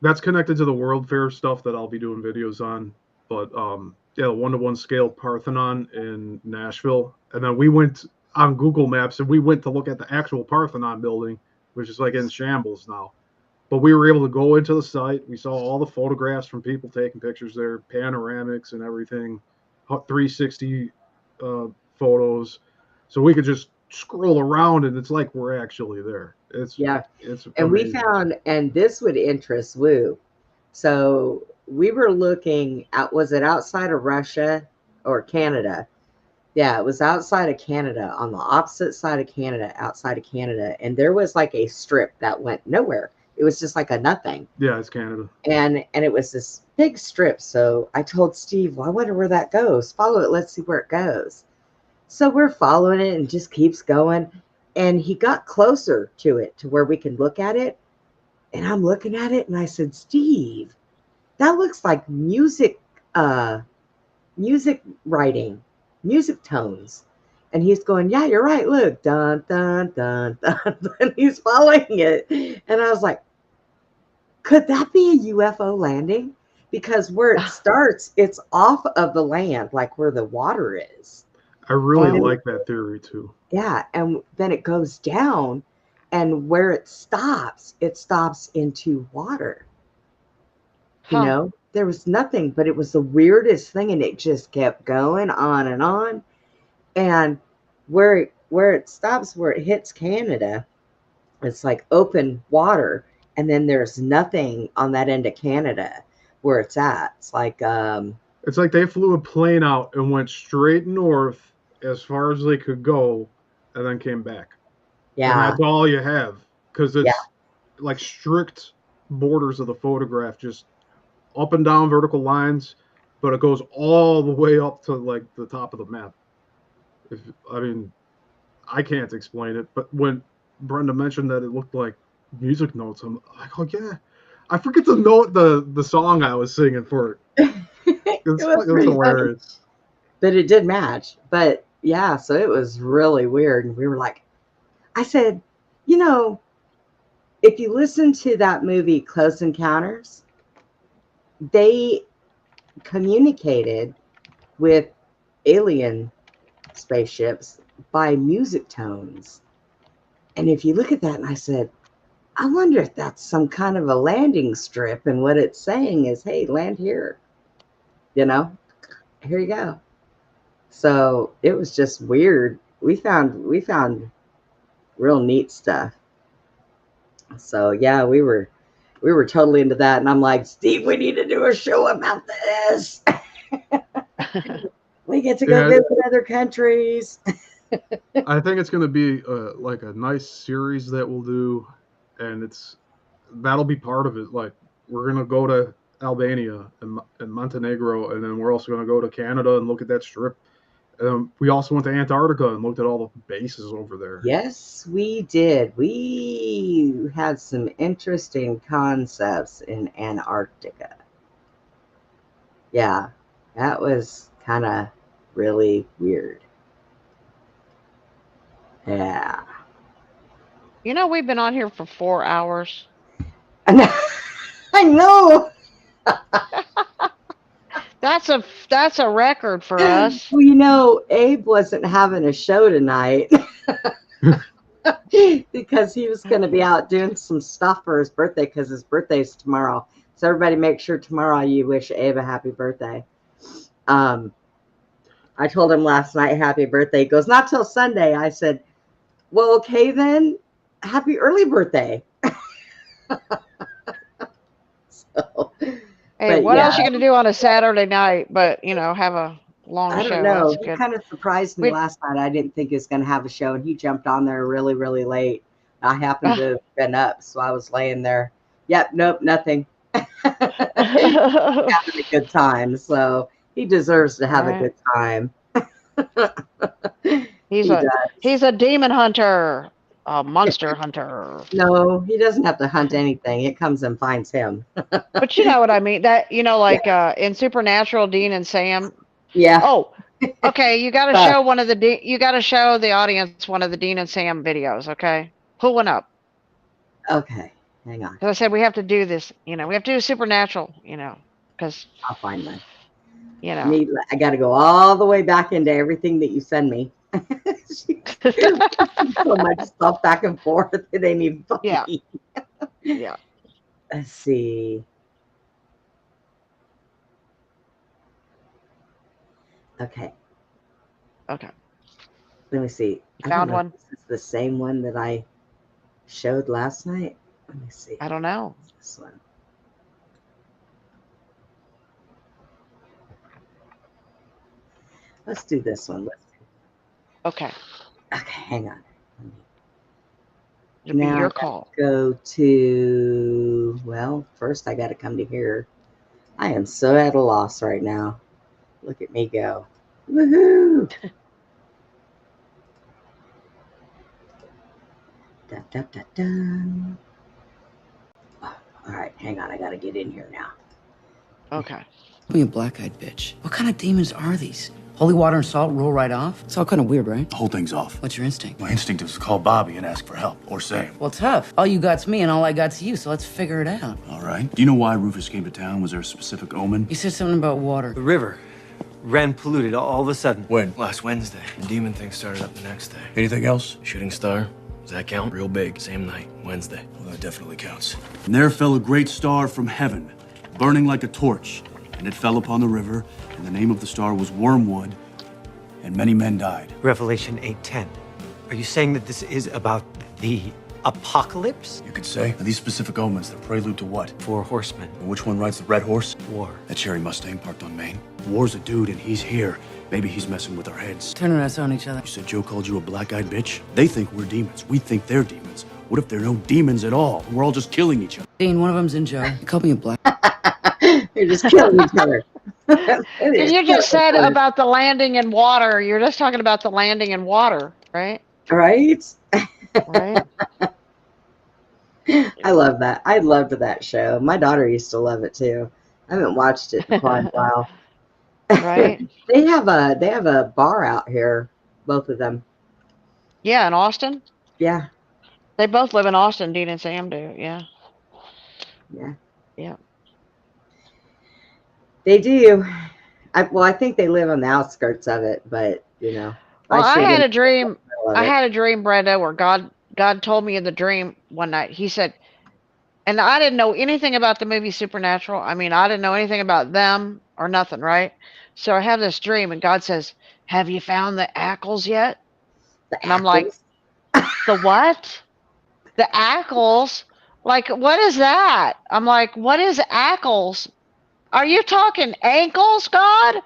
that's connected to the World Fair stuff that I'll be doing videos on. But yeah, the 1-to-1 scale Parthenon in Nashville. And then we went on Google Maps and we went to look at the actual Parthenon building, which is like in shambles now. But we were able to go into the site. We saw all the photographs from people taking pictures there, panoramics and everything, 360 photos. So we could just scroll around and it's like we're actually there. It's and amazing. we found, and this would interest Woo. So we were looking at, was it outside of Russia or Canada? Yeah, it was outside of Canada, on the opposite side of Canada, outside of Canada. And there was like a strip that went nowhere. It was just like a nothing. Yeah, it's Canada. And it was this big strip. So I told Steve, well, I wonder where that goes. Follow it. Let's see where it goes. So we're following it and just keeps going. And he got closer to it to where we can look at it. And I'm looking at it and I said, Steve, that looks like music writing, music tones. And he's going, yeah, you're right. Look, dun, dun, dun, dun, dun. He's following it. And I was like, could that be a UFO landing? Because where it starts, it's off of the land, like where the water is. I really like that theory too. Yeah. And then it goes down, and where it stops into water. You know, there was nothing, but it was the weirdest thing. And it just kept going on and on. And where it stops, where it hits Canada, it's like open water. And then there's nothing on that end of Canada where it's at. It's like they flew a plane out and went straight north as far as they could go and then came back. Yeah. And that's all you have, because it's like strict borders of the photograph, just up and down vertical lines, but it goes all the way up to like the top of the map. I can't explain it, but when Brenda mentioned that it looked like music notes, I'm like, oh yeah. I forget to note the song I was singing for it. It was hilarious. But it did match. But yeah, so it was really weird. And we were like, I said, you know, if you listen to that movie Close Encounters, they communicated with alien spaceships by music tones. And if you look at that, and I said, I wonder if that's some kind of a landing strip, and what it's saying is, hey, land here. You know, here you go. So it was just weird. We found real neat stuff. So yeah, we were totally into that. And I'm like, Steve, we need to do a show about this. We get to go visit other countries. I think it's going to be like a nice series that we'll do, and that'll be part of it. Like, we're going to go to Albania and Montenegro, and then we're also going to go to Canada and look at that strip. We also went to Antarctica and looked at all the bases over there. Yes, we did. We had some interesting concepts in Antarctica. Yeah, that was kind of really weird. Yeah. You know, we've been on here for 4 hours. I know. That's a record for us. Well, you know, Abe wasn't having a show tonight because he was going to be out doing some stuff for his birthday because his birthday's tomorrow. So everybody make sure tomorrow you wish Abe a happy birthday. I told him last night, happy birthday. He goes, not till Sunday. I said, well, okay then, happy early birthday. So, Hey, but what yeah, else you gonna do on a Saturday night? But you know, have a long I show. don't know. That's He good. kind of surprised me last night. I didn't think he was going to have a show, and he jumped on there really, really late. I happened to have been up, so I was laying there. Yep, nope, nothing. Having a good time, so he deserves to have a Right. good time. He's He does. he's a demon hunter, a monster hunter. No, he doesn't have to hunt anything. It comes and finds him. But you know what I mean? That you know, like in Supernatural, Dean and Sam. Yeah. Oh, okay. You got to But- show one of the you got to show the audience one of the Dean and Sam videos. Okay, pull one up. Okay, hang on. Because I said we have to do this. You know, we have to do Supernatural. You know, because I'll find one. you know. I got to go all the way back into everything that you send me. So much stuff back and forth. It ain't even funny. Yeah. Yeah. Let's see. Okay. Okay. Let me see. You I found don't know one? if this is the same one that I showed last night. Let me see. I don't know. This one. Let's do this one. Okay. Okay, hang on. It'll be Now your I gotta call. go to, well, first I got to come to here. I am so at a loss right now. Look at me go. Woohoo! Dun, dun, dun, dun. Oh, all right, hang on. I got to get in here now. Okay. Be a black-eyed bitch. What kind of demons are these? Holy water and salt roll right off? It's all kind of weird, right? The whole thing's off. What's your instinct? My instinct is to call Bobby and ask for help, or Sam. Well, tough. All you got's me and all I got's you, so let's figure it out. All right. Do you know why Rufus came to town? Was there a specific omen? You said something about water. The river ran polluted all of a sudden. When? Last Wednesday. The demon thing started up the next day. Anything else? Shooting star. Does that count? Real big. Same night. Wednesday. Well, that definitely counts. And there fell a great star from heaven, burning like a torch. And it fell upon the river, and the name of the star was Wormwood, and many men died. Revelation 8:10. Are you saying that this is about the apocalypse? You could say. Are these specific omens the prelude to what? 4 horsemen. And which one rides the red horse? War. That cherry Mustang parked on Main. War's a dude, and he's here. Maybe he's messing with our heads. Turning us on each other. You said Joe called you a black-eyed bitch? They think we're demons. We think they're demons. What if there are no demons at all? We're all just killing each other. Dean, one of them's in jail. You called me a black. You're just killing each other. You just said about the landing in water. You're just talking about the landing in water, right? Right? Right. I love that. I loved that show. My daughter used to love it too. I haven't watched it in quite a while. Right. They have a bar out here, both of them. Yeah, in Austin. Yeah. They both live in Austin. Dean and Sam do. Yeah. Yeah. Yeah. They do. I think they live on the outskirts of it, but you know. Well, I had a shouldn't- dream. love I it. had a dream, Brenda, where God told me in the dream one night. He said, and I didn't know anything about the movie Supernatural. I mean, I didn't know anything about them or nothing, right? So I have this dream, and God says, "Have you found the Ackles yet?" And I'm like, "The what? The Ackles? Like, what is that?" I'm like, "What is Ackles? Are you talking ankles, God?"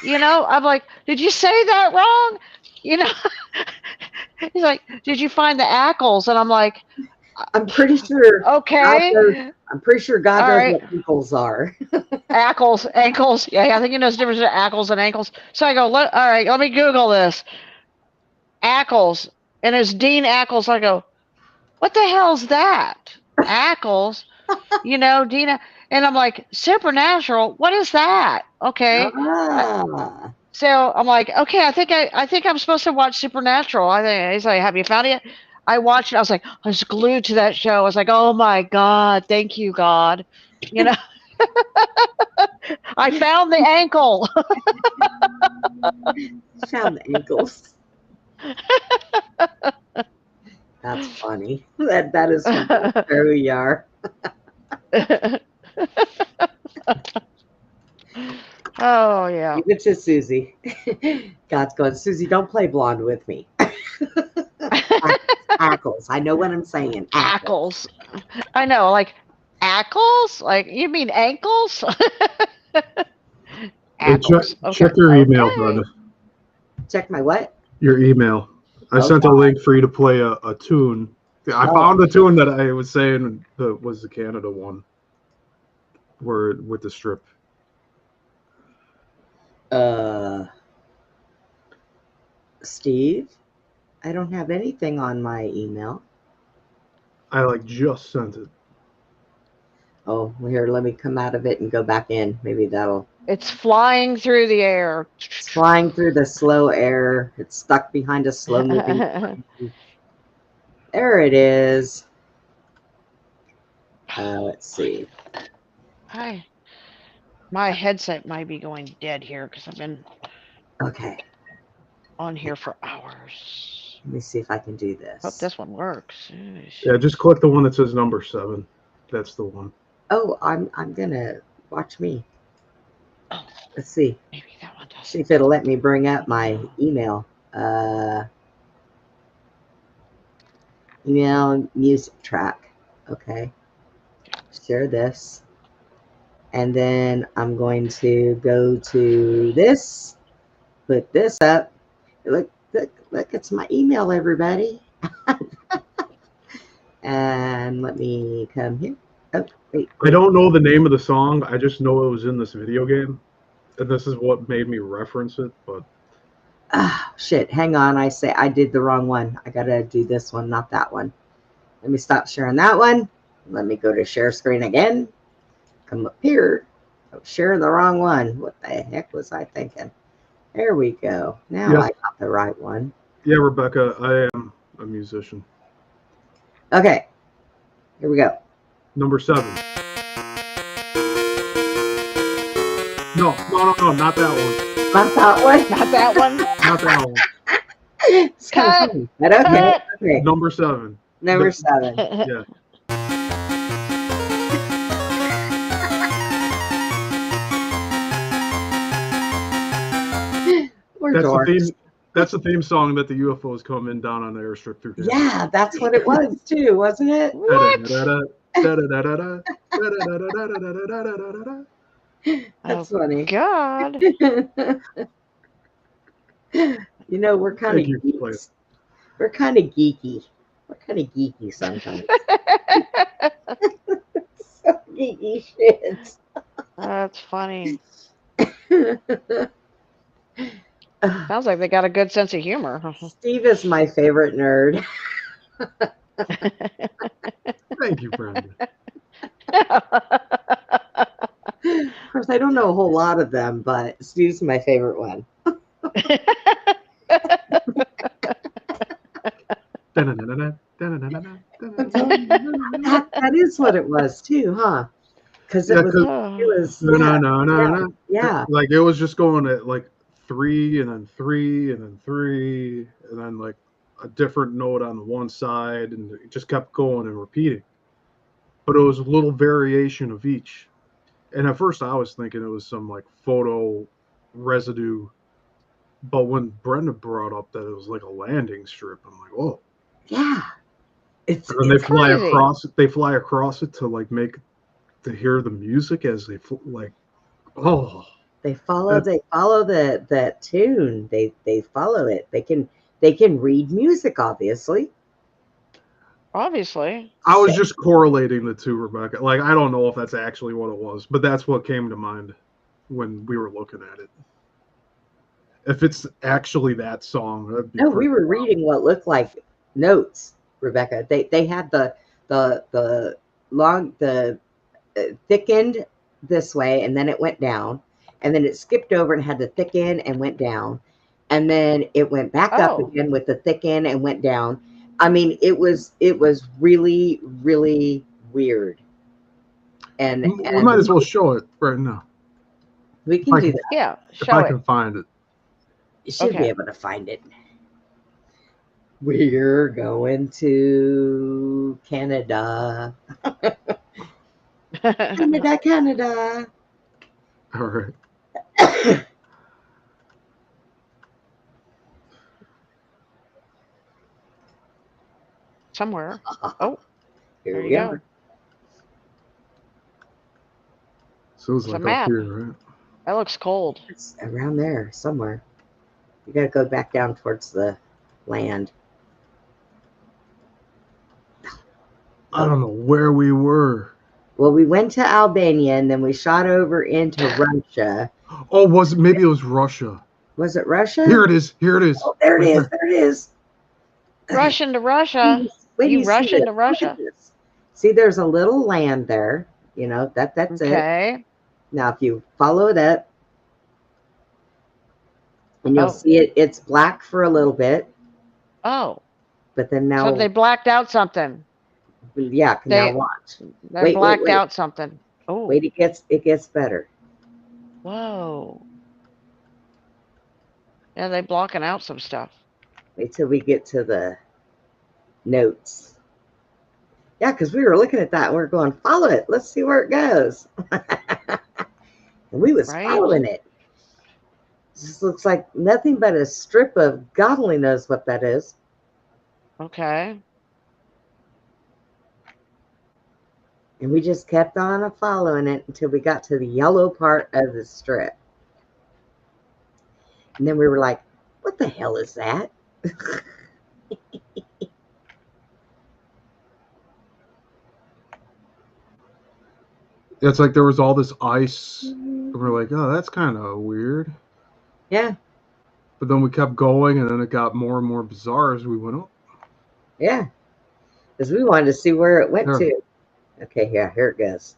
You know, I'm like, "Did you say that wrong?" You know, he's like, "Did you find the Ackles?" And I'm like, I'm pretty sure. "Okay." I'm pretty sure God All knows right. what ankles are. Ackles, ankles. Yeah, I think he knows the difference between ankles and ankles. So I go, all right, let me Google this. Ackles. And it's Dean Ackles. I go, what the hell's that? Ackles. You know, Dina. And I'm like, Supernatural? What is that? Okay. Ah. So I'm like, okay, I think I'm supposed to watch Supernatural. I think he's like, have you found it yet? I watched it. I was like, I was glued to that show. I was like, oh my God, thank you, God. You know, I found the ankle. Found the ankles. That's funny. That is funny. That's who you are. Oh yeah. Give it to Susie. God's going, Susie, don't play blonde with me. Ackles. I know what I'm saying. Ackles. I know, like ackles? Like you mean ankles? Hey, Ackles. Okay. check your email, Brenda. Check my what? Your email. I sent a link for you to play a tune. I found the tune that I was saying was the Canada one, where with the strip. Steve, I don't have anything on my email. I just sent it. Oh, well, here, let me come out of it and go back in. Maybe that'll. It's flying through the air. It's flying through the slow air. It's stuck behind a slow moving train. There it is. Let's see. Hi. My headset might be going dead here because I've been on here for hours. Let me see if I can do this. Hope this one works. Yeah, just click the one that says number 7. That's the one. Oh, I'm gonna watch me. Let's see. Maybe that one does. See if it'll let me bring up my email. Email music track. Okay. Share this. And then I'm going to go to this, put this up. Look, it's my email, everybody. And let me come here. Oh, wait. I don't know the name of the song. I just know it was in this video game. And this is what made me reference it, but shit, hang on. I did the wrong one. I gotta do this one, not that one. Let me stop sharing that one. Let me go to share screen again. Come up here. I'm sharing the wrong one. What the heck was I thinking? There we go. Now Yes. I got the right one. Yeah, Rebecca, I am a musician. Okay. Here we go. Number 7. No, not that one. Not that one? Not that one? Not that one. It's kind of funny. But okay. Number 7. Number 7. Yeah. That's the theme song that the UFOs come in down on the airstrip through. Yeah, that's what it was too, wasn't it? That's funny. God. You know, we're kind of geeks. We're kind of geeky. We're kind of geeky sometimes. So geeky shit. That's funny. Sounds like they got a good sense of humor. Steve is my favorite nerd. Thank you, Brenda. Of course, I don't know a whole lot of them, but Steve's my favorite one. That is what it was too, huh? Because it was yeah. Like it was just going at like 3 and then 3 and then 3 and then like a different note on one side, and it just kept going and repeating. But it was a little variation of each. And at first I was thinking it was some like photo residue. But when Brenda brought up that it was like a landing strip, I'm like, oh. Yeah. And they fly across it. They fly across it to like to hear the music as they like, oh. They follow that tune. They follow it. They can read music, obviously. Obviously. I was just correlating the two, Rebecca. Like, I don't know if that's actually what it was, but that's what came to mind when we were looking at it. If it's actually that song, that'd be we were reading what looked like notes, Rebecca. They had the thick end this way, and then it went down, and then it skipped over and had the thick end and went down, and then it went back up again with the thick end and went down. I mean, it was really, really weird. And We might as well show it right now. we can do that. Yeah, If show I it. can find it. You should be Okay. able to find it. We're going to Canada. Canada, Canada. All right. Somewhere. Oh, Here there we you are. go. So it's It's a like up map. here, right? That looks cold. It's around there somewhere. You got to go back down towards the land. I don't know where we were. Well, we went to Albania and then we shot over into Russia. Oh, maybe it was Russia. Was it Russia? Here it is. Here it is. Oh, there it Right is. There it is. Russian to Russia. Wait till You see Russian it. to Look at Russia. this. See, there's a little land there. You know, that's it. Okay. Now, if you follow it up, and you'll Oh. see it's black for a little bit, Oh. but then now, So they blacked out something. yeah, now watch. They blacked out something. Oh. Wait, it gets better. Whoa. Yeah, they blocking out some stuff. Wait till we get to the notes. Yeah, because we were looking at that and we're going, follow it. Let's see where it goes. And we was following it. This looks like nothing but a strip of God only knows what that is. Okay. And we just kept on following it until we got to the yellow part of the strip. And then we were like, what the hell is that? It's like there was all this ice. And we're like, oh, that's kind of weird. Yeah. But then we kept going, and then it got more and more bizarre as we went up. Yeah. Because we wanted to see where it went Yeah. to. Okay, yeah, here it goes.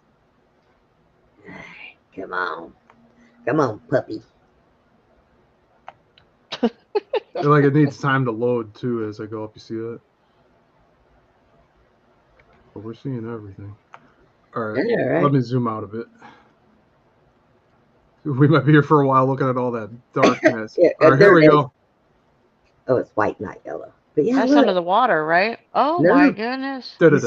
Come on. Come on, puppy. And like it needs time to load too as I go up. You see that? But we're seeing everything. All right, Yeah, right. Let me zoom out a bit. We might be here for a while looking at all that darkness. Yeah, all right, there here we it go. Oh, it's white, not yellow. But yeah, That's look. under the water, right? Oh No. my goodness. What? See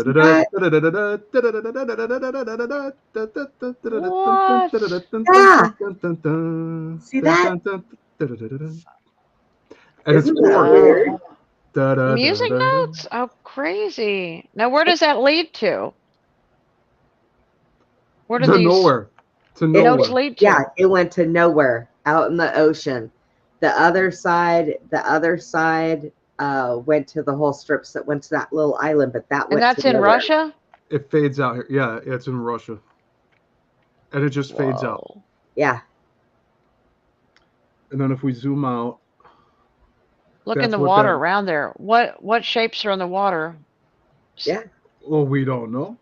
that? And it's Isn't that Florida. weird? Music notes? Oh, crazy. Now, where does that lead to? Where do To these nowhere. To notes nowhere. lead to? Yeah, it went to nowhere, out in the ocean. The other side went to the whole strips that went to that little island, but that went And that's to in nowhere. Russia? It fades out here. Yeah, it's in Russia. And it just fades out. Whoa. Yeah. And then if we zoom out, Look in that's the what water that- around there. What shapes are in the water? Yeah. well, we don't know.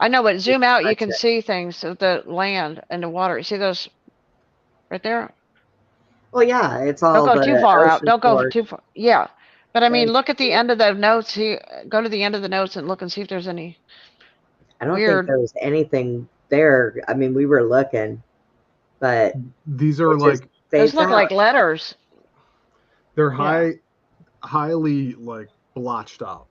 I know, but zoom out, you That's can it. see things of the land and the water. You see those right there? Well, yeah, it's all Don't go the too far out. ocean Don't go floor. too far. Yeah. But I mean, Right. look at the end of the notes. Go to the end of the notes and look and see if there's any. I don't Weird. think there was anything there. I mean, we were looking, but These are it just like Those fades look out. like letters. they're Yeah. highly like blotched out.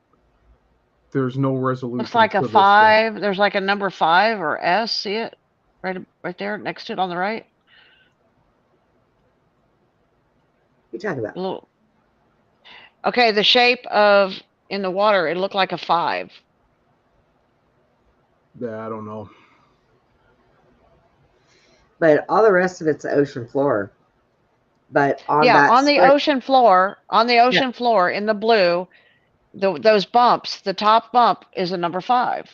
There's no resolution. Looks like to a this stuff. 5. There's like a number 5 or S. See it? Right there next to it on the right. What are you talking about? Little. Okay, the shape of in the water, it looked like a 5. Yeah, I don't know. But all the rest of it's ocean floor. But on Yeah, that on the strip, ocean floor in the blue, those bumps, the top bump is a number 5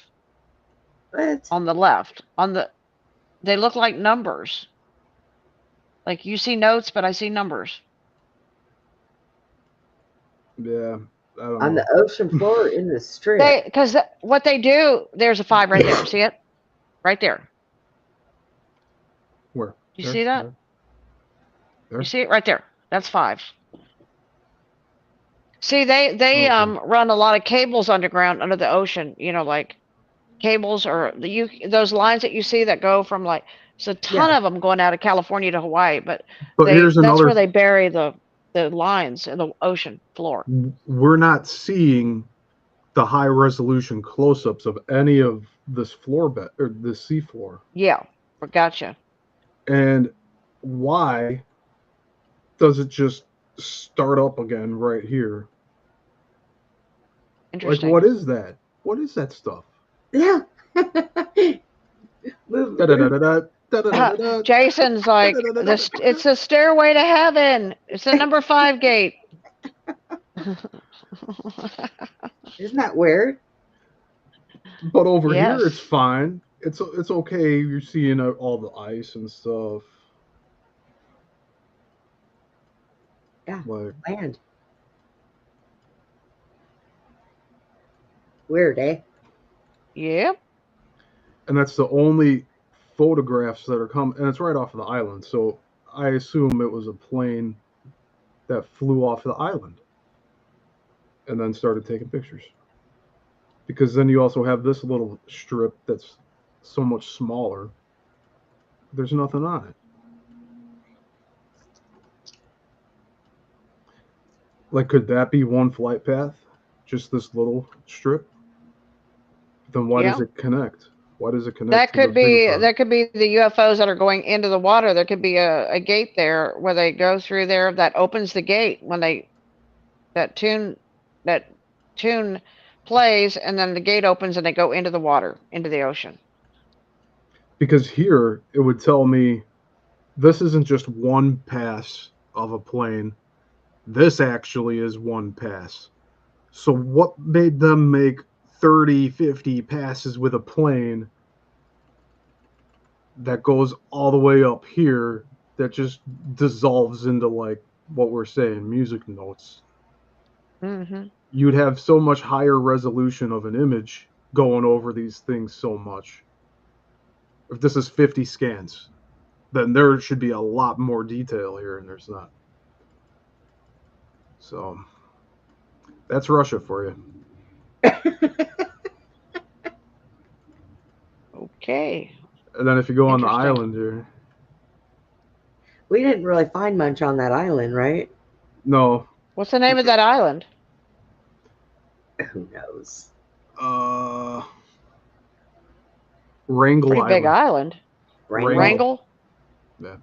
what? on the left. They look like numbers. Like you see notes, but I see numbers. Yeah, I don't On know. the ocean floor in the strip. Because what they do, there's a 5 right there. See it? Right there. Where? You There? see that? There? You see it right there? That's 5. See, they Okay. run a lot of cables underground under the ocean. You know, like cables or those lines that you see that go from like there's a ton Yeah. of them going out of California to Hawaii, but But here's that's where another. they bury the lines in the ocean floor. We're not seeing the high resolution close-ups of any of this floor bed or the sea floor. Yeah, gotcha. And why does it just start up again right here? Like, Interesting. what is that? What is that stuff? Yeah. Da-da-da-da-da, da-da-da-da-da, Jason's like da-da-da-da-da. it's a stairway to heaven. It's the number 5 gate. Isn't that weird? But over here, it's Yes. fine. It's okay. You're seeing all the ice and stuff. Yeah. Like, Land. Weird, eh? Yep. and that's the only photographs that are coming, and it's right off of the island. So I assume it was a plane that flew off the island and then started taking pictures. Because then you also have this little strip that's so much smaller. There's nothing on it. Like, could that be one flight path? Just this little strip? Then why does Yeah. it connect? Why does it connect That to the could bigger be part? that could be the UFOs that are going into the water. There could be a gate there where they go through there that opens the gate when that tune that tune plays, and then the gate opens and they go into the water, into the ocean. Because here it would tell me this isn't just one pass of a plane. This actually is one pass. So what made them make 30, 50 passes with a plane that goes all the way up here that just dissolves into, like, what we're saying, music notes? Mm-hmm. You'd have so much higher resolution of an image going over these things so much. If this is 50 scans, then there should be a lot more detail here, and there's not. So that's Russia for you. Okay. And then if you go on the Interesting. island here, We didn't really find much on that island, right? no, What's the name of that island? Who knows? Wrangel Pretty big Island. island. Wrangell? Wrangell? Yeah.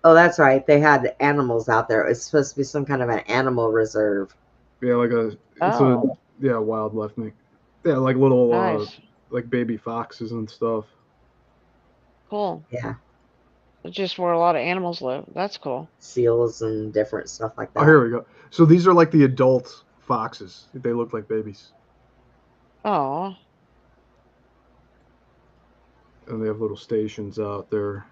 Oh, that's right. They had animals out there. It was supposed to be some kind of an animal reserve. Yeah, Oh, wildlife thing. Yeah, like little nice. like baby foxes and stuff. Cool. Yeah. It's just where a lot of animals live. That's cool. Seals and different stuff like Oh, that. here we go. So these are like the adult foxes. They look like babies, Oh, and they have little stations out there.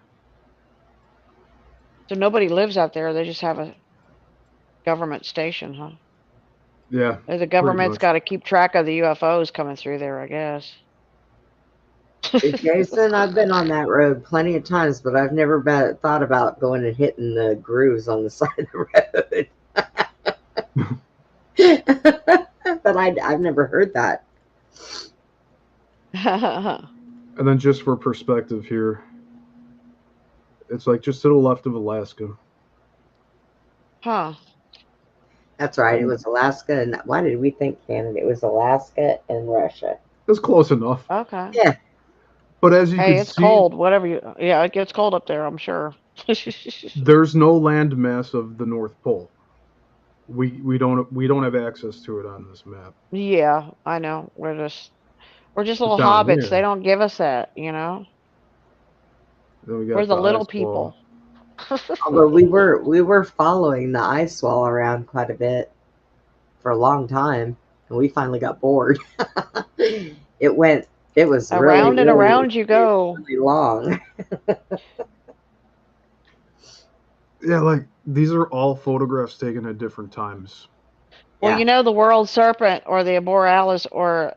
so nobody lives out there. They just have a government station, huh? Yeah, The pretty government's much. got to keep track of the UFOs coming through there, I guess. Jason, I've been on that road plenty of times, but I've never thought about going and hitting the grooves on the side of the road. But I've never heard that. And then just for perspective here, it's like just to the left of Alaska. Huh. That's right. It was Alaska, and why did we think Canada? It was Alaska and Russia. It's close enough. Okay. Yeah. But as you Hey, can it's see, cold. Whatever you. Yeah, it gets cold up there, I'm sure. there's no land mass of the North Pole. We don't have access to it on this map. Yeah, I know. We're just But little down hobbits. They here, don't give us that, you know. then we We're got the the little ice wall. people. Although we were following the ice wall around quite a bit for a long time, and we finally got bored. It was really, Around and really, around you go. really long. Yeah, like these are all photographs taken at different times. Well, Yeah. you know the world serpent or the borealis or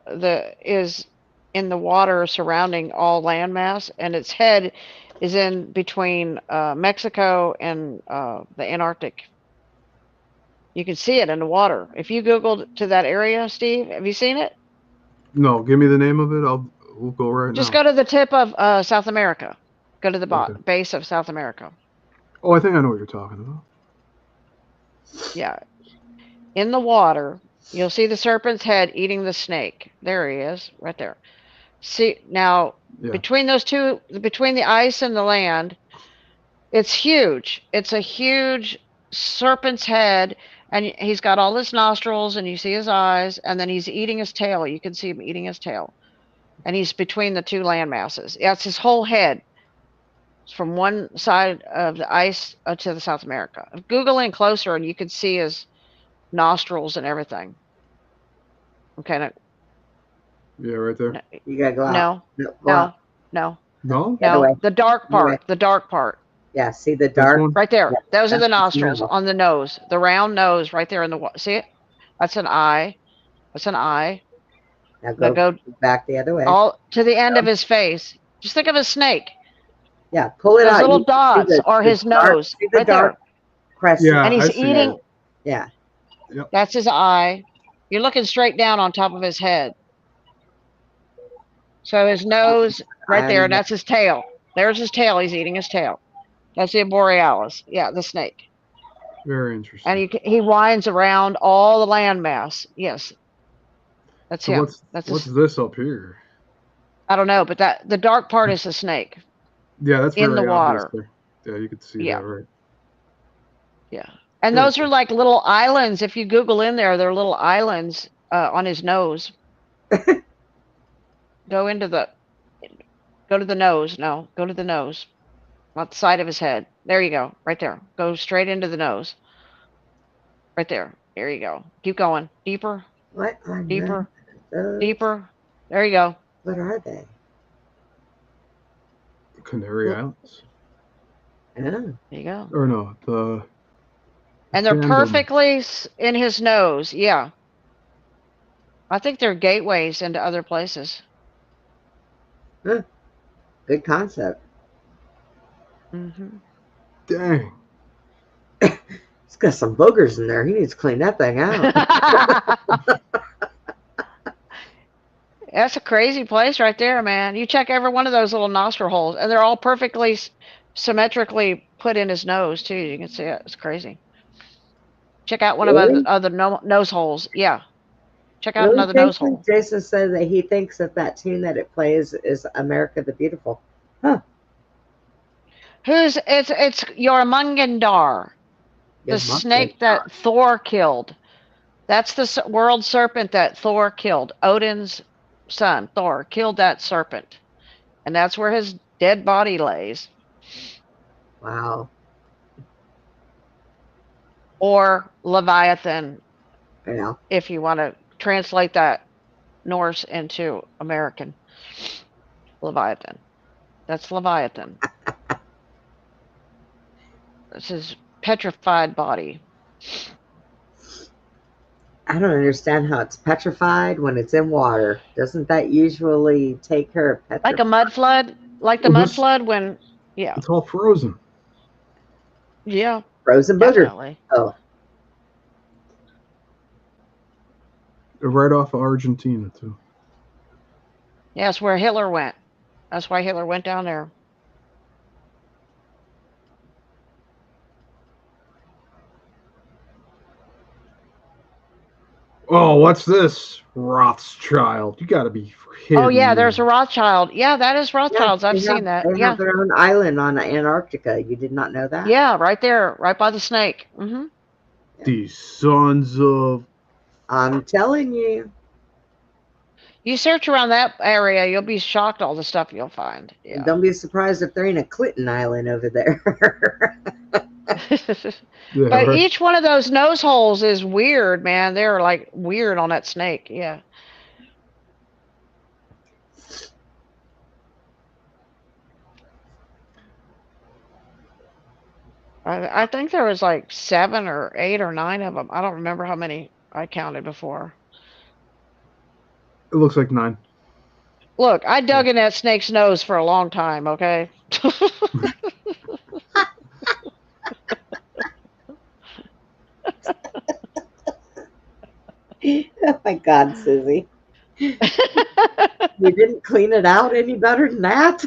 is in the water surrounding all landmass, and its head is in between Mexico and the Antarctic. You can see it in the water. If you Googled to that area, Steve, have you seen it? No, give me the name of it. We'll go right Just now. go to the tip of South America. Go to the Okay. base of South America. Oh, I think I know what you're talking about. Yeah. In the water, you'll see the serpent's head eating the snake. There he is, right there. See, now, Yeah. between the ice and the land, it's huge. It's a huge serpent's head, and he's got all his nostrils, and you see his eyes, and then he's eating his tail. You can see him eating his tail. And he's between the two land masses. Yeah, it's his whole head. It's from one side of the ice to the South America. Google in closer, and you can see his nostrils and everything. Okay. No, Yeah, right there. You gotta go out. no, Go out. no, No? The other way. the dark The other way. part. The dark part. Yeah, see the This dark? one? Right there. Yeah, Those are the that's his nostrils mouth. on the nose. The round nose right there in the water. See it? That's an eye. That's an eye. Now Now go go back the other way. all to the end of his face. Just think of a snake. Yeah, pull it Those out. little You see dots are the his dark- nose. See the Right dark there. crescent. Yeah, And I he's see eating. it. Yeah. That's his eye. You're looking straight down on top of his head. So his nose right there, and that's his tail. There's his tail. He's eating his tail. That's the borealis. Yeah, the snake. Very interesting. And he winds around all the landmass. Yes, that's So him. what's this up here? I don't know, but the dark part is the snake. Yeah, that's in very the obvious water. there. Yeah, you could see Yeah. that, right? Yeah, and Very those are like little islands. If you Google in there, they're little islands on his nose. Go to the nose. No, go to the nose. Not the side of his head. There you go. Right there. Go straight into the nose. Right there. There you go. Keep going. Deeper. What are Deeper. those? Deeper. There you go. What are they? Canary Islands? Oh. There you go. Or no, the And they're Tandem. perfectly in his nose. Yeah. I think they're gateways into other places. Huh. Good concept. Mm-hmm. Dang. He's got some boogers in there. He needs to clean that thing out. That's a crazy place right there, man. You check every one of those little nostril holes, and they're all perfectly symmetrically put in his nose, too. You can see it. It's crazy. Check out one Really? of other nose holes. Yeah. Check out Really, another nose Jason? hole. Jason said that he thinks that tune that it plays is America the Beautiful. Huh. It's Jormungandr, the snake that Thor killed. That's the world serpent that Thor killed. Odin's son, Thor, killed that serpent. And that's where his dead body lays. Wow. Or Leviathan, Yeah. if you want to translate that Norse into American. Leviathan. That's Leviathan. This is petrified body. I don't understand how it's petrified when it's in water. Doesn't that usually take care of petrified? Like a mud flood? Like the mud flood when, yeah. It's all frozen. Yeah. Frozen booger. Definitely. Oh. They're right off of Argentina, too. Yeah, that's where Hitler went. That's why Hitler went down there. Oh, what's this? Rothschild. You got to be kidding Oh, yeah, me. there's a Rothschild. Yeah, that is Rothschilds. I've They seen have- that. They Yeah. have their own island on Antarctica. You did not know that? Yeah, right there, right by the snake. Mm-hmm. These sons of... I'm telling you. You search around that area, you'll be shocked all the stuff you'll find. Yeah. Don't be surprised if there ain't a Clinton Island over there. Yeah, But right. each one of those nose holes is weird, man. They're like weird on that snake. Yeah. I think there was like 7 or 8 or 9 of them. I don't remember how many I counted before. It looks like 9. Look, I dug in that snake's nose for a long time, okay? Oh my God, Susie. You didn't clean it out any better than that?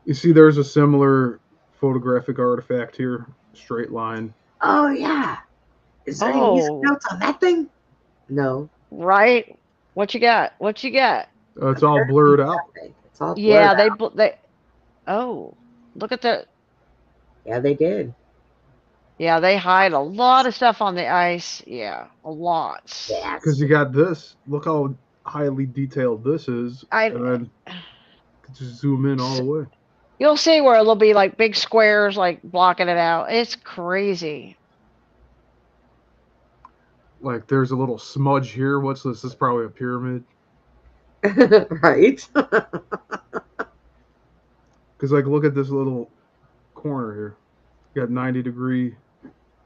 You see, there's a similar photographic artifact here. Straight line. Oh, yeah. Is there any music Oh, notes on that thing? No. right. What you got? What you got? It's all blurred out. It's all blurred Yeah, out. they. Oh, look at the. Yeah, they did. Yeah, they hide a lot of stuff on the ice. Yeah, a lot. Yeah. Because you got this. Look how highly detailed this is. And then just zoom in all the way. You'll see where it'll be like big squares, like blocking it out. It's crazy. Like there's a little smudge here. What's this? This is probably a pyramid. Right? Because like look at this little corner here. You got 90-degree.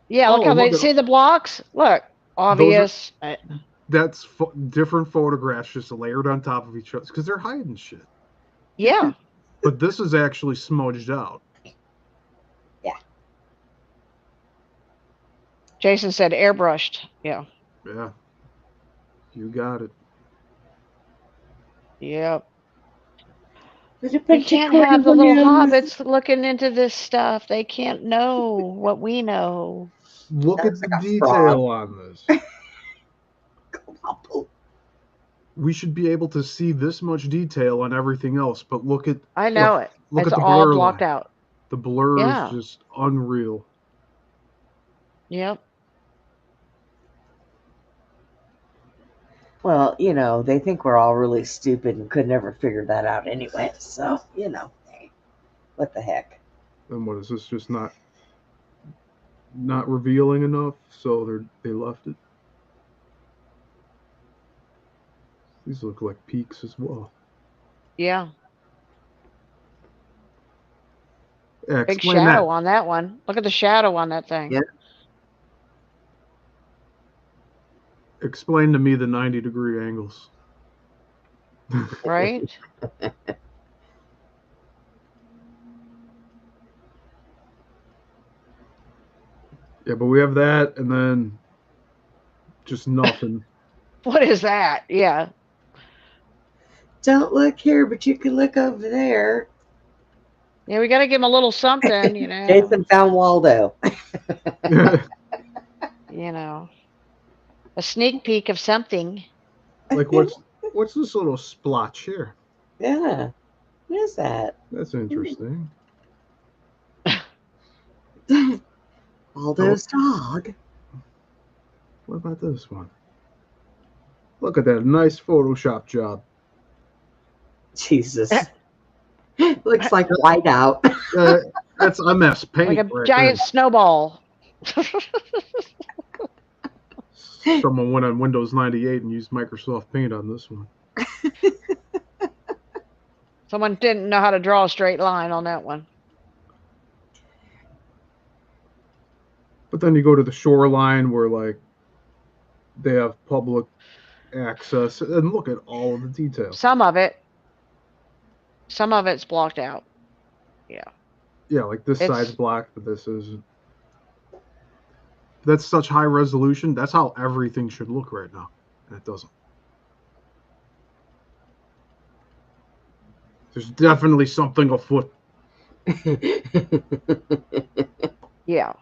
Yeah, look how they see the blocks. Look, obvious. That's different photographs just layered on top of each other because they're hiding shit. Yeah. But this is actually smudged out. Yeah. Jason said airbrushed. Yeah. Yeah. You got it. Yep. You We can't have the little hobbits looking into this stuff. They can't know what we know. Look at the detail on this. We should be able to see this much detail on everything else, but look at. I know it. Look It's at the all blur blocked line. out. The blur Yeah. is just unreal. Yep. Well, they think we're all really stupid and could never figure that out anyway. So, hey, what the heck? And what is this? Just not revealing enough, so they left it. These look like peaks as well. Yeah. Yeah, Big explain shadow that. on that one. Look at the shadow on that thing. Yeah. Explain to me the 90-degree angles. Right? Yeah, but we have that, and then just nothing. What is that? Yeah. Don't look here, but you can look over there. Yeah, we got to give him a little something, Jason found Waldo. You know, a sneak peek of something. Like what's this little splotch here? Yeah. What is that? That's interesting. Waldo's dog. What about this one? Look at that nice Photoshop job. Jesus. Looks like whiteout. That's MS Paint. Like a right giant there. snowball. Someone went on Windows 98 and used Microsoft Paint on this one. Someone didn't know how to draw a straight line on that one. But then you go to the shoreline where like they have public access and look at all of the details. Some of it's blocked out. Yeah. Yeah, like this side's black, but this isn't. That's such high resolution. That's how everything should look right now. And it doesn't. There's definitely something afoot. Yeah.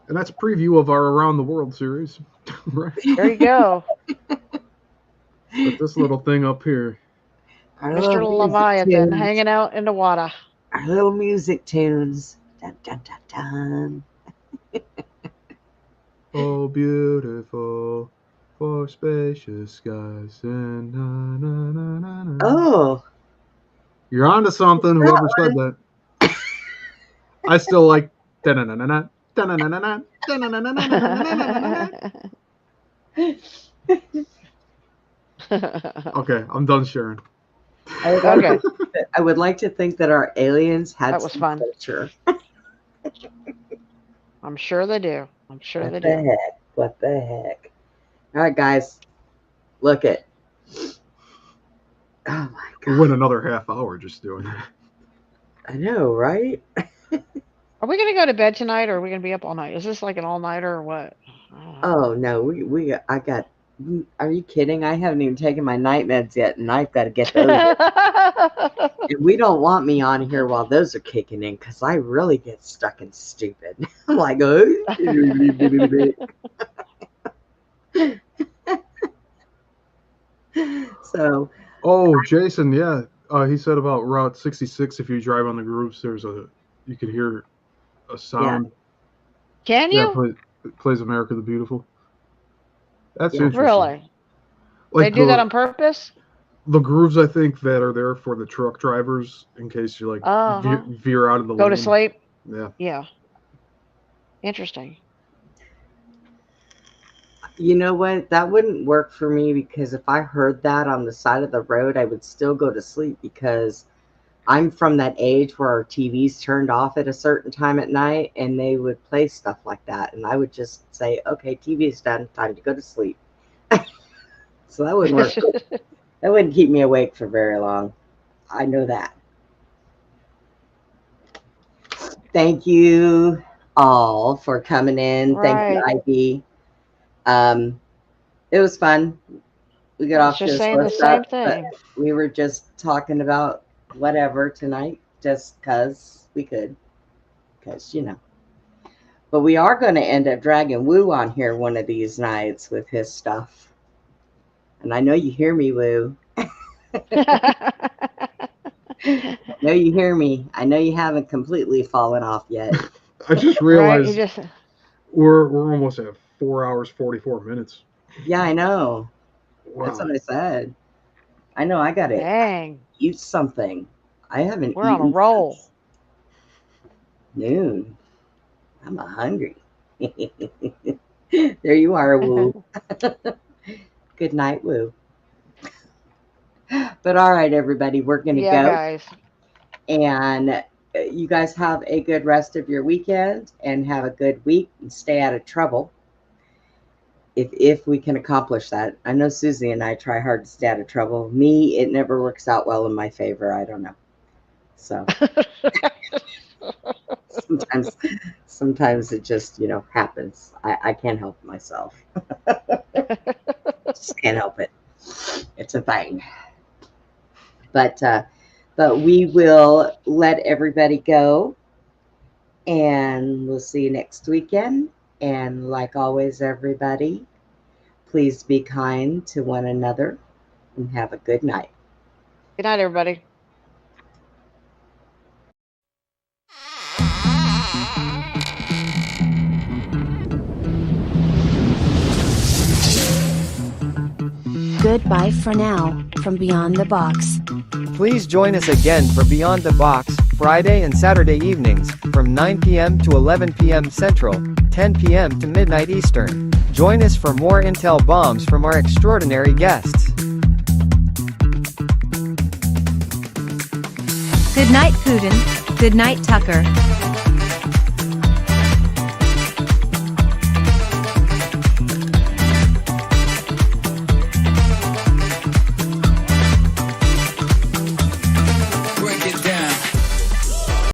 And that's a preview of our Around the World series. Right? There you go. But this little thing up here. Mr. Leviathan hanging out in the water. Our little music tunes. Dun, dun, dun, dun. Oh, beautiful for spacious skies and na, na, na, na, na. Oh. You're onto something, whoever said that. I still like da-na-na-na-na, da-na-na-na-na, da-na-na-na-na-na-na-na-na. Okay, I'm done sharing. Okay. I would like to think that our aliens had That was some fun. culture. I'm sure they do. I'm sure What they the do. heck? What the heck? All right, guys. Look it. Oh my We went another half hour just doing that. I know, right? Are we gonna go to bed tonight, or are we gonna be up all night? Is this like an all-nighter or what? I don't know. Oh no, I got. Are you kidding? I haven't even taken my night meds yet, and I've got to get those. And we don't want me on here while those are kicking in, because I really get stuck and stupid. I'm like, oh. So. Oh, Jason, yeah. He said about Route 66. If you drive on the grooves, you can hear a sound. Can you? It plays America the Beautiful. That's interesting. Really? Like they do that on purpose? The grooves, I think, that are there for the truck drivers in case you veer out of the lane. Go to sleep? Yeah. Yeah. Interesting. You know what? That wouldn't work for me, because if I heard that on the side of the road, I would still go to sleep, because I'm from that age where our TV's turned off at a certain time at night, and they would play stuff like that. And I would just say, okay, TV is done. Time to go to sleep. So that wouldn't work. That wouldn't keep me awake for very long. I know that. Thank you all for coming in. Right. Thank you, Ivy. It was fun. We got off to just a saying slow the same start, thing. but we were just talking about whatever tonight, just because we could, because But we are going to end up dragging Woo on here one of these nights with his stuff. And I know you hear me, Woo. I know you hear me. I know you haven't completely fallen off yet. I just realized Right, we're almost at 4 hours 44 minutes. Yeah, I know. Wow. That's what I said. I know. I got to eat something. I haven't. We're on a roll. Since noon. I'm hungry. There you are, Woo. Good night, Woo. But all right, everybody, we're going to go. Guys. And you guys have a good rest of your weekend, and have a good week, and stay out of trouble. If we can accomplish that. I know Susie and I try hard to stay out of trouble. Me, it never works out well in my favor. I don't know. So sometimes it just, happens. I can't help myself. Just can't help it. It's a thing. But we will let everybody go, and we'll see you next weekend. And like always, everybody, please be kind to one another, and have a good night. Good night, everybody. Goodbye for now, from Beyond the Box. Please join us again for Beyond the Box, Friday and Saturday evenings, from 9 p.m. to 11 p.m. Central, 10 p.m. to midnight Eastern. Join us for more intel bombs from our extraordinary guests. Good night, Putin. Good night, Tucker.